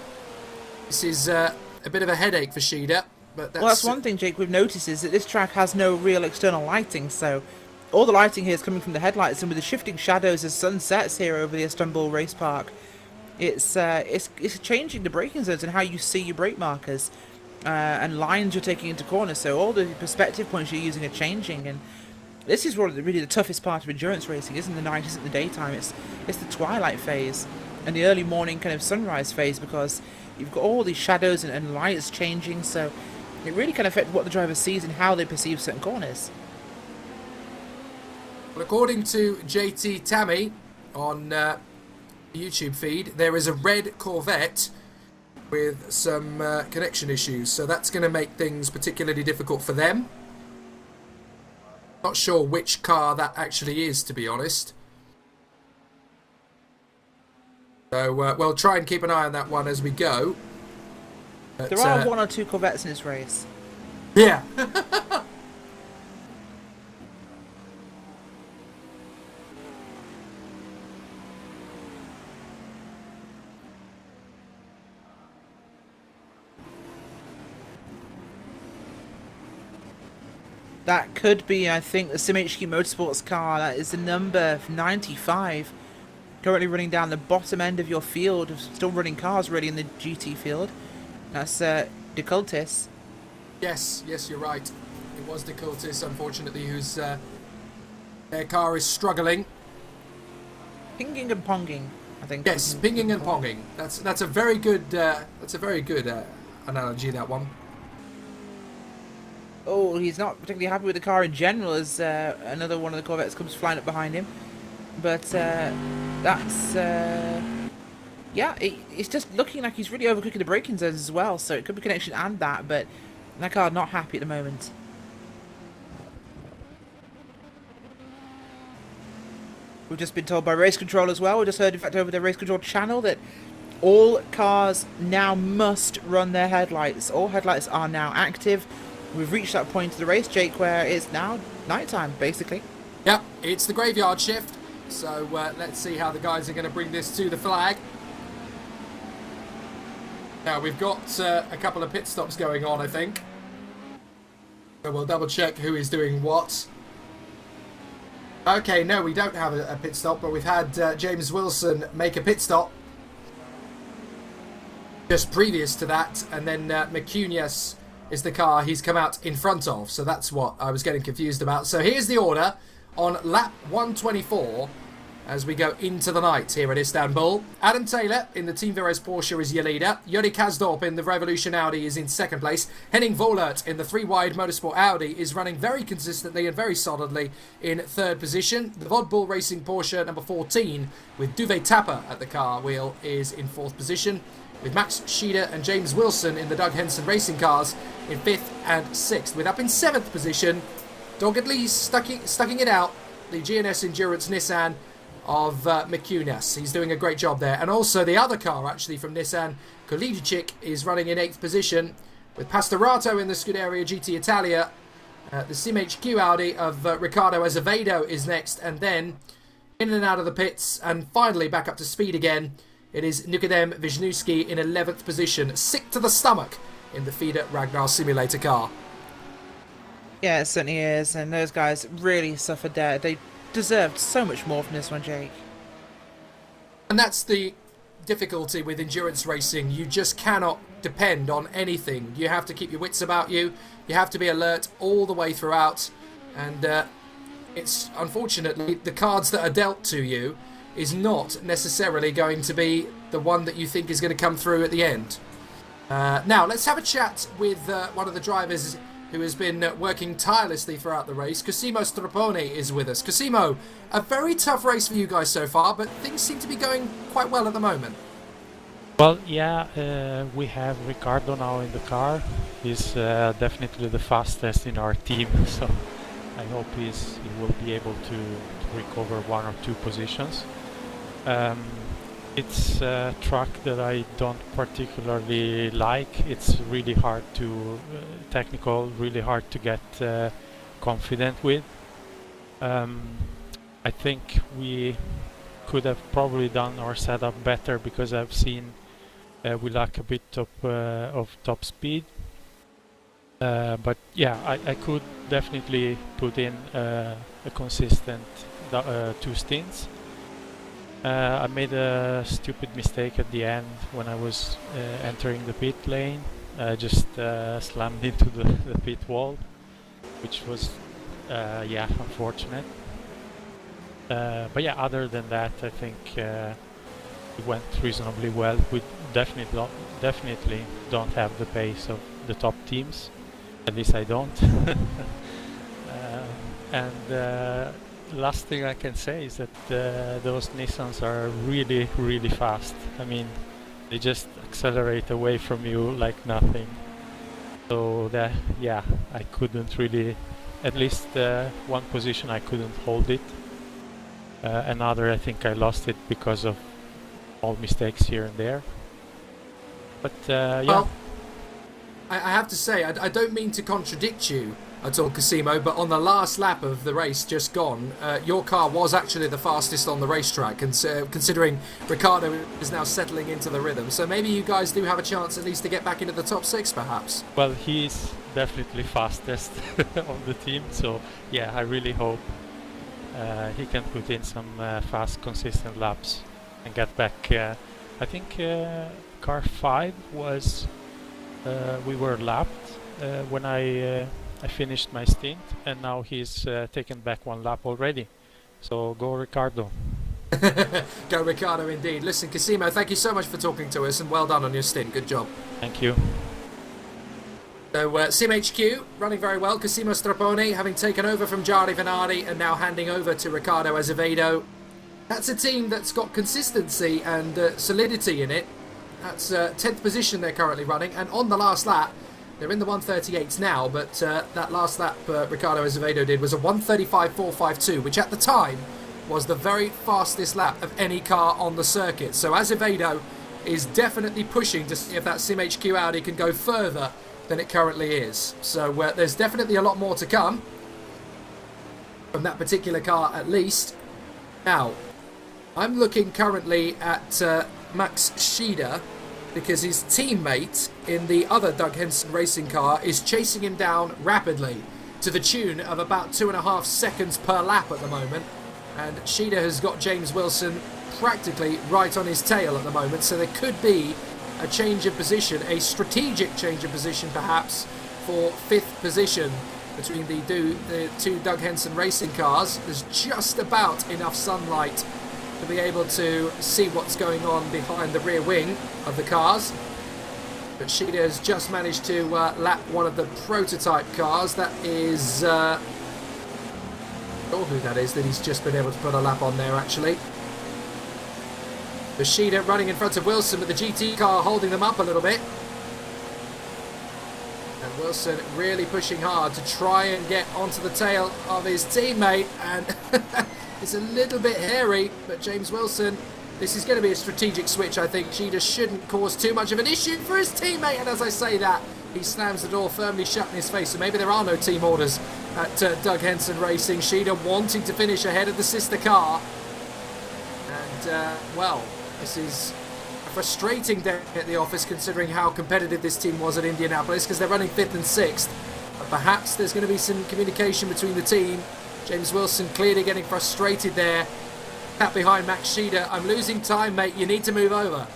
This is a bit of a headache for Shida. But that's one thing, Jake, we've noticed is that this track has no real external lighting. So all the lighting here is coming from the headlights. And with the shifting shadows as sun sets here over the Istanbul race park, it's changing the braking zones and how you see your brake markers and lines you're taking into corners. So all the perspective points you're using are changing, and this is really the toughest part of endurance racing. Isn't the night? Isn't the daytime? It's the twilight phase, and the early morning kind of sunrise phase, because you've got all these shadows and lights changing, so it really can affect what the driver sees and how they perceive certain corners. Well, according to JT Tammy on the YouTube feed, there is a red Corvette with some connection issues, so that's going to make things particularly difficult for them. Not sure which car that actually is, to be honest. So we'll try and keep an eye on that one as we go. But, there are 1 or 2 Corvettes in this race. Yeah. That could be, I think, the SimHQ Motorsports car. That is the number 95. Currently running down the bottom end of your field. Still running cars really in the GT field. That's DeCultis. Yes, you're right. It was DeCultis, unfortunately, whose their car is struggling. Pinging and ponging, I think. Yes, pinging and ponging. That's a very good analogy, that one. Oh, he's not particularly happy with the car in general as another one of the Corvettes comes flying up behind him. But that's... yeah, it's just looking like he's really overcooking the braking zones as well, so it could be connection and that, but that car not happy at the moment. We've just been told by Race Control as well, we just heard in fact over the Race Control channel that all cars now must run their headlights. All headlights are now active. We've reached that point of the race, Jake, where it's now nighttime, basically. Yep, it's the graveyard shift. So let's see how the guys are going to bring this to the flag. Now, we've got a couple of pit stops going on, I think. So we'll double check who is doing what. Okay, no, we don't have a pit stop, but we've had James Wilson make a pit stop just previous to that, and then McCunius is the car he's come out in front of, so that's what I was getting confused about. So here's the order on lap 124 as we go into the night here at Istanbul. Adam Taylor in the Team Virez Porsche is your leader. Yuri Kasdorp in the Revolution Audi is in second place. Henning Vollert in the 3-wide Motorsport Audi is running very consistently and very solidly in third position. The Vodbull Racing Porsche number 14 with Duve Tapper at the car wheel is in fourth position, with Max Schieder and James Wilson in the Doug Henson Racing cars in 5th and 6th. With up in 7th position, doggedly stucking it out, the GNS Endurance Nissan of McCunius. He's doing a great job there. And also the other car, actually, from Nissan, Kolidicic, is running in 8th position, with Pastorato in the Scuderia GT Italia. The SimHQ Audi of Riccardo Azevedo is next, and then in and out of the pits, and finally back up to speed again, it is Nikodem Wisniewski in 11th position, sick to the stomach in the Fiat Ragnar Simulator car. Yeah, it certainly is, and those guys really suffered there. They deserved so much more from this one, Jake. And that's the difficulty with endurance racing. You just cannot depend on anything. You have to keep your wits about you. You have to be alert all the way throughout. And it's unfortunately the cards that are dealt to you is not necessarily going to be the one that you think is going to come through at the end. Now, let's have a chat with one of the drivers who has been working tirelessly throughout the race. Cosimo Stropoli is with us. Cosimo, a very tough race for you guys so far, but things seem to be going quite well at the moment. Well, yeah, we have Riccardo now in the car. He's definitely the fastest in our team, so I hope he will be able to recover 1 or 2 positions. It's a track that I don't particularly like. It's really hard to technical, really hard to get confident with. I think we could have probably done our setup better, because I've seen we lack a bit of top speed. But yeah, I could definitely put in a consistent 2 stints. I made a stupid mistake at the end when I was entering the pit lane. I just slammed into the pit wall, which was yeah, unfortunate. But yeah, other than that, I think it went reasonably well. We definitely don't have the pace of the top teams. At least I don't. Last thing I can say is that those Nissans are really fast. I mean, they just accelerate away from you like nothing. So yeah, I couldn't really, at least one position I couldn't hold it. Another, I think I lost it because of all mistakes here and there. But yeah. Well, I have to say, I don't mean to contradict you at all, Cosimo, but on the last lap of the race just gone, your car was actually the fastest on the racetrack, considering Ricciardo is now settling into the rhythm. So maybe you guys do have a chance at least to get back into the top 6, perhaps. Well, he's definitely fastest on the team, so yeah, I really hope he can put in some fast, consistent laps and get back. I think car 5 was, we were lapped when I finished my stint, and now he's taken back 1 lap already. So go Ricciardo. Go Ricciardo indeed. Listen, Cosimo, thank you so much for talking to us, and well done on your stint. Good job. Thank you. So SimHQ running very well. Cosimo Stropoli having taken over from Jari Venardi and now handing over to Riccardo Azevedo. That's a team that's got consistency and solidity in it. That's 10th position they're currently running, and on the last lap, they're in the 138s now, but that last lap Riccardo Azevedo did was a 135.452, which at the time was the very fastest lap of any car on the circuit. So Azevedo is definitely pushing to see if that SimHQ Audi can go further than it currently is. So there's definitely a lot more to come from that particular car at least. Now, I'm looking currently at Max Schieder, because his teammate in the other Doug Henson racing car is chasing him down rapidly to the tune of about 2.5 seconds per lap at the moment, and Schieder has got James Wilson practically right on his tail at the moment, so there could be a change of position, a strategic change of position perhaps, for 5th position between the two Doug Henson racing cars. There's just about enough sunlight to be able to see what's going on behind the rear wing of the cars. But Schieder has just managed to lap one of the prototype cars. That is... I don't know who that is that he's just been able to put a lap on there, actually. The Schieder running in front of Wilson with the GT car holding them up a little bit. And Wilson really pushing hard to try and get onto the tail of his teammate, and it's a little bit hairy, but James Wilson, this is going to be a strategic switch, I think. Schieder shouldn't cause too much of an issue for his teammate, and as I say that, he slams the door firmly shut in his face, so maybe there are no team orders at Doug Henson Racing. Schieder wanting to finish ahead of the sister car, and well, this is a frustrating day at the office considering how competitive this team was at Indianapolis, because they're running 5th and 6th, but perhaps there's going to be some communication between the team. James Wilson clearly getting frustrated there. Pat behind Max Schieder. I'm losing time, mate. You need to move over.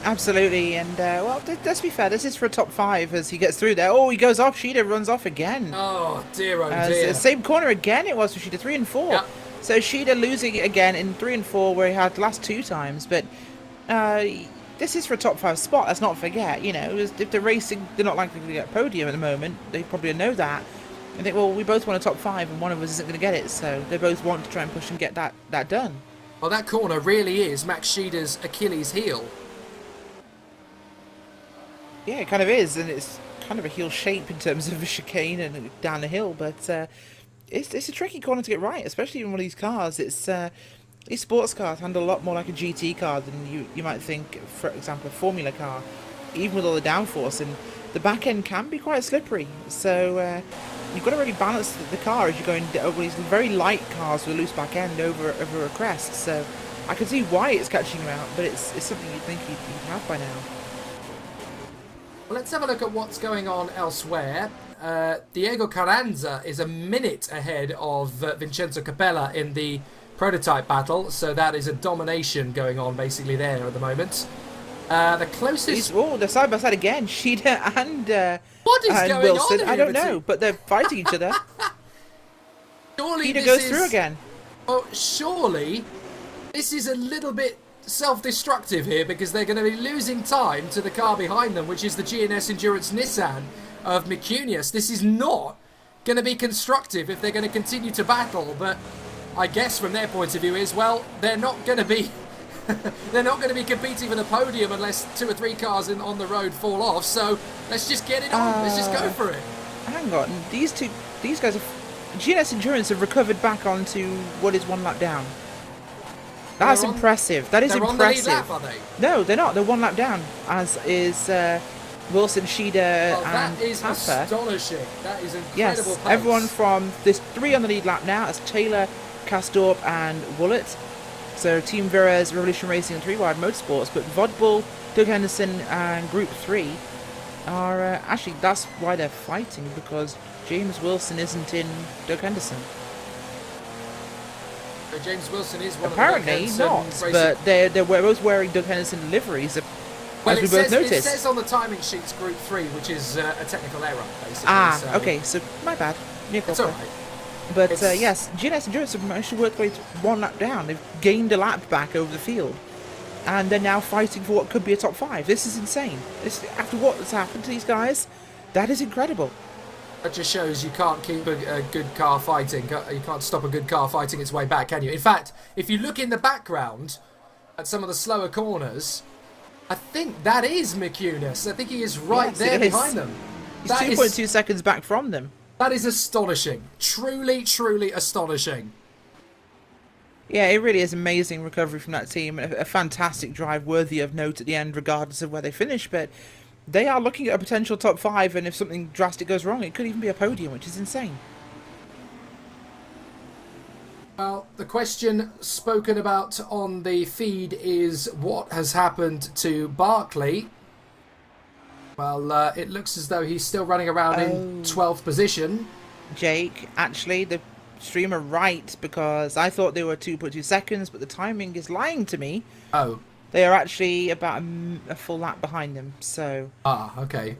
Absolutely, and well, let's be fair. This is for a top 5 as he gets through there. Oh, he goes off. Schieder runs off again. Oh dear, oh dear. Same corner again. It was for Schieder, 3 and 4. Yep. So Schieder losing it again in 3 and 4, where he had the last 2 times. But this is for a top 5 spot. Let's not forget. You know, if they're racing, they're not likely to get a podium at the moment. They probably know that. I think, well, we both want a top 5 and one of us isn't going to get it, so they both want to try and push and get that done. Well, that corner really is Max Schieder's Achilles heel. Yeah, it kind of is, and it's kind of a heel shape in terms of a chicane and down the hill, but it's a tricky corner to get right, especially in one of these cars. It's these sports cars handle a lot more like a GT car than you might think, for example, a Formula car, even with all the downforce, and the back end can be quite slippery, so you've got to really balance the car as you're going over these very light cars with a loose back end over a crest. So I can see why it's catching you out, but it's something you'd think you'd have by now. Well, let's have a look at what's going on elsewhere. Diego Carranza is a minute ahead of Vincenzo Capella in the prototype battle, so that is a domination going on basically there at the moment. The closest... Oh, they're side by side again, Schieder and what is going Wilson. on here? I don't know, but they're fighting each other. Surely Schieder goes through again. Oh, surely this is a little bit self-destructive here because they're going to be losing time to the car behind them, which is the GNS Endurance Nissan of Mikunius. This is not going to be constructive if they're going to continue to battle, but I guess from their point of view is, well, they're not going to be they're not going to be competing for the podium unless 2 or 3 cars on the road fall off, so let's just get it on. Let's just go for it. Hang on, these guys have... GNS Endurance have recovered back onto what is 1 lap down. That's impressive. That is impressive. They're on the lead lap, are they? No, they're not. They're 1 lap down, as is Wilson, Shida, and that is Papa. astonishing. That is incredible. Yes, pace. everyone from... There's 3 on the lead lap now, as Taylor, Kastorp, and Woollett. So Team Vera's Revolution Racing and 3 Wide Motorsports, but Vodbull, Doug Henderson, and Group 3 are... actually, that's why they're fighting, because James Wilson isn't in Doug Henderson. James Wilson is one Apparently of the not, racing. but they're both wearing Doug Henderson liveries, Well, as we both noticed. it says on the timing sheets Group 3, which is a technical error, basically. Ah, okay, so my bad. It's alright. But yes, GNS Endurance have actually worked their way 1 lap down. They've gained a lap back over the field. And they're now fighting for what could be a top 5. This is insane. After what has happened to these guys, that is incredible. That just shows you can't keep a good car fighting. You can't stop a good car fighting its way back, can you? In fact, if you look in the background at some of the slower corners, I think that is Mikunius. I think he is right there behind them. He's 2.2 seconds back from them. That is astonishing. Truly, truly astonishing. Yeah, it really is amazing recovery from that team. A fantastic drive, worthy of note at the end, regardless of where they finish. But they are looking at a potential top 5, and if something drastic goes wrong, it could even be a podium, which is insane. Well, the question spoken about on the feed is what has happened to Barkley. Well, it looks as though he's still running around in 12th position. Jake, actually, the streamer right, because I thought they were 2.2 seconds, but the timing is lying to me. Oh. They are actually about a full lap behind them, so... Ah, okay.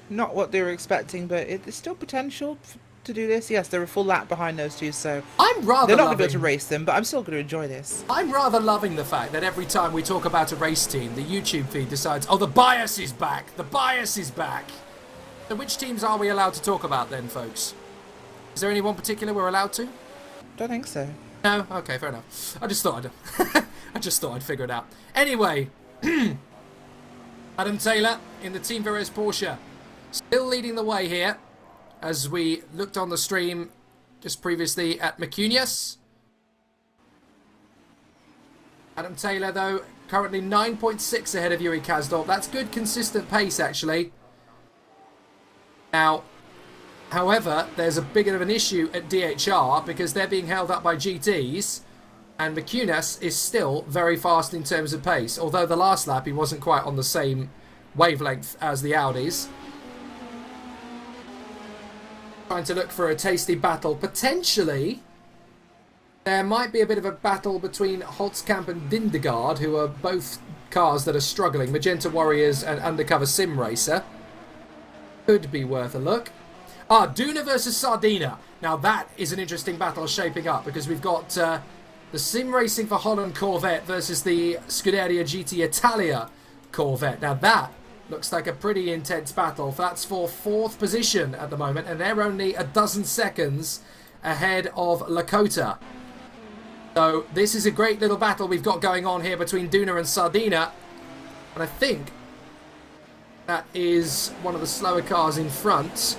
Not what they were expecting, but there's still potential to do this. Yes, they're a full lap behind those two, so... I'm rather They're not going to be able to race them, but I'm still going to enjoy this. I'm rather loving the fact that every time we talk about a race team, the YouTube feed decides, oh, the bias is back! The bias is back! So which teams are we allowed to talk about then, folks? Is there any one particular we're allowed to? Don't think so. No? Okay, fair enough. I just thought I'd figure it out. Anyway, Adam Taylor in the Team Veres Porsche. Still leading the way here, as we looked on the stream just previously at Mikunius. Adam Taylor, though, currently 9.6 ahead of Yuri Kasdorp. That's good, consistent pace, actually. Now, however, there's a bit of an issue at DHR because they're being held up by GTs, and Mikunius is still very fast in terms of pace, although the last lap he wasn't quite on the same wavelength as the Audis. Trying to look for a tasty battle. Potentially, there might be a bit of a battle between Holtzkamp and Vindegaard, who are both cars that are struggling. Magenta Warriors and Undercover Sim Racer. Could be worth a look. Ah, Duna versus Sardina. Now that is an interesting battle shaping up, because we've got the Sim Racing for Holland Corvette versus the Scuderia GT Italia Corvette. Now that looks like a pretty intense battle. That's for 4th position at the moment, and they're only a dozen seconds ahead of Lakota. So this is a great little battle we've got going on here between Duna and Sardina. And I think that is one of the slower cars in front. Is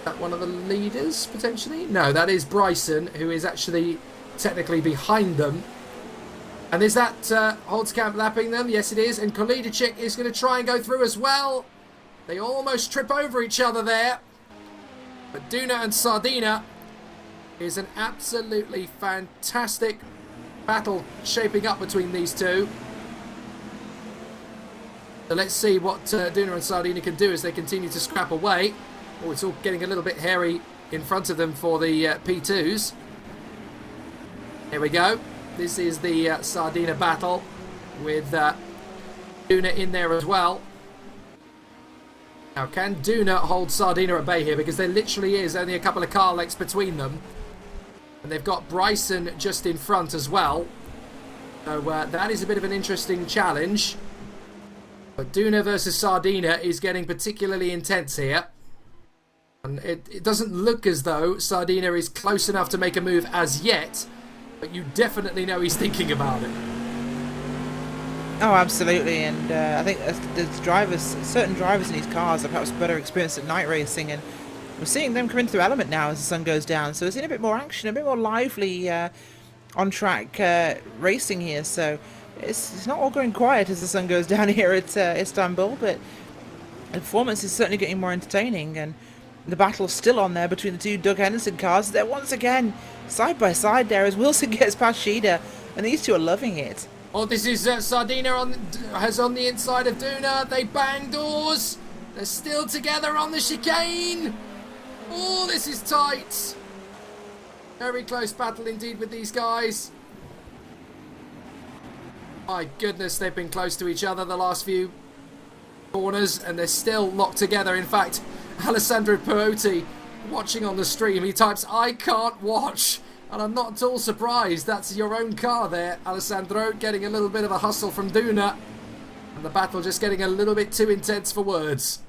that one of the leaders, potentially? No, that is Bryson, who is actually technically behind them. And is that Holtzkamp lapping them? Yes, it is. And Kolidacek is going to try and go through as well. They almost trip over each other there. But Duna and Sardina is an absolutely fantastic battle shaping up between these two. So let's see what Duna and Sardina can do as they continue to scrap away. Oh, it's all getting a little bit hairy in front of them for the P2s. Here we go. This is the Sardina battle with Duna in there as well. Now, can Duna hold Sardina at bay here? Because there literally is only a couple of car lengths between them. And they've got Bryson just in front as well. So that is a bit of an interesting challenge. But Duna versus Sardina is getting particularly intense here. And it doesn't look as though Sardina is close enough to make a move as yet. But you definitely know he's thinking about it. Oh, absolutely. And I think there's drivers, certain drivers in these cars are perhaps better experienced at night racing. And we're seeing them come into their element now as the sun goes down. So we're seeing a bit more action, a bit more lively on-track racing here. So it's not all going quiet as the sun goes down here at Istanbul. But the performance is certainly getting more entertaining. And the battle's still on there between the two Doug Henderson cars. They're once again side by side there as Wilson gets past Shida. And these two are loving it. Oh, this is Sardina has on the inside of Duna. They bang doors. They're still together on the chicane. Oh, this is tight. Very close battle indeed with these guys. My goodness, they've been close to each other the last few corners, and they're still locked together. In fact, Alessandro Perotti, watching on the stream, he types, "I can't watch." And I'm not at all surprised. That's your own car there, Alessandro, getting a little bit of a hustle from Duna. And the battle just getting a little bit too intense for words.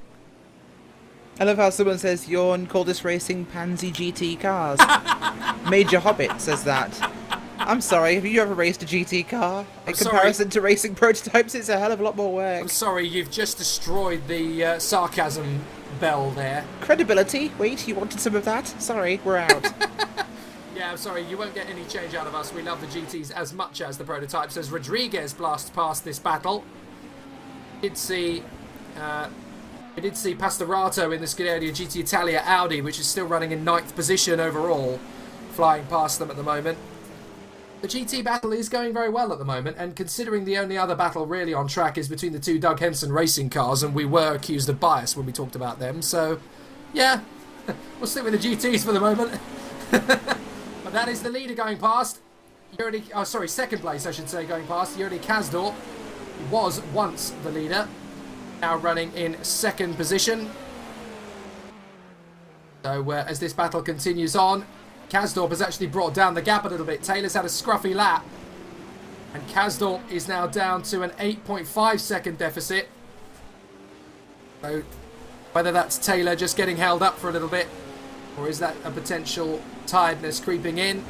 I love how someone says, "Yawn, call this racing Pansy GT cars." Major Hobbit says that. I'm sorry, have you ever raced a GT car? In comparison to racing prototypes, it's a hell of a lot more work. I'm sorry, you've just destroyed the sarcasm bell there. Credibility? Wait, you wanted some of that? Sorry, we're out. Yeah, I'm sorry, you won't get any change out of us. We love the GTs as much as the prototypes. As Rodriguez blasts past this battle, we did see Pastorato in the Scuderia GT Italia Audi, which is still running in 9th position overall, flying past them at the moment. The GT battle is going very well at the moment, and considering the only other battle really on track is between the two Doug Henson racing cars, and we were accused of bias when we talked about them, so yeah, we'll stick with the GTs for the moment. But that is the leader going past. Second place, I should say, going past. Yuri Kazdor was once the leader, now running in 2nd position. So as this battle continues on, Kazdorp has actually brought down the gap a little bit. Taylor's had a scruffy lap, and Kazdorp is now down to an 8.5 second deficit. So whether that's Taylor just getting held up for a little bit, or is that a potential tiredness creeping in?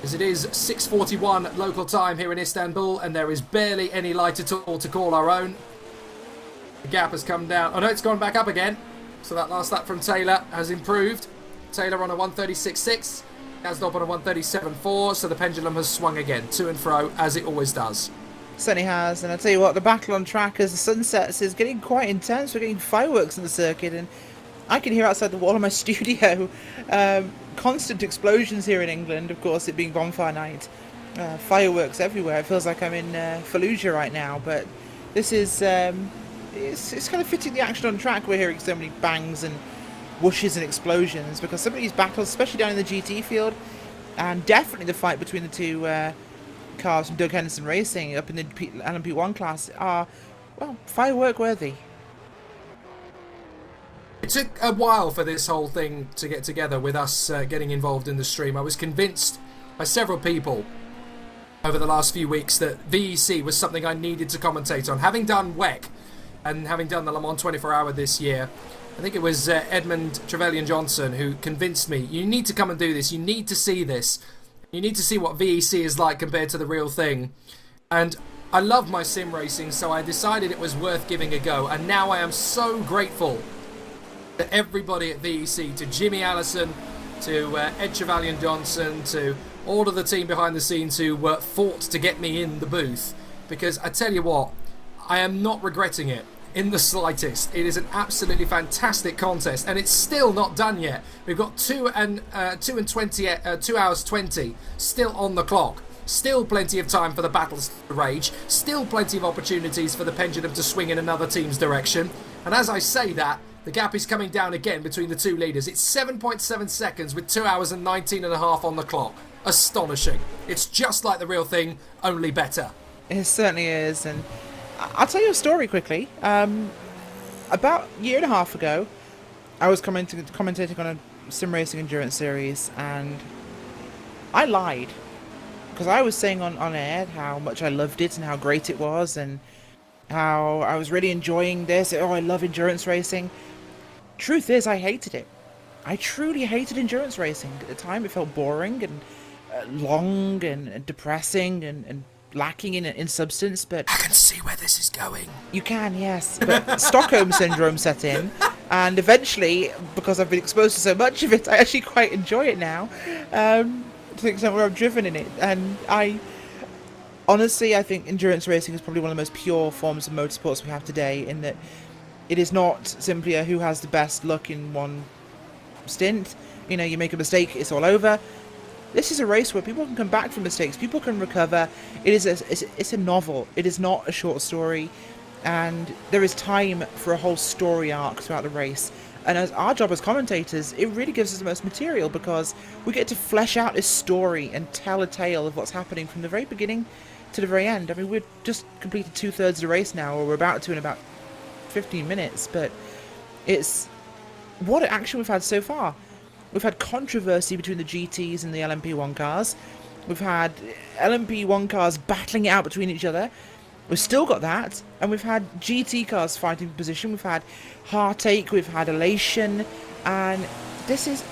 As it is 6:41 local time here in Istanbul, and there is barely any light at all to call our own. The gap has come down. Oh no, it's gone back up again. So that last lap from Taylor has improved. Taylor on a 136.6, Kazdorp on a 137.4, so the pendulum has swung again, to and fro, as it always does. Certainly has, and I tell you what, the battle on track as the sun sets is getting quite intense. We're getting fireworks in the circuit, and I can hear outside the wall of my studio constant explosions here in England, of course, it being bonfire night. Fireworks everywhere. It feels like I'm in Fallujah right now, but this is it's kind of fitting the action on track. We're hearing so many bangs and whooshes and explosions, because some of these battles, especially down in the GT field, and definitely the fight between the two cars from Doug Henderson Racing up in the LMP1 class, are, well, firework worthy. It took a while for this whole thing to get together with us getting involved in the stream. I was convinced by several people over the last few weeks that VEC was something I needed to commentate on. Having done WEC and having done the Le Mans 24-hour this year, I think it was Edmund Trevelyan-Johnson who convinced me, you need to come and do this, you need to see this, you need to see what VEC is like compared to the real thing. And I love my sim racing, so I decided it was worth giving a go, and now I am so grateful to everybody at VEC, to Jimmy Allison, to Ed Trevelyan-Johnson, to all of the team behind the scenes who fought to get me in the booth, because I tell you what, I am not regretting it in the slightest. It is an absolutely fantastic contest, and it's still not done yet. We've got 2 hours 20 still on the clock. Still plenty of time for the battles to rage. Still plenty of opportunities for the pendulum to swing in another team's direction. And as I say that, the gap is coming down again between the two leaders. It's 7.7 seconds with 2 hours and 19 and a half on the clock. Astonishing. It's just like the real thing, only better. It certainly is, and I'll tell you a story quickly. About a year and a half ago, I was commentating on a sim racing endurance series, and I lied because I was saying on air how much I loved it and how great it was and how I was really enjoying this. Oh, I love endurance racing. Truth is, I hated it. I truly hated endurance racing. At the time, it felt boring and long and depressing and lacking in substance, but... I can see where this is going. You can, yes. But Stockholm Syndrome set in, and eventually, because I've been exposed to so much of it, I actually quite enjoy it now, to the extent where I've driven in it. And honestly, I think endurance racing is probably one of the most pure forms of motorsports we have today, in that it is not simply a who has the best luck in one stint. You know, you make a mistake, it's all over. This is a race where people can come back from mistakes, people can recover. It's a novel. It is not a short story, and there is time for a whole story arc throughout the race. And as our job as commentators, it really gives us the most material, because we get to flesh out this story and tell a tale of what's happening from the very beginning to the very end. I mean, we've just completed 2/3 of the race now, or we're about to in about 15 minutes, but it's what action we've had so far. We've had controversy between the GTs and the LMP1 cars. We've had LMP1 cars battling it out between each other. We've still got that, and we've had GT cars fighting for position. We've had heartache, we've had elation, and this is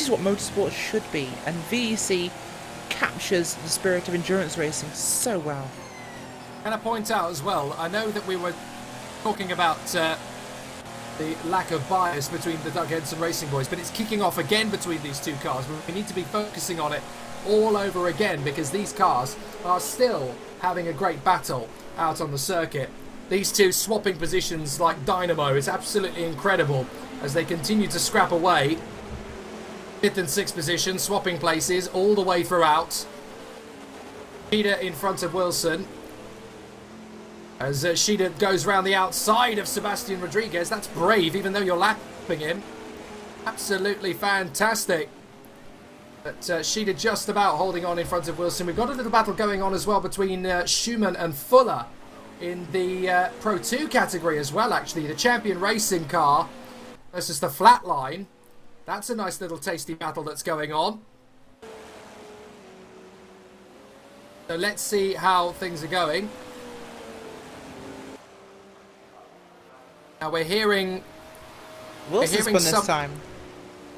what motorsport should be. And VEC captures the spirit of endurance racing so well. Can I point out as well, I know that we were talking about the lack of bias between the Doug Henson Racing boys, but it's kicking off again between these two cars. We need to be focusing on it all over again, because these cars are still having a great battle out on the circuit. These two swapping positions like dynamo. It's absolutely incredible as they continue to scrap away. 5th and 6th position, swapping places all the way throughout. Sheeta in front of Wilson. As Sheeta goes round the outside of Sebastian Rodriguez. That's brave, even though you're lapping him. Absolutely fantastic. But Sheeta just about holding on in front of Wilson. We've got a little battle going on as well between Schumann and Fuller in the Pro 2 category as well, actually. The champion racing car versus the flatline. That's a nice little tasty battle that's going on. So let's see how things are going. Now we're hearing... Wilson spun this time.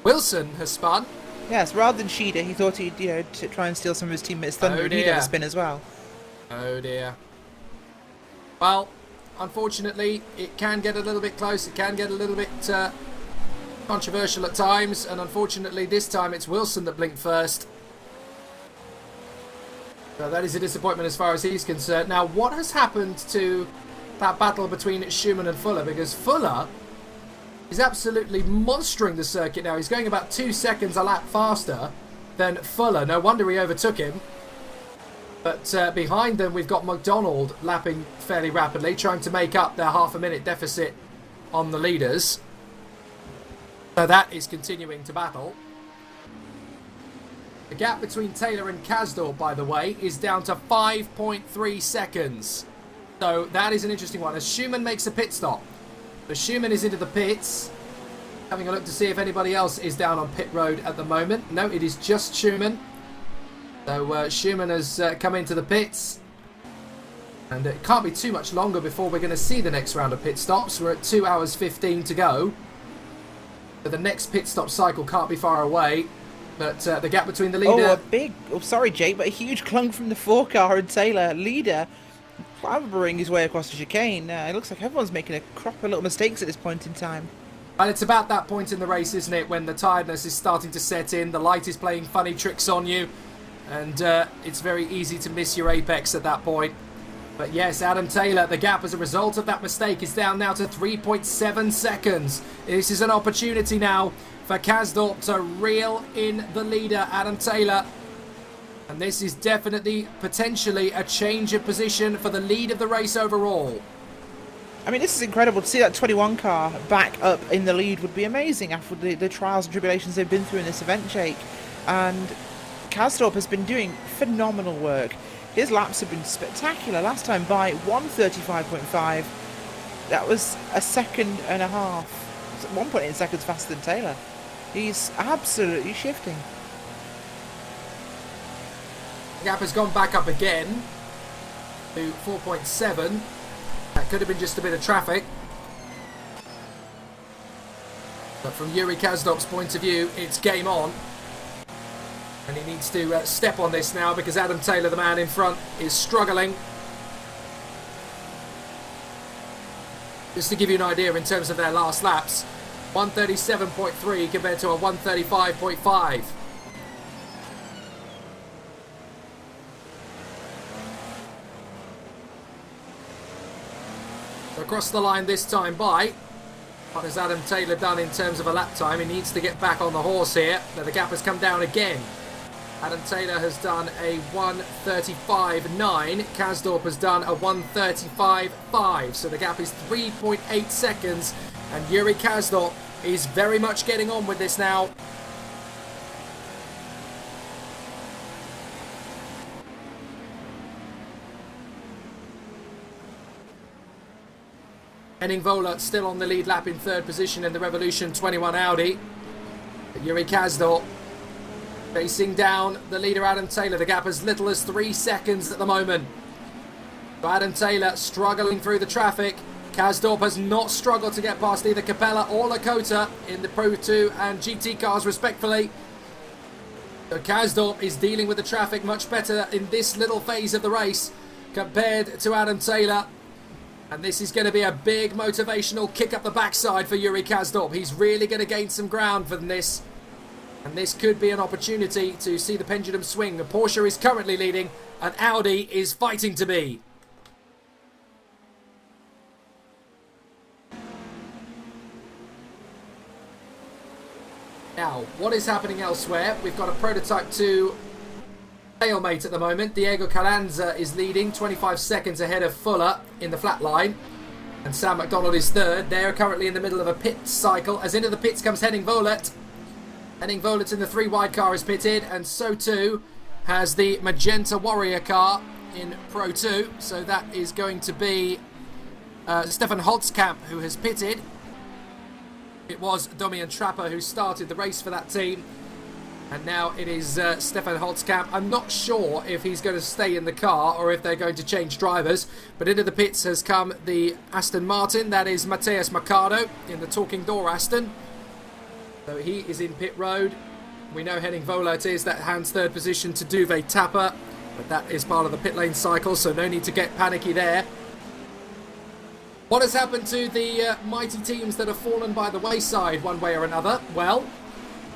Wilson has spun. Yes, rather than Sheeta, he thought he'd, to try and steal some of his teammates' thunder, and he'd have a spin as well. Oh dear. Well, unfortunately, it can get a little bit close. It can get a little bit controversial at times, and unfortunately this time it's Wilson that blinked first. So that is a disappointment as far as he's concerned. Now, what has happened to that battle between Schumann and Fuller? Because Fuller is absolutely monstering the circuit now. He's going about 2 seconds a lap faster than Fuller. No wonder he overtook him. But behind them we've got McDonald lapping fairly rapidly, trying to make up their half-a-minute deficit on the leaders. So that is continuing to battle. The gap between Taylor and Kasdorp, by the way, is down to 5.3 seconds. So that is an interesting one. As Schumann makes a pit stop. So Schumann is into the pits. Having a look to see if anybody else is down on pit road at the moment. No, it is just Schumann. So Schumann has come into the pits. And it can't be too much longer before we're going to see the next round of pit stops. We're at 2 hours 15 to go. So the next pit stop cycle can't be far away. But the gap between the leader... sorry Jake, but a huge clunk from the 4 car and Taylor. Leader clambering his way across the chicane. It looks like everyone's making a crop of little mistakes at this point in time. And it's about that point in the race, isn't it, when the tiredness is starting to set in, the light is playing funny tricks on you, and it's very easy to miss your apex at that point. But yes, Adam Taylor, the gap as a result of that mistake is down now to 3.7 seconds. This is an opportunity now for Kasdorp to reel in the leader, Adam Taylor. And this is definitely, potentially, a change of position for the lead of the race overall. I mean, this is incredible. To see that 21 car back up in the lead would be amazing after the trials and tribulations they've been through in this event, Jake. And Kasdorp has been doing phenomenal work. His laps have been spectacular. Last time by 1:35.5. That was a second and a half. 1.8 seconds faster than Taylor. He's absolutely shifting. The gap has gone back up again to 4.7. That could have been just a bit of traffic. But from Yuri Kazdop's point of view, it's game on. And he needs to step on this now because Adam Taylor, the man in front, is struggling. Just to give you an idea in terms of their last laps, 137.3 compared to a 135.5. Across the line this time by. What has Adam Taylor done in terms of a lap time? He needs to get back on the horse here. Now the gap has come down again. Adam Taylor has done a 1:35.9. Kasdorp has done a 1:35.5. So the gap is 3.8 seconds. And Yuri Kasdorp is very much getting on with this now. Henning Vola still on the lead lap in third position in the Revolution 21 Audi. Yuri Kasdorp facing down the leader Adam Taylor. The gap as little as 3 seconds at the moment. So Adam Taylor struggling through the traffic. Kasdorp has not struggled to get past either Capella or Lakota in the Pro 2 and GT cars respectfully. So Kasdorp is dealing with the traffic much better in this little phase of the race compared to Adam Taylor. And this is going to be a big motivational kick up the backside for Yuri Kasdorp. He's really going to gain some ground from this. And this could be an opportunity to see the pendulum swing. The Porsche is currently leading and Audi is fighting to be. Now, what is happening elsewhere? We've got a Prototype 2 stalemate at the moment. Diego Carranza is leading, 25 seconds ahead of Fuller in the flat line. And Sam McDonald is third. They're currently in the middle of a pit cycle. As into the pits comes Henning Volet. Henning Volet in the 3 wide car is pitted, and so too has the Magenta Warrior car in Pro 2. So that is going to be Stefan Holtzkamp who has pitted. It was Domian Trapper who started the race for that team. And now it is Stefan Holtzkamp. I'm not sure if he's going to stay in the car or if they're going to change drivers. But into the pits has come the Aston Martin. That is Mateus Mercado in the Talking Door Aston. So he is in pit road. We know Henning Volet is. That hands third position to Duve Tapper. But that is part of the pit lane cycle, so no need to get panicky there. What has happened to the mighty teams that have fallen by the wayside one way or another? Well,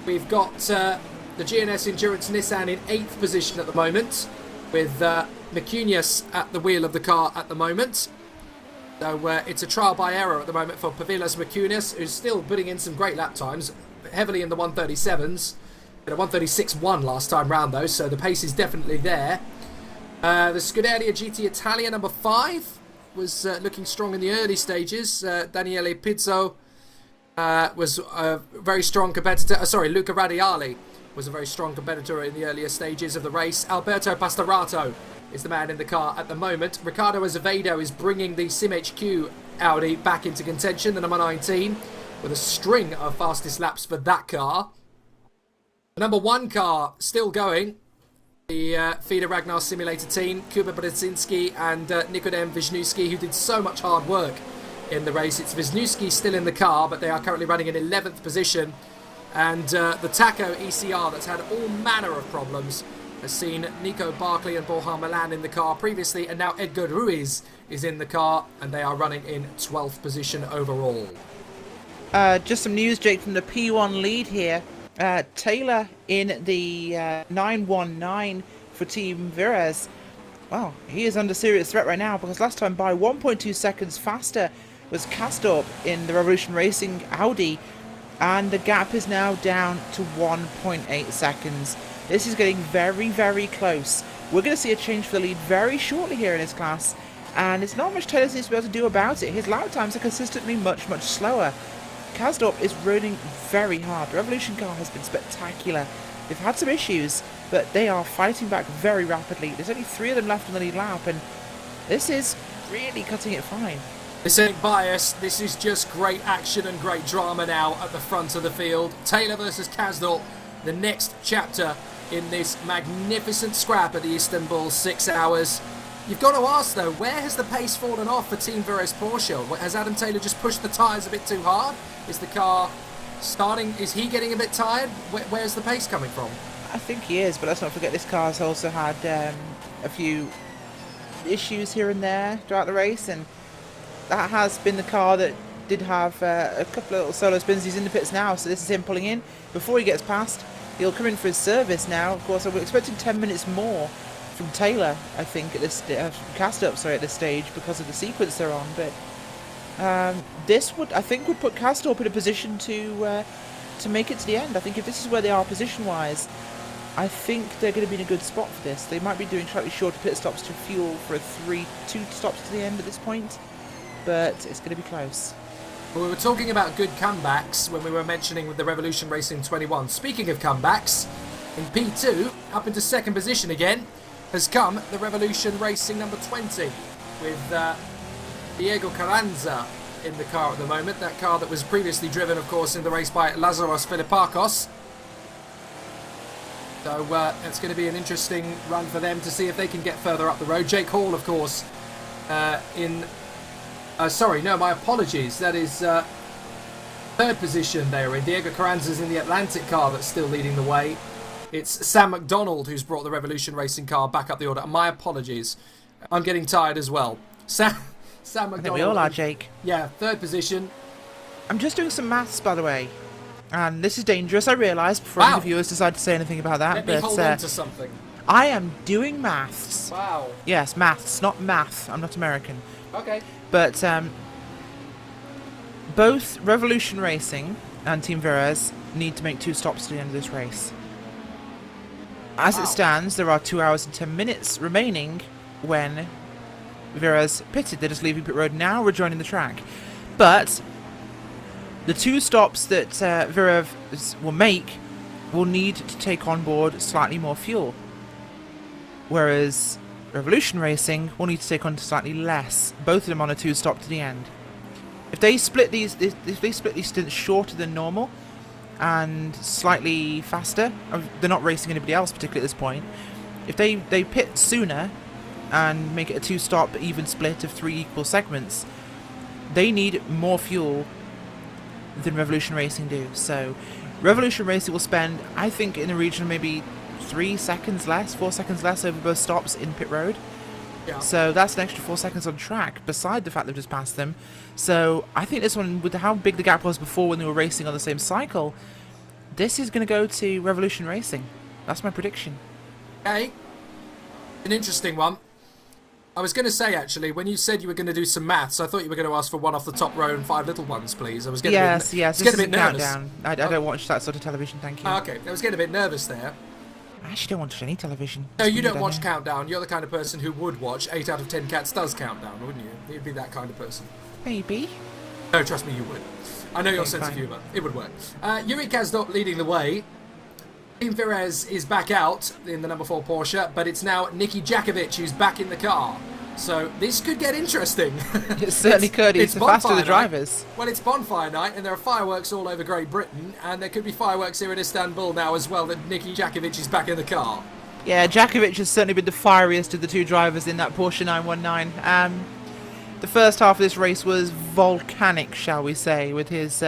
we've got the GNS Endurance Nissan in 8th position at the moment, with Micunius at the wheel of the car at the moment. So it's a trial by error at the moment for Pavilas Micunius, who's still putting in some great lap times, heavily in the 137s. A 136.1 last time round though, so the pace is definitely there. The Scuderia GT Italia number 5 was looking strong in the early stages. Daniele Pizzo was a very strong competitor. Luca Radiali was a very strong competitor in the earlier stages of the race. Alberto Pastorato is the man in the car at the moment. Ricardo Azevedo is bringing the SimHQ Audi back into contention, the number 19, with a string of fastest laps for that car. The number 1 car still going. The FIDA Ragnar Simulator team, Kuba Brzezinski and Nikodem Wisniewski, who did so much hard work in the race. It's Wisniewski still in the car, but they are currently running in 11th position. And the Taco ECR, that's had all manner of problems, has seen Nico Barkley and Borja Milan in the car previously, and now Edgar Ruiz is in the car, and they are running in 12th position overall. Just some news, Jake, from the P1 lead here. Taylor in the 919 for Team Virez. Well, he is under serious threat right now because last time by 1.2 seconds faster was Kasdorp in the Revolution Racing Audi, and the gap is now down to 1.8 seconds. This is getting very, very close. We're going to see a change for the lead very shortly here in this class, and it's not much Taylor needs to be able to do about it. His lap times are consistently much, much slower. Kasdorp is running very hard. The Revolution car has been spectacular. They've had some issues, but they are fighting back very rapidly. There's only 3 of them left on the lead lap, and this is really cutting it fine. This ain't bias, this is just great action and great drama now at the front of the field. Taylor versus Kasdorp, the next chapter in this magnificent scrap at the Istanbul 6 hours. You've got to ask though, where has the pace fallen off for Team Vero's Porsche? Has Adam Taylor just pushed the tyres a bit too hard? Is the car starting, is he getting a bit tired? Where's the pace coming from? I think he is, but let's not forget this car's also had a few issues here and there throughout the race, and that has been the car that did have a couple of little solo spins. He's in the pits now, so this is him pulling in. Before he gets past, he'll come in for his service now. Of course, we're expecting 10 minutes more from Taylor, I think, at this at this stage because of the sequence they're on. But this would, I think, would put Castorp in a position to make it to the end. I think if this is where they are position-wise, I think they're going to be in a good spot for this. They might be doing slightly shorter pit stops to fuel for a 2 stops to the end at this point, but it's going to be close. Well, we were talking about good comebacks when we were mentioning with the Revolution Racing 21. Speaking of comebacks, in P2, up into second position again, has come the Revolution Racing number 20 with Diego Carranza in the car at the moment. That car that was previously driven, of course, in the race by Lazaros Filipakos. So it's going to be an interesting run for them to see if they can get further up the road. Jake Hall, of course, sorry, no, my apologies. That is third position they are in. Diego Carranza's in the Atlantic car that's still leading the way. It's Sam McDonald who's brought the Revolution Racing car back up the order. My apologies. I'm getting tired as well. Sam McDonald. I think we all are, Jake. Yeah, third position. I'm just doing some maths, by the way. And this is dangerous, I realise, before any viewers decide to say anything about that. Let me hold on to something. I am doing maths. Wow. Yes, maths, not math. I'm not American. Okay. But both Revolution Racing and Team Veras need to make 2 stops to the end of this race. As it stands, there are 2 hours and 10 minutes remaining when Veras pitted. They're just leaving pit road now, rejoining the track. But the 2 stops that Vera will make will need to take on board slightly more fuel, whereas Revolution Racing will need to take on slightly less. Both of them on a 2 stop to the end. If they split these stints shorter than normal and slightly faster, they're not racing anybody else particularly at this point. If they pit sooner and make it a 2 stop even split of 3 equal segments, they need more fuel than Revolution Racing do. So Revolution Racing will spend, I think, in the region of maybe 4 seconds less over both stops in pit road. Yeah. So that's an extra 4 seconds on track, beside the fact they've just passed them. So I think this one, with how big the gap was before when they were racing on the same cycle, this is going to go to Revolution Racing. That's my prediction. Okay. An interesting one. I was going to say, actually, when you said you were going to do some maths, I thought you were going to ask for 1 off the top row and 5 little ones, please. I was getting yes, this is a countdown. I don't watch that sort of television, thank you. Okay, I was getting a bit nervous there. I actually don't watch any television. No, you don't watch Countdown. You're the kind of person who would watch 8 out of 10 Cats Does Countdown, wouldn't you? You'd be that kind of person. Maybe. No, trust me, you would. I know your sense of humour. It would work. Yuri Kazdok leading the way. Team Perez is back out in the number 4 Porsche, but it's now Nicky Jackovic who's back in the car. So this could get interesting. It certainly could. It's the faster the drivers. Well, it's bonfire night, and there are fireworks all over Great Britain, and there could be fireworks here in Istanbul now as well, that Nicky Jackovic is back in the car. Yeah, Jackovic has certainly been the fieriest of the 2 drivers in that Porsche 919. The first half of this race was volcanic, shall we say, with his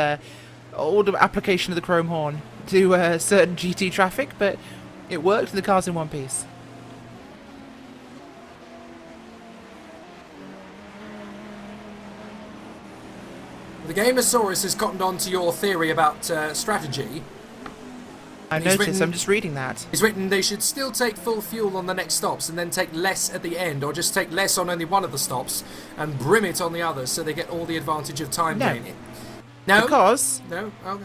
old application of the chrome horn to certain GT traffic, but it worked and the car's in one piece. The Gamersaurus has cottoned on to your theory about strategy. I noticed, I'm just reading that. He's written they should still take full fuel on the next stops and then take less at the end, or just take less on only one of the stops and brim it on the others so they get all the advantage of time gaining. No? Because no? Oh, okay.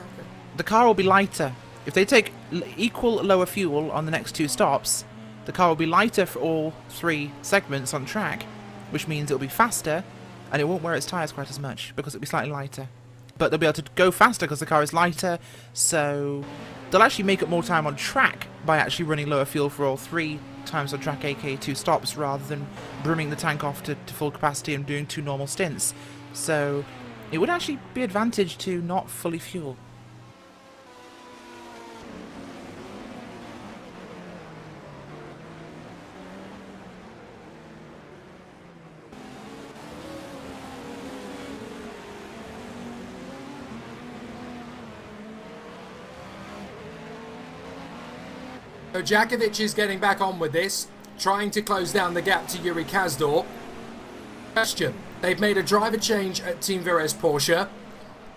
The car will be lighter. If they take equal lower fuel on the next 2 stops, the car will be lighter for all 3 segments on track, which means it'll be faster and it won't wear its tyres quite as much because it'll be slightly lighter. But they'll be able to go faster because the car is lighter, so they'll actually make up more time on track by actually running lower fuel for all 3 times on track, aka 2 stops, rather than brimming the tank off to full capacity and doing 2 normal stints. So it would actually be advantage to not fully fuel. So Jackovic is getting back on with this, trying to close down the gap to Yuri Kazdor. Question. They've made a driver change at Team Vires Porsche.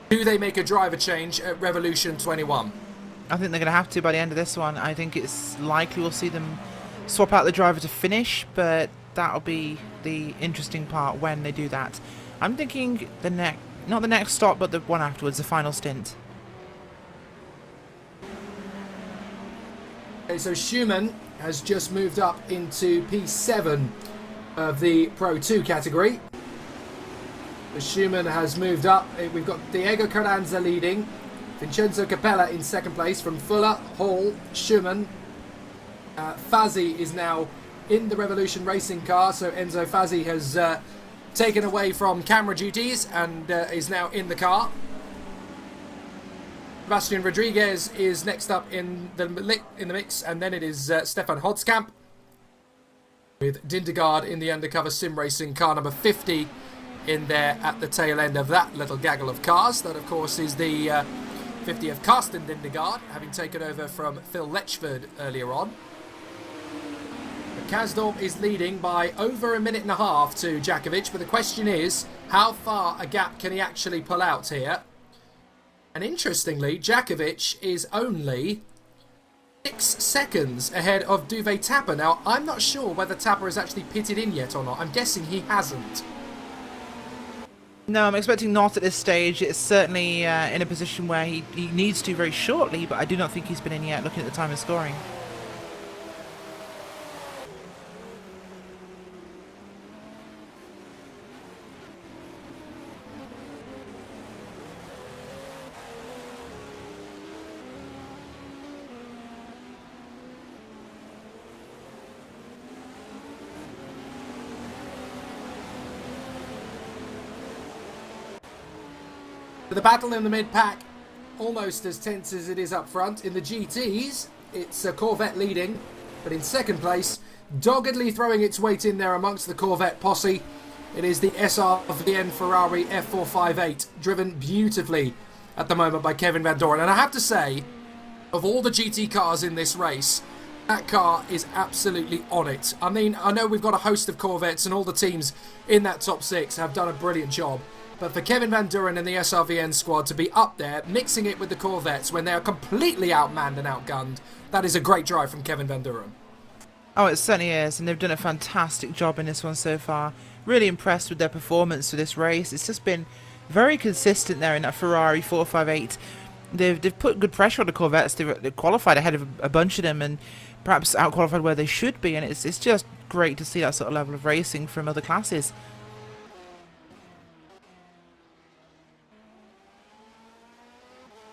Do they make a driver change at Revolution 21? I think they're going to have to by the end of this one. I think it's likely we'll see them swap out the driver to finish, but that'll be the interesting part when they do that. I'm thinking not the next stop, but the one afterwards, the final stint. Okay, so Schumann has just moved up into P7 of the Pro 2 category. The Schumann has moved up. We've got Diego Carranza leading. Vincenzo Capella in second place from Fuller, Hall, Schumann. Fazzi is now in the Revolution racing car, so Enzo Fazzi has taken away from camera duties and is now in the car. Sebastian Rodriguez is next up in the mix, and then it is Stefan Hodskamp with Dindergaard in the undercover sim racing car number 50 in there at the tail end of that little gaggle of cars. That, of course, is the 50 of Carsten Dindergaard, having taken over from Phil Letchford earlier on. Kazdorp is leading by over a minute and a half to Jackovic, but the question is, how far a gap can he actually pull out here? And interestingly, Jackovic is only 6 seconds ahead of Duvet Tapper. Now, I'm not sure whether Tapper has actually pitted in yet or not. I'm guessing he hasn't. No, I'm expecting not at this stage. It's certainly in a position where he needs to very shortly, but I do not think he's been in yet, looking at the time of scoring. The battle in the mid-pack, almost as tense as it is up front. In the GTs, it's a Corvette leading, but in second place, doggedly throwing its weight in there amongst the Corvette posse, it is the SRVN Ferrari F458, driven beautifully at the moment by Kevin Van Doren. And I have to say, of all the GT cars in this race, that car is absolutely on it. I mean, I know we've got a host of Corvettes and all the teams in that top 6 have done a brilliant job. But for Kevin Van Doren and the SRVN squad to be up there, mixing it with the Corvettes when they are completely outmanned and outgunned, that is a great drive from Kevin Van Doren. Oh, it certainly is, and they've done a fantastic job in this one so far. Really impressed with their performance for this race. It's just been very consistent there in that Ferrari 458. They've put good pressure on the Corvettes. They've qualified ahead of a bunch of them and perhaps out-qualified where they should be, and it's just great to see that sort of level of racing from other classes.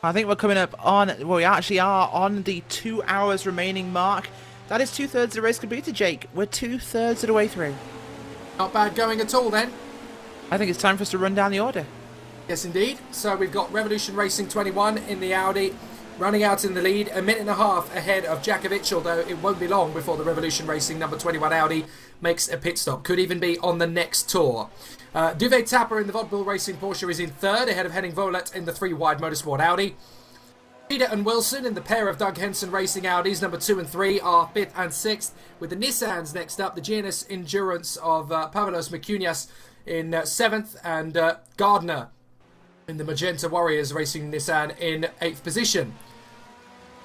I think we're coming up on, well, we actually are on the 2 hours remaining mark. That is 2/3 of the race completed, Jake. We're 2/3 of the way through. Not bad going at all then. I think it's time for us to run down the order. Yes, indeed. So we've got Revolution Racing 21 in the Audi, running out in the lead, a minute and a half ahead of Jackovic, although it won't be long before the Revolution Racing number 21 Audi makes a pit stop. Could even be on the next tour. Duvet Tapper in the Vodbull Racing Porsche is in third, ahead of Henning Volet in the 3-wide Motorsport Audi. Peter and Wilson in the pair of Doug Henson Racing Audis, number 2 and 3, are 5th and 6th. With the Nissans next up, the GNS Endurance of Pavalos Mikunias in 7th, and Gardner in the Magenta Warriors Racing Nissan in 8th position.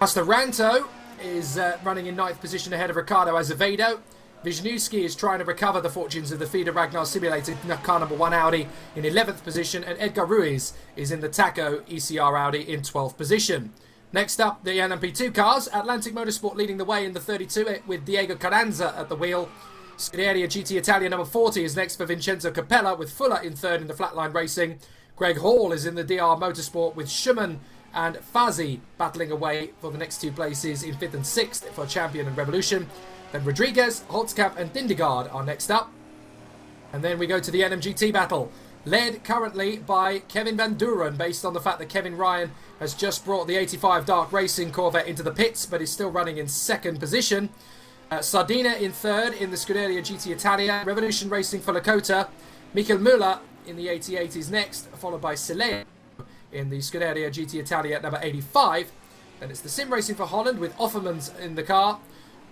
Pastor Ranto is running in 9th position ahead of Ricardo Azevedo. Wisniewski is trying to recover the fortunes of the Feeder Ragnar Simulated car number 1 Audi in 11th position, and Edgar Ruiz is in the Taco ECR Audi in 12th position. Next up, the LMP2 cars. Atlantic Motorsport leading the way in the 32 with Diego Carranza at the wheel. Scuderia GT Italia number 40 is next for Vincenzo Capella, with Fuller in third in the Flatline Racing. Greg Hall is in the DR Motorsport with Schumann and Fazzi battling away for the next 2 places in 5th and 6th for Champion and Revolution. Then Rodriguez, Holtzkamp and Dindergaard are next up. And then we go to the NMGT battle, led currently by Kevin Van Doren, based on the fact that Kevin Ryan has just brought the 85 Dark Racing Corvette into the pits, but is still running in 2nd position. Sardina in 3rd in the Scuderia GT Italia. Revolution Racing for Lakota. Michael Müller in the 88 is next, followed by Sileo in the Scuderia GT Italia at number 85. Then it's the Sim Racing for Holland with Offermans in the car.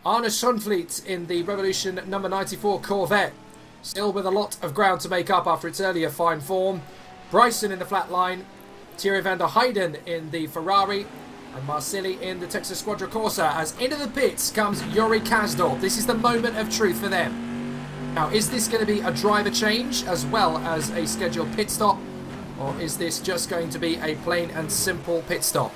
Arne Schonfleet in the Revolution number 94 Corvette. Still with a lot of ground to make up after its earlier fine form. Bryson in the flat line. Thierry van der Heijden in the Ferrari. And Marsili in the Texas Quadricorsa. As into the pits comes Yuri Kasdorp. This is the moment of truth for them. Now, is this going to be a driver change as well as a scheduled pit stop? Or is this just going to be a plain and simple pit stop?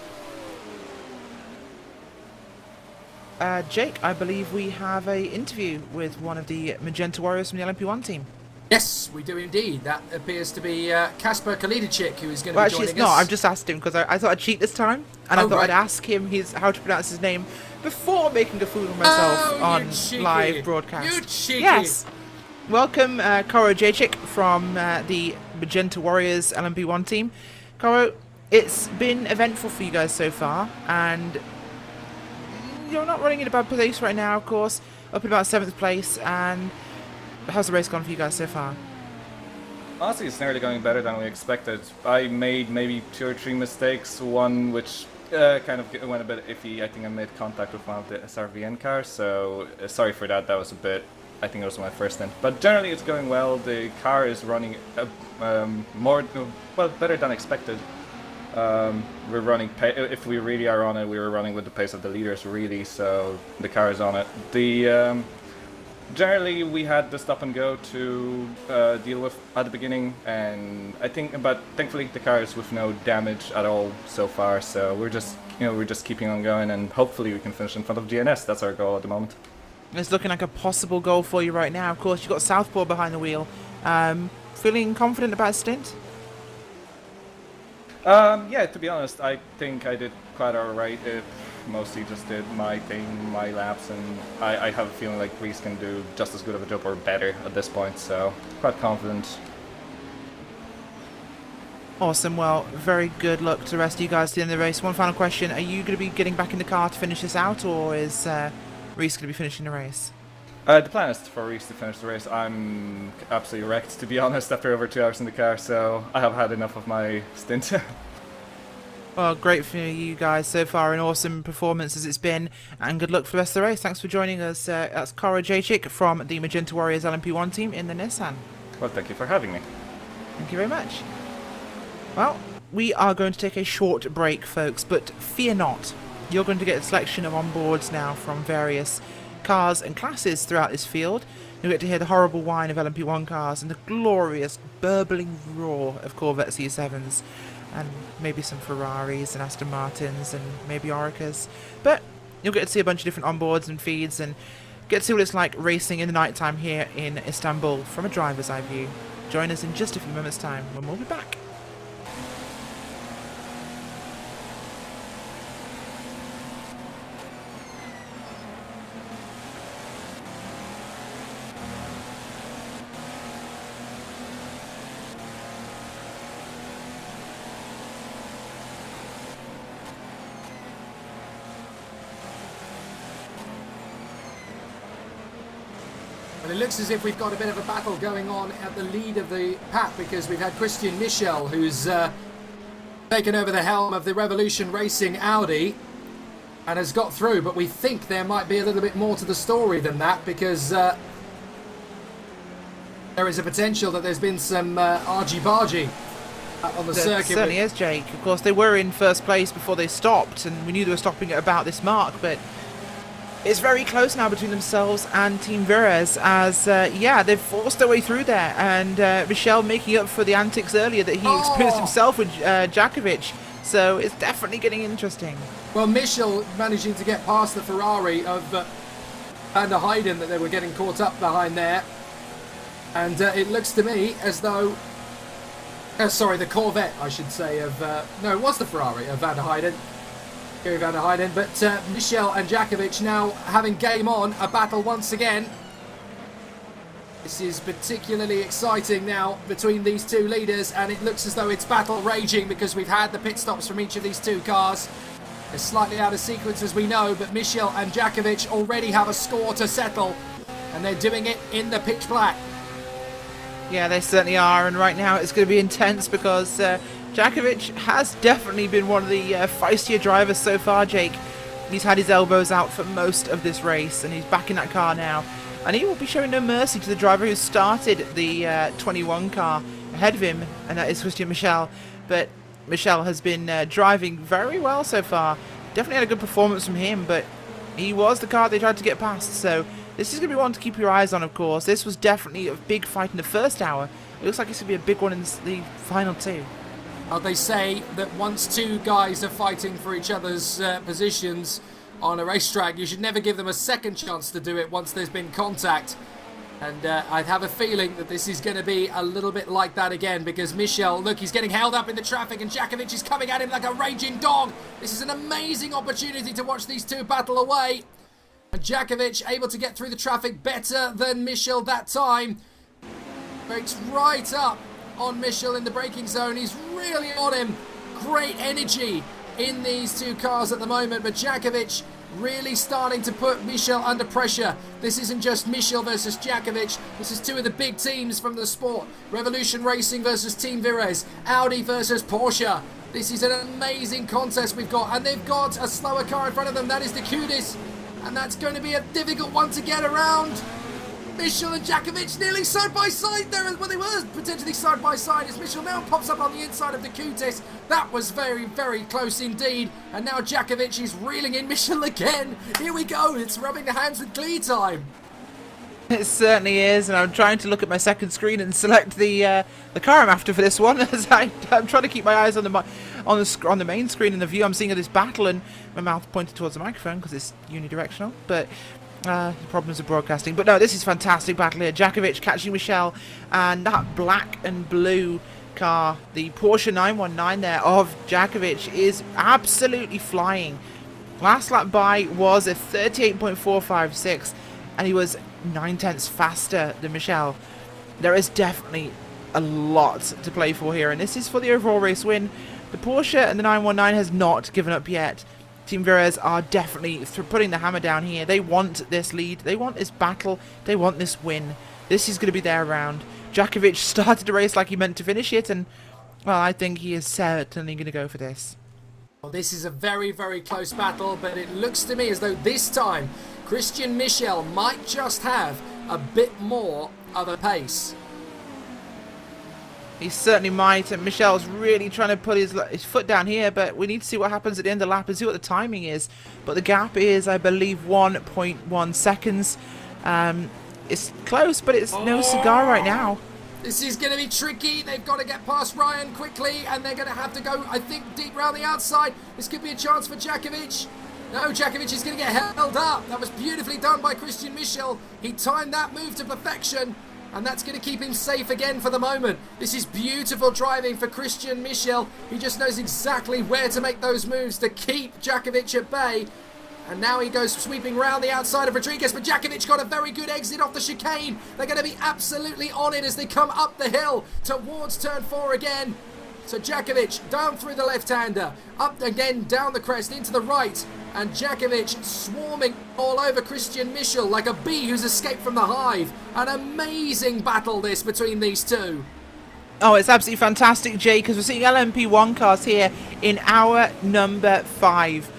Jake, I believe we have a interview with one of the Magenta Warriors from the LMP1 team. Yes, we do indeed. That appears to be Kasper Kalidicic, who is going to be Well, actually, joining it's not. us. I've just asked him because I thought I'd cheat this time, and I thought right. I'd ask him how to pronounce his name before making a fool of myself on live broadcast. You cheeky. Yes. Welcome, Koro Jacek from the Magenta Warriors LMP1 team. Koro, it's been eventful for you guys so far, and you're not running in a bad place right now, of course. Up in about 7th place, and how's the race gone for you guys so far? Honestly, it's nearly going better than we expected. I made maybe 2 or 3 mistakes, one which kind of went a bit iffy. I think I made contact with one of the SRVN cars, so sorry for that. That was a bit, I think it was my first stint. But generally it's going well. The car is running better than expected. We're running, if we really are on it, we were running with the pace of the leaders really, so the car is on it. Generally we had the stop and go to deal with at the beginning, and I think, but thankfully the car is with no damage at all so far, so we're just keeping on going, and hopefully we can finish in front of GNS. That's our goal at the moment. It's looking like a possible goal for you right now. Of course, you've got Southpaw behind the wheel. Feeling confident about stint? Yeah, to be honest, I think I did quite alright. It mostly just did my thing, my laps, and I have a feeling like Reese can do just as good of a job or better at this point, so quite confident. Awesome. Well, very good luck to the rest of you guys at the end of the race. One final question. Are you going to be getting back in the car to finish this out, or is Reese going to be finishing the race? The plan is for Reese to finish the race. I'm absolutely wrecked, to be honest, after over 2 hours in the car, so I have had enough of my stint. Well, great for you guys so far. An awesome performance as it's been, and good luck for the rest of the race. Thanks for joining us. That's Koro Jacek from the Magenta Warriors LMP1 team in the Nissan. Well, thank you for having me. Thank you very much. Well, we are going to take a short break, folks, but fear not. You're going to get a selection of onboards now from various cars and classes throughout this field. You'll get to hear the horrible whine of LMP1 cars and the glorious burbling roar of Corvette C7s, and maybe some Ferraris and Aston Martins and maybe Oricas. But you'll get to see a bunch of different onboards and feeds and get to see what it's like racing in the nighttime here in Istanbul from a driver's eye view. Join us in just a few moments' time when we'll be back. Well, it looks as if we've got a bit of a battle going on at the lead of the pack, because we've had Christian Michel, who's taken over the helm of the Revolution Racing Audi and has got through, but we think there might be a little bit more to the story than that, because there is a potential that there's been some argy-bargy on the circuit. There certainly is, Jake. Of course, they were in first place before they stopped, and we knew they were stopping at about this mark, but it's very close now between themselves and Team Virez, as, yeah, they've forced their way through there, and Michel making up for the antics earlier that he experienced himself with Jackovic, so it's definitely getting interesting. Well, Michel managing to get past the Ferrari of Van der Heijden that they were getting caught up behind there, and it looks to me as though, sorry, the Corvette, I should say, of, no, it was the Ferrari of Van der Heijden. Van der Heijden, but Michel and Jackovic now having game on, a battle once again. This is particularly exciting now between these two leaders, and it looks as though it's battle raging, because we've had the pit stops from each of these two cars. They're slightly out of sequence, as we know, but Michel and Jackovic already have a score to settle, and they're doing it in the pitch black. Yeah, they certainly are, and right now it's going to be intense, because Jackovic has definitely been one of the feistier drivers so far, Jake. He's had his elbows out for most of this race, and he's back in that car now. And he will be showing no mercy to the driver who started the 21 car ahead of him, and that is Christian Michel. But Michel has been driving very well so far. Definitely had a good performance from him, but he was the car they tried to get past. So this is going to be one to keep your eyes on, of course. This was definitely a big fight in the first hour. It looks like it's going to be a big one in the final two. Well, they say that once two guys are fighting for each other's positions on a racetrack, you should never give them a second chance to do it once there's been contact. And I'd have a feeling that this is going to be a little bit like that again, because Michel, look, he's getting held up in the traffic and Jackovic is coming at him like a raging dog. This is an amazing opportunity to watch these two battle away. And Jackovic able to get through the traffic better than Michel that time. Breaks right up on Michel in the braking zone. He's really on him. Great energy in these two cars at the moment, but Jackovic really starting to put Michel under pressure. This isn't just Michel versus Jackovic. This is two of the big teams from the sport. Revolution Racing versus Team Virez. Audi versus Porsche. This is an amazing contest we've got, and they've got a slower car in front of them. That is the Cudis, and that's going to be a difficult one to get around. Michel and Jackovic nearly side by side there. Well, they were potentially side by side as Michel now pops up on the inside of the Cutis. That was very, very close indeed. And now Jackovic is reeling in Michel again. Here we go. It's rubbing the hands with glee time. It certainly is, and I'm trying to look at my second screen and select the car I'm after for this one. As I'm trying to keep my eyes on the main screen and the view I'm seeing of this battle, and my mouth pointed towards the microphone because it's unidirectional. But problems of broadcasting. But no, this is fantastic battle here. Jackovic catching Michel, and that black and blue car, the Porsche 919 there of Jackovic, is absolutely flying. Last lap by was a 38.456, and he was 9/10 faster than Michel. There is definitely a lot to play for here, and this is for the overall race win. The Porsche and the 919 has not given up yet. Team Virez are definitely putting the hammer down here. They want this lead. They want this battle. They want this win. This is going to be their round. Jackovic started the race like he meant to finish it, and, well, I think he is certainly going to go for this. Well, this is a very, very close battle, but it looks to me as though this time Christian Michel might just have a bit more of a pace. He certainly might, and Michel's really trying to put his foot down here, but we need to see what happens at the end of the lap and see what the timing is. But the gap is, I believe, 1.1 seconds. It's close, but it's no cigar right now. This is going to be tricky. They've got to get past Ryan quickly, and they're going to have to go, I think, deep round the outside. This could be a chance for Jackovic. No, Jackovic is going to get held up. That was beautifully done by Christian Michel. He timed that move to perfection, and that's going to keep him safe again for the moment. This is beautiful driving for Christian Michel. He just knows exactly where to make those moves to keep Jackovic at bay. And now he goes sweeping round the outside of Rodriguez, but Jackovic got a very good exit off the chicane. They're going to be absolutely on it as they come up the hill towards turn 4 again. So Jackovic down through the left-hander, up again down the crest into the right, and Jackovic swarming all over Christian Michel like a bee who's escaped from the hive. An amazing battle this between these two. Oh, it's absolutely fantastic, Jay, because we're seeing LMP1 cars here in hour number 5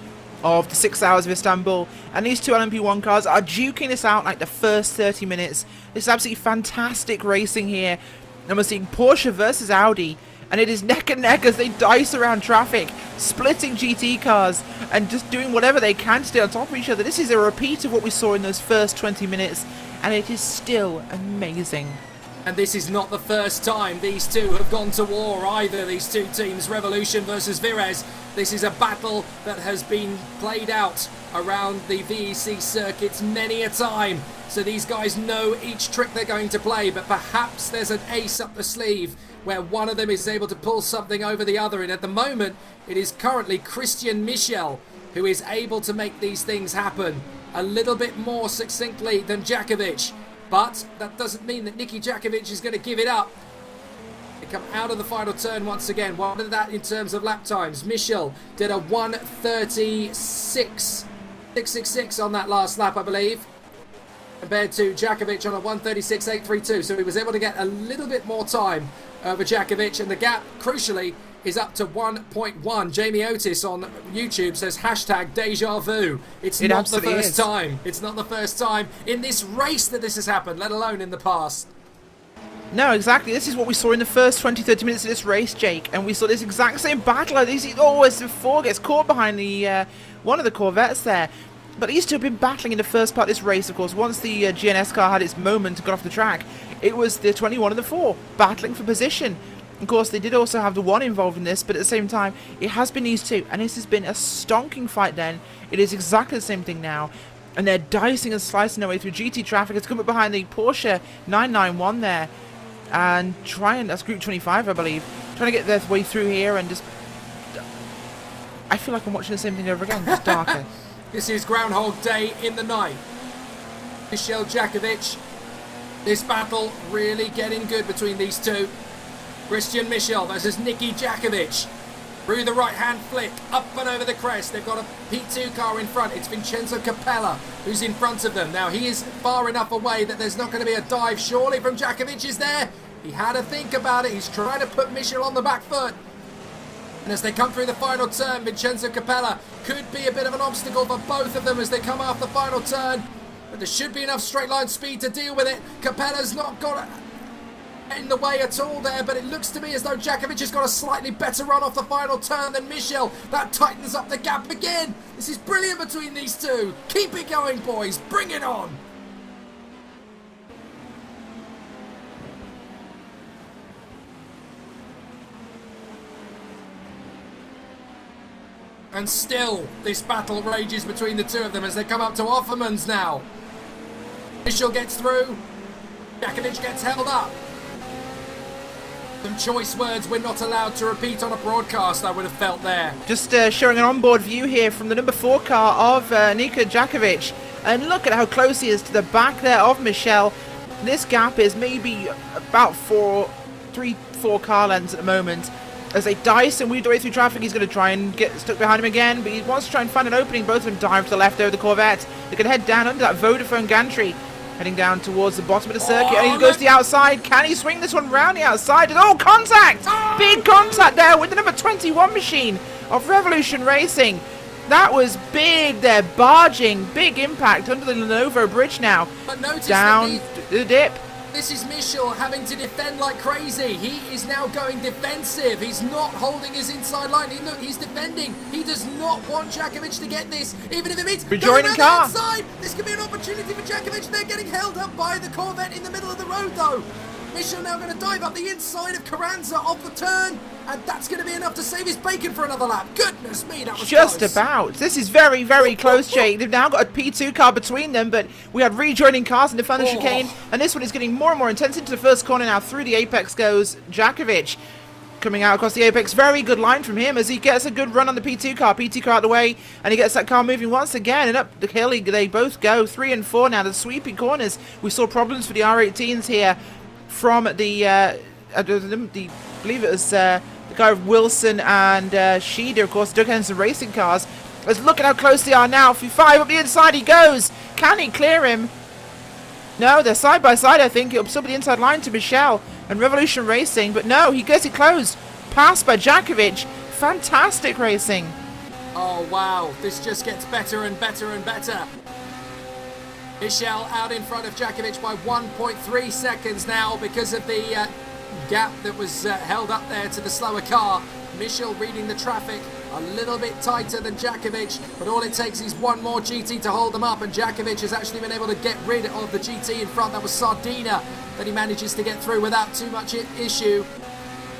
of the 6 hours of Istanbul, and these two LMP1 cars are duking this out like the first 30 minutes. This is absolutely fantastic racing here, and we're seeing Porsche versus Audi, and it is neck and neck as they dice around traffic, splitting GT cars and just doing whatever they can to stay on top of each other. This is a repeat of what we saw in those first 20 minutes, and it is still amazing. And this is not the first time these two have gone to war either, these two teams, Revolution versus Virez. This is a battle that has been played out around the VEC circuits many a time. So these guys know each trick they're going to play, but perhaps there's an ace up the sleeve where one of them is able to pull something over the other. And at the moment, it is currently Christian Michel who is able to make these things happen a little bit more succinctly than Jackovic. But that doesn't mean that Nicky Jackovic is going to give it up. They come out of the final turn once again. What did that in terms of lap times? Michel did a 1:36.666 on that last lap, I believe, compared to Jackovic on a 1:36.832. So he was able to get a little bit more time over Jackovic, and the gap, crucially, is up to 1.1. Jamie Otis on YouTube says hashtag deja vu. It's not the first time. It's not the first time in this race that this has happened, let alone in the past. No, exactly. This is what we saw in the first 20-30 minutes of this race, Jake. And we saw this exact same battle. He always before gets caught behind the one of the Corvettes there. But these two have been battling in the first part of this race, of course. Once the GNS car had its moment and got off the track, it was the 21 and the 4 battling for position. Of course, they did also have the 1 involved in this, but at the same time, it has been these two. And this has been a stonking fight then. It is exactly the same thing now. And they're dicing and slicing their way through GT traffic. It's coming behind the Porsche 991 there. And that's Group 25, I believe, trying to get their way through here and just... I feel like I'm watching the same thing over again, just darker. This is Groundhog Day in the night. Michel Jackovic. This battle really getting good between these two. Christian Michel versus Nicky Jackovic. Through the right-hand flick, up and over the crest. They've got a P2 car in front. It's Vincenzo Capella who's in front of them. Now, he is far enough away that there's not going to be a dive, surely, from Jackovic is there. He had to think about it. He's trying to put Michel on the back foot. And as they come through the final turn, Vincenzo Capella could be a bit of an obstacle for both of them as they come off the final turn. But there should be enough straight line speed to deal with it. Capella's not got in the way at all there, but it looks to me as though Jackovic has got a slightly better run off the final turn than Michel. That tightens up the gap again. This is brilliant between these two. Keep it going, boys. Bring it on. And still, this battle rages between the two of them as they come up to Offerman's now. Michel gets through. Jackovic gets held up. Some choice words we're not allowed to repeat on a broadcast, I would have felt there. Just showing an onboard view here from the number 4 car of Nicky Jackovic. And look at how close he is to the back there of Michel. This gap is maybe about 3-4 car lengths at the moment. As they dice and weave their way through traffic, he's going to try and get stuck behind him again, but he wants to try and find an opening. Both of them dive to the left over the Corvette. They can head down under that Vodafone gantry, heading down towards the bottom of the circuit, and he goes to the outside. Can he swing this one round the outside? Oh, contact! Big contact there with the number 21 machine of Revolution Racing. That was big there, barging, big impact under the Lenovo bridge now. But notice down the dip. This is Michel having to defend like crazy. He is now going defensive. He's not holding his inside line. Look, he's defending. He does not want Jackovic to get this, even if it means rejoining car. Outside. This could be an opportunity for Jackovic. They're getting held up by the Corvette in the middle of the road, though. Michel now going to dive up the inside of Carranza off the turn, and that's going to be enough to save his bacon for another lap. Goodness me, that was just close. About. This is very, very close, Jake. They've now got a P2 car between them, but we had rejoining cars in the final chicane, and this one is getting more and more intense into the first corner now. Through the apex goes Jackovic. Coming out across the apex, very good line from him as he gets a good run on the P2 car. P2 car out of the way, and he gets that car moving once again, and up the hill they both go. 3 and 4 now, the sweeping corners. We saw problems for the R18s here from the, I believe it was the guy of Wilson and Sheeder, of course, Doug Henson Racing Cars. Let's look at how close they are now. 5 up the inside he goes. Can he clear him? No, they're side by side, I think. Up the inside line to Michel and Revolution Racing, but no, he gets it close. Passed by Jackovic. Fantastic racing. Oh, wow. This just gets better and better and better. Michel out in front of Jackovic by 1.3 seconds now because of the gap that was held up there to the slower car. Michel reading the traffic a little bit tighter than Jackovic, but all it takes is one more GT to hold them up, and Jackovic has actually been able to get rid of the GT in front. That was Sardina that he manages to get through without too much issue.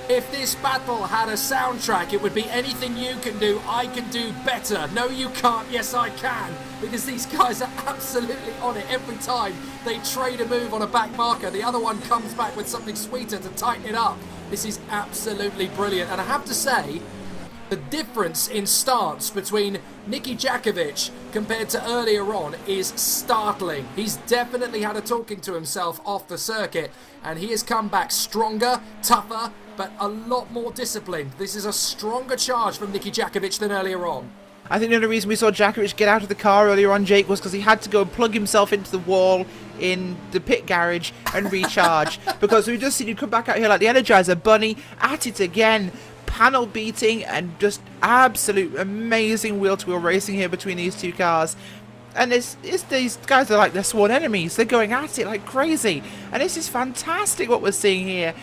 If this battle had a soundtrack, it would be anything you can do, I can do better. No, you can't. Yes, I can. Because these guys are absolutely on it every time they trade a move on a back marker. The other one comes back with something sweeter to tighten it up. This is absolutely brilliant. And I have to say, the difference in stance between Nicky Jackovic compared to earlier on is startling. He's definitely had a talking to himself off the circuit, and he has come back stronger, tougher, but a lot more disciplined. This is a stronger charge from Nicky Jackovic than earlier on. I think the only reason we saw Jackovic get out of the car earlier on, Jake, was because he had to go and plug himself into the wall in the pit garage and recharge. Because we just seen him come back out here like the Energizer Bunny, at it again, panel beating and just absolute amazing wheel-to-wheel racing here between these two cars. And it's these guys are like their sworn enemies. They're going at it like crazy. And this is fantastic what we're seeing here.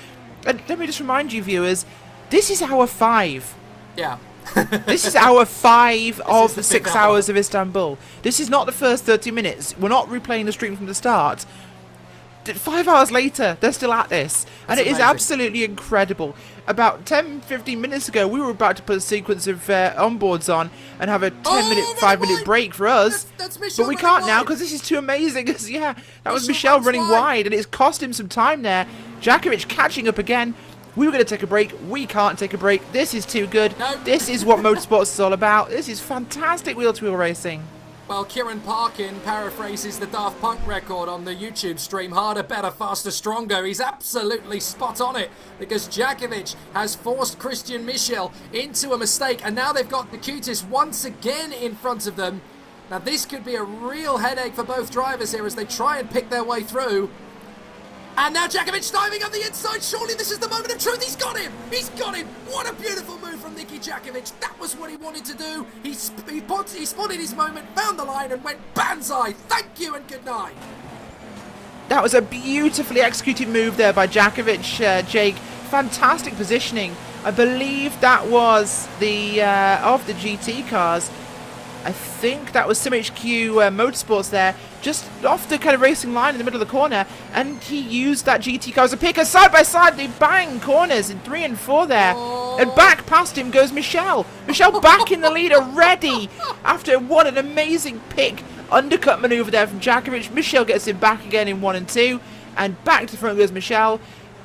And let me just remind you, viewers, this is hour 5. Yeah. This is hour 5 of the 6 hours of Istanbul. This is not the first 30 minutes. We're not replaying the stream from the start. 5 hours later, they're still at this. And That's it is amazing. absolutely incredible. About 10-15 minutes ago, we were about to put a sequence of onboards on and have a 10-minute, 5-minute break for us. That's Michelle but we running can't now wide. because this is too amazing. Yeah, that was Michelle Michelle runs running wide. wide, and it's cost him some time there. Jackovic catching up again. We were going to take a break. We can't take a break. This is too good. This is what motorsports is all about. This is fantastic wheel-to-wheel racing. Well, Kieran Parkin paraphrases the Daft Punk record on the YouTube stream, harder, better, faster, stronger. He's absolutely spot on it, because Jackovic has forced Christian Michel into a mistake, and now they've got Nikitis once again in front of them. Now this could be a real headache for both drivers here as they try and pick their way through. And now Jackovic diving on the inside. Surely this is the moment of truth. He's got him. He's got him. What a beautiful move from Nicky Jackovic. That was what he wanted to do. He spotted his moment, found the line, and went banzai. Thank you and good night. That was a beautifully executed move there by Jackovic, Jake. Fantastic positioning. I believe that was the of the GT cars. I think that was SimHQ Motorsports there, just off the kind of racing line in the middle of the corner, and he used that GT car as a picker. Side by side, they bang corners in 3 and 4 there, and back past him goes Michel. Michel back in the lead already after what an amazing pick undercut maneuver there from Jackovic. Michel gets him back again in 1 and 2, and back to the front goes Michel.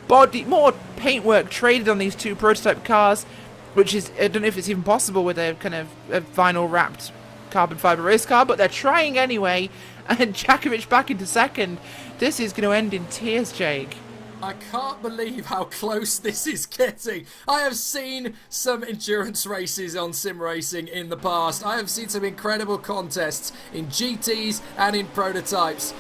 More paintwork traded on these two prototype cars, which is, I don't know if it's even possible with a kind of a vinyl wrapped carbon fiber race car, but they're trying anyway. And Jackovic back into second. This is going to end in tears, Jake. I can't believe how close this is getting. I have seen some endurance races on sim racing in the past. I have seen some incredible contests in GTs and in prototypes.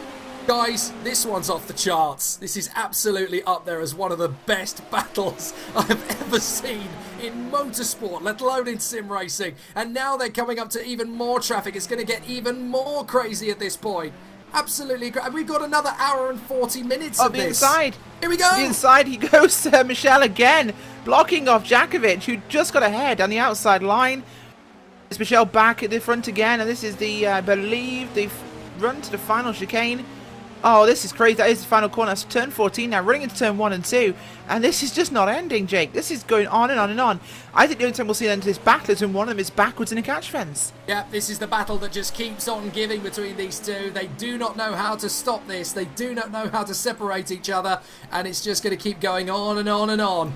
Guys, this one's off the charts. This is absolutely up there as one of the best battles I have ever seen in motorsport, let alone in sim racing. And now they're coming up to even more traffic. It's going to get even more crazy at this point. Absolutely great. We've got another hour and 40 minutes of the this. inside. Here we go. The inside he goes, Michel again, blocking off Jackovic, who just got ahead on the outside line. It's Michel back at the front again, and this is the, I believe, they've run to the final chicane. Oh, this is crazy. That is the final corner. That's turn 14 now, running into turn 1 and 2. And this is just not ending, Jake. This is going on and on and on. I think the only time we'll see an end to this battle is when one of them is backwards in a catch fence. Yeah, this is the battle that just keeps on giving between these two. They do not know how to stop this. They do not know how to separate each other. And it's just going to keep going on and on and on.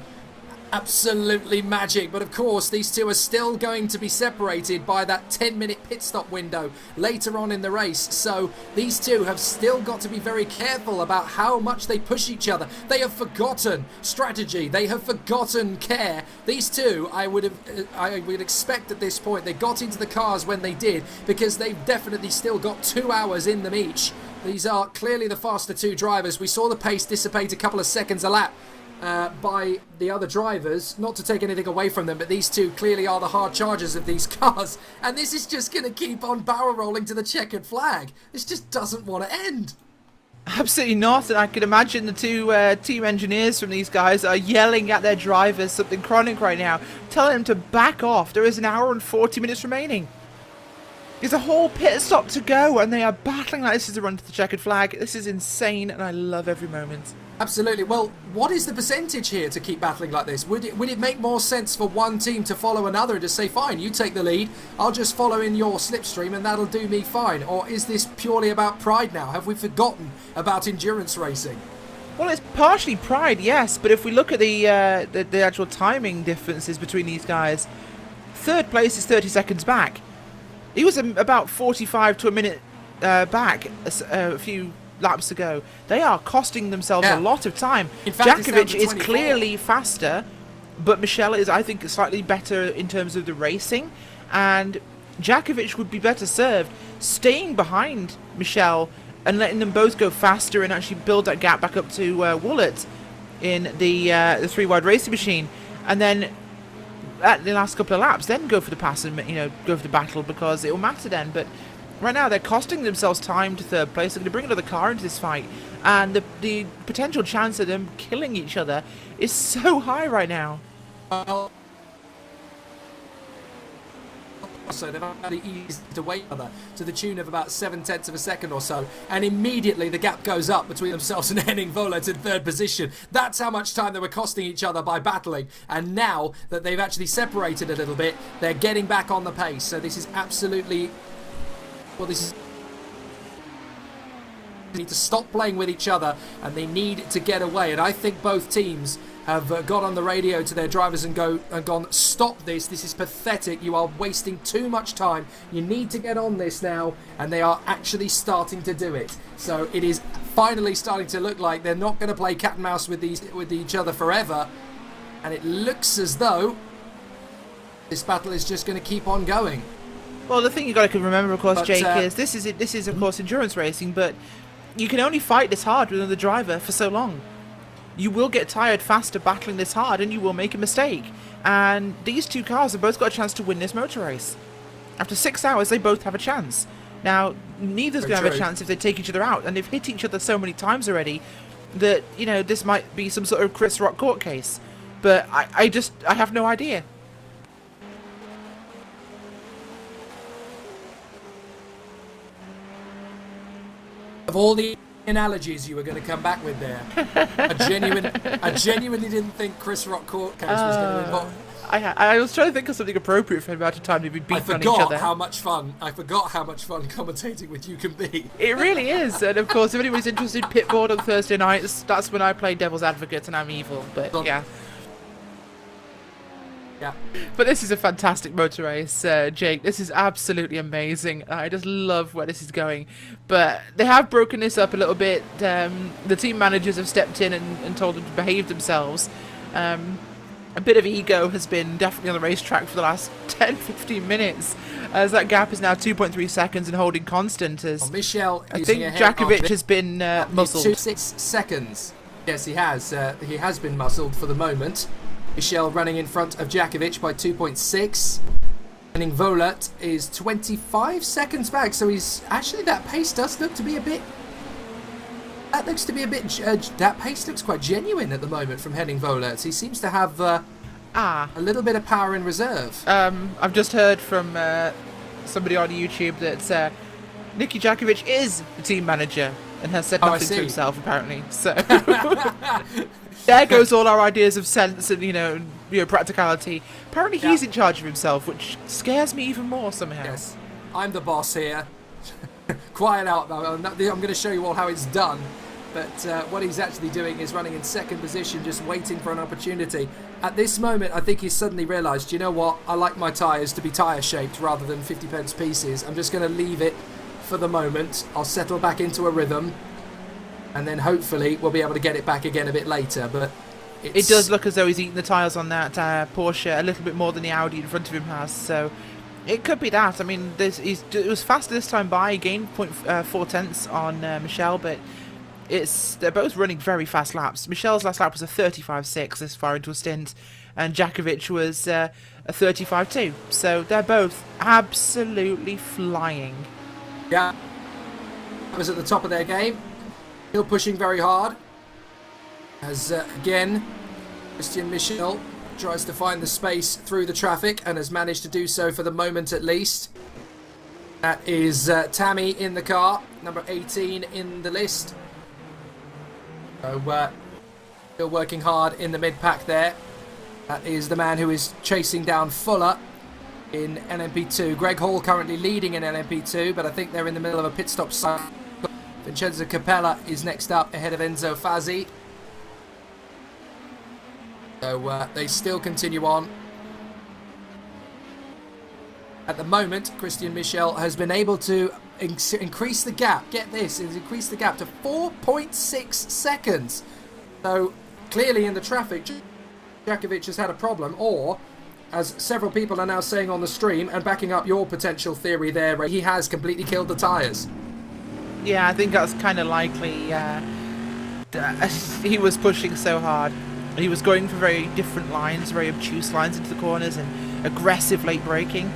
Absolutely magic. But of course, these two are still going to be separated by that 10-minute pit stop window later on in the race. So these two have still got to be very careful about how much they push each other. They have forgotten strategy. They have forgotten care. These two, I would expect at this point, they got into the cars when they did, because they've definitely still got 2 hours in them each. These are clearly the faster two drivers. We saw the pace dissipate a couple of seconds a lap by the other drivers, not to take anything away from them, but these two clearly are the hard chargers of these cars, and this is just going to keep on barrel rolling to the checkered flag. This just doesn't want to end. Absolutely not, and I can imagine the two team engineers from these guys are yelling at their drivers something chronic right now, telling them to back off. There is an hour and 40 minutes remaining. There's a whole pit stop to go, and they are battling like this is a run to the checkered flag. This is insane, and I love every moment. Absolutely. Well, what is the percentage here to keep battling like this? Would it make more sense for one team to follow another and just say, fine, you take the lead, I'll just follow in your slipstream and that'll do me fine? Or is this purely about pride now? Have we forgotten about endurance racing? Well, it's partially pride, yes, but if we look at the actual timing differences between these guys, third place is 30 seconds back. He was about 45 to a minute back a few laps ago. They are costing themselves a lot of time. In fact, Jackovic is clearly faster, but Michel is, I think, slightly better in terms of the racing, and Jackovic would be better served staying behind Michel and letting them both go faster and actually build that gap back up to Woolett in the three-wide racing machine, and then at the last couple of laps, then go for the pass and go for the battle, because it will matter then. But right now they're costing themselves time to third place. They're going to bring another car into this fight, and the potential chance of them killing each other is so high right now. Well, so they've actually eased away to the tune of about 0.7 of a second or so, and immediately the gap goes up between themselves and Henning Vollert in third position. That's how much time they were costing each other by battling, and now that they've actually separated a little bit, they're getting back on the pace. So this is absolutely, well, this is, they need to stop playing with each other, and they need to get away. And I think both teams have got on the radio to their drivers and gone, stop this, this is pathetic, you are wasting too much time, you need to get on this now, and they are actually starting to do it. So it is finally starting to look like they're not going to play cat and mouse with each other forever, and it looks as though this battle is just going to keep on going. Well, the thing you got to remember, of course, But, Jake, is this is of course endurance racing, but you can only fight this hard with another driver for so long. You will get tired faster battling this hard, and you will make a mistake. And these two cars have both got a chance to win this motor race. After 6 hours, they both have a chance. Now, neither's going to have a chance if they take each other out, and they've hit each other so many times already that, this might be some sort of Chris Rock court case. But I have no idea. Of all the analogies you were going to come back with there, I genuinely didn't think Chris Rock court case was going to involve. I was trying to think of something appropriate for the amount of time they've been beating on each other. I forgot how much fun commentating with you can be. It really is, and of course, if anybody's interested, Pitboard on Thursday nights, that's when I play Devil's Advocate and I'm evil, but yeah. Yeah. But this is a fantastic motor race, Jake. This is absolutely amazing. I just love where this is going. But they have broken this up a little bit. The team managers have stepped in and told them to behave themselves. A bit of ego has been definitely on the racetrack for the last 10-15 minutes, as that gap is now 2.3 seconds and holding constant. As Michel, I think Jackovic has been muscled. 6 seconds. Yes, he has. He has been muscled for the moment. Michel running in front of Jackovic by 2.6. Henning Vollert is 25 seconds back, so he's actually, that pace does look to be a bit. That looks to be a bit. That pace looks quite genuine at the moment from Henning Vollert. He seems to have a little bit of power in reserve. I've just heard from somebody on YouTube that Nicky Jackovic is the team manager and has said nothing to himself apparently. So there goes all our ideas of sense and practicality. Apparently he's in charge of himself, which scares me even more somehow. Yes, I'm the boss here. Quiet out now. I'm going to show you all how it's done. But what he's actually doing is running in second position, just waiting for an opportunity. At this moment, I think he's suddenly realised, you know what? I like my tyres to be tyre-shaped rather than 50p pieces. I'm just going to leave it for the moment. I'll settle back into a rhythm, and then hopefully we'll be able to get it back again a bit later. But it does look as though he's eating the tyres on that Porsche a little bit more than the Audi in front of him has. So it could be that. I mean, it was faster this time by. He gained 0.4 tenths on Michel, but they're both running very fast laps. Michel's last lap was a 35.6 this far into a stint, and Jackovic was a 35.2. So they're both absolutely flying. Yeah, was at the top of their game. Still pushing very hard. As again, Christian Michel tries to find the space through the traffic and has managed to do so for the moment at least. That is Tammy in the car, number 18 in the list. So still working hard in the mid-pack there. That is the man who is chasing down Fuller in LMP2. Greg Hall currently leading in LMP2, but I think they're in the middle of a pit stop cycle. Vincenzo Capella is next up ahead of Enzo Fazzi. So they still continue on. At the moment, Christian Michel has been able to increase the gap. Get this, he's increased the gap to 4.6 seconds. So clearly in the traffic, Jackovic has had a problem, or as several people are now saying on the stream and backing up your potential theory there, Ray, he has completely killed the tyres. Yeah, I think that's kind of likely. He was pushing so hard. He was going for very different lines, very obtuse lines into the corners and aggressive late braking.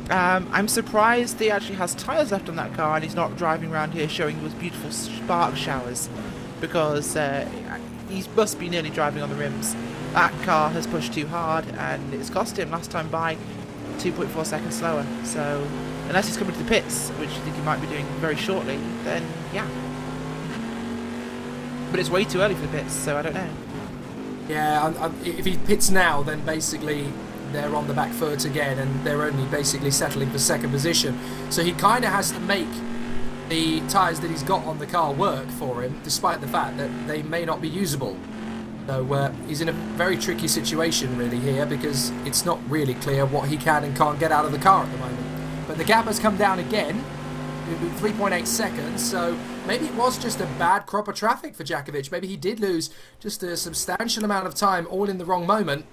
I'm surprised he actually has tyres left on that car and he's not driving around here showing those beautiful spark showers, because he must be nearly driving on the rims. That car has pushed too hard and it's cost him last time by 2.4 seconds slower. So unless he's coming to the pits, which I think he might be doing very shortly, then yeah. But it's way too early for the pits, so I don't know. Yeah, if he pits now, then basically they're on the back foot again, and they're only basically settling for second position. So he kind of has to make the tyres that he's got on the car work for him, despite the fact that they may not be usable. So he's in a very tricky situation really here, because it's not really clear what he can and can't get out of the car at the moment. But the gap has come down again, 3.8 seconds, so maybe it was just a bad crop of traffic for Jackovic. Maybe he did lose just a substantial amount of time all in the wrong moment.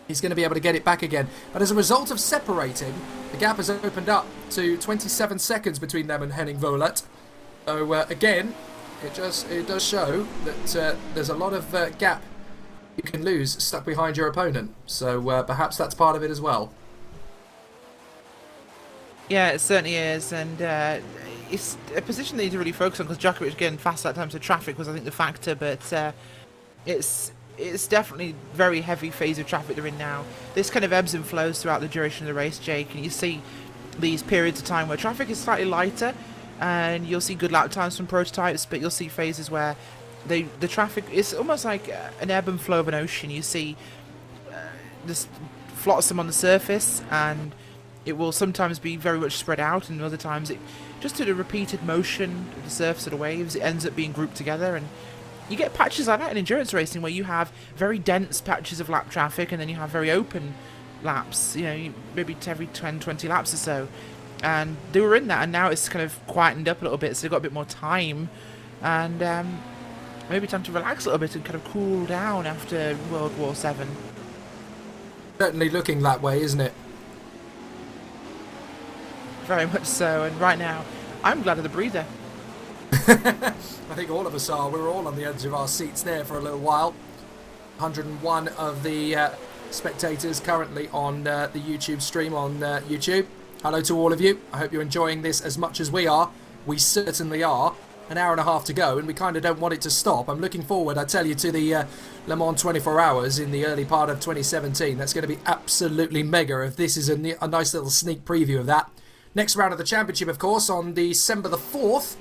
He's going to be able to get it back again. But as a result of separating, the gap has opened up to 27 seconds between them and Henning Volat. So again, it does show that there's a lot of gap you can lose stuck behind your opponent. So perhaps that's part of it as well. Yeah, it certainly is, and it's a position they need to really focus on, because Djokovic getting fast at times of traffic was, I think, the factor, but it's definitely very heavy phase of traffic they're in now. This kind of ebbs and flows throughout the duration of the race, Jake, and you see these periods of time where traffic is slightly lighter, and you'll see good lap times from prototypes, but you'll see phases where the traffic is almost like an ebb and flow of an ocean. You see this flotsam on the surface, and it will sometimes be very much spread out, and other times it just to the repeated motion of the surface of the waves, it ends up being grouped together, and you get patches like that in endurance racing where you have very dense patches of lap traffic and then you have very open laps, you know, maybe every 10, 20 laps or so. And they were in that, and now it's kind of quietened up a little bit, so they've got a bit more time, and maybe time to relax a little bit and kind of cool down after World War VII. Certainly looking that way, isn't it? Very much so, and right now, I'm glad of the breather. I think all of us are. We were all on the edge of our seats there for a little while. 101 of the spectators currently on the YouTube stream on YouTube. Hello to all of you. I hope you're enjoying this as much as we are. We certainly are. An hour and a half to go, and we kind of don't want it to stop. I'm looking forward, I tell you, to the Le Mans 24 Hours in the early part of 2017. That's going to be absolutely mega if this is a nice little sneak preview of that. Next round of the championship, of course, on December the 4th.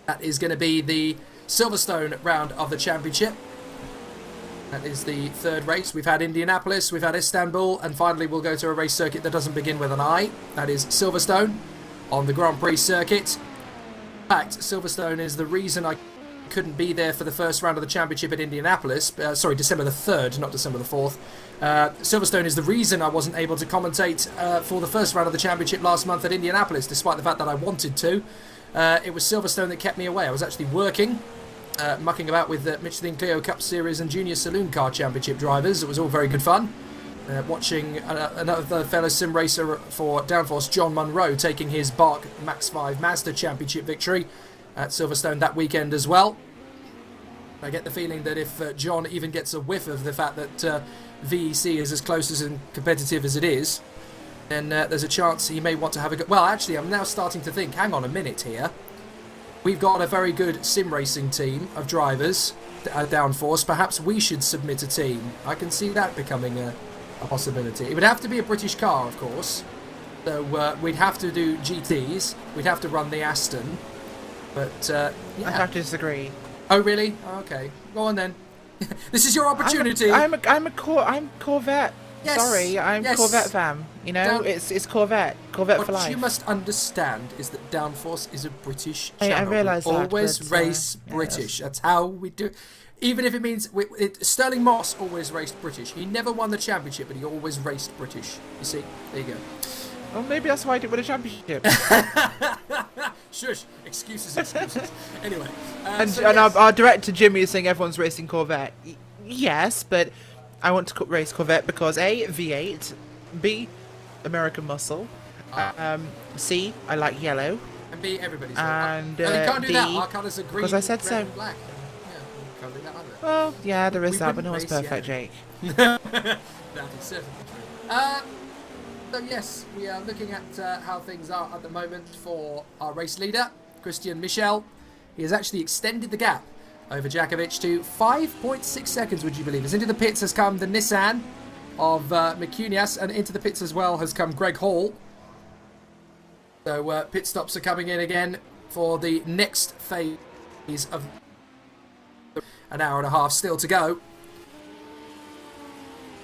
That is going to be the Silverstone round of the championship. That is the third race. We've had Indianapolis, we've had Istanbul, and finally we'll go to a race circuit that doesn't begin with an I. That is Silverstone on the Grand Prix circuit. In fact, Silverstone is the reason I couldn't be there for the first round of the championship at Indianapolis. Sorry, December the 3rd, not December the 4th. Silverstone is the reason I wasn't able to commentate for the first round of the championship last month at Indianapolis, despite the fact that I wanted to. It was Silverstone that kept me away. I was actually working, mucking about with the Michelin Clio Cup Series and Junior Saloon Car Championship drivers. It was all very good fun. Watching another fellow sim racer for Downforce, John Munro, taking his Bark Max 5 Mazda Championship victory at Silverstone that weekend as well. I get the feeling that if John even gets a whiff of the fact that VEC is as close and competitive as it is, then there's a chance he may want to have a go. Well, actually, I'm now starting to think, hang on a minute here. We've got a very good sim racing team of drivers at Downforce. Perhaps we should submit a team. I can see that becoming a possibility. It would have to be a British car, of course. So we'd have to do GTs. We'd have to run the Aston. But, yeah. I have to disagree. Oh, really? Oh, okay. Go on, then. This is your opportunity. I'm Corvette. Yes, Sorry, I'm Corvette fam. You know, it's Corvette for life. What you must understand is that Downforce is a British channel. I realise that. Always race British. That's how we do it. Even if it means... Sterling Moss always raced British. He never won the championship, but he always raced British. You see? There you go. Well, maybe that's why I didn't win a championship. Shush. Excuses. Anyway. And our director Jimmy is saying everyone's racing Corvette. Yes, but I want to race Corvette because A, V8, B, American muscle, C, I like yellow, and B, everybody's and you can't do D, that. Our colours are green, because I said red, so. and black. can't do that either. Well, yeah, there is We that, but no wouldn't one's race, perfect, yeah. Jake. That is certainly true. So yes, we are looking at how things are at the moment for our race leader, Christian Michel. He has actually extended the gap over Jackovic to 5.6 seconds, would you believe? As into the pits has come the Nissan of Mikunas, and into the pits as well has come Greg Hall. So pit stops are coming in again for the next phase of an hour and a half still to go.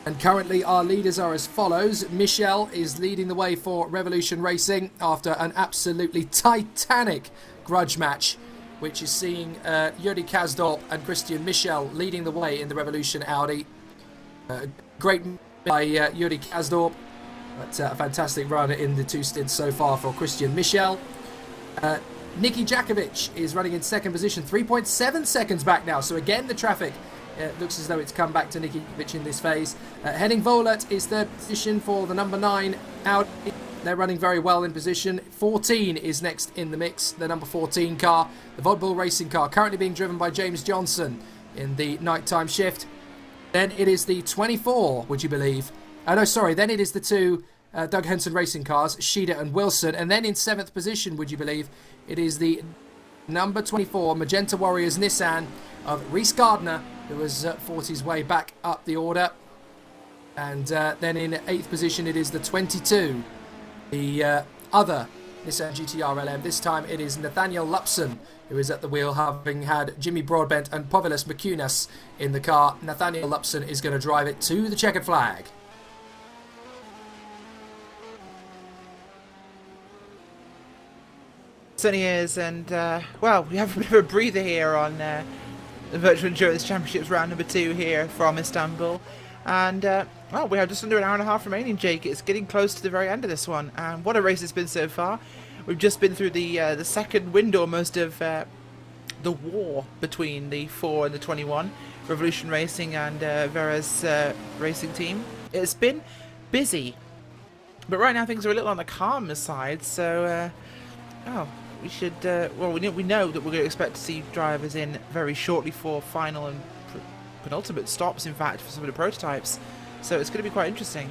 And currently our leaders are as follows. Michel is leading the way for Revolution Racing after an absolutely titanic grudge match, which is seeing Yuri Kasdorp and Christian Michel leading the way in the Revolution Audi. Great by Yuri Kasdorp, but a fantastic run in the two stints so far for Christian Michel. Niki Jackovic is running in second position, 3.7 seconds back now. So again, the traffic looks as though it's come back to Niki Jackovic in this phase. Henning Vollert is third position for the number 9 Audi. They're running very well in position. 14 is next in the mix, the number 14 car. The Vodbull Racing car currently being driven by James Johnson in the nighttime shift. Then it is the 24, would you believe? Oh no, sorry, then it is the two Doug Henson racing cars, Shida and Wilson. And then in 7th position, would you believe, it is the number 24 Magenta Warriors Nissan of Reese Gardner, who has fought his way back up the order. And then in 8th position, it is the 22, the other Nissan GT-R LM. This time it is Nathaniel Lupson who is at the wheel, having had Jimmy Broadbent and Povilas Mikunas in the car. Nathaniel Lupson is going to drive it to the checkered flag. Certainly is, and well, we have a bit of a breather here on the Virtual Endurance Championships round number 2 here from Istanbul. And well, we have just under an hour and a half remaining, Jake. It's getting close to the very end of this one, and what a race it's been so far. We've just been through the second window almost of the war between the 4 and the 21, Revolution Racing and Vera's racing team. It's been busy, but right now things are a little on the calmer side, so oh, we should, well, we know that we're going to expect to see drivers in very shortly for final and penultimate stops, in fact, for some of the prototypes. So it's going to be quite interesting.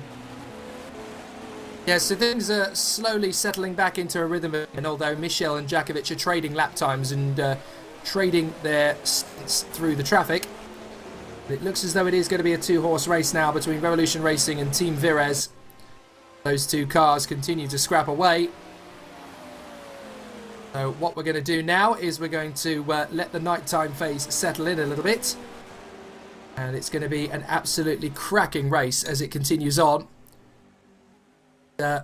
Yeah, so things are slowly settling back into a rhythm, and although Michel and Jackovic are trading lap times and trading their stints through the traffic, it looks as though it is going to be a 2-horse race now between Revolution Racing and Team Virez. Those two cars continue to scrap away. So what we're going to do now is we're going to let the nighttime phase settle in a little bit. And it's going to be an absolutely cracking race as it continues on. It's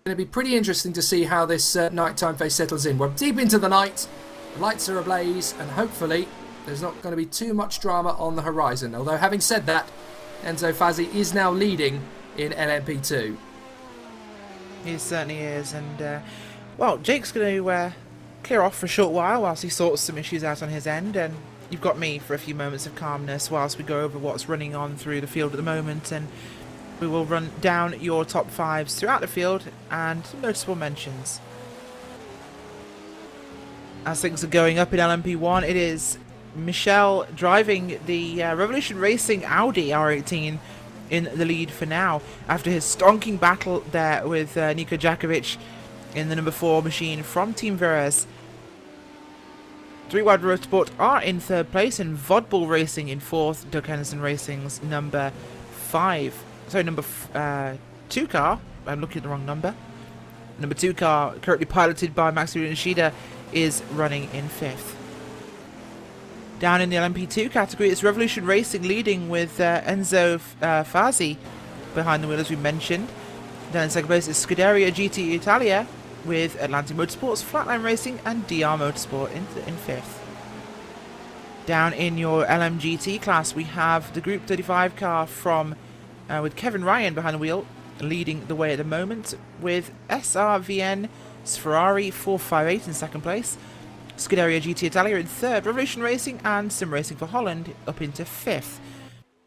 going to be pretty interesting to see how this nighttime phase settles in. We're deep into the night, the lights are ablaze, and hopefully there's not going to be too much drama on the horizon. Although, having said that, Enzo Fazzi is now leading in LMP2. He certainly is, and well, Jake's going to clear off for a short while whilst he sorts some issues out on his end, and you've got me for a few moments of calmness whilst we go over what's running on through the field at the moment, and we will run down your top 5s throughout the field and some noticeable mentions. As things are going up in LMP1, it is Michel driving the Revolution Racing Audi R18 in the lead for now, after his stonking battle there with Niko Jackovic in the number 4 machine from Team Virez. 3 Wide Motorsport are in 3rd place, and Vodbull Racing in 4th. Doug Henderson Racing's number 5. Sorry, number 2 car. I'm looking at the wrong number. Number 2 car, currently piloted by Maximilian Shida, is running in 5th. Down in the LMP2 category, it's Revolution Racing leading with Enzo Fazzi behind the wheel, as we mentioned. Down in 2nd place is Scuderia GT Italia with Atlantic Motorsports, Flatline Racing and DR Motorsport in 5th. Down in your LMGT class, we have the Group 35 car from with Kevin Ryan behind the wheel, leading the way at the moment, with SRVN Ferrari 458 in 2nd place, Scuderia GT Italia in 3rd, Revolution Racing and Sim Racing for Holland up into 5th.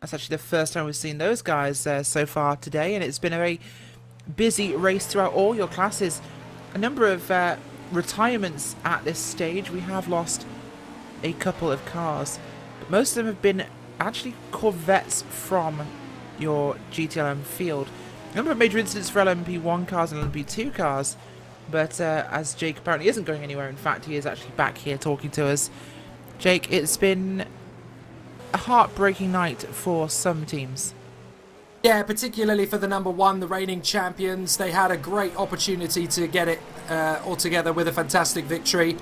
That's actually the first time we've seen those guys so far today, and it's been a very busy race throughout all your classes. A number of retirements at this stage. We have lost a couple of cars. but most of them have been actually Corvettes from your GTLM field. A number of major incidents for LMP1 cars and LMP2 cars, but as Jake apparently isn't going anywhere, in fact he is actually back here talking to us. Jake, it's been a heartbreaking night for some teams. Yeah, particularly for the number one, the reigning champions. They had a great opportunity to get it all together with a fantastic victory.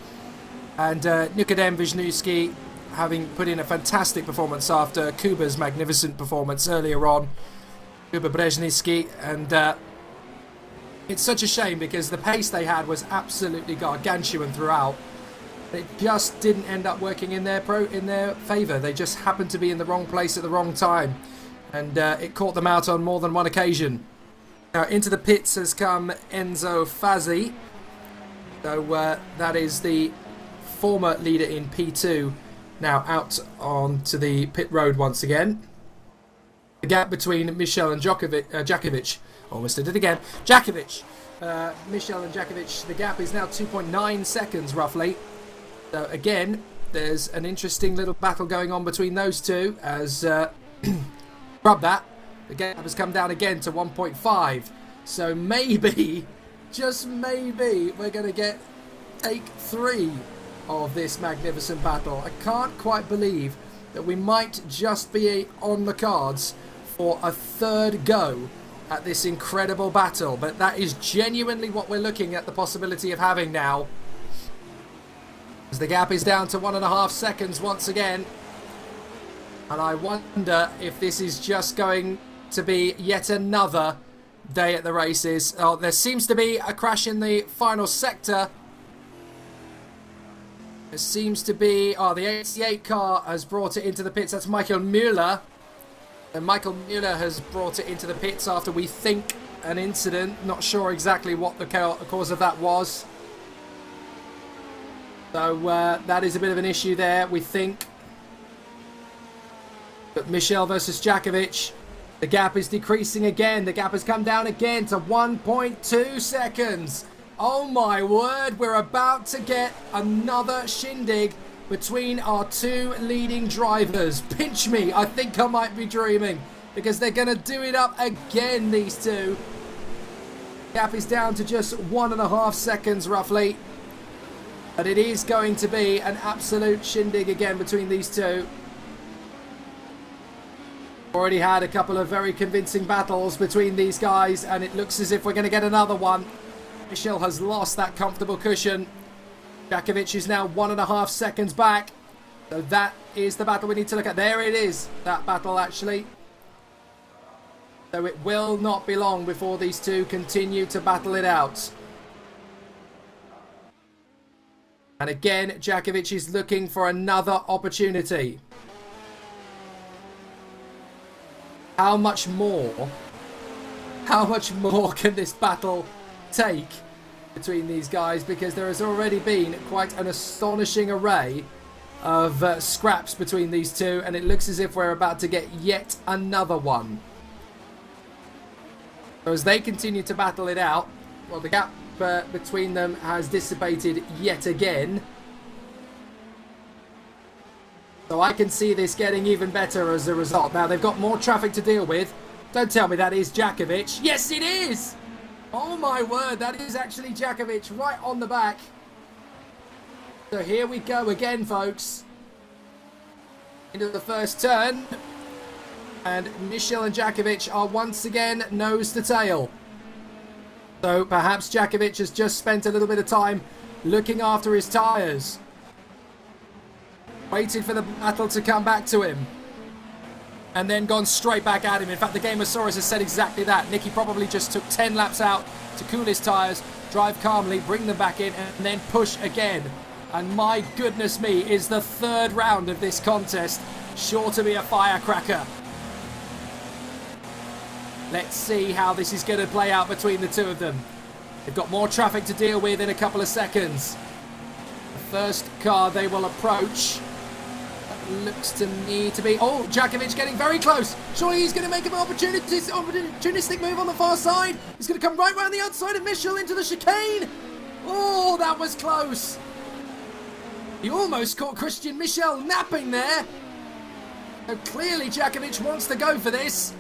And Nikodem Wisniewski, having put in a fantastic performance after Kuba's magnificent performance earlier on. Kuba Brzezinski, and it's such a shame because the pace they had was absolutely gargantuan throughout. It just didn't end up working in their favour. They just happened to be in the wrong place at the wrong time, and it caught them out on more than one occasion. Now into the pits has come Enzo Fazzi. So that is the former leader in P2, now out onto the pit road once again. The gap between Michel and Jackovic, almost did it again, Jackovic, Michel and Jackovic, the gap is now 2.9 seconds roughly. So again, there's an interesting little battle going on between those two as grab that, the gap has come down again to 1.5. So maybe, just maybe, we're going to get take 3 of this magnificent battle. I can't quite believe that we might just be on the cards for a third go at this incredible battle, but that is genuinely what we're looking at the possibility of having now, as the gap is down to 1.5 seconds once again. And I wonder if this is just going to be yet another day at the races. Oh, there seems to be a crash in the final sector. There seems to be... Oh, the 88 car has brought it into the pits. That's Michael Müller. And Michael Müller has brought it into the pits after, we think, an incident. Not sure exactly what the cause of that was. So that is a bit of an issue there, we think. But Michel versus Jackovic, the gap is decreasing again. The gap has come down again to 1.2 seconds. Oh my word, we're about to get another shindig between our two leading drivers. Pinch me, I think I might be dreaming, because they're going to do it up again, these two. Gap is down to just 1.5 seconds roughly. But it is going to be an absolute shindig again between these two. Already had a couple of very convincing battles between these guys, and it looks as if we're going to get another one. Michel has lost that comfortable cushion. Jackovic is now 1.5 seconds back. So that is the battle we need to look at. There it is, that battle actually. So it will not be long before these two continue to battle it out. And again, Jackovic is looking for another opportunity. How much more can this battle take between these guys? Because there has already been quite an astonishing array of scraps between these two, and it looks as if we're about to get yet another one. So as they continue to battle it out, well, the gap between them has dissipated yet again. So I can see this getting even better as a result. Now they've got more traffic to deal with. Don't tell me that is Jackovic. Yes, it is! Oh my word, that is actually Jackovic right on the back. So here we go again, folks. Into the first turn. And Michel and Jackovic are once again nose to tail. So perhaps Jackovic has just spent a little bit of time looking after his tyres. Waited for the battle to come back to him. And then gone straight back at him. In fact, the Gameosaurus has said exactly that. Nicky probably just took 10 laps out to cool his tyres, drive calmly, bring them back in, and then push again. And my goodness me, is the third round of this contest sure to be a firecracker. Let's see how this is going to play out between the two of them. They've got more traffic to deal with in a couple of seconds. The first car they will approach looks to me to be... Oh, Jackovic getting very close. Surely he's going to make an opportunistic move on the far side. He's going to come right round the outside of Michel into the chicane. Oh, that was close. He almost caught Christian Michel napping there. So clearly Jackovic wants to go for this.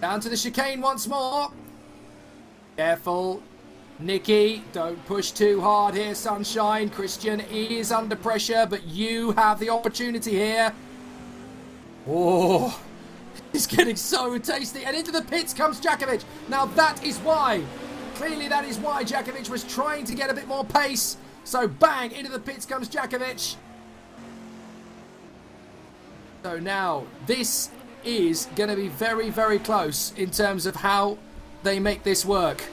Down to the chicane once more. Careful. Nicky, don't push too hard here, Sunshine. Christian is under pressure, but you have the opportunity here. Oh, it's getting so tasty. And into the pits comes Jackovic. Now that is why. Clearly that is why Jackovic was trying to get a bit more pace. So bang, into the pits comes Jackovic. So now this is going to be very, very close in terms of how they make this work.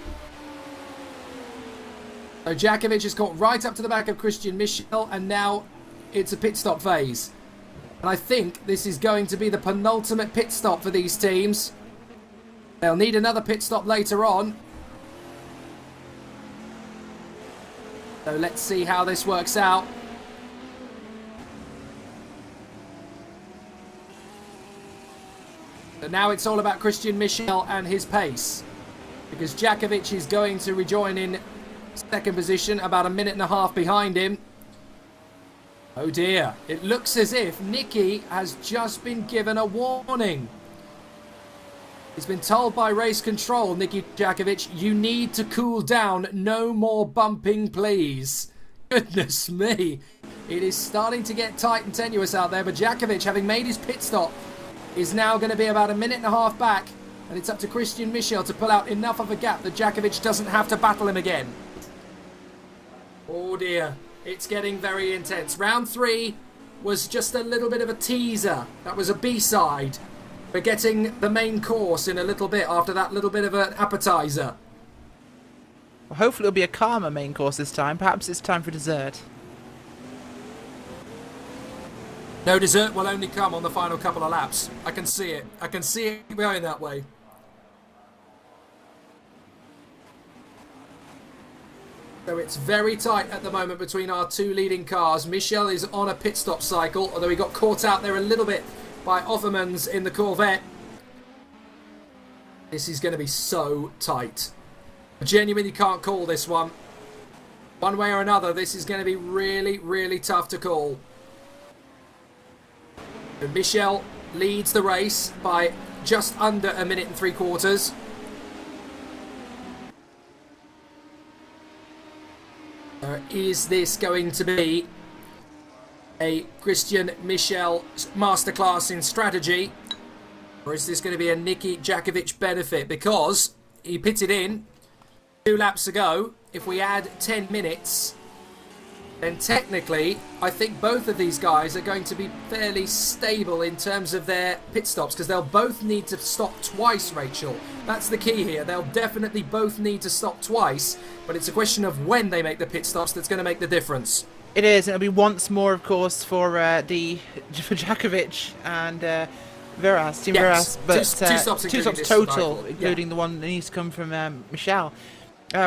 So Jackovic has got right up to the back of Christian Michel, and now it's a pit stop phase. And I think this is going to be the penultimate pit stop for these teams. They'll need another pit stop later on. So let's see how this works out. But now it's all about Christian Michel and his pace, because Jackovic is going to rejoin in second position, about a minute and a half behind him. Oh dear, it looks as if Nicky has just been given a warning. He's been told by race control, Nicky Jackovic, you need to cool down, no more bumping please. Goodness me, it is starting to get tight and tenuous out there, but Jackovic, having made his pit stop, is now going to be about a minute and a half back, and it's up to Christian Michel to pull out enough of a gap that Jackovic doesn't have to battle him again. Oh dear, it's getting very intense. Round 3 was just a little bit of a teaser. That was a B-side. We're getting the main course in a little bit after that little bit of an appetizer. Well, hopefully it'll be a calmer main course this time. Perhaps it's time for dessert. No, dessert will only come on the final couple of laps. I can see it. I can see it going that way. So it's very tight at the moment between our two leading cars. Michel is on a pit stop cycle, although he got caught out there a little bit by Offermans in the Corvette. This is going to be so tight. I genuinely can't call this one. One way or another, this is going to be really, really tough to call. And Michel leads the race by just under a minute and 3/4. Is this going to be a Christian Michel masterclass in strategy, or is this going to be a Nicky Jackovic benefit? Because he pitted in 2 laps ago. If we add 10 minutes, then technically I think both of these guys are going to be fairly stable in terms of their pit stops, because they'll both need to stop twice, Rachel. That's the key here. They'll definitely both need to stop twice, but it's a question of when they make the pit stops that's going to make the difference. It is. It'll be once more, of course, for Jackovic and Veras, Team Yes, Veras, but two stops total, including the one that needs to come from Michel.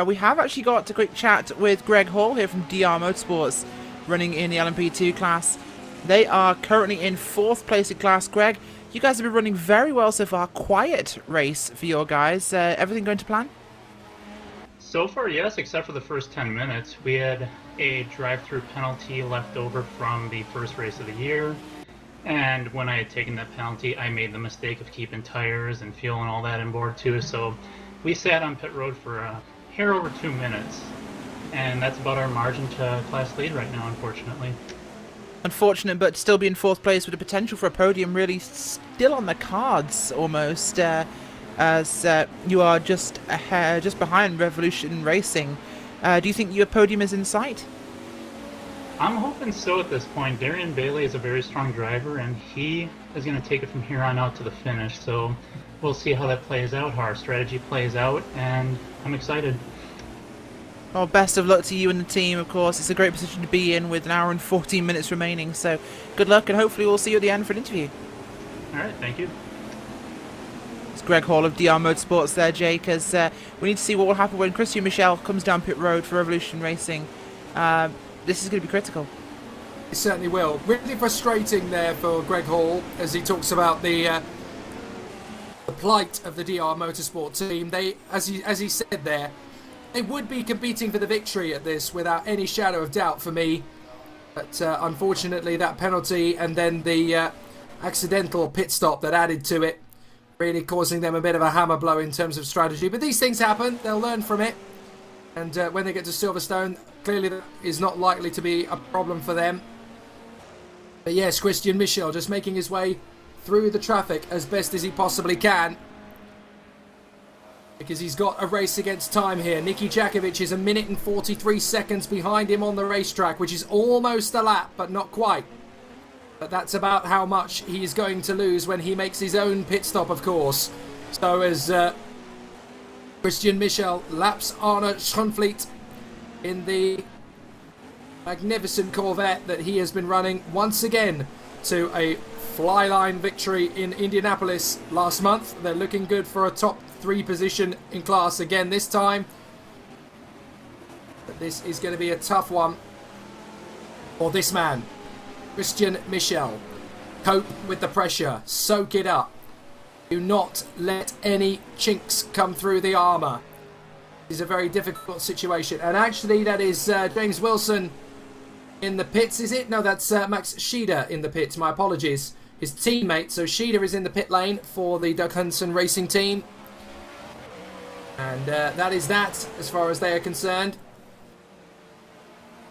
We have actually got a quick chat with Greg Hall here from DR Motorsports, running in the LMP2 class. They are currently in 4th place in class. Greg, you guys have been running very well so far. Quiet race for your guys. Everything going to plan? So far, yes, except for the first 10 minutes. We had a drive-through penalty left over from the first race of the year. And when I had taken that penalty, I made the mistake of keeping tires and fuel and all that on board too. So we sat on pit road for a hair over 2 minutes. And that's about our margin to class lead right now, unfortunately. Unfortunate, but still be in 4th place with the potential for a podium really still on the cards almost, as you are just behind Revolution Racing. Do you think your podium is in sight? I'm hoping so at this point. Darian Bailey is a very strong driver, and he is going to take it from here on out to the finish. So we'll see how that plays out, how our strategy plays out, and I'm excited. Well, best of luck to you and the team, of course. It's a great position to be in with an hour and 14 minutes remaining. So good luck, and hopefully we'll see you at the end for an interview. All right, thank you. It's Greg Hall of DR Motorsports there, Jake, as we need to see what will happen when Christian Michel comes down pit road for Revolution Racing. This is going to be critical. It certainly will. Really frustrating there for Greg Hall as he talks about the plight of the DR Motorsport team. They, as he said there, they would be competing for the victory at this without any shadow of doubt for me. But unfortunately, that penalty and then the accidental pit stop that added to it really causing them a bit of a hammer blow in terms of strategy. But these things happen. They'll learn from it. And when they get to Silverstone, clearly that is not likely to be a problem for them. But yes, Christian Michel just making his way through the traffic as best as he possibly can. Because he's got a race against time here. Niki Jackovic is 1 minute and 43 seconds behind him on the racetrack, which is almost a lap, but not quite. But that's about how much he is going to lose when he makes his own pit stop, of course. So as Christian Michel laps Arne Schönfleet in the magnificent Corvette that he has been running once again to a flyline victory in Indianapolis last month. They're looking good for a top 3 position in class again this time. But this is going to be a tough one for this man, Christian Michel. Cope with the pressure. Soak it up. Do not let any chinks come through the armour. It's a very difficult situation. And actually that is James Wilson in the pits, is it? No, that's Max Schieder in the pits. My apologies. His teammate. So Schieder is in the pit lane for the Doug Hansen Racing team. And that is that as far as they are concerned.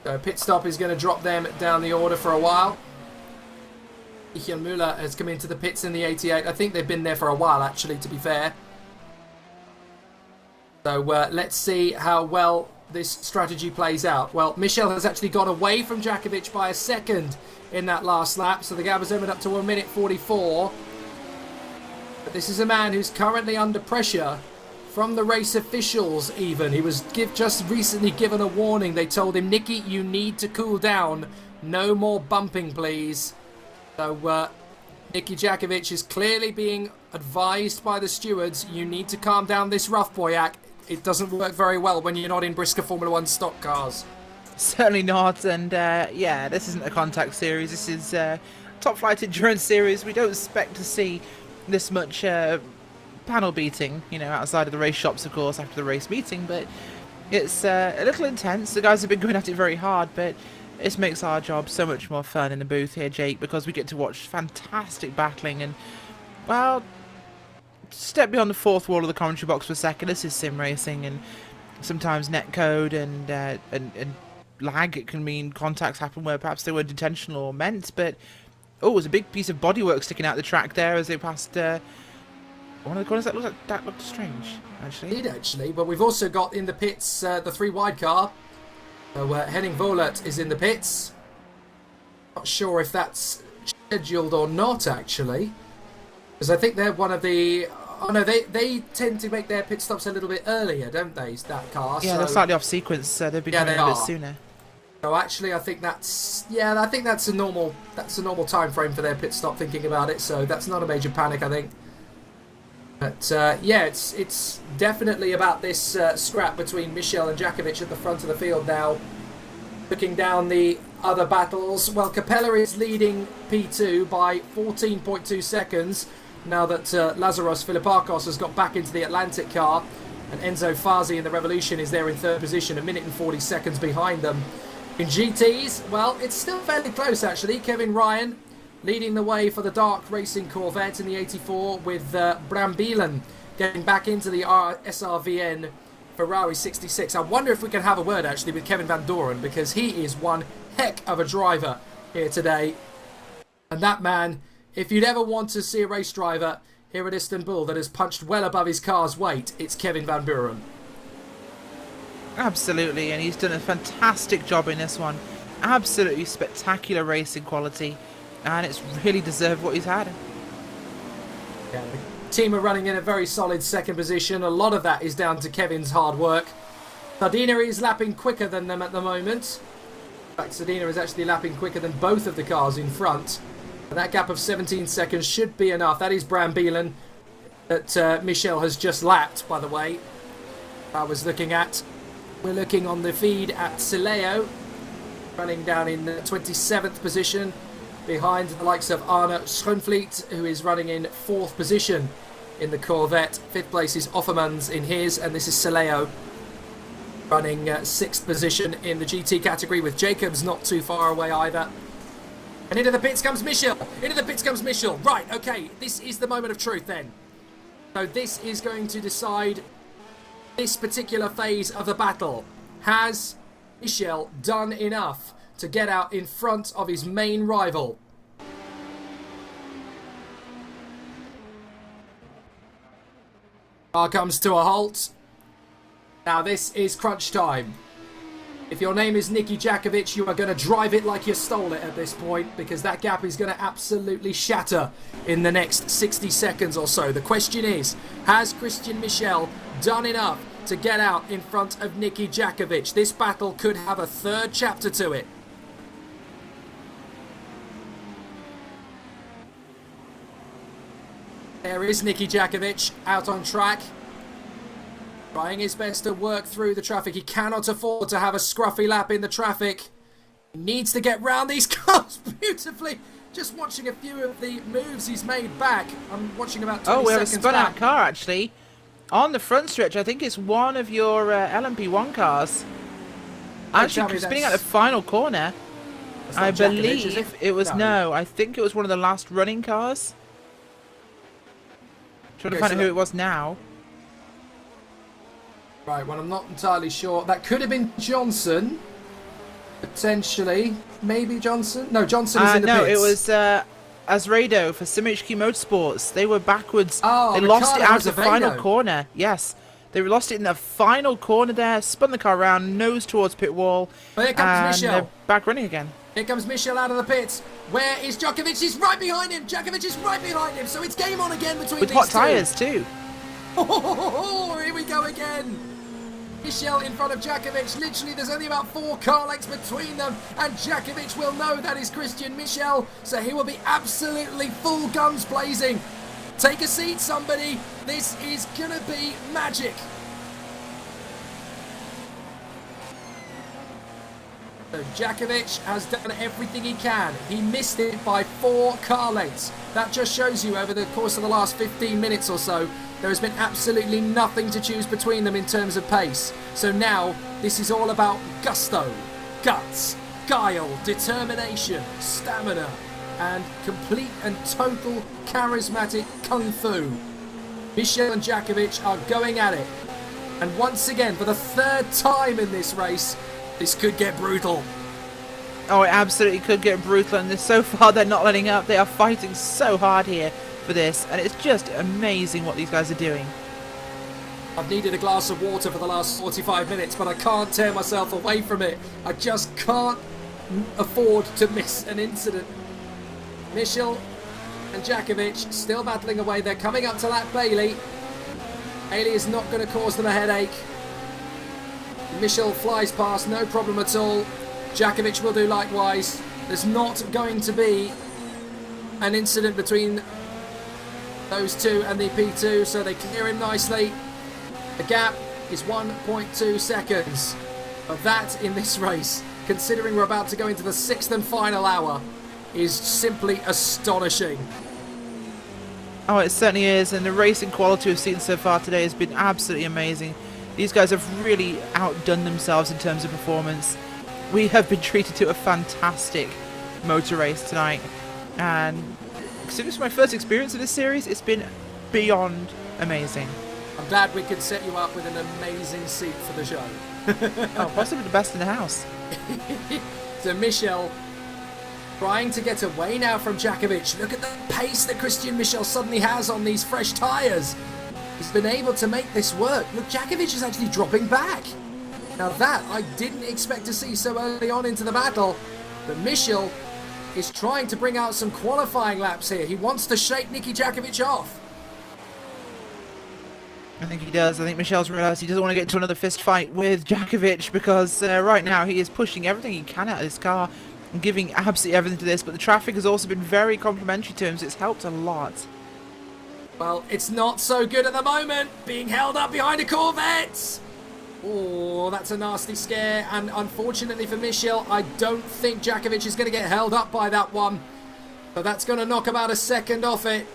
So pit stop is going to drop them down the order for a while. Michael Müller has come into the pits in the 88. I think they've been there for a while, actually, to be fair. So let's see how well this strategy plays out. Well, Michel has actually got away from Jackovic by a second in that last lap. So the gap has opened up to 1 minute 44. But this is a man who's currently under pressure from the race officials even. He was just recently given a warning. They told him, Niki, you need to cool down. No more bumping, please. So Niki Jackovic is clearly being advised by the stewards, you need to calm down this rough boy act. It doesn't work very well when you're not in brisker Formula 1 stock cars. Certainly not, and yeah, this isn't a contact series. This is top flight endurance series. We don't expect to see this much panel beating, you know, outside of the race shops, of course, after the race meeting, but it's a little intense. The guys have been going at it very hard, but this makes our job so much more fun in the booth here, Jake, because we get to watch fantastic battling and, well, step beyond the fourth wall of the commentary box for a second. This is sim racing, and sometimes netcode and lag. It can mean contacts happen where perhaps they weren't intentional or meant, but oh, there's a big piece of bodywork sticking out the track there as they passed one of the corners. That looked strange, actually. It did, actually, but we've also got in the pits the 3 wide car. So Henning Vollert is in the pits. Not sure if that's scheduled or not, actually, because I think they're one of the. Oh no, they tend to make their pit stops a little bit earlier, don't they? That car. Yeah, so they're slightly off sequence, so they've been coming a bit sooner. So actually, I think that's a normal time frame for their pit stop. Thinking about it, so that's not a major panic, I think. But yeah, it's definitely about this scrap between Michel and Jackovic at the front of the field now. Looking down the other battles, well, Capella is leading P2 by 14.2 seconds now that Lazaros Filipakos has got back into the Atlantic car, and Enzo Fazi in the Revolution is there in 3rd position, 1 minute and 40 seconds behind them. In GTs, well, it's still fairly close actually. Kevin Ryan leading the way for the Dark Racing Corvette in the 84, with Bram Bielen getting back into the SRVN Ferrari 66. I wonder if we can have a word actually with Kevin Van Doren, because he is one heck of a driver here today. And that man, if you'd ever want to see a race driver here at Istanbul that has punched well above his car's weight, it's Kevin Van Buren. Absolutely, and he's done a fantastic job in this one. Absolutely spectacular racing quality, and it's really deserved what he's had. Yeah, the team are running in a very solid 2nd position. A lot of that is down to Kevin's hard work. Sardina is lapping quicker than them at the moment. In fact, Sardina is actually lapping quicker than both of the cars in front. And that gap of 17 seconds should be enough. That is Bram Bielen that Michel has just lapped, by the way. I was looking at. We're looking on the feed at Sileo, running down in the 27th position, behind the likes of Arne Schönfleet, who is running in 4th position in the Corvette. 5th place is Offermans in his, and this is Sileo. running 6th position in the GT category, with Jacobs not too far away either. And into the pits comes Michel. Into the pits comes Michel. Right, okay, this is the moment of truth then. So this is going to decide this particular phase of the battle. Has Michel done enough to get out in front of his main rival? Car comes to a halt. Now this is crunch time. If your name is Nicky Jackovic, you are going to drive it like you stole it at this point, because that gap is going to absolutely shatter in the next 60 seconds or so. The question is, has Christian Michel done enough to get out in front of Nicky Jackovic? This battle could have a third chapter to it. There is Nicky Jackovic out on track, trying his best to work through the traffic. He cannot afford to have a scruffy lap in the traffic. He needs to get round these cars beautifully. Just watching a few of the moves he's made back. I'm watching about 20 we have a seconds spun out back. car actually. On the front stretch, I think it's one of your LMP1 cars. Actually spinning out the final corner. I believe it was, no, I think it was one of the last running cars. Trying to find out who it was now. Right, well, I'm not entirely sure. That could have been Johnson. Potentially. Maybe Johnson? No, Johnson is in the pits. No, it was Azredo for SimHQ Motorsports. They were backwards. Oh, they lost it out Ricardo of the final corner. Yes. They lost it in the final corner there, spun the car around, nose towards pit wall. Well, here comes Michel. They're back running again. Here comes Michel out of the pits. Where is Jackovic? He's right behind him. Jackovic is right behind him. So it's game on again between With these hot two. tyres too. Oh, here we go again. Michel in front of Jackovic. Literally, there's only about 4 car lengths between them. And Jackovic will know that is Christian Michel. So he will be absolutely full guns blazing. Take a seat, somebody. This is going to be magic. So Jackovic has done everything he can. He missed it by 4 car lengths. That just shows you over the course of the last 15 minutes or so, there has been absolutely nothing to choose between them in terms of pace. So now, this is all about gusto, guts, guile, determination, stamina, and complete and total charismatic kung fu. Michel and Jackovic are going at it. And once again, for the 3rd time in this race, this could get brutal. Oh, it absolutely could get brutal, and so far they're not letting up. They are fighting so hard here for this, and it's just amazing what these guys are doing. I've needed a glass of water for the last 45 minutes, but I can't tear myself away from it. I just can't afford to miss an incident. Michel and Jackovic still battling away. They're coming up to that Bailey. Bailey is not going to cause them a headache. Michel flies past, no problem at all. Jackovic will do likewise. There's not going to be an incident between those two and the P2, so they clear him nicely. The gap is 1.2 seconds. But that in this race, considering we're about to go into the 6th and final hour, is simply astonishing. Oh, it certainly is, and the racing quality we've seen so far today has been absolutely amazing. These guys have really outdone themselves in terms of performance. We have been treated to a fantastic motor race tonight, and considering it's my first experience of this series, it's been beyond amazing. I'm glad we could set you up with an amazing seat for the show. Oh, possibly the best in the house. So Michel trying to get away now from Jackovic. Look at the pace that Christian Michel suddenly has on these fresh tyres. He's been able to make this work. Look, Jackovic is actually dropping back. Now that I didn't expect to see so early on into the battle. But Michel is trying to bring out some qualifying laps here. He wants to shake Nicky Jackovic off. I think he does. I think Michel's realised he doesn't want to get into another fist fight with Jackovic, because right now he is pushing everything he can out of this car and giving absolutely everything to this. But the traffic has also been very complimentary to him, so it's helped a lot. Well, it's not so good at the moment. Being held up behind a Corvette. Oh, that's a nasty scare. And unfortunately for Michel, I don't think Jackovic is going to get held up by that one. So that's going to knock about a second off it.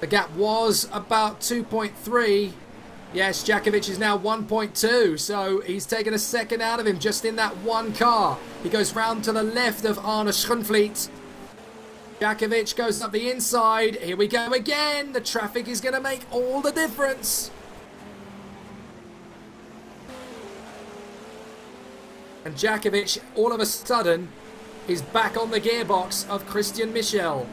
The gap was about 2.3. Yes, Jackovic is now 1.2, so he's taken a second out of him just in that one car. He goes round to the left of Arne Schoenfleet. Jackovic goes up the inside. Here we go again. The traffic is going to make all the difference. And Jackovic, all of a sudden, is back on the gearbox of Christian Michel.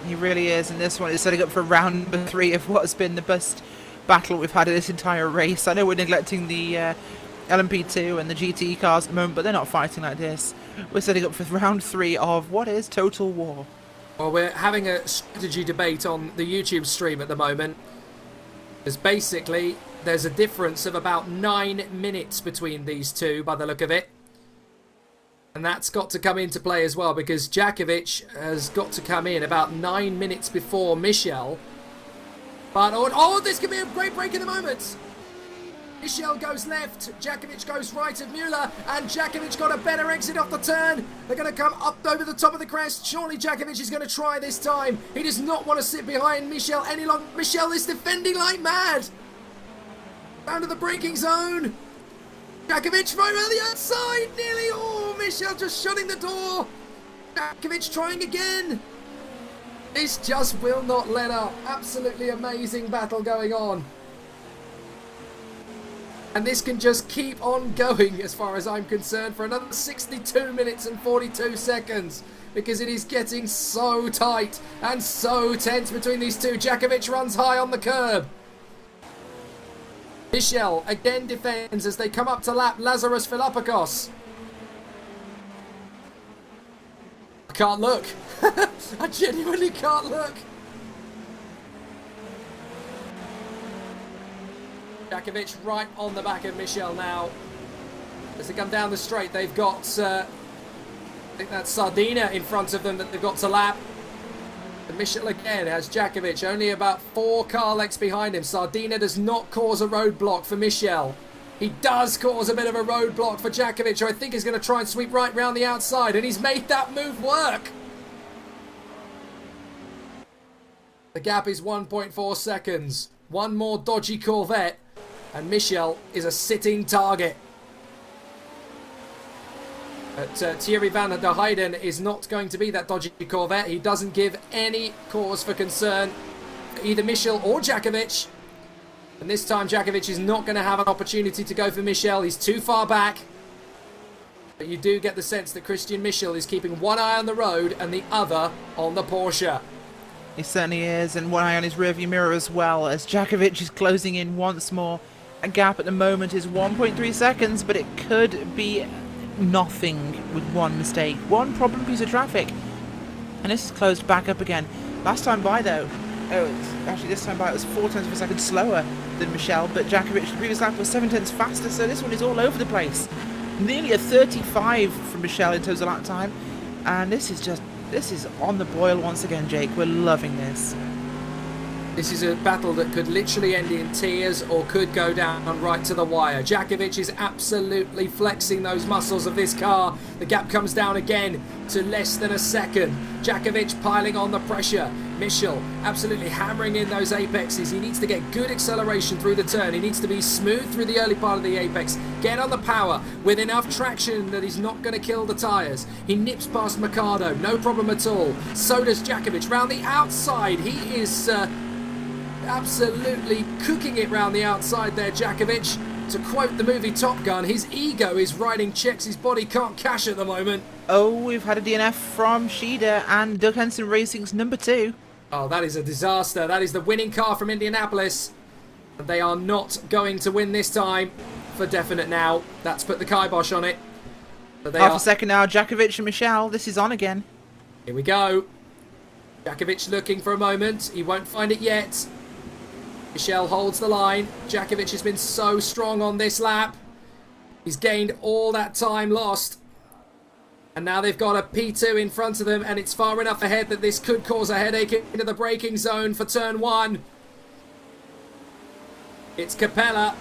He really is, and this one is setting up for round number 3 of what has been the best battle we've had in this entire race. I know we're neglecting the LMP2 and the GT cars at the moment, but they're not fighting like this. We're setting up for round 3 of what is Total War. Well, we're having a strategy debate on the YouTube stream at the moment. Because basically, there's a difference of about 9 minutes between these two, by the look of it. And that's got to come into play as well, because Jackovic has got to come in about 9 minutes before Michel. But, oh, this could be a great break in the moment. Michel goes left, Jackovic goes right of Müller, and Jackovic got a better exit off the turn. They're going to come up over the top of the crest. Surely Jackovic is going to try this time. He does not want to sit behind Michel any longer. Michel is defending like mad. Down to the braking zone. Jackovic right around the outside, nearly. Oh, Michel just shutting the door. Jackovic trying again. This just will not let up. Absolutely amazing battle going on. And this can just keep on going as far as I'm concerned for another 62 minutes and 42 seconds. Because it is getting so tight and so tense between these two. Jackovic runs high on the curb. Michel again defends as they come up to lap Lazarus Philippakos. I can't look. I genuinely can't look. Jackovic right on the back of Michel now. As they come down the straight, they've got, I think that's Sardina in front of them that they've got to lap. And Michel again has Jackovic only about 4 car lengths behind him. Sardina does not cause a roadblock for Michel. He does cause a bit of a roadblock for Jackovic, who I think is going to try and sweep right round the outside, and he's made that move work. The gap is 1.4 seconds. One more dodgy Corvette, and Michel is a sitting target. But Thierry van der Heijden is not going to be that dodgy Corvette. He doesn't give any cause for concern for either Michel or Jackovic. And this time Jackovic is not going to have an opportunity to go for Michel. He's too far back. But you do get the sense that Christian Michel is keeping one eye on the road and the other on the Porsche. He certainly is, and one eye on his rearview mirror as well, as Jackovic is closing in once more. A gap at the moment is 1.3 seconds, but it could be nothing with one mistake. One problem piece of traffic. And this is closed back up again. Last time by, though, this time by it was 4 tenths of a second slower than Michel, but Jackovic, the previous lap, was 7 tenths faster, so this one is all over the place. Nearly a 35 from Michel in terms of lap time, and this is on the boil once again, Jake. We're loving this. This is a battle that could literally end in tears or could go down right to the wire. Jackovic is absolutely flexing those muscles of this car. The gap comes down again to less than a second. Jackovic piling on the pressure. Michel absolutely hammering in those apexes. He needs to get good acceleration through the turn. He needs to be smooth through the early part of the apex. Get on the power with enough traction that he's not going to kill the tyres. He nips past Mercado, no problem at all. So does Jackovic. Round the outside, he is absolutely cooking it round the outside there, Jackovic. To quote the movie Top Gun, his ego is riding checks his body can't cash at the moment. Oh, we've had a DNF from Shida and Doug Henson Racing's number 2. Oh, that is a disaster. That is the winning car from Indianapolis. And they are not going to win this time for definite now. That's put the kibosh on it. But Half a second now, Jackovic and Michel. This is on again. Here we go. Jackovic looking for a moment. He won't find it yet. Michel holds the line. Jackovic has been so strong on this lap. He's gained all that time lost. And now they've got a P2 in front of them, and it's far enough ahead that this could cause a headache into the braking zone for turn 1. It's Capella.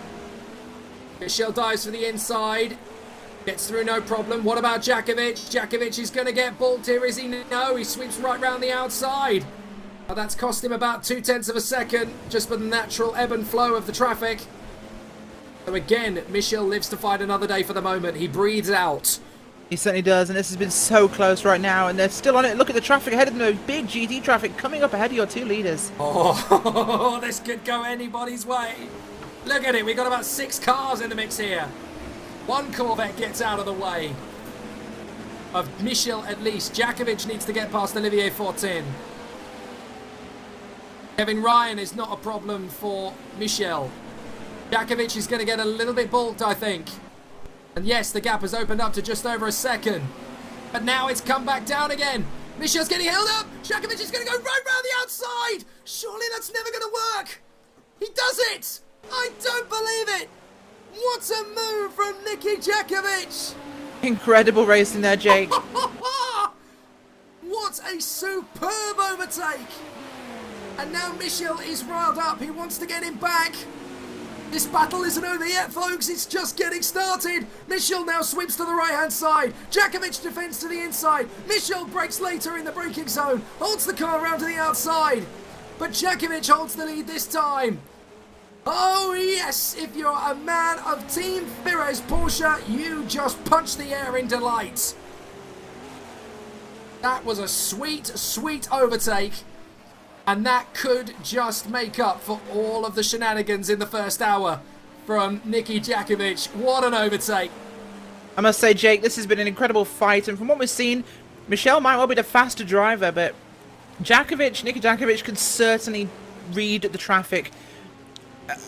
Michel dives for the inside. Gets through no problem. What about Jackovic? Jackovic is going to get balked here, is he? No, he sweeps right round the outside. But that's cost him about 0.2 of a second, just for the natural ebb and flow of the traffic. So again, Michel lives to fight another day for the moment. He breathes out. He certainly does, and this has been so close right now, and they're still on it. Look at the traffic ahead of them, big GT traffic coming up ahead of your two leaders. Oh, this could go anybody's way. Look at it, we've got about 6 cars in the mix here. One Corvette gets out of the way of Michel at least. Jackovic needs to get past Olivier Fortin. Kevin Ryan is not a problem for Michel. Jackovic is going to get a little bit balked, I think. And yes, the gap has opened up to just over a second. But now it's come back down again. Michel's getting held up. Jackovic is going to go right round the outside. Surely that's never going to work. He does it. I don't believe it. What a move from Nicky Jackovic. Incredible racing there, Jake. What a superb overtake. And now Michel is riled up. He wants to get him back. This battle isn't over yet, folks. It's just getting started. Michel now swims to the right-hand side. Jackovic defends to the inside. Michel breaks later in the braking zone. Holds the car around to the outside. But Jackovic holds the lead this time. Oh, yes. If you're a man of Team Pires Porsche, you just punch the air in delight. That was a sweet, sweet overtake. And that could just make up for all of the shenanigans in the first hour from Nicky Jackovic. What an overtake. I must say, Jake, this has been an incredible fight. And from what we've seen, Michel might well be the faster driver, but Nicky Jackovic can certainly read the traffic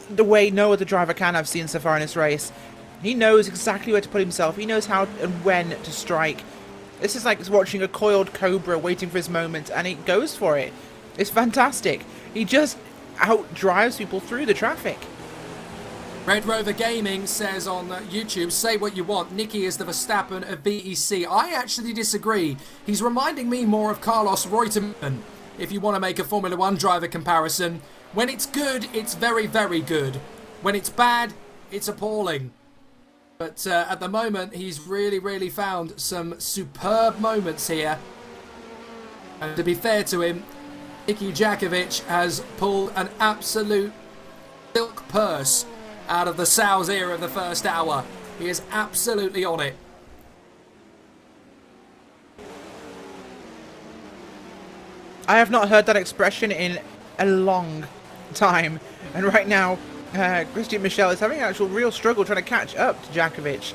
the way no other driver can I've seen so far in this race. He knows exactly where to put himself. He knows how and when to strike. This is like watching a coiled cobra waiting for his moment, and he goes for it. It's fantastic. He just outdrives people through the traffic. Red Rover Gaming says on YouTube, say what you want, Nicky is the Verstappen of VEC. I actually disagree. He's reminding me more of Carlos Reutemann, if you want to make a Formula 1 driver comparison. When it's good, it's very, very good. When it's bad, it's appalling. But at the moment, he's really, really found some superb moments here. And to be fair to him, Nicky Jackovic has pulled an absolute silk purse out of the sow's ear of the first hour. He is absolutely on it. I have not heard that expression in a long time. And right now, Christian Michel is having an actual real struggle trying to catch up to Jackovic.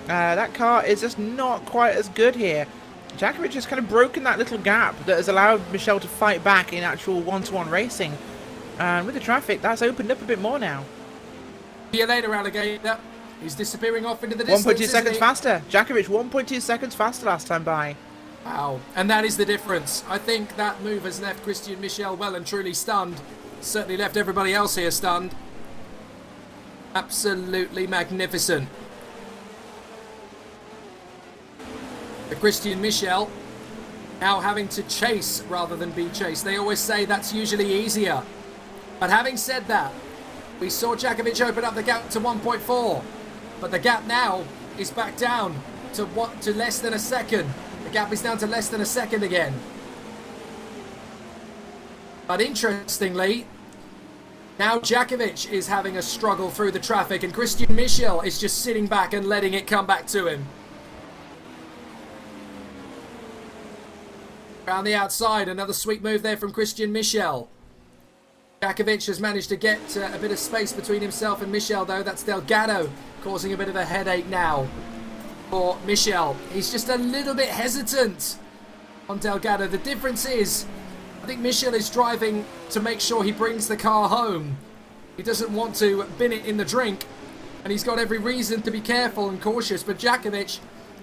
That car is just not quite as good here. Jackovic has kind of broken that little gap that has allowed Michel to fight back in actual one-to-one racing. And with the traffic, that's opened up a bit more now. See you later, Alligator. He's disappearing off into the distance. 1.2 seconds faster. Jackovic 1.2 seconds faster last time by. Wow. And that is the difference. I think that move has left Christian Michel well and truly stunned. Certainly left everybody else here stunned. Absolutely magnificent. Christian Michel now having to chase rather than be chased. They always say that's usually easier. But having said that, we saw Jackovic open up the gap to 1.4. But the gap now is back down to less than a second. The gap is down to less than a second again. But interestingly, now Jackovic is having a struggle through the traffic and Christian Michel is just sitting back and letting it come back to him. Around the outside, another sweet move there from Christian Michel. Jackovic has managed to get a bit of space between himself and Michel, though. That's Delgado causing a bit of a headache now for Michel. He's just a little bit hesitant on Delgado. The difference is, I think Michel is driving to make sure he brings the car home. He doesn't want to bin it in the drink, and he's got every reason to be careful and cautious, but Jackovic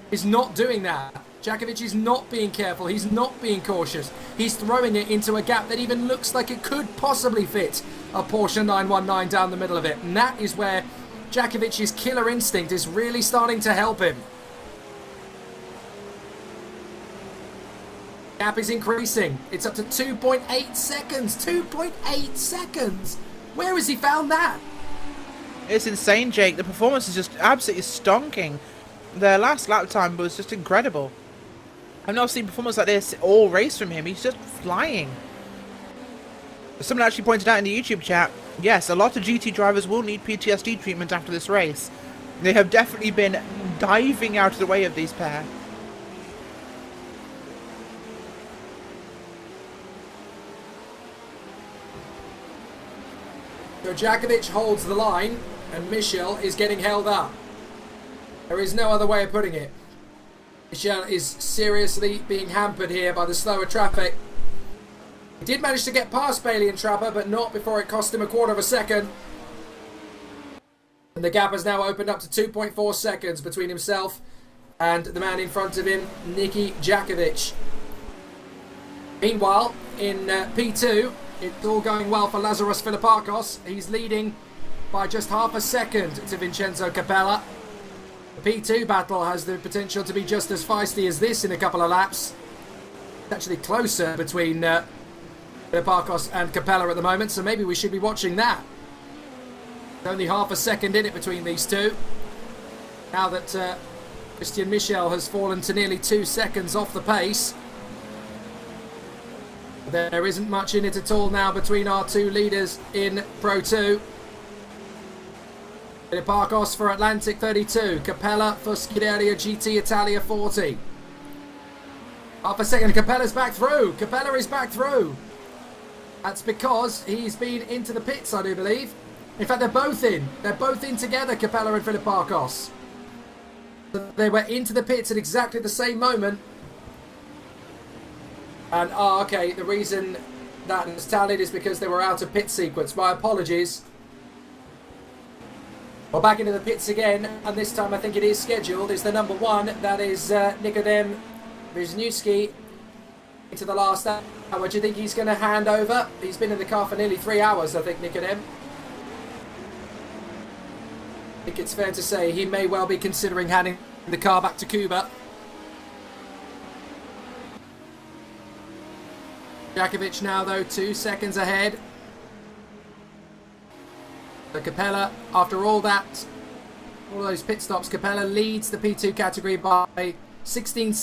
is not doing that. Jackovic is not being careful. He's not being cautious. He's throwing it into a gap that even looks like it could possibly fit a Porsche 919 down the middle of it. And that is where Jackovic's killer instinct is really starting to help him. Gap is increasing. It's up to 2.8 seconds. 2.8 seconds. Where has he found that? It's insane, Jake. The performance is just absolutely stonking. The last lap time was just incredible. I've not seen performance like this all race from him. He's just flying. Someone actually pointed out in the YouTube chat, yes, a lot of GT drivers will need PTSD treatment after this race. They have definitely been diving out of the way of these pair. So Jackovic holds the line, and Michel is getting held up. There is no other way of putting it. Michel is seriously being hampered here by the slower traffic. He did manage to get past Bailey and Trapper, but not before it cost him a quarter of a second. And the gap has now opened up to 2.4 seconds between himself and the man in front of him, Nicky Jackovic. Meanwhile, in P2, it's all going well for Lazaros Philippakos. He's leading by just half a second to Vincenzo Capella. The P2 battle has the potential to be just as feisty as this in a couple of laps. It's actually closer between Philippakos and Capella at the moment, so maybe we should be watching that. Only half a second in it between these two. Now that Christian Michel has fallen to nearly 2 seconds off the pace. There isn't much in it at all now between our two leaders in Pro 2. Philippakos for Atlantic 32, Capella for Scuderia GT Italia 40. Half a second, Capella's back through. Capella is back through. That's because he's been into the pits, I do believe. In fact, they're both in. They're both in together, Capella and Philippakos. They were into the pits at exactly the same moment. And, okay, the reason that is tallied is because they were out of pit sequence. My apologies. Well, back into the pits again, and this time I think it is scheduled. It's the number one, that is Nikodem Wisniewski, into the last hour. Do you think he's going to hand over? He's been in the car for nearly 3 hours, I think, Nikodem. I think it's fair to say he may well be considering handing the car back to Cuba. Jackovic now, though, 2 seconds ahead. So Capella, after all that, all those pit stops, Capella leads the P2 category by 16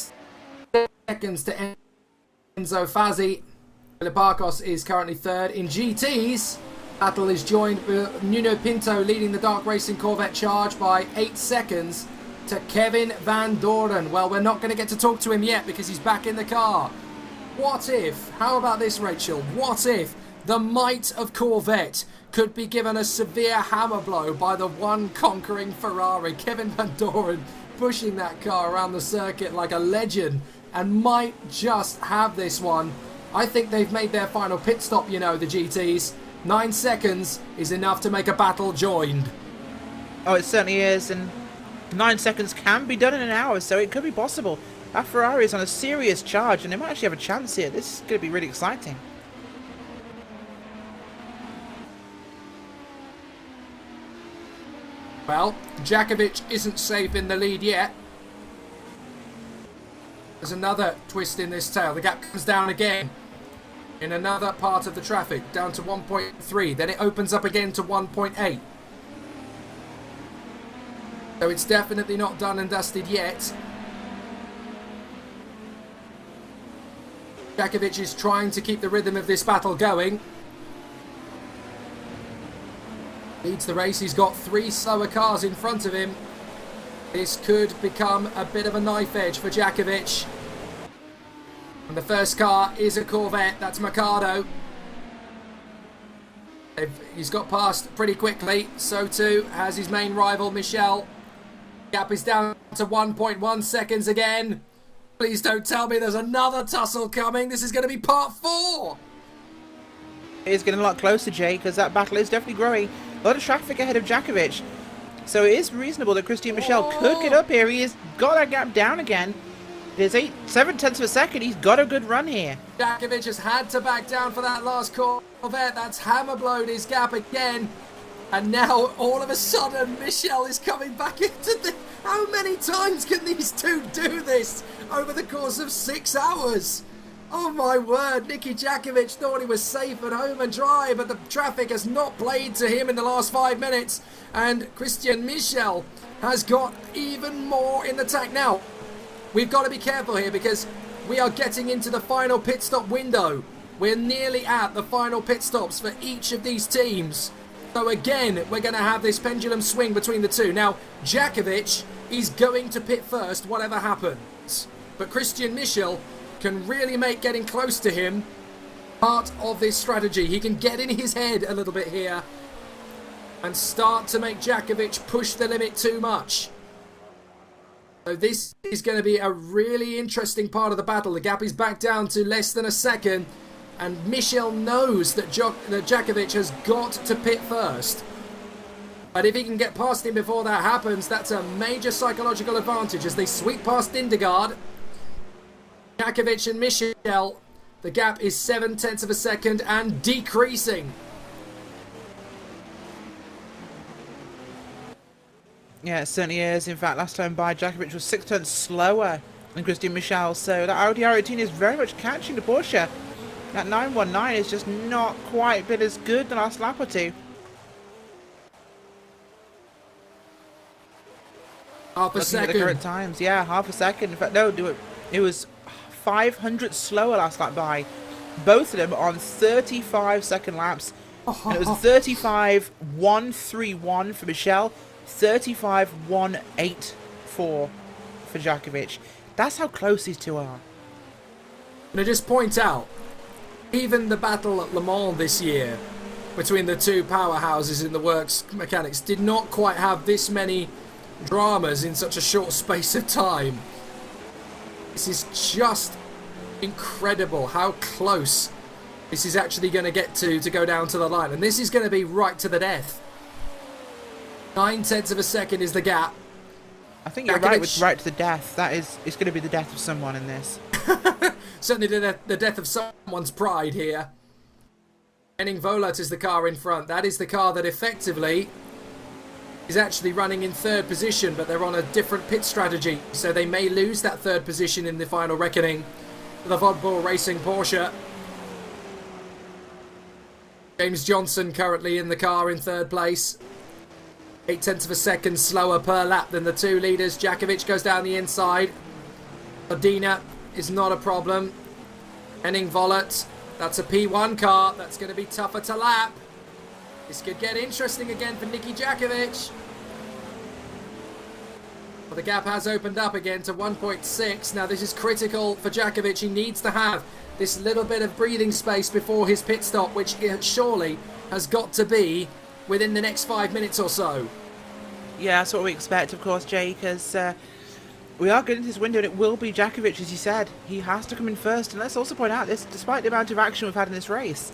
seconds to Enzo Fazzi. Philippakos is currently third. In GTs, battle is joined with Nuno Pinto leading the Dark Racing Corvette charge by 8 seconds to Kevin Van Doren. Well, we're not going to get to talk to him yet because he's back in the car. What if, how about this, Rachel? What if the might of Corvette could be given a severe hammer blow by the one conquering Ferrari? Kevin Van Doren pushing that car around the circuit like a legend and might just have this one. I think they've made their final pit stop, you know, the GTs. 9 seconds is enough to make a battle joined. Oh, it certainly is, and 9 seconds can be done in an hour, so it could be possible. That Ferrari is on a serious charge, and they might actually have a chance here. This is going to be really exciting. Well, Jackovic isn't safe in the lead yet. There's another twist in this tail. The gap comes down again in another part of the traffic, down to 1.3. Then it opens up again to 1.8. So it's definitely not done and dusted yet. Jackovic is trying to keep the rhythm of this battle going. Leads the race. He's got 3 slower cars in front of him. This could become a bit of a knife edge for Jackovic. And the first car is a Corvette. That's Mercado. He's got past pretty quickly. So too has his main rival, Michel. Gap is down to 1.1 seconds again. Please don't tell me there's another tussle coming. This is going to be part 4. It is getting a lot closer, Jay, because that battle is definitely growing. A lot of traffic ahead of Jackovic. So it is reasonable that Christian Michel could get up here. He has got that gap down again. There's 7 tenths of a second. He's got a good run here. Jackovic has had to back down for that last Corvette. That's hammer blown his gap again. And now, all of a sudden, Michel is coming back into the... How many times can these two do this over the course of 6 hours? Oh my word, Nicky Jackovic thought he was safe at home and dry, but the traffic has not played to him in the last 5 minutes. And Christian Michel has got even more in the tank. Now, we've got to be careful here because we are getting into the final pit stop window. We're nearly at the final pit stops for each of these teams. So again, we're going to have this pendulum swing between the two. Now, Jackovic is going to pit first, whatever happens. But Christian Michel can really make getting close to him part of this strategy. He can get in his head a little bit here and start to make Jackovic push the limit too much. So this is going to be a really interesting part of the battle. The gap is back down to less than a second. And Michel knows that Jackovic has got to pit first. But if he can get past him before that happens, that's a major psychological advantage as they sweep past Dindergaard. Jackovic and Michel, the gap is 0.7 of a second and decreasing. Yeah, it certainly is. In fact, last time by, Jackovic was 6 turns slower than Christian Michel, so that Audi R18 is very much catching the Porsche. That 919 is just not quite been as good the last lap or two. Half a second. At the current times, yeah, half a second. In fact, no, it was 500 slower last lap by. Both of them on 35-second laps. And it was 35.131 for Michel, 35.184 for Jackovic. That's how close these two are. And I just point out, even the battle at Le Mans this year between the two powerhouses in the works mechanics did not quite have this many dramas in such a short space of time. This is just incredible how close this is actually going to get to go down to the line. And this is going to be right to the death. 0.9 of a second is the gap. I think you're right with right to the death. It's going to be the death of someone in this. Certainly the death of someone's pride here. Henning Volat is the car in front. That is the car that effectively is actually running in third position, but they're on a different pit strategy, so they may lose that third position in the final reckoning. The Vodbull Racing Porsche. James Johnson currently in the car in third place. 0.8 of a second slower per lap than the two leaders. Jackovic goes down the inside. Odina is not a problem. Henning Volat, that's a P1 car. That's going to be tougher to lap. This could get interesting again for Nicky Jackovic. Well, the gap has opened up again to 1.6. Now this is critical for Jackovic. He needs to have this little bit of breathing space before his pit stop, which surely has got to be within the next 5 minutes or so. Yeah, that's what we expect, of course, Jay, because we are getting into this window and it will be Jackovic, as you said. He has to come in first. And let's also point out this, despite the amount of action we've had in this race,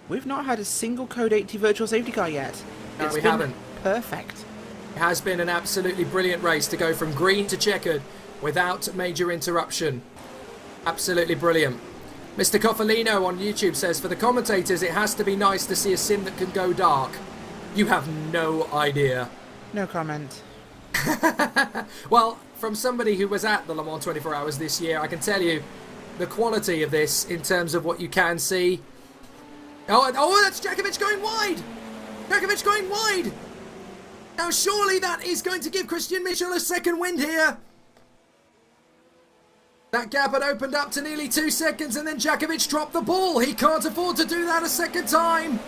we've not had a single Code 80 virtual safety car yet. No, we haven't. Perfect. It has been an absolutely brilliant race to go from green to checkered without major interruption. Absolutely brilliant. Mr. Coffolino on YouTube says, for the commentators, it has to be nice to see a sim that can go dark. You have no idea. No comment. Well, from somebody who was at the Le Mans 24 Hours this year, I can tell you the quality of this in terms of what you can see. Oh, that's Jackovic going wide! Jackovic going wide! Now surely that is going to give Christian Michel a second wind here. That gap had opened up to nearly 2 seconds and then Jackovic dropped the ball. He can't afford to do that a second time.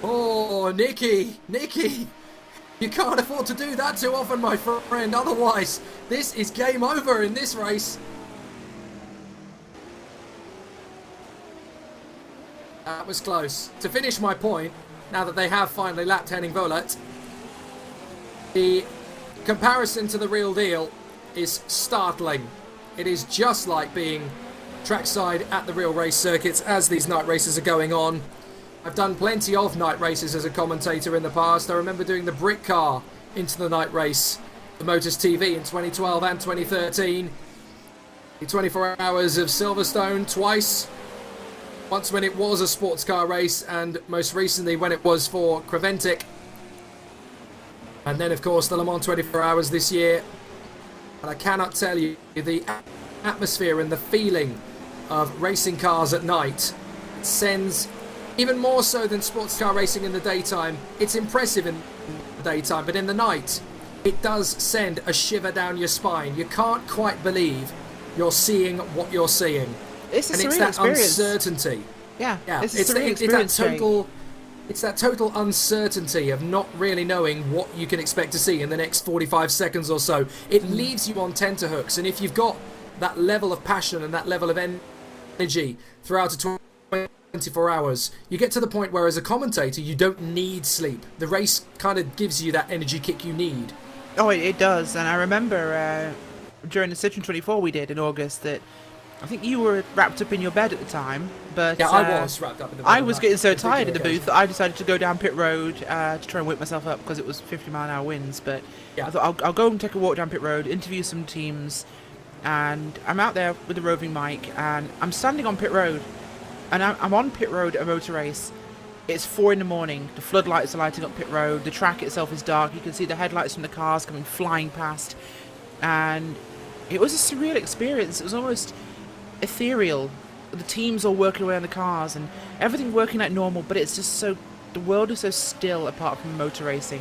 Oh, Nicky. You can't afford to do that too often, my friend. Otherwise, this is game over in this race. That was close. To finish my point, now that they have finally lapped Henning Volat, the comparison to the real deal is startling. It is just like being trackside at the real race circuits as these night races are going on. I've done plenty of night races as a commentator in the past. I remember doing the Brick Car into the night race, the Motors TV in 2012 and 2013. The 24 Hours of Silverstone twice. Once when it was a sports car race and most recently when it was for Creventic. And then of course the Le Mans 24 Hours this year. And I cannot tell you the atmosphere and the feeling of racing cars at night. It sends, even more so than sports car racing in the daytime, it's impressive in the daytime, but in the night, it does send a shiver down your spine. You can't quite believe you're seeing what you're seeing. It's a and surreal it's that experience. uncertainty. Yeah, It's surreal that experience, total. It's that total uncertainty of not really knowing what you can expect to see in the next 45 seconds or so. It leaves you on tenterhooks, and if you've got that level of passion and that level of energy throughout a 24 hours, you get to the point where as a commentator you don't need sleep. The race kind of gives you that energy kick you need. Oh, it does. And I remember during the Citroen 24 we did in August that I think you were wrapped up in your bed at the time, but Yeah, I was wrapped up in the bed. I was getting so tired in the booth that I decided to go down pit road to try and wake myself up because it was 50-mile-an-hour winds. But Yeah. I thought I'll go and take a walk down pit road, interview some teams, and I'm out there with the roving mic, and I'm standing on pit road, and I'm on pit road at a motor race. It's 4 in the morning. The floodlights are lighting up pit road. The track itself is dark. You can see the headlights from the cars coming flying past, and it was a surreal experience. It was almost ethereal. The teams all working away on the cars and everything working like normal, but it's just so, the world is so still apart from motor racing,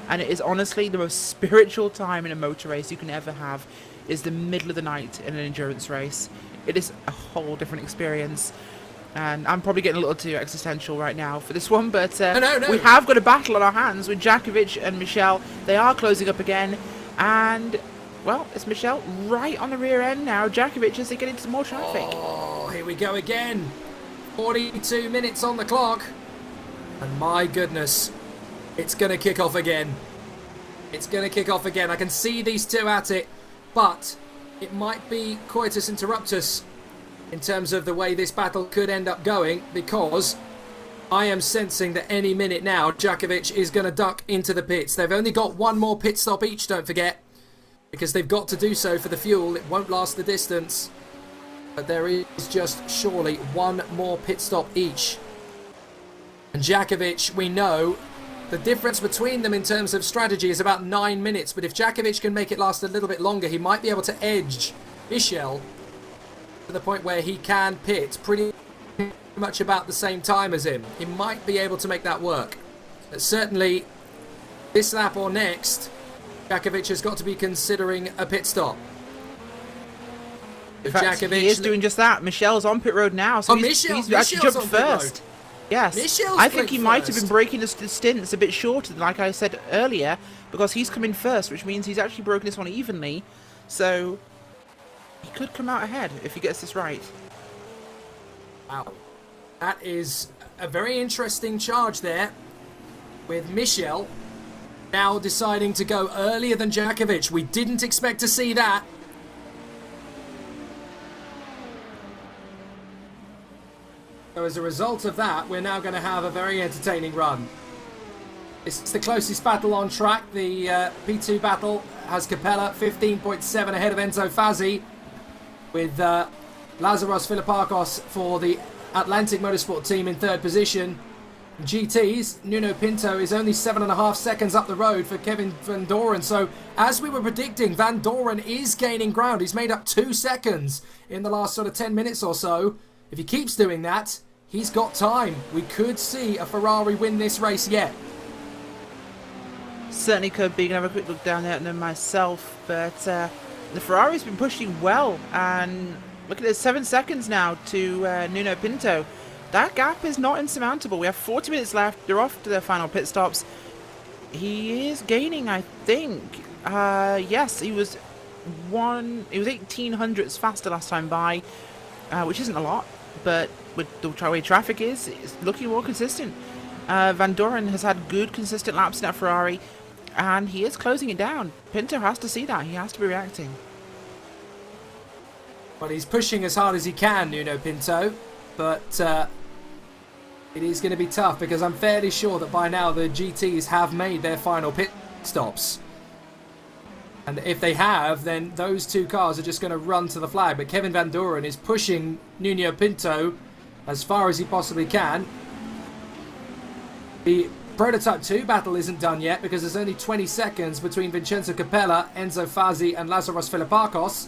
and it is honestly the most spiritual time in a motor race you can ever have is the middle of the night in an endurance race. It is a whole different experience, and I'm probably getting a little too existential right now for this one, but No. we have got a battle on our hands with Jackovic and Michel. They are closing up again, and well, it's Michel right on the rear end now. Jackovic as they get into some more traffic. Oh, here we go again. 42 minutes on the clock. And my goodness, it's going to kick off again. It's going to kick off again. I can see these two at it, but it might be coitus interruptus in terms of the way this battle could end up going, because I am sensing that any minute now, Jackovic is going to duck into the pits. They've only got one more pit stop each, don't forget, because they've got to do so for the fuel. It won't last the distance, but there is just surely one more pit stop each. And Jackovic, we know the difference between them in terms of strategy is about 9 minutes, but if Jackovic can make it last a little bit longer, he might be able to edge Michel to the point where he can pit pretty much about the same time as him. He might be able to make that work. But certainly this lap or next, Jackovic has got to be considering a pit stop. In fact, he is doing just that. Michel's on pit road now, so he's actually jumped first. Yes, I think he might have been breaking the stints a bit shorter, like I said earlier, because he's come in first, which means he's actually broken this one evenly. So he could come out ahead if he gets this right. Wow, that is a very interesting charge there, with Michel now deciding to go earlier than Jackovic. We didn't expect to see that. So as a result of that, we're now going to have a very entertaining run. It's the closest battle on track. The P2 battle has Capella 15.7 ahead of Enzo Fazzi, with Lazaros Philippakos for the Atlantic Motorsport team in third position. GT's Nuno Pinto is only 7.5 seconds up the road for Kevin Van Doren. So as we were predicting, Van Doren is gaining ground. He's made up 2 seconds in the last sort of 10 minutes or so. If he keeps doing that, he's got time. We could see a Ferrari win this race yet. Certainly could be. Gonna have a quick look down there at them myself, but the Ferrari's been pushing well, and look at it, 7 seconds now to Nuno Pinto. That gap is not insurmountable. We have 40 minutes left. They're off to their final pit stops. He is gaining, I think. Yes, he was 18 hundredths faster last time by, which isn't a lot, but with the way traffic is, it's looking more consistent. Van Doren has had good, consistent laps in that Ferrari, and he is closing it down. Pinto has to see that. He has to be reacting. Well, he's pushing as hard as he can, Nuno Pinto, but it is going to be tough, because I'm fairly sure that by now the GTs have made their final pit stops. And if they have, then those two cars are just going to run to the flag. But Kevin Van Doren is pushing Nuno Pinto as far as he possibly can. The Prototype 2 battle isn't done yet, because there's only 20 seconds between Vincenzo Capella, Enzo Fazzi and Lazaros Philippakos.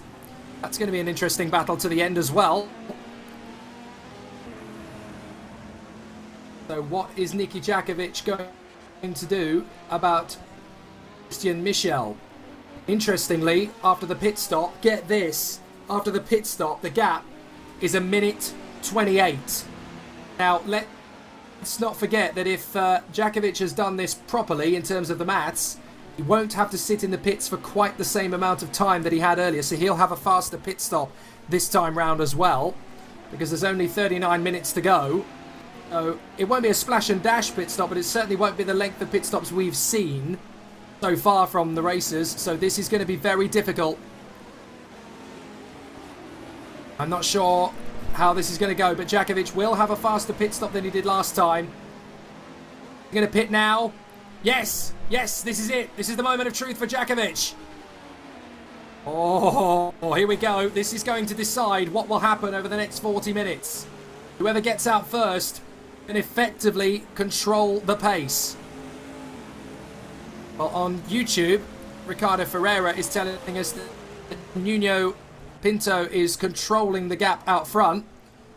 That's going to be an interesting battle to the end as well. So what is Niki Jackovic going to do about Christian Michel? Interestingly, after the pit stop, get this, after the pit stop, the gap is 1:28. Now, let's not forget that if Jackovic has done this properly in terms of the maths, he won't have to sit in the pits for quite the same amount of time that he had earlier. So he'll have a faster pit stop this time round as well, because there's only 39 minutes to go. So it won't be a splash and dash pit stop, but it certainly won't be the length of pit stops we've seen so far from the racers. So this is going to be very difficult. I'm not sure how this is going to go, but Jackovic will have a faster pit stop than he did last time. He's going to pit now. Yes, yes, this is it. This is the moment of truth for Jackovic. Oh, here we go. This is going to decide what will happen over the next 40 minutes. Whoever gets out first can effectively control the pace. Well, on YouTube, Ricardo Ferreira is telling us that Nuno Pinto is controlling the gap out front.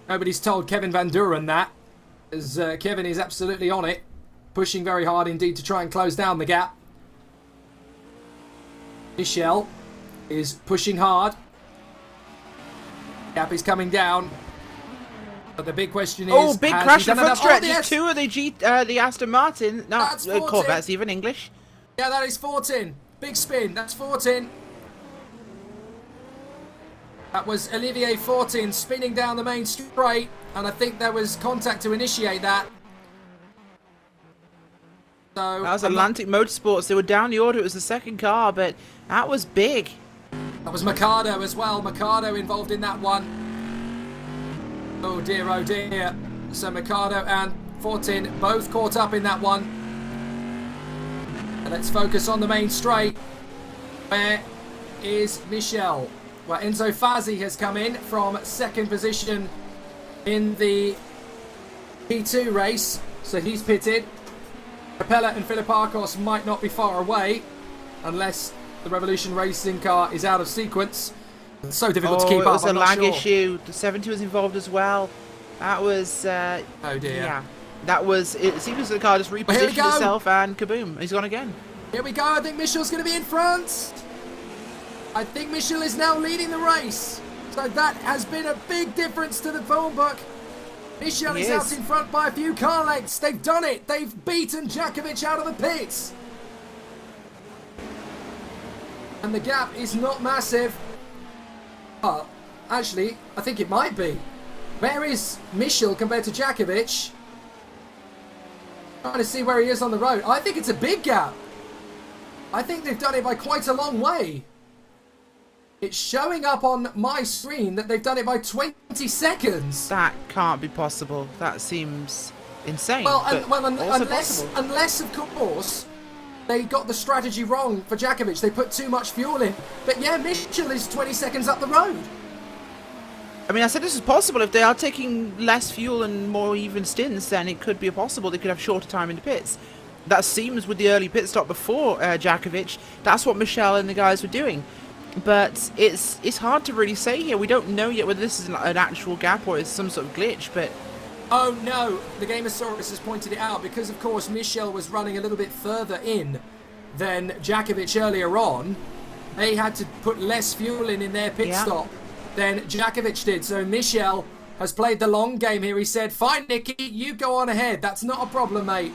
Nobody's told Kevin Van Duren that, as Kevin is absolutely on it, pushing very hard indeed to try and close down the gap. Michel is pushing hard. Gap is coming down. But the big question is... Oh, big crash in the front stretch. Oh, yes. Two of the Aston Martin. No, That's 14. Corvette's even English. Yeah, that is 14. Big spin. That's 14. That was Olivier 14 spinning down the main straight. And I think there was contact to initiate that. So That was Atlantic Motorsports. They were down the order. It was the second car, but that was big. That was Mercado as well. Mercado involved in that one. Oh dear, oh dear. So Mercado and 14 both caught up in that one. And let's focus on the main straight. Where is Michel? Well, Enzo Fazzi has come in from second position in the P2 race. So he's pitted. Capella and Filipakos might not be far away unless the Revolution Racing car is out of sequence. It's so difficult to keep up. It was a I'm not lag sure. issue. The 70 was involved as well. That was... oh dear. Yeah. That was... It seems as the car just repositioned itself and kaboom. He's gone again. Here we go. I think Michel's going to be in front. I think Michel is now leading the race. So that has been a big difference to the phone book. Michel is out in front by a few car lengths. They've done it. They've beaten Jackovic out of the pits. And the gap is not massive. Oh, actually, I think it might be. Where is Michel compared to Jackovic? Trying to see where he is on the road. I think it's a big gap. I think they've done it by quite a long way. It's showing up on my screen that they've done it by 20 seconds. That can't be possible. That seems insane. Well, Possible. unless of course they got the strategy wrong for Jackovic. They put too much fuel in. But yeah, Michel is 20 seconds up the road. I mean, I said this is possible. If they are taking less fuel and more even stints, then it could be possible they could have shorter time in the pits. That seems with the early pit stop before Jackovic. That's what Michel and the guys were doing. But it's hard to really say here. We don't know yet whether this is an actual gap or it's some sort of glitch, but... Oh no, the Gameosaurus has pointed it out because of course Michel was running a little bit further in than Jackovic earlier on. They had to put less fuel in their pit stop than Jackovic did. So Michel has played the long game here. He said, fine Nicky, you go on ahead. That's not a problem, mate.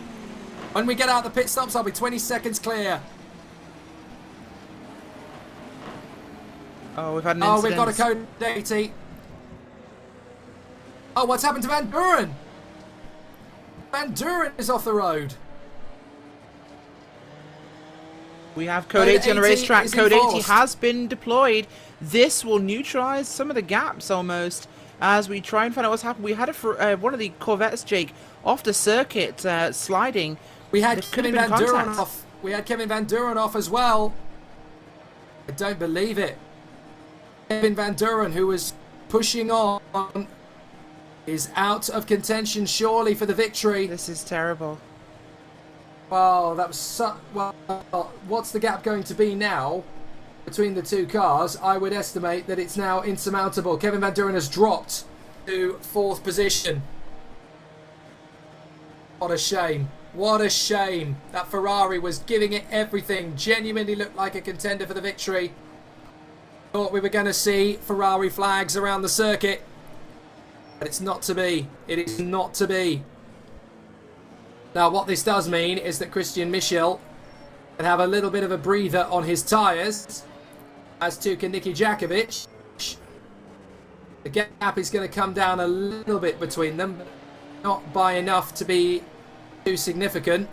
When we get out the pit stops, I'll be 20 seconds clear. Oh, we've had an incident. Oh, we've got a code 80. Oh, what's happened to Van Duren? Van Duren is off the road. We have code 80 on the racetrack. Code 80 has been deployed. This will neutralize some of the gaps almost as we try and find out what's happened. We had one of the Corvettes, Jake, off the circuit sliding. We had Kevin Van Duren off. We had Kevin Van Duren off as well. I don't believe it. Kevin Van Duren, who was pushing on, is out of contention surely for the victory. This is terrible. Well, that was well, what's the gap going to be now between the two cars? I would estimate that it's now insurmountable. Kevin Van Duren has dropped to 4th position. What a shame. What a shame. That Ferrari was giving it everything. Genuinely looked like a contender for the victory. Thought we were going to see Ferrari flags around the circuit. But it's not to be. It is not to be. Now, what this does mean is that Christian Michel can have a little bit of a breather on his tyres, as too can Nicky Jackovic. The gap is going to come down a little bit between them, but not by enough to be too significant.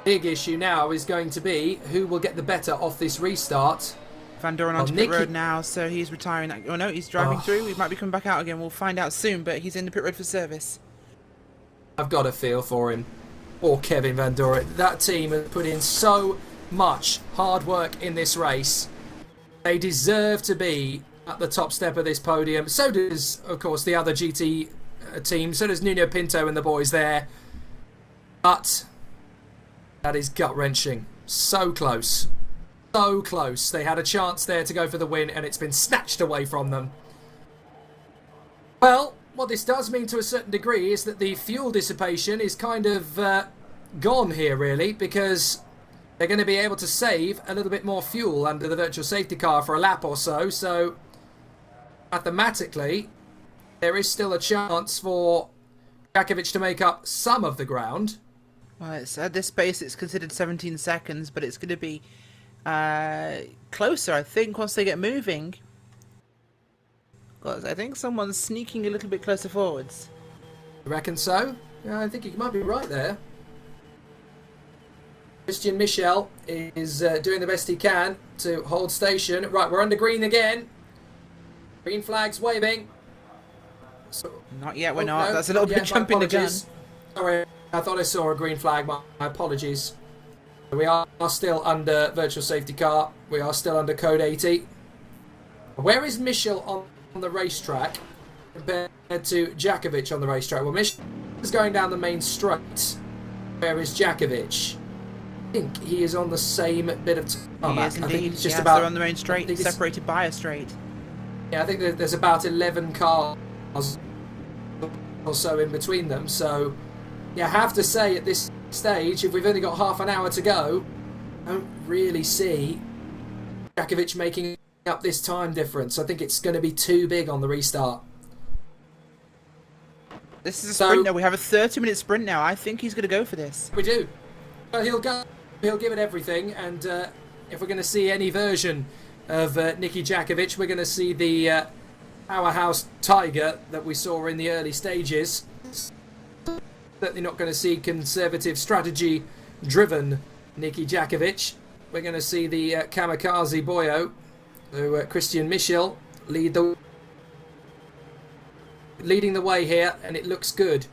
Big issue now is going to be who will get the better off this restart. Van Doren onto pit road now, so he's retiring. Oh no, he's driving through. He might be coming back out again. We'll find out soon, but he's in the pit road for service. I've got a feel for him. Or Kevin Van Doren. That team has put in so much hard work in this race. They deserve to be at the top step of this podium. So does, of course, the other GT team. So does Nuno Pinto and the boys there. But that is gut-wrenching. So close. So close. They had a chance there to go for the win, and it's been snatched away from them. Well, what this does mean to a certain degree is that the fuel dissipation is kind of gone here, really, because they're going to be able to save a little bit more fuel under the virtual safety car for a lap or so. So, mathematically, there is still a chance for Jackovic to make up some of the ground. Well, it's, at this pace, it's considered 17 seconds, but it's going to be closer, I think, once they get moving. Because I think someone's sneaking a little bit closer forwards. You reckon so? Yeah, I think you might be right there. Christian Michel is doing the best he can to hold station. Right, we're under green again. Green flag's waving. So, not yet, we're not. That's a little bit jumping the gun. Sorry, I thought I saw a green flag. My apologies. We are still under virtual safety car. We are still under code 80. Where is Michel on the racetrack compared to Jackovic on the racetrack? Well, Michel is going down the main straight. Where is Jackovic? I think he is on the same bit of tarmac. He is indeed. I think it's just yes, about they're on the main straight, separated by a straight. Yeah, I think there's about 11 cars or so in between them. So, yeah, I have to say at this stage, if we've only got half an hour to go, I don't really see Jackovic making up this time difference. I think it's going to be too big on the restart. This is a sprint now. We have a 30-minute sprint now. I think he's going to go for this. We do. Well, he'll give it everything, and if we're going to see any version of Nicky Jackovic, we're going to see the powerhouse tiger that we saw in the early stages. Certainly not going to see conservative strategy-driven Nicky Jackovic. We're going to see the kamikaze boyo, so Christian Michel, leading the way here, and it looks good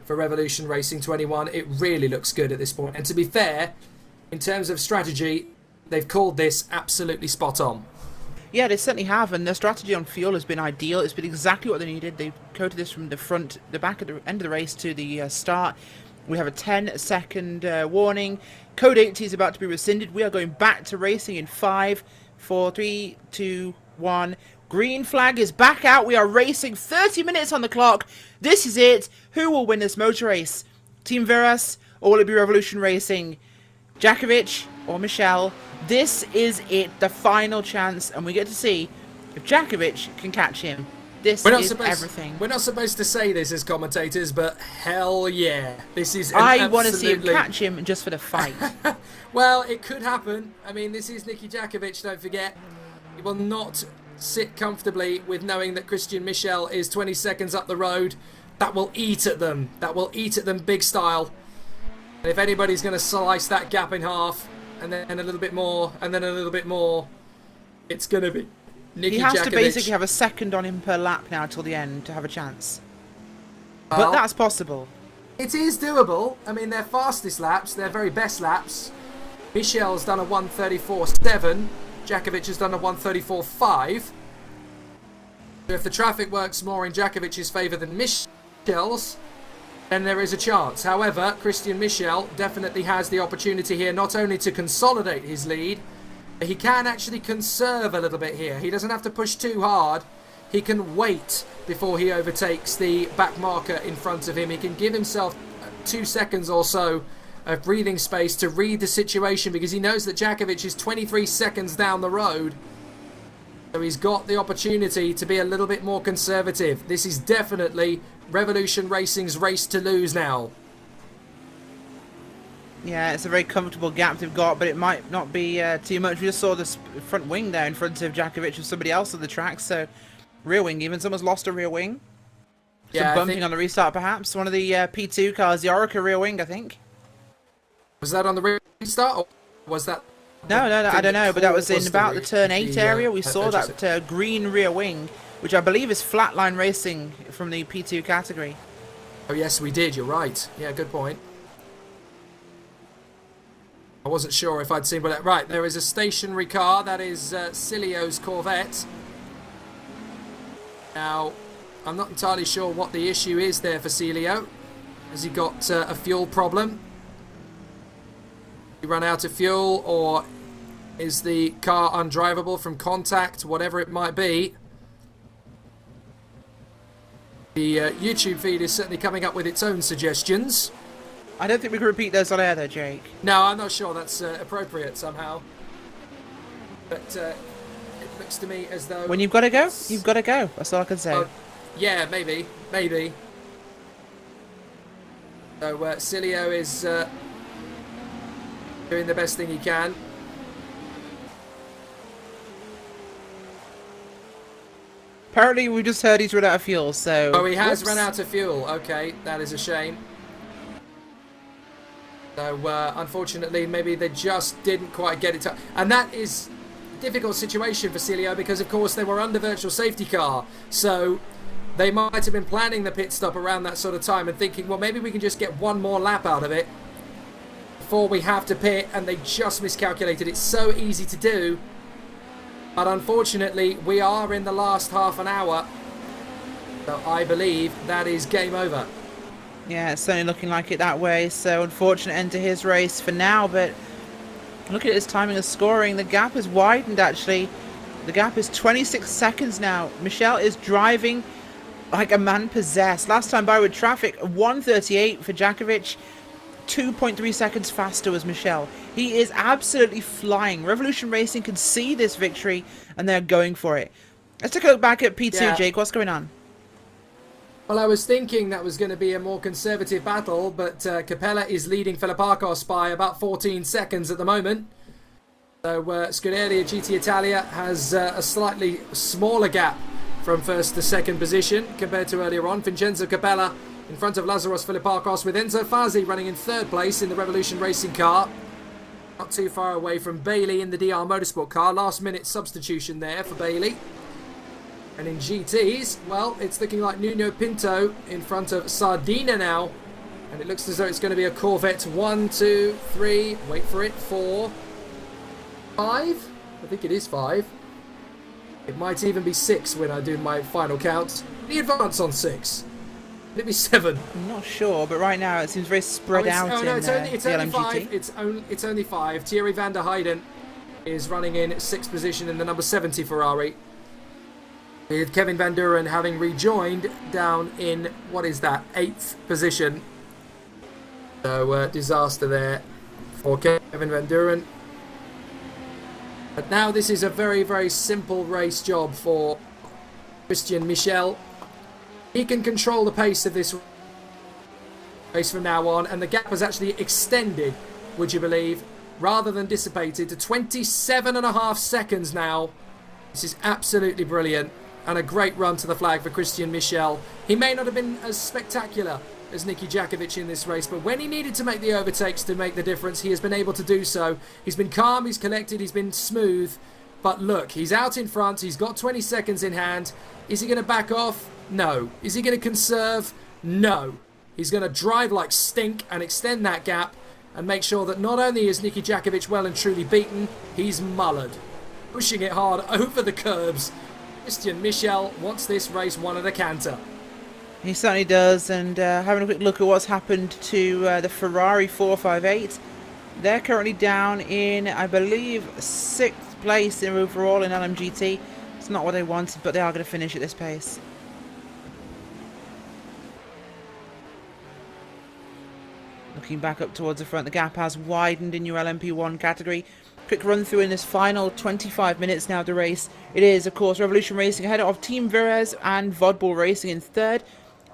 for Revolution Racing 21. It really looks good at this point. And to be fair, in terms of strategy, they've called this absolutely spot on. Yeah, they certainly have, and their strategy on fuel has been ideal. It's been exactly what they needed. They coded this from the back at the end of the race to the start. We have a 10-second warning. Code 80 is about to be rescinded. We are going back to racing in 5, 4, 3, 2, 1. Green flag is back out. We are racing 30 minutes on the clock. This is it. Who will win this motor race? Team Veras, or will it be Revolution Racing? Jackovic or Michel? This is it, the final chance, and we get to see if Jackovic can catch him. This is everything. We're not supposed to say this as commentators, but hell yeah. This is I want to see him catch him just for the fight. Well, it could happen. I mean, this is Nicky Jackovic, don't forget. He will not sit comfortably with knowing that Christian Michel is 20 seconds up the road. That will eat at them. That will eat at them big style. And if anybody's going to slice that gap in half, and then a little bit more, and then a little bit more, it's going to be Nicky Jackovic. He has to basically have a second on him per lap now till the end to have a chance. But that's possible. It is doable. I mean, their fastest laps, their very best laps. Michel's done a 1:34.7. Jackovic has done a 1:34.5. So if the traffic works more in Jackovic's favour than Michel's, then there is a chance. However, Christian Michel definitely has the opportunity here not only to consolidate his lead, but he can actually conserve a little bit here. He doesn't have to push too hard. He can wait before he overtakes the back marker in front of him. He can give himself 2 seconds or so of breathing space to read the situation, because he knows that Jackovic is 23 seconds down the road. So he's got the opportunity to be a little bit more conservative. This is definitely Revolution Racing's race to lose now. Yeah, it's a very comfortable gap they've got, but it might not be too much. We just saw this front wing there in front of Jackovic with somebody else on the track, so rear wing even. Someone's lost a rear wing. Some Yeah, bumping on the restart perhaps. One of the P2 cars, the Orica rear wing, I think. Was that on the restart, or was that... No, I don't know, but that was in about the turn 8 the, area. We saw that green rear wing, which I believe is Flatline Racing from the P2 category. Oh yes, we did, you're right. Yeah, good point. I wasn't sure if I'd seen, but right, there is a stationary car. That is Cilio's Corvette. Now, I'm not entirely sure what the issue is there for Cilio. Has he got a fuel problem? He run out of fuel, or is the car undrivable from contact, whatever it might be? The YouTube feed is certainly coming up with its own suggestions. I don't think we can repeat those on air though, Jake. No, I'm not sure that's appropriate somehow. But it looks to me as though... When you've got to go, you've got to go. That's all I can say. Yeah, maybe. So Cilio is doing the best thing he can. Apparently we just heard he's run out of fuel, so... Oh, he has run out of fuel. Okay, that is a shame. So, unfortunately, maybe they just didn't quite get it to... And that is a difficult situation for Cilio because, of course, they were under virtual safety car. So, they might have been planning the pit stop around that sort of time and thinking, well, maybe we can just get one more lap out of it before we have to pit, and they just miscalculated. It's so easy to do. But unfortunately, we are in the last half an hour. So, I believe that is game over. Yeah, it's certainly looking like it that way. So unfortunate end to his race for now, but look at his timing of scoring. The gap has widened, actually. The gap is 26 seconds now. Michel is driving like a man possessed. Last time by with traffic, 1:38 for Jackovic. 2.3 seconds faster was Michel. He is absolutely flying. Revolution Racing can see this victory, and they're going for it. Let's take a look back at P2, Yeah. Jake. What's going on? Well, I was thinking that was going to be a more conservative battle, but Capella is leading Filipakos by about 14 seconds at the moment. So Scuderia GT Italia has a slightly smaller gap from first to second position compared to earlier on. Vincenzo Capella in front of Lazaros Filipakos, with Enzo Fazi running in third place in the Revolution Racing car. Not too far away from Bailey in the DR Motorsport car. Last minute substitution there for Bailey. And in GTs, well, it's looking like Nuno Pinto in front of Sardina now. And it looks as though it's going to be a Corvette 1, 2, 3, wait for it, 4, 5? I think it is 5. It might even be 6 when I do my final count. The advance on 6. Could it be 7? I'm not sure, but right now it seems very spread out Oh no, in it's only the 5. LMGT. It's only 5. Thierry van der Heijden is running in 6th position in the number 70 Ferrari, with Kevin Van Duren having rejoined down in, what is that, 8th position. So, disaster there for Kevin Van Duren. But now this is a very, very simple race job for Christian Michel. He can control the pace of this race from now on, and the gap has actually extended, would you believe, rather than dissipated, to 27.5 seconds now. This is absolutely brilliant. And a great run to the flag for Christian Michel. He may not have been as spectacular as Nicky Jackovic in this race, but when he needed to make the overtakes to make the difference, he has been able to do so. He's been calm, he's collected, he's been smooth. But look, he's out in front, he's got 20 seconds in hand. Is he going to back off? No. Is he going to conserve? No. He's going to drive like stink and extend that gap and make sure that not only is Nicky Jackovic well and truly beaten, he's mullered. Pushing it hard over the curbs. Christian Michel wants this race won at a canter. He certainly does, and having a quick look at what's happened to the Ferrari 458. They're currently down in, I believe, 6th place in overall in LMGT. It's not what they wanted, but they are going to finish at this pace. Looking back up towards the front, the gap has widened in your LMP1 category. Quick run through in this final 25 minutes now of the race. It is, of course, Revolution Racing ahead of Team Virez and Vodball Racing in third.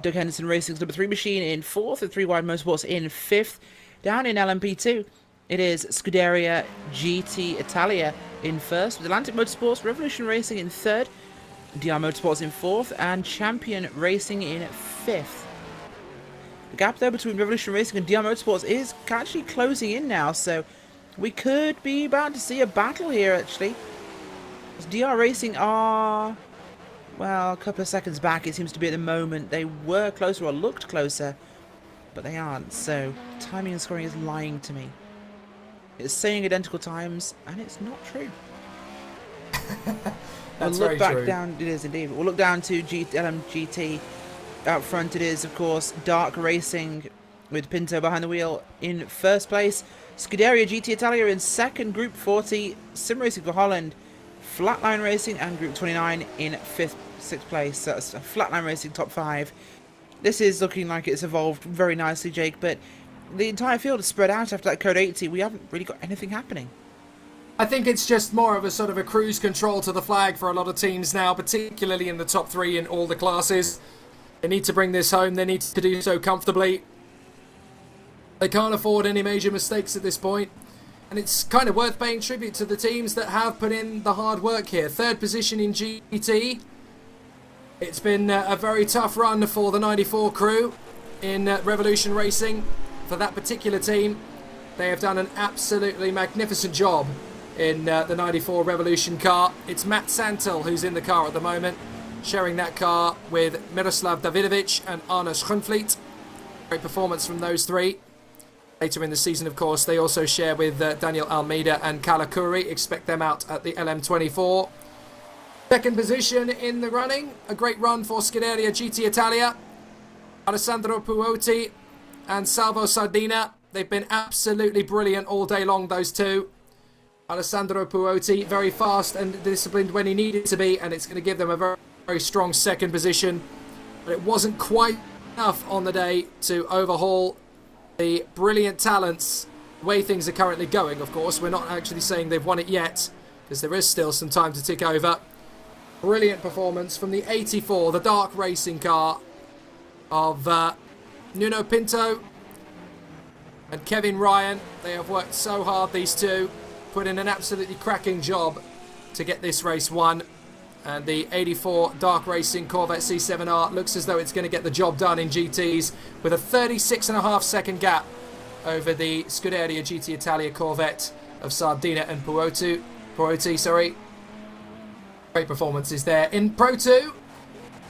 Doug Henderson Racing's number 3 machine in fourth, and 3 Wide Motorsports in fifth. Down in LMP2, it is Scuderia GT Italia in first, with Atlantic Motorsports, Revolution Racing in third, DR Motorsports in fourth, and Champion Racing in fifth. The gap there between Revolution Racing and DR Motorsports is actually closing in now, so we could be about to see a battle here, actually. As DR Racing are, well, a couple of seconds back, it seems to be at the moment. They were closer, or looked closer, but they aren't, so timing and scoring is lying to me. It's saying identical times, and it's not true. That's we'll very look back true. down, it is indeed. We'll look down to LMGT. Out front it is, of course, Dark Racing with Pinto behind the wheel in first place. Scuderia GT Italia in second, Group 40, Sim Racing for Holland, Flatline Racing and Group 29 in 5th, 6th place. So that's Flatline Racing top 5. This is looking like it's evolved very nicely, Jake, but the entire field is spread out after that Code 80. We haven't really got anything happening. I think it's just more of a sort of a cruise control to the flag for a lot of teams now, particularly in the top 3 in all the classes. They need to bring this home. They need to do so comfortably. They can't afford any major mistakes at this point. And it's kind of worth paying tribute to the teams that have put in the hard work here. Third position in GT. It's been a very tough run for the 94 crew in Revolution Racing. For that particular team, they have done an absolutely magnificent job in the 94 Revolution car. It's Matt Santel who's in the car at the moment, sharing that car with Miroslav Davidovic and Arne Schoenfleet. Great performance from those 3. Later in the season, of course, they also share with Daniel Almeida and Kala Kuri. Expect them out at the LM24. Second position in the running. A great run for Scuderia GT Italia. Alessandro Puotti and Salvo Sardina. They've been absolutely brilliant all day long, those two. Alessandro Puotti, very fast and disciplined when he needed to be, and it's going to give them a very, very strong second position. But it wasn't quite enough on the day to overhaul the brilliant talents. The way things are currently going, of course, we're not actually saying they've won it yet, because there is still some time to tick over. Brilliant performance from the 84, the dark racing car of Nuno Pinto and Kevin Ryan. They have worked so hard, these two, put in an absolutely cracking job to get this race won. And the 84 Dark Racing Corvette C7R looks as though it's going to get the job done in GTs with a 36.5 second gap over the Scuderia GT Italia Corvette of Sardina and Puotti. Great performances there. In Pro 2,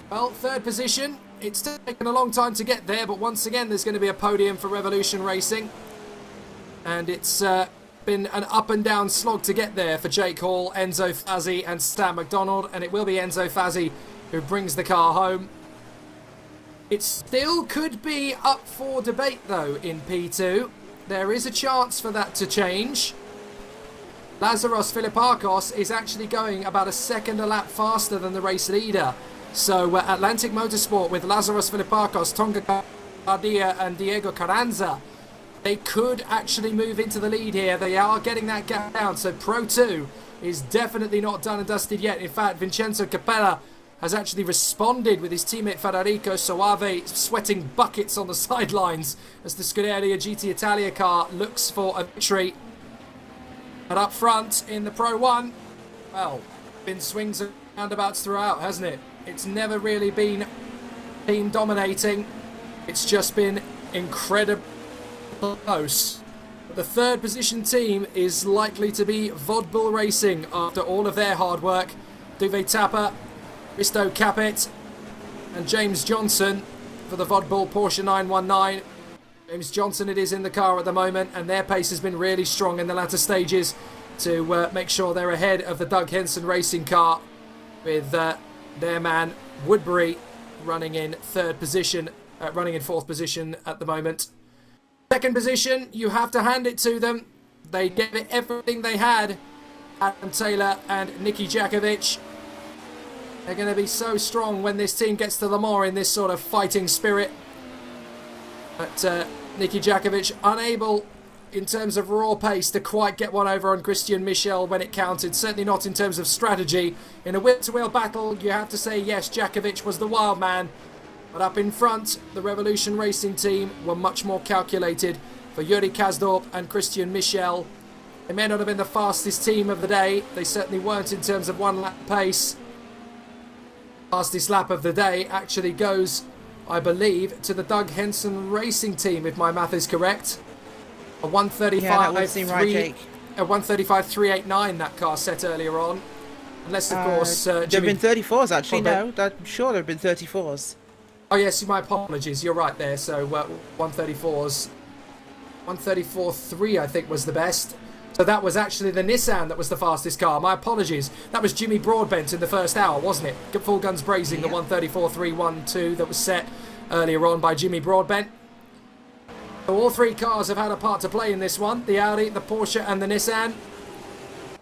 well, third position. It's taken a long time to get there, but once again there's going to be a podium for Revolution Racing. And it's been an up and down slog to get there for Jake Hall, Enzo Fazzi and Stan McDonald, and it will be Enzo Fazzi who brings the car home. It still could be up for debate though in P2. There is a chance for that to change. Lazaros Filipakos is actually going about a second a lap faster than the race leader. So Atlantic Motorsport with Lazaros Filipakos, Tonga Gardia and Diego Carranza, they could actually move into the lead here. They are getting that gap down. So Pro 2 is definitely not done and dusted yet. In fact, Vincenzo Capella has actually responded with his teammate Federico Soave sweating buckets on the sidelines as the Scuderia GT Italia car looks for a victory. But up front in the Pro 1, well, been swings and roundabouts throughout, hasn't it? It's never really been team dominating. It's just been incredible. Close. The third position team is likely to be Vodbull Racing after all of their hard work. Duve Tapper, Risto Capet and James Johnson for the Vodbull Porsche 919. James Johnson it is in the car at the moment, and their pace has been really strong in the latter stages to make sure they're ahead of the Doug Henson Racing car with their man Woodbury running in fourth position at the moment. Second position, you have to hand it to them. They gave it everything they had. Adam Taylor and Nicky Jackovic. They're going to be so strong when this team gets to Le Mans in this sort of fighting spirit. But Nicky Jackovic unable in terms of raw pace to quite get one over on Christian Michel when it counted. Certainly not in terms of strategy. In a wheel-to-wheel battle, you have to say, yes, Jackovic was the wild man. But up in front, the Revolution Racing team were much more calculated. For Yuri Kazdorp and Christian Michel, they may not have been the fastest team of the day. They certainly weren't in terms of one lap pace. Fastest lap of the day actually goes, I believe, to the Doug Henson Racing team, if my math is correct. A 135, yeah, that would seem right, Jake. A 135.389 that car set earlier on. Unless, of course, there have been 34s actually. No, I'm sure there have been 34s. Oh yes, my apologies. You're right there. So 134s, 134.3 I think was the best. So that was actually the Nissan that was the fastest car. My apologies. That was Jimmy Broadbent in the first hour, wasn't it? Full guns brazing, the 134.312 that was set earlier on by Jimmy Broadbent. So all three cars have had a part to play in this one. The Audi, the Porsche and the Nissan.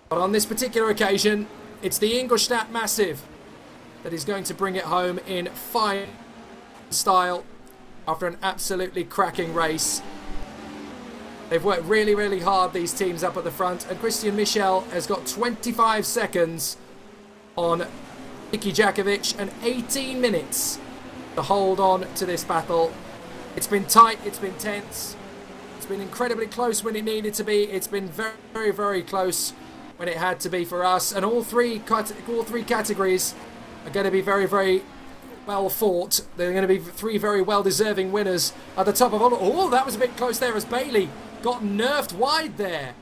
But on this particular occasion, it's the Ingolstadt Massive that is going to bring it home in fine style after an absolutely cracking race. They've worked really, really hard, these teams up at the front, and Christian Michel has got 25 seconds on Nicky Jackovic and 18 minutes to hold on to this battle. It's been tight, it's been tense, it's been incredibly close when it needed to be, it's been very, very, very close when it had to be for us, and all three categories are going to be very, very well fought. They're going to be three very well-deserving winners at the top of all. Oh, that was a bit close there as Bailey got nerfed wide there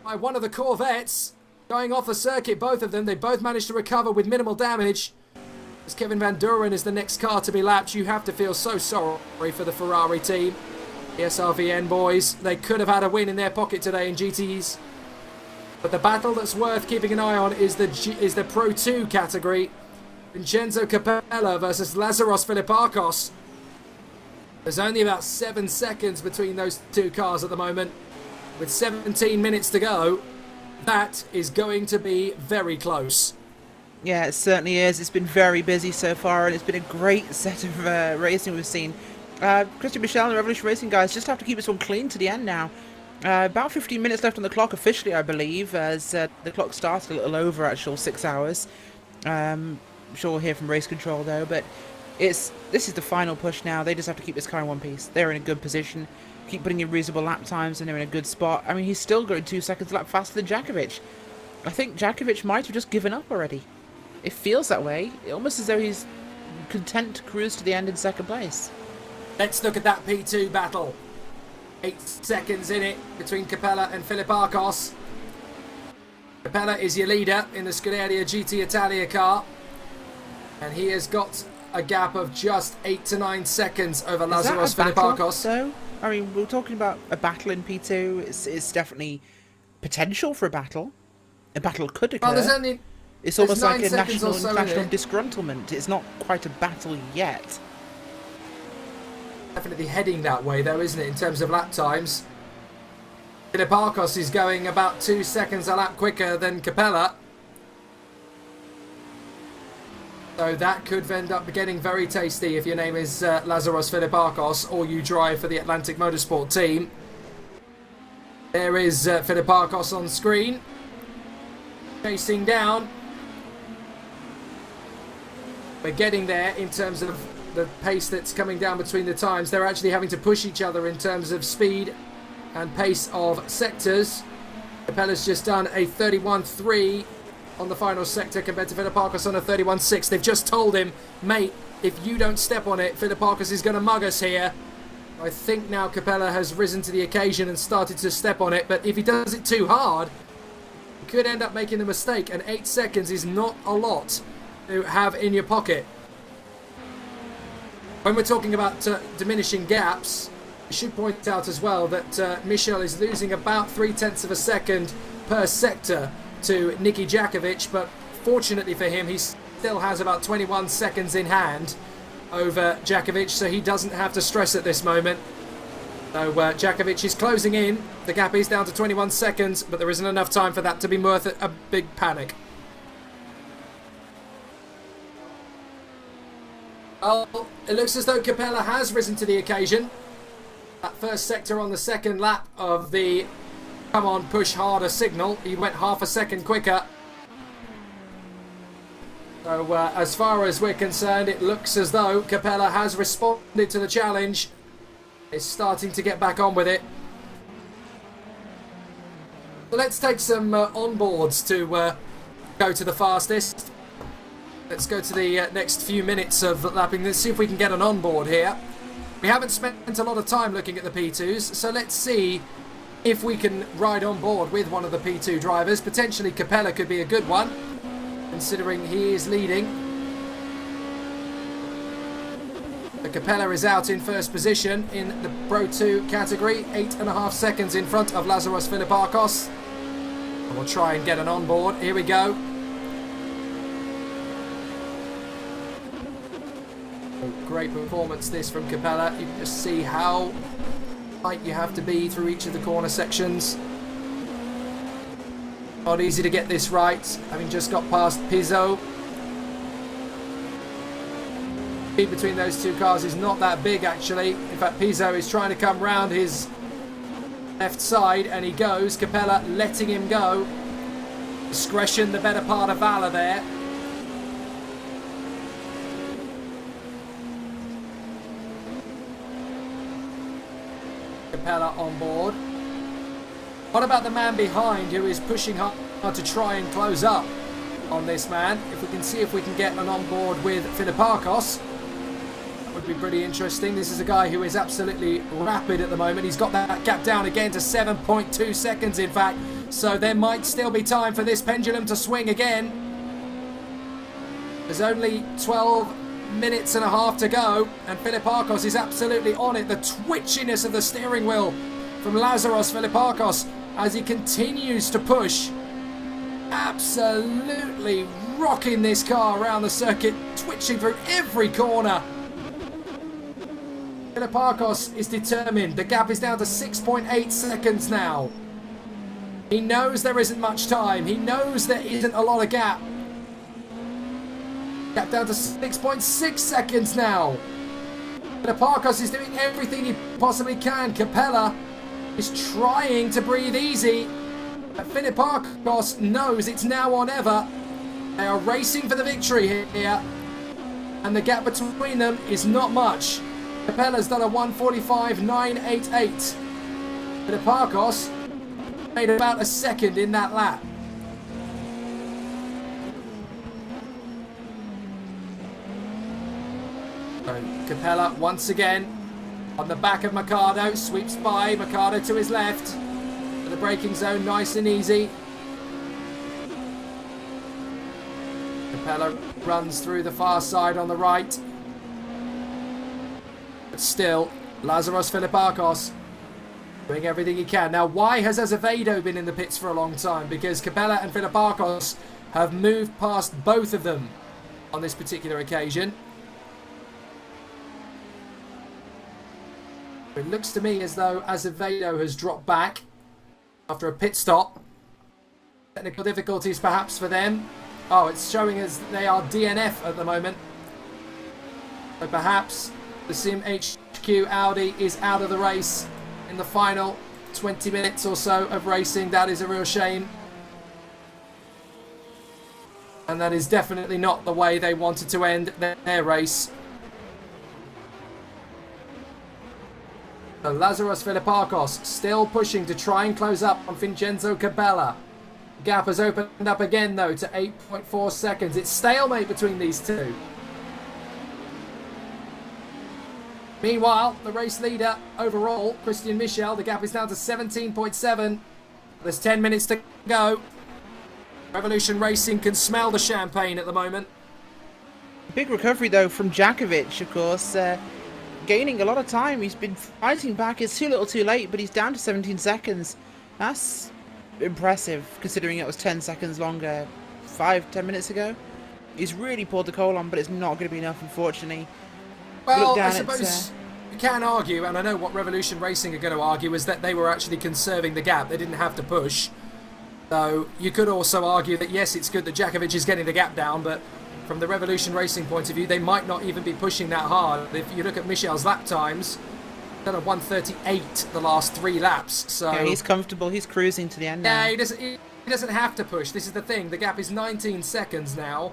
by one of the Corvettes going off the circuit. Both of them, they both managed to recover with minimal damage. As Kevin Van Duren is the next car to be lapped, you have to feel so sorry for the Ferrari team. The SRVN boys, they could have had a win in their pocket today in GTs. But the battle that's worth keeping an eye on is the Pro 2 category. Vincenzo Capella versus Lazaros Filipakos. There's only about 7 seconds between those two cars at the moment. With 17 minutes to go, that is going to be very close. Yeah, it certainly is. It's been very busy so far, and it's been a great set of racing we've seen. Christian Michel and the Revolution Racing guys just have to keep this one clean to the end now. About 15 minutes left on the clock officially, I believe, as the clock started a little over actual 6 hours. I'm sure we'll hear from race control though, but this is the final push now. They just have to keep this car in one piece. They're in a good position, keep putting in reasonable lap times, and they're in a good spot. I mean, he's still going 2 seconds a lap faster than Jackovic. I think Jackovic might have just given up already. It feels that way. Almost as though he's content to cruise to the end in second place. Let's look at that P2 battle. 8 seconds in it between Capella and Filipakos. Capella is your leader in the Scuderia GT Italia car. And he has got a gap of just 8 to 9 seconds over Lazaros Filipakos. So, I mean, we're talking about a battle in P2. It's definitely potential for a battle. A battle could occur. Well, it's almost like a national disgruntlement. It's not quite a battle yet. Definitely heading that way, though, isn't it, in terms of lap times? Filipakos is going about 2 seconds a lap quicker than Capella. So that could end up getting very tasty if your name is Lazaros Filipakos or you drive for the Atlantic Motorsport team. There is Filipakos on screen. Chasing down. We're getting there in terms of the pace that's coming down between the times. They're actually having to push each other in terms of speed and pace of sectors. Capella's just done a 31.3 on the final sector compared to Filipakos on a 31.6. They've just told him, mate, if you don't step on it, Filipakos is going to mug us here. I think now Capella has risen to the occasion and started to step on it, but if he does it too hard, he could end up making the mistake, and 8 seconds is not a lot to have in your pocket. When we're talking about diminishing gaps, I should point out as well that Michel is losing about 0.3 of a second per sector to Nicky Jackovic, but fortunately for him, he still has about 21 seconds in hand over Jackovic, so he doesn't have to stress at this moment. So Jackovic is closing in. The gap is down to 21 seconds, but there isn't enough time for that to be worth a big panic. Well, it looks as though Capella has risen to the occasion. that first sector on the second lap of the come on, push harder signal. He went half a second quicker. So as far as we're concerned, it looks as though Capella has responded to the challenge. Is starting to get back on with it. So let's take some onboards to go to the fastest. Let's go to the next few minutes of lapping. Let's see if we can get an onboard here. We haven't spent a lot of time looking at the P2s, so let's see if we can ride on board with one of the P2 drivers. Potentially Capella could be a good one, considering he is leading. The Capella is out in first position in the Pro 2 category, 8.5 seconds in front of Lazaros Philippakos. We'll try and get an onboard. Here we go. Great performance this from Capella. You can just see how tight you have to be through each of the corner sections. Not easy to get this right, having just got past Pizzo. Speed between those two cars is not that big actually. In fact, Pizzo is trying to come round his left side and he goes. Capella letting him go. Discretion, the better part of valor there. Capella on board. What about the man behind who is pushing hard to try and close up on this man? If we can see if we can get an onboard with Philippakos, that would be pretty interesting. This is a guy who is absolutely rapid at the moment. He's got that gap down again to 7.2 seconds in fact, so there might still be time for this pendulum to swing again. There's only 12 minutes and a half to go and Philippakos is absolutely on it. The twitchiness of the steering wheel from Lazaros Philippakos as he continues to push, absolutely rocking this car around the circuit, twitching through every corner. Philippakos is determined. The gap is down to 6.8 seconds now. He knows there isn't much time. He knows there isn't a lot of gap. Gap down to 6.6 seconds now. Philippakos is doing everything he possibly can. Capella is trying to breathe easy. But Philippakos knows it's now or never. They are racing for the victory here. And the gap between them is not much. Capella's done a 1:45.988. Philippakos made about a second in that lap. So Capella once again on the back of Mercado, sweeps by, Mercado to his left. For the braking zone, nice and easy. Capella runs through the far side on the right. But still, Lazaros Philippakos doing everything he can. Now, why has Azevedo been in the pits for a long time? Because Capella and Philippakos have moved past both of them on this particular occasion. It looks to me as though Azevedo has dropped back after a pit stop. Technical difficulties perhaps for them. Oh, it's showing us they are DNF at the moment. So perhaps the Sim HQ Audi is out of the race in the final 20 minutes or so of racing. That is a real shame. And that is definitely not the way they wanted to end their race. So Lazaros Philippakos still pushing to try and close up on Vincenzo Capella. Gap has opened up again though to 8.4 seconds. It's stalemate between these two. Meanwhile, the race leader overall, Christian Michel, the gap is down to 17.7. There's 10 minutes to go. Revolution Racing can smell the champagne at the moment. Big recovery though from Jackovic, of course. Gaining a lot of time. He's been fighting back. It's too little too late, but he's down to 17 seconds. That's impressive, considering it was 10 seconds longer 5-10 minutes ago. He's really poured the coal on, but it's not going to be enough, unfortunately. Well, I suppose you can argue, and I know what Revolution Racing are going to argue, is that they were actually conserving the gap. They didn't have to push. So you could also argue that, yes, it's good that Jackovic is getting the gap down, but from the Revolution Racing point of view, they might not even be pushing that hard. If you look at Michel's lap times, done a 1:38 the last 3 laps. So yeah, he's comfortable. He's cruising to the end now. yeah, he doesn't have to push. This is the thing. The gap is 19 seconds now.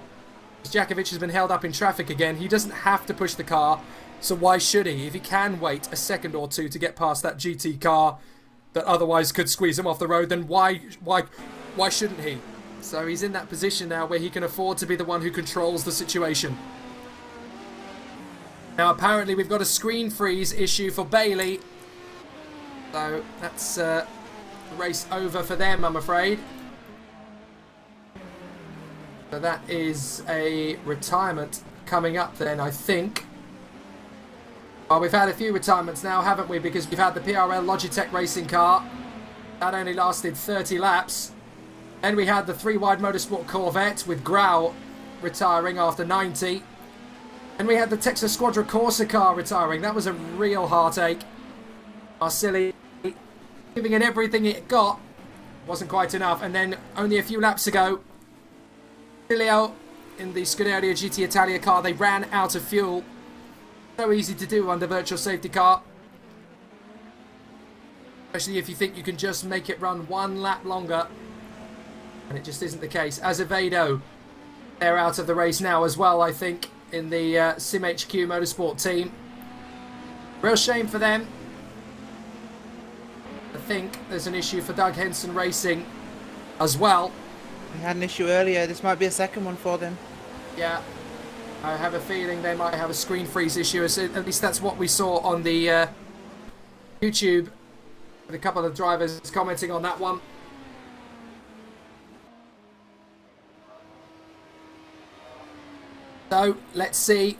Jackovic has been held up in traffic again. He doesn't have to push the car, so why should he? If he can wait a second or two to get past that GT car that otherwise could squeeze him off the road, then why shouldn't he? So he's in that position now where he can afford to be the one who controls the situation. Now apparently we've got a screen freeze issue for Bailey, so that's the race over for them, I'm afraid. So that is a retirement coming up then, I think. Well, we've had a few retirements now, haven't we? Because we've had the PRL Logitech racing car. That only lasted 30 laps. Then we had the 3-wide Motorsport Corvette with Grau retiring after 90. And we had the Texas Squadra Corsa car retiring. That was a real heartache. Marsilli giving it everything it got. Wasn't quite enough. And then only a few laps ago, Filio in the Scuderia GT Italia car, they ran out of fuel. So easy to do under virtual safety car. Especially if you think you can just make it run 1 lap longer. And it just isn't the case. Azevedo, they're out of the race now as well, I think, in the SimHQ Motorsport team. Real shame for them. I think there's an issue for Doug Henson Racing as well. They had an issue earlier. This might be a second one for them. Yeah, I have a feeling they might have a screen freeze issue. At least that's what we saw on the YouTube, with a couple of drivers commenting on that one. So let's see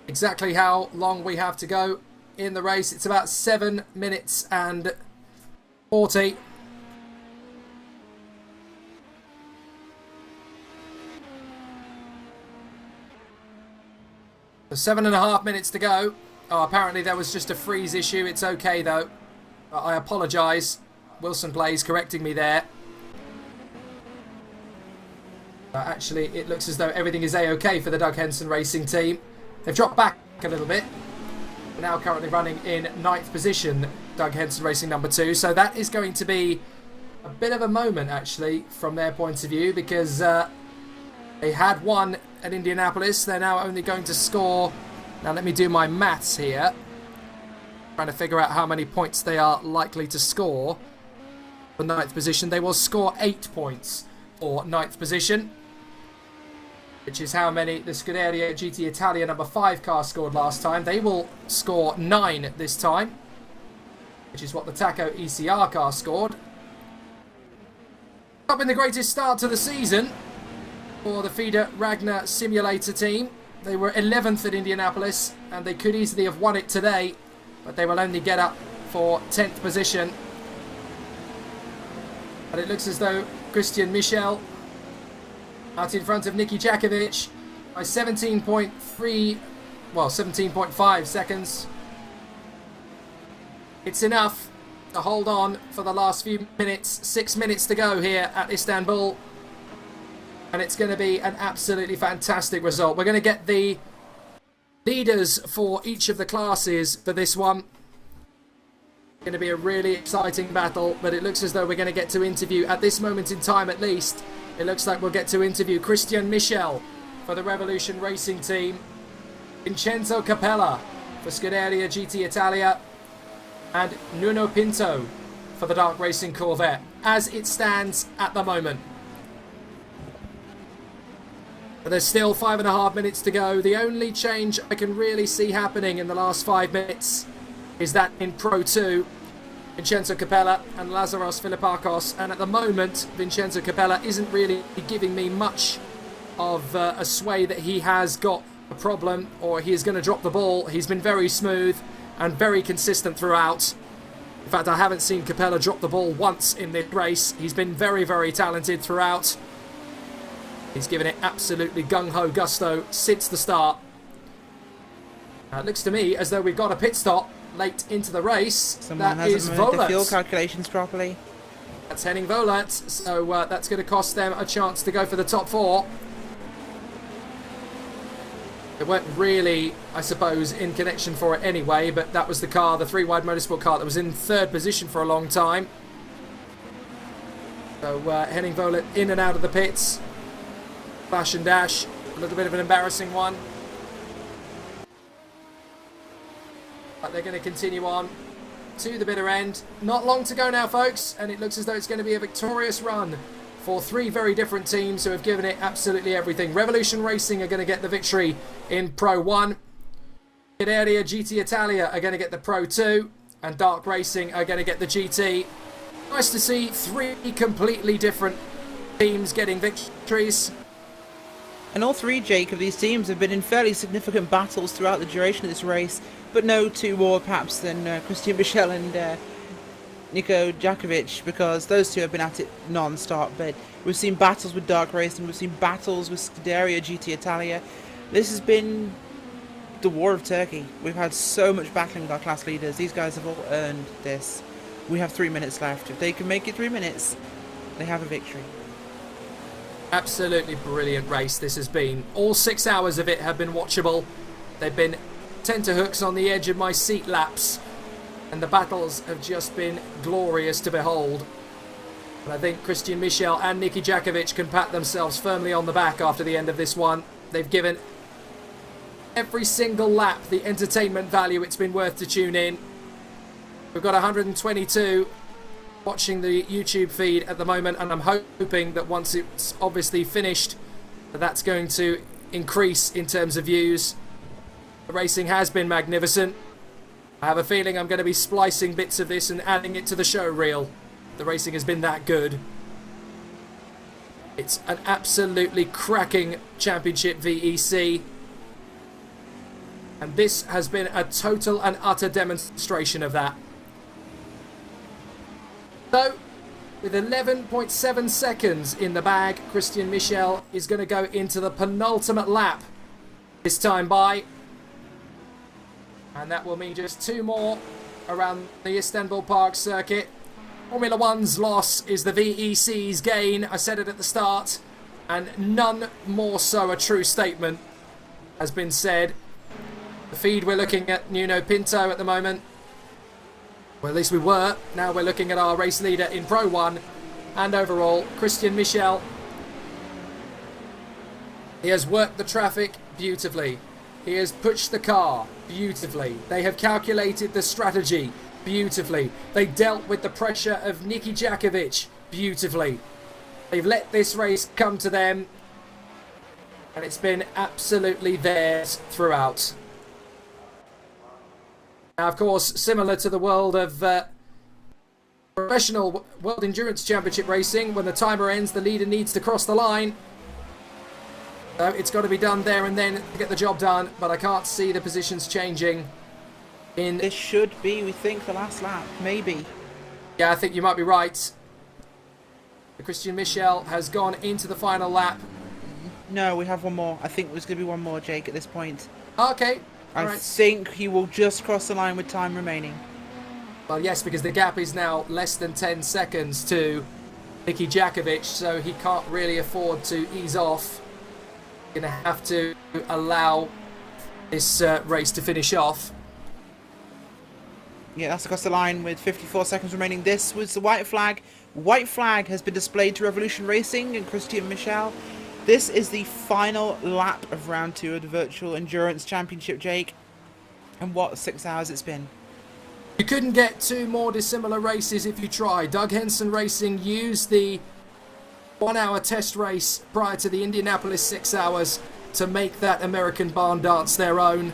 exactly how long we have to go in the race. It's about 7 minutes and 40. So 7.5 minutes to go. Oh, apparently there was just a freeze issue. It's okay though. I apologise. Wilson Plays correcting me there. Actually, it looks as though everything is a-okay for the Doug Henson Racing team. They've dropped back a little bit. We're now currently running in 9th position, Doug Henson Racing number 2. So that is going to be a bit of a moment, actually, from their point of view, because they had won at Indianapolis. They're now only going to score... Now, let me do my maths here. Trying to figure out how many points they are likely to score for 9th position. They will score 8 points for 9th position, which is how many the Scuderia GT Italia number 5 car scored last time. They will score 9 this time, which is what the Taco ECR car scored. Not been the greatest start to the season for the Feeder Ragnar Simulator team. They were 11th at Indianapolis, and they could easily have won it today, but they will only get up for 10th position. And it looks as though Christian Michel out in front of Nicky Jackovic by 17.3, well, 17.5 seconds. It's enough to hold on for the last few minutes. 6 minutes to go here at Istanbul. And it's going to be an absolutely fantastic result. We're going to get the leaders for each of the classes for this one. Going to be a really exciting battle, but it looks as though we're going to get to interview, at this moment in time at least, it looks like we'll get to interview Christian Michel for the Revolution Racing team, Vincenzo Capella for Scuderia GT Italia, and Nuno Pinto for the Dark Racing Corvette, as it stands at the moment. But there's still 5.5 minutes to go. The only change I can really see happening in the last 5 minutes is that in Pro 2, Vincenzo Capella and Lazaros Filipakos, and at the moment Vincenzo Capella isn't really giving me much of a sway that he has got a problem or he is going to drop the ball. He's been very smooth and very consistent throughout. In fact, I haven't seen Capella drop the ball once in this race. He's been very, very talented throughout. He's given it absolutely gung-ho gusto since the start. It looks to me as though we've got a pit stop late into the race. Someone that is hasn't moved the Volat. fuel calculations properly. That's Henning Volat, so that's going to cost them a chance to go for the top 4. It weren't really, I suppose, in connection for it anyway, but that was the car, the 3-wide motorsport car that was in 3rd position for a long time. So Henning Volet in and out of the pits. Flash and dash, a little bit of an embarrassing one. But they're going to continue on to the bitter end. Not long to go now, folks, and it looks as though it's going to be a victorious run for 3 very different teams who have given it absolutely everything. Revolution Racing are going to get the victory in Pro 1. Scuderia GT Italia are going to get the Pro 2. And Dark Racing are going to get the GT. Nice to see 3 completely different teams getting victories. And all 3, Jake, of these teams have been in fairly significant battles throughout the duration of this race, but no 2 more perhaps than Christian Michel and Nico Jackovic, because those 2 have been at it non-stop. But we've seen battles with Dark Racing, we've seen battles with Scuderia GT Italia. This has been the war of Turkey. We've had so much battling with our class leaders. These guys have all earned this. We have 3 minutes left. If they can make it 3 minutes, they have a victory. Absolutely brilliant race this has been. All 6 hours of it have been watchable. They've been tenterhooks on the edge of my seat laps. And the battles have just been glorious to behold. And I think Christian Michel and Niki Jackovic can pat themselves firmly on the back after the end of this one. They've given every single lap the entertainment value it's been worth to tune in. We've got 122 watching the YouTube feed at the moment, and I'm hoping that once it's obviously finished, that's going to increase in terms of views. The racing has been magnificent. I have a feeling I'm going to be splicing bits of this and adding it to the show reel. The racing has been that good. It's an absolutely cracking championship VEC. And this has been a total and utter demonstration of that. So, with 11.7 seconds in the bag, Christian Michel is going to go into the penultimate lap this time by. And that will mean just 2 more around the Istanbul Park circuit. Formula One's loss is the VEC's gain. I said it at the start. And none more so a true statement has been said. The feed, we're looking at Nuno Pinto at the moment. Well, at least we were. Now we're looking at our race leader in Pro 1. And overall, Christian Michel. He has worked the traffic beautifully. He has pushed the car beautifully. They have calculated the strategy beautifully. They dealt with the pressure of Niki Jackovic beautifully. They've let this race come to them. And it's been absolutely theirs throughout. Now, of course, similar to the world of professional World Endurance Championship racing, when the timer ends, the leader needs to cross the line. So it's got to be done there and then to get the job done, but I can't see the positions changing. This should be, we think, the last lap, maybe. Yeah, I think you might be right. Christian Michel has gone into the final lap. No, we have one more. I think there's going to be one more, Jake, at this point. Okay. I think he will just cross the line with time remaining. Well, yes, because the gap is now less than 10 seconds to Niki Jackovic, so he can't really afford to ease off. Going to have to allow this race to finish off. Yeah, that's across the line with 54 seconds remaining. This was the white flag. White flag has been displayed to Revolution Racing and Christian Michel. This is the final lap of round 2 of the Virtual Endurance Championship, Jake. And what 6 hours it's been. You couldn't get 2 more dissimilar races if you tried. Doug Henson Racing used the 1-hour test race prior to the Indianapolis 6 hours to make that American barn dance their own.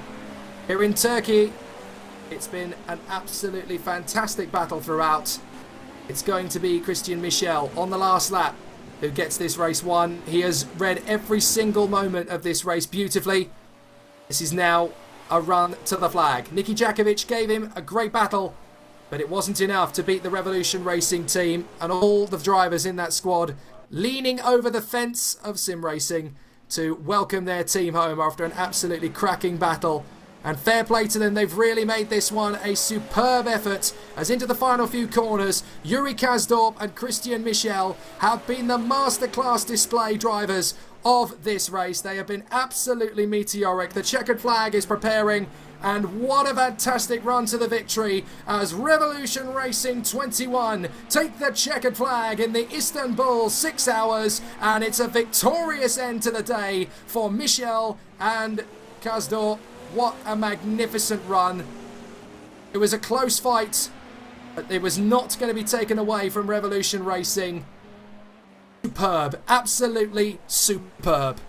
Here in Turkey, it's been an absolutely fantastic battle throughout. It's going to be Christian Michel on the last lap who gets this race won. He has read every single moment of this race beautifully. This is now a run to the flag. Niki Jackovic gave him a great battle, but it wasn't enough to beat the Revolution Racing team and all the drivers in that squad leaning over the fence of sim racing to welcome their team home after an absolutely cracking battle And fair play to them, they've really made this one a superb effort, as into the final few corners, Yuri Kazdorp and Christian Michel have been the masterclass display drivers of this race. They have been absolutely meteoric. The checkered flag is preparing, and what a fantastic run to the victory as Revolution Racing 21 take the checkered flag in the Istanbul 6 hours, and it's a victorious end to the day for Michel and Kazdorp. What a magnificent run. It was a close fight, but it was not going to be taken away from Revolution Racing. Superb. Absolutely superb.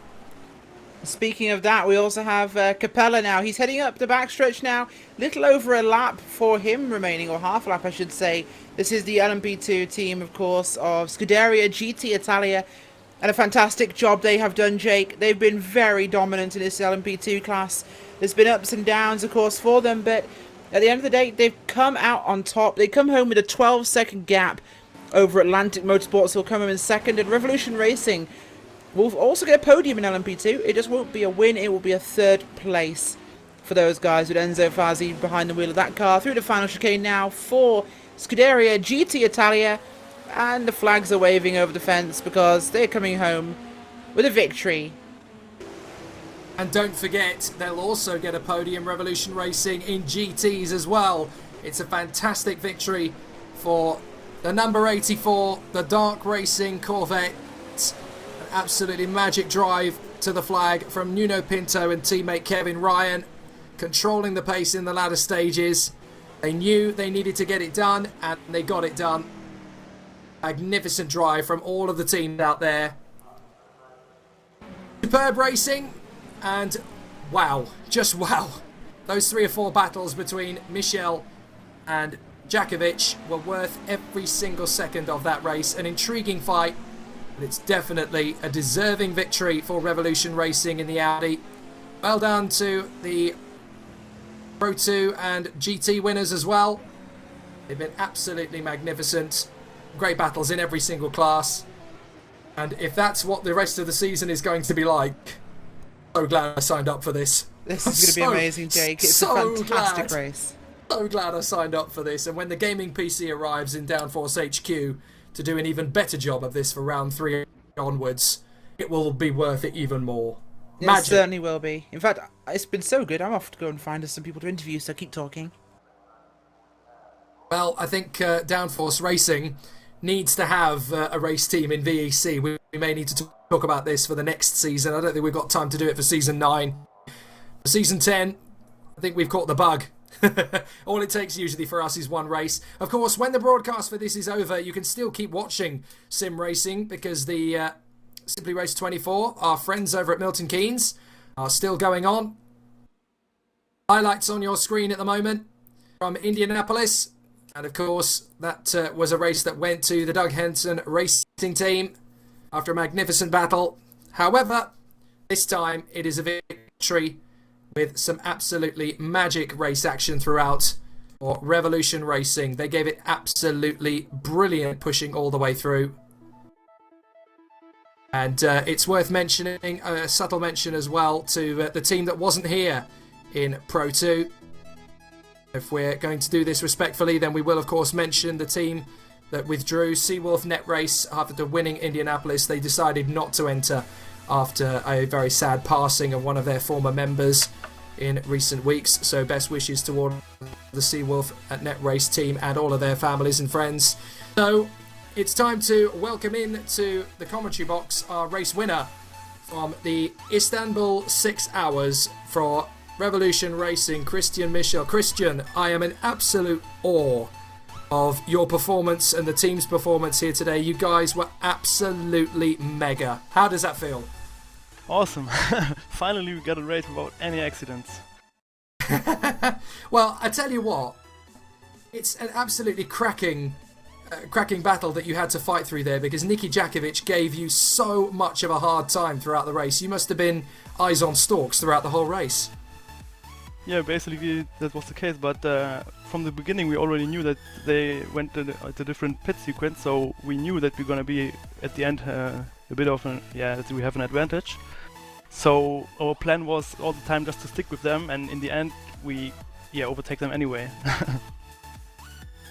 Speaking of that, we also have Capella now. He's heading up the backstretch now. Little over a lap for him remaining, or half a lap I should say. This is the LMP2 team, of course, of Scuderia GT Italia. And a fantastic job they have done, Jake. They've been very dominant in this LMP2 class. There's been ups and downs, of course, for them, but at the end of the day, they've come out on top. They come home with a 12-second gap over Atlantic Motorsports, who'll come home in second, and Revolution Racing will also get a podium in LMP2. It just won't be a win, it will be a third place for those guys, with Enzo Fazzi behind the wheel of that car. Through the final chicane now for Scuderia GT Italia, and the flags are waving over the fence because they're coming home with a victory. And don't forget, they'll also get a podium, Revolution Racing, in GTs as well. It's a fantastic victory for the number 84, the Dark Racing Corvette. An absolutely magic drive to the flag from Nuno Pinto and teammate Kevin Ryan, controlling the pace in the latter stages. They knew they needed to get it done, and they got it done. Magnificent drive from all of the teams out there. Superb racing. And wow, just wow. Those 3 or 4 battles between Michel and Jackovic were worth every single second of that race. An intriguing fight, but it's definitely a deserving victory for Revolution Racing in the Audi. Well done to the Pro 2 and GT winners as well. They've been absolutely magnificent. Great battles in every single class. And if that's what the rest of the season is going to be like, so glad I signed up for this. This is going to be amazing, Jake. It's a fantastic race. So glad I signed up for this. And when the gaming PC arrives in Downforce HQ to do an even better job of this for round 3 onwards, it will be worth it even more. It certainly will be. In fact, it's been so good, I'm off to go and find us some people to interview, so keep talking. Well, I think Downforce Racing needs to have a race team in VEC. We may need to talk about this for the next season. I don't think we've got time to do it for season 9. For season 10, I think we've caught the bug. All it takes usually for us is one race. Of course, when the broadcast for this is over, you can still keep watching sim racing, because the Simply Race 24, our friends over at Milton Keynes, are still going on. Highlights on your screen at the moment from Indianapolis. And of course, that was a race that went to the Doug Henson Racing Team after a magnificent battle. However, this time it is a victory with some absolutely magic race action throughout for Revolution Racing. They gave it absolutely brilliant pushing all the way through. And it's worth mentioning, a subtle mention as well, to the team that wasn't here in Pro 2. If we're going to do this respectfully, then we will of course mention the team that withdrew. Seawolf Net Race, after winning Indianapolis, they decided not to enter after a very sad passing of one of their former members in recent weeks. So best wishes toward the Seawolf at Net Race team and all of their families and friends. So it's time to welcome in to the commentary box our race winner from the Istanbul 6 hours for Revolution Racing, Christian Michel. Christian, I am in absolute awe of your performance and the team's performance here today. You guys were absolutely mega. How does that feel? Awesome. Finally we got a race without any accidents. Well, I tell you what, it's an absolutely cracking battle that you had to fight through there, because Niki Jackovic gave you so much of a hard time throughout the race. You must have been eyes on stalks throughout the whole race. Yeah, basically that was the case, but from the beginning we already knew that they went to the different pit sequence, so we knew that we're gonna be at the end a bit of that we have an advantage. So our plan was all the time just to stick with them, and in the end we overtake them anyway.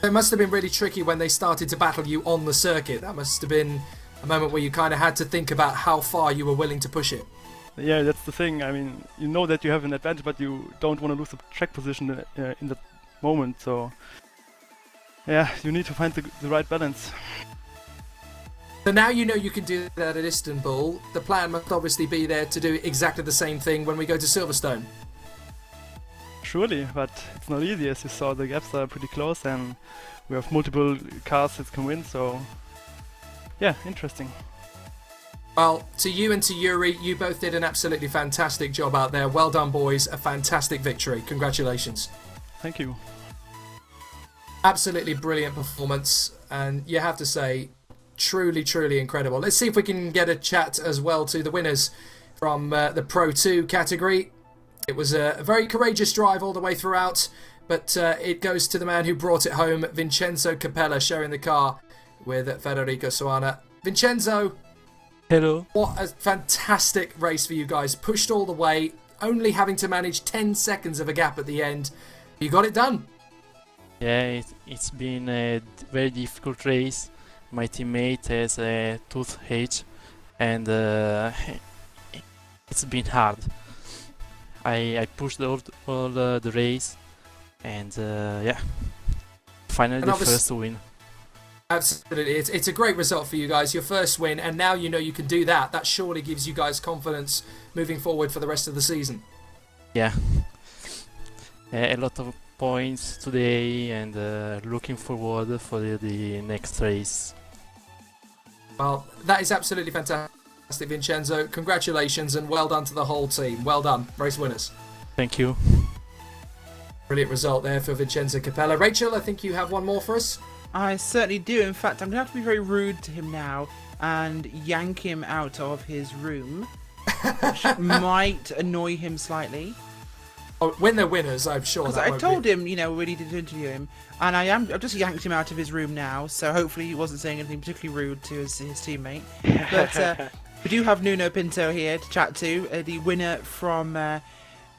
It must have been really tricky when they started to battle you on the circuit. That must have been a moment where you kind of had to think about how far you were willing to push it. Yeah, that's the thing. I mean, you know that you have an advantage, but you don't want to lose the track position in that moment. So yeah, you need to find the right balance. So now you know you can do that at Istanbul. The plan must obviously be there to do exactly the same thing when we go to Silverstone. Surely, but it's not easy. As you saw, the gaps are pretty close, and we have multiple cars that can win. So yeah, interesting. Well, to you and to Yuri, you both did an absolutely fantastic job out there. Well done, boys. A fantastic victory. Congratulations. Thank you. Absolutely brilliant performance, and you have to say, truly, truly incredible. Let's see if we can get a chat as well to the winners from the Pro 2 category. It was a very courageous drive all the way throughout, but it goes to the man who brought it home, Vincenzo Capella, sharing the car with Federico Soana. Vincenzo, hello. What a fantastic race for you guys. Pushed all the way, only having to manage 10 seconds of a gap at the end. You got it done. Yeah, it's been a very difficult race. My teammate has a toothache, and it's been hard. I pushed all the race, and yeah, finally the first win. Absolutely, it's a great result for you guys, your first win, and now you know you can do that. That surely gives you guys confidence moving forward for the rest of the season. Yeah, a lot of points today, and looking forward for the next race. Well, that is absolutely fantastic, Vincenzo. Congratulations and well done to the whole team. Well done, race winners. Thank you. Brilliant result there for Vincenzo Capella. Rachel, I think you have one more for us. I certainly do. In fact, I'm going to have to be very rude to him now and yank him out of his room, which might annoy him slightly. Oh, when they're winners, I'm sure. Because I told him, you know, we needed to interview him, and I've just yanked him out of his room now, so hopefully he wasn't saying anything particularly rude to his teammate. But we do have Nuno Pinto here to chat to, the winner from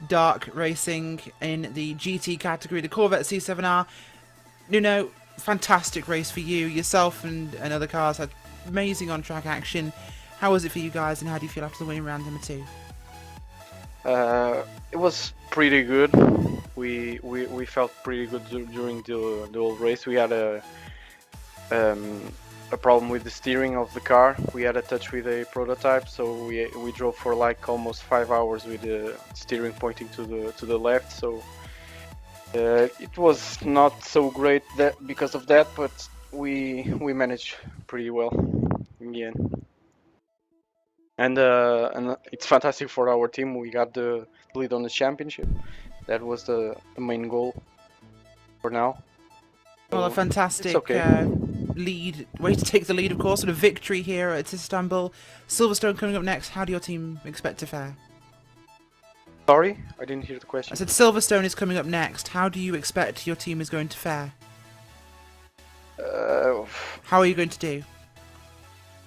Dark Racing in the GT category, the Corvette C7R. Nuno, fantastic race for you. Yourself and other cars had amazing on-track action. How was it for you guys, and how do you feel after the winning round number 2? It was pretty good. We felt pretty good during the whole race. We had a problem with the steering of the car. We had a touch with a prototype, so we drove for like almost 5 hours with the steering pointing to the left. So it was not so great because of that, but we managed pretty well in the end. And it's fantastic for our team. We got the lead on the championship. That was the main goal for now. Well, a fantastic lead, way to take the lead, of course, and a victory here at Istanbul. Silverstone coming up next. How do your team expect to fare? Sorry, I didn't hear the question. I said Silverstone is coming up next. How do you expect your team is going to fare? How are you going to do?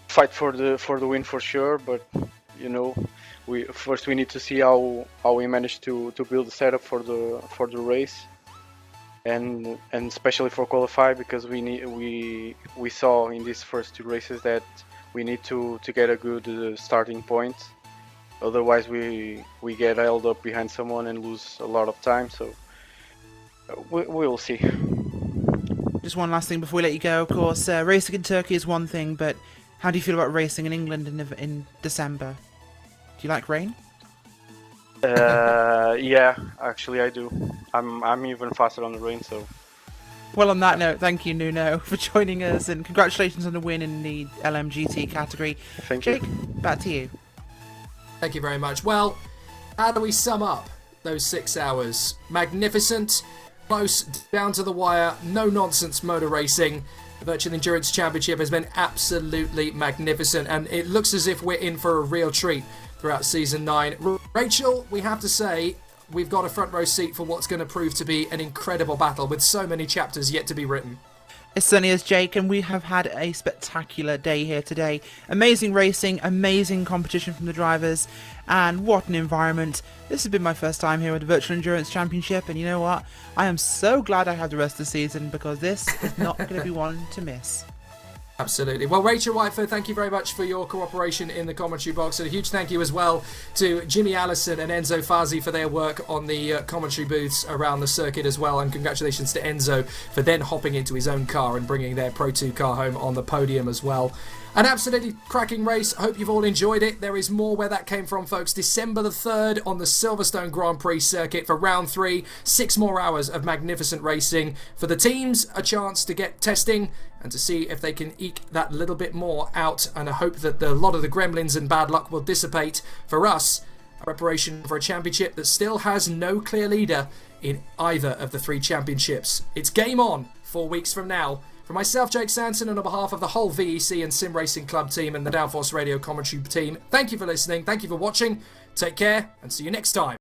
Fight for the win for sure, but you know, we need to see how we manage to build the setup for the race, and especially for qualify, because we saw in these first 2 races that we need to get a good starting point. Otherwise we get held up behind someone and lose a lot of time. So we'll see. Just one last thing before we let you go. Of course, racing in Turkey is one thing, but how do you feel about racing in England in December? Do you like rain? Yeah, actually I do. I'm even faster on the rain, so. Well, on that note, thank you, Nuno, for joining us, and congratulations on the win in the LMGT category. Thank you. Jake, back to you. Thank you very much. Well, how do we sum up those 6 hours? Magnificent, close, down to the wire, no nonsense motor racing. The Virtual Endurance Championship has been absolutely magnificent, and it looks as if we're in for a real treat throughout Season 9. Rachel, we have to say, we've got a front row seat for what's going to prove to be an incredible battle with so many chapters yet to be written. It certainly is, Jake, and we have had a spectacular day here today. Amazing racing, amazing competition from the drivers, and what an environment. This has been my first time here at the Virtual Endurance Championship, and you know what? I am so glad I have the rest of the season, because this is not going to be one to miss. Absolutely. Well, Rachel Whiteford, thank you very much for your cooperation in the commentary box, and a huge thank you as well to Jimmy Allison and Enzo Fazi for their work on the commentary booths around the circuit as well, and congratulations to Enzo for then hopping into his own car and bringing their Pro 2 car home on the podium as well. An absolutely cracking race. Hope you've all enjoyed it. There is more where that came from, folks. December the 3rd on the Silverstone Grand Prix circuit for round 3. 6 more hours of magnificent racing. For the teams, a chance to get testing and to see if they can eke that little bit more out. And I hope that a lot of the gremlins and bad luck will dissipate. For us, a preparation for a championship that still has no clear leader in either of the 3 championships. It's game on 4 weeks from now. For myself, Jake Sanson, and on behalf of the whole VEC and Sim Racing Club team and the Downforce Radio commentary team, thank you for listening, thank you for watching, take care, and see you next time.